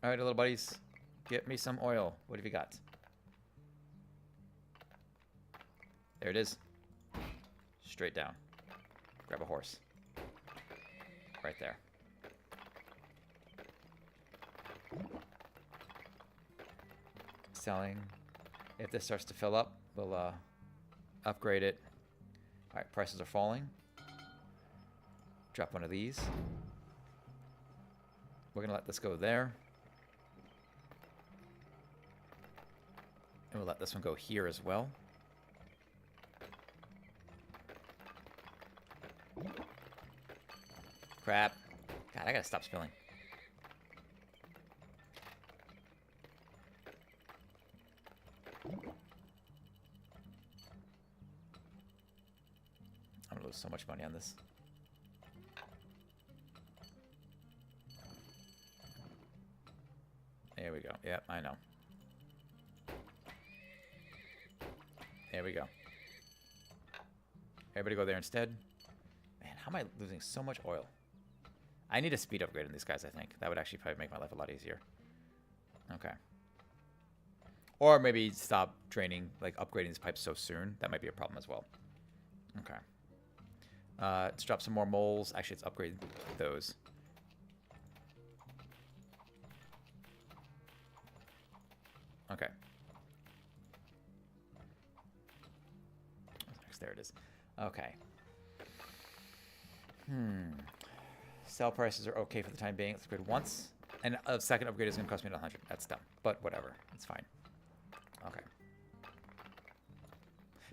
Alright, little buddies. Get me some oil. What have you got? There it is. Straight down. Grab a horse. Right there. Selling. If this starts to fill up, we'll upgrade it. Alright, prices are falling. Drop one of these. We're going to let this go there. And we'll let this one go here as well. Crap. God, I gotta stop spilling. I'm gonna lose so much money on this. There we go. Yep, I know. There we go. Everybody go there instead. Man, how am I losing so much oil? I need a speed upgrade on these guys, I think. That would actually probably make my life a lot easier. Okay. Or maybe stop draining, like upgrading these pipes so soon. That might be a problem as well. Okay. Let's drop some more moles. Actually, let's upgrade those. Okay. There it is. Okay. Sell prices are okay for the time being. Let's upgrade once. And a second upgrade is going to cost me 100. That's dumb. But whatever. It's fine. Okay.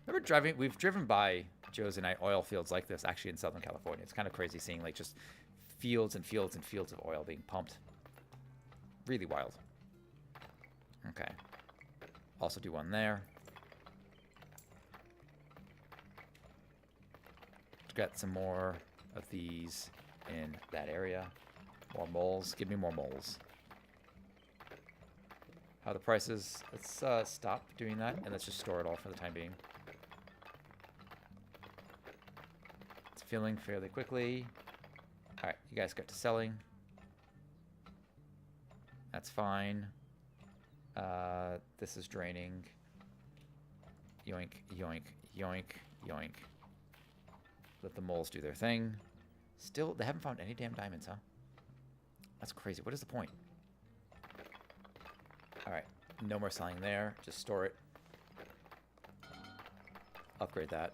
Remember driving? We've driven by Joe's and I oil fields like this actually in Southern California. It's kind of crazy seeing like just fields and fields and fields of oil being pumped. Really wild. Okay. Also do one there. Got some more of these in that area. More moles. Give me more moles. How are the prices? Let's stop doing that and let's just store it all for the time being. It's filling fairly quickly. Alright, you guys got to selling. That's fine. This is draining. Yoink, yoink, yoink, yoink. Let the moles do their thing. Still, they haven't found any damn diamonds, huh? That's crazy. What is the point? Alright. No more selling there. Just store it. Upgrade that.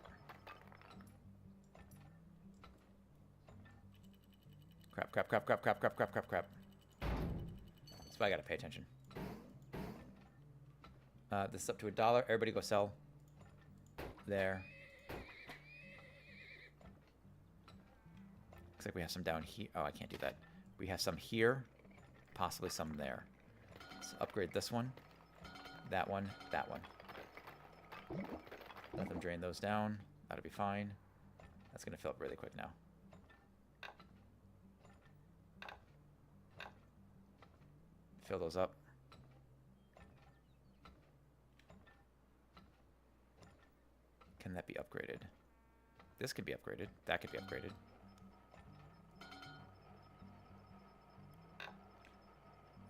Crap, crap, crap, crap, crap, crap, crap, crap, crap. That's why I gotta pay attention. This is up to $1. Everybody go sell. There. Looks like we have some down here. Oh, I can't do that. We have some here. Possibly some there. Let's upgrade this one. That one. That one. Let them drain those down. That'll be fine. That's going to fill up really quick now. Fill those up. Can that be upgraded? This could be upgraded. That could be upgraded.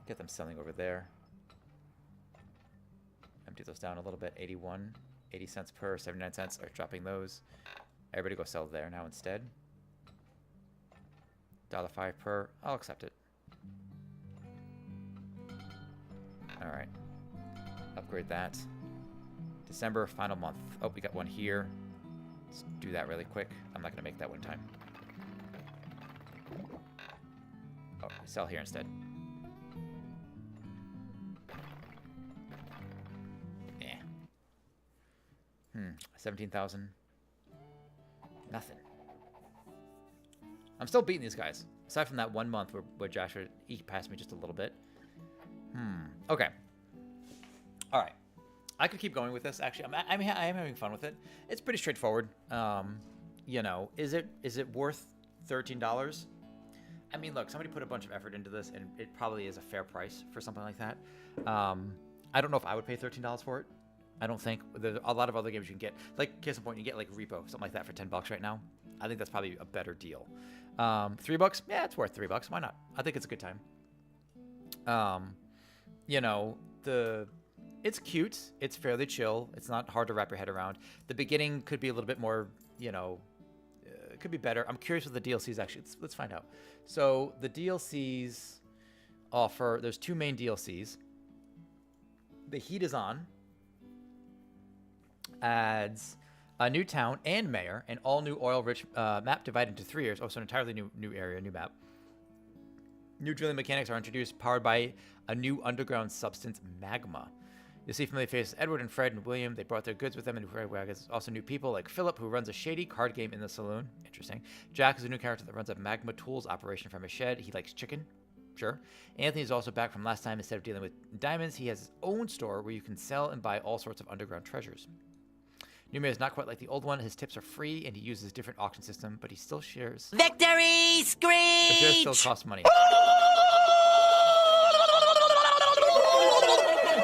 Get them selling over there. Empty those down a little bit. 81, 80 cents per, 79 cents. Are dropping those. Everybody go sell there now instead. $1.05 per. I'll accept it. Alright. Upgrade that. December, final month. Oh, we got one here. Let's do that really quick. I'm not going to make that one time. Oh, sell here instead. 17,000. Nothing. I'm still beating these guys. Aside from that 1 month where Joshua, he passed me just a little bit. Okay. All right. I could keep going with this. Actually, I am having fun with it. It's pretty straightforward. You know, is it worth $13? I mean, look, somebody put a bunch of effort into this, and it probably is a fair price for something like that. I don't know if I would pay $13 for it. I don't think. There's a lot of other games you can get. Like, case in point, you get like Repo, something like that for $10 right now. I think that's probably a better deal. $3? Yeah, it's worth $3. Why not? I think it's a good time. You know, it's cute. It's fairly chill. It's not hard to wrap your head around. The beginning could be a little bit more, you know, it could be better. I'm curious what the DLCs actually. Let's find out. So the DLCs offer. There's 2 main DLCs. The Heat is On adds a new town and mayor, an all-new oil-rich map divided into 3 areas. Oh, so an entirely new area, new map. New drilling mechanics are introduced, powered by a new underground substance, magma. You'll see familiar faces Edward and Fred and William. They brought their goods with them and wagons. Also new people like Philip, who runs a shady card game in the saloon. Interesting. Jack is a new character that runs a magma tools operation from his shed. He likes chicken. Sure. Anthony is also back from last time. Instead of dealing with diamonds, he has his own store where you can sell and buy all sorts of underground treasures. New mayor is not quite like the old one. His tips are free, and he uses a different auction system, but he still shares. Victory screech! The shares still cost money.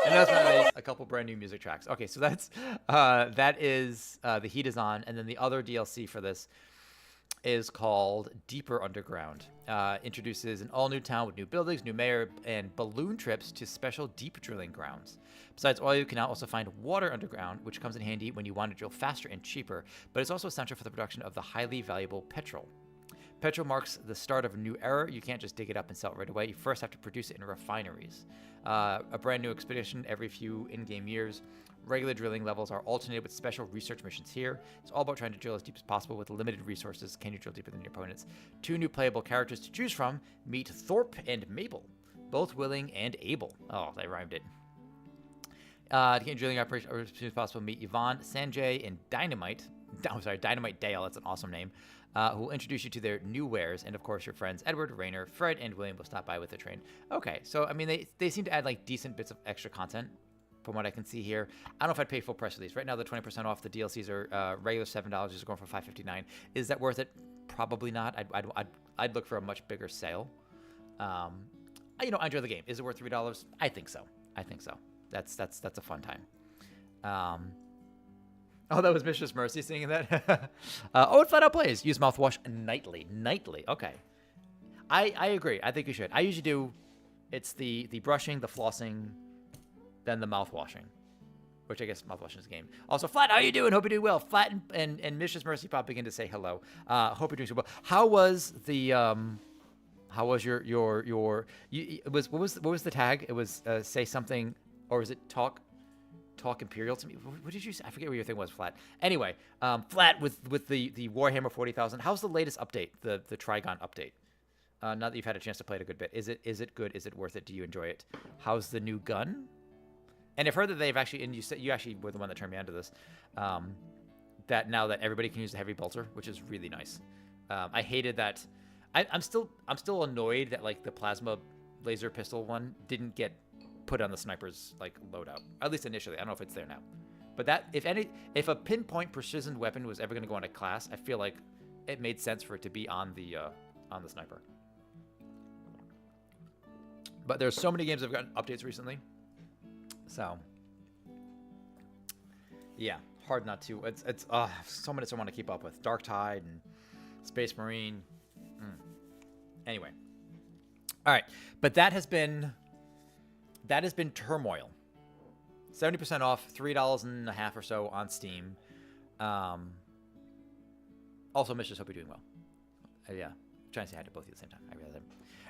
And that's a couple brand new music tracks. Okay, so that is The Heat is On, and then the other DLC for this is called Deeper Underground. Introduces an all-new town with new buildings, new mayor, and balloon trips to special deep drilling grounds. Besides oil, you can now also find water underground, which comes in handy when you want to drill faster and cheaper, but it's also essential for the production of the highly valuable petrol. Petrol marks the start of a new era. You can't just dig it up and sell it right away. You first have to produce it in refineries. A brand new expedition every few in-game years. Regular drilling levels are alternated with special research missions here. It's all about trying to drill as deep as possible with limited resources. Can you drill deeper than your opponents? 2 new playable characters to choose from. Meet Thorpe and Mabel, both willing and able. Oh, they rhymed it. To get drilling operation as soon as possible, meet Yvonne, Sanjay, and Dynamite. Dynamite Dale. That's an awesome name. Who will introduce you to their new wares, and of course your friends Edward, Rainer, Fred, and William will stop by with the train. Okay, so I mean they seem to add like decent bits of extra content from what I can see here. I don't know if I'd pay full price for these. Right now they're 20% off. The DLCs are regular $7, just going for $5.59. Is that worth it? Probably not. I'd look for a much bigger sale. You know, I enjoy the game. Is it worth $3? I think so. That's a fun time. Oh, that was Mistress Mercy singing that? Oh, it flat out plays. Use mouthwash nightly. Nightly. Okay. I agree. I think you should. I usually do, it's the brushing, the flossing, then the mouthwashing, which I guess mouthwashing is a game. Also, Flat, how you doing? Hope you're doing well. Flat and Mistress Mercy popping in to say hello. Hope you're doing so well. How was the, how was what was the tag? It was say something, or was it talk Imperial to me? What did you say? I forget what your thing was, Flat. Anyway, Flat with the Warhammer 40,000. How's the latest update? The Trigon update. Now that you've had a chance to play it a good bit, is it good? Is it worth it? Do you enjoy it? How's the new gun? And I've heard that they've actually, and you actually were the one that turned me on to this, that now that everybody can use the heavy bolter, which is really nice. I hated that. I'm still annoyed that like the plasma laser pistol one didn't get put on the sniper's like loadout, at least initially. I don't know if it's there now, but that if a pinpoint precision weapon was ever going to go on a class, I feel like it made sense for it to be on the sniper. But there's so many games that have gotten updates recently, so yeah, hard not to. It's so many I want to keep up with. Dark Tide and Space Marine. Anyway, all right, but that has been Turmoil. 70% off, $3.50 or so on Steam. Also, Mistress, hope you're doing well. Yeah, I'm trying to say hi to both of you at the same time. I realize that.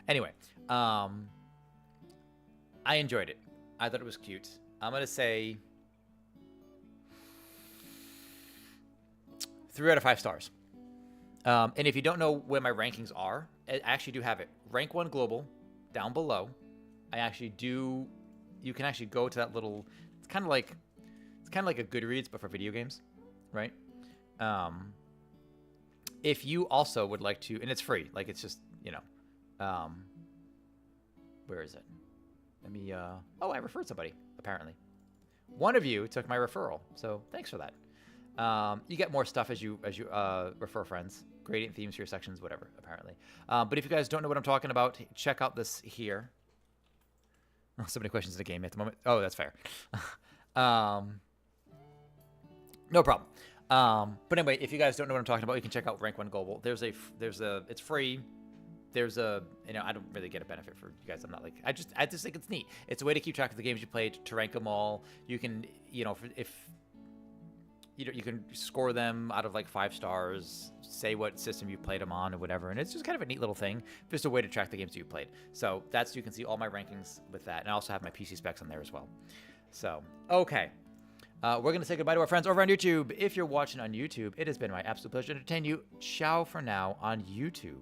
Anyway, I enjoyed it. I thought it was cute. I'm going to say 3 out of 5 stars. And if you don't know where my rankings are, I actually do have it. Rank 1 global, down below. I actually do. You can actually go to that little. It's kind of like a Goodreads, but for video games, right? If you also would like to, and it's free. Like it's just where is it? Let me. Oh, I referred somebody apparently. One of you took my referral, so thanks for that. You get more stuff as you refer friends. Gradient themes for your sections, whatever, apparently. But if you guys don't know what I'm talking about, check out this here. Oh, so many questions in the game at the moment. Oh, that's fair. No problem. But anyway, if you guys don't know what I'm talking about, you can check out Rank 1 Global. It's free. I don't really get a benefit for you guys. I'm not like, I just think it's neat. It's a way to keep track of the games you played, to rank them all. You can, you can score them out of like 5 stars, say what system you played them on or whatever. And it's just kind of a neat little thing, just a way to track the games you played. So you can see all my rankings with that. And I also have my PC specs on there as well. So, okay. We're going to say goodbye to our friends over on YouTube. If you're watching on YouTube, it has been my absolute pleasure to entertain you. Ciao for now on YouTube.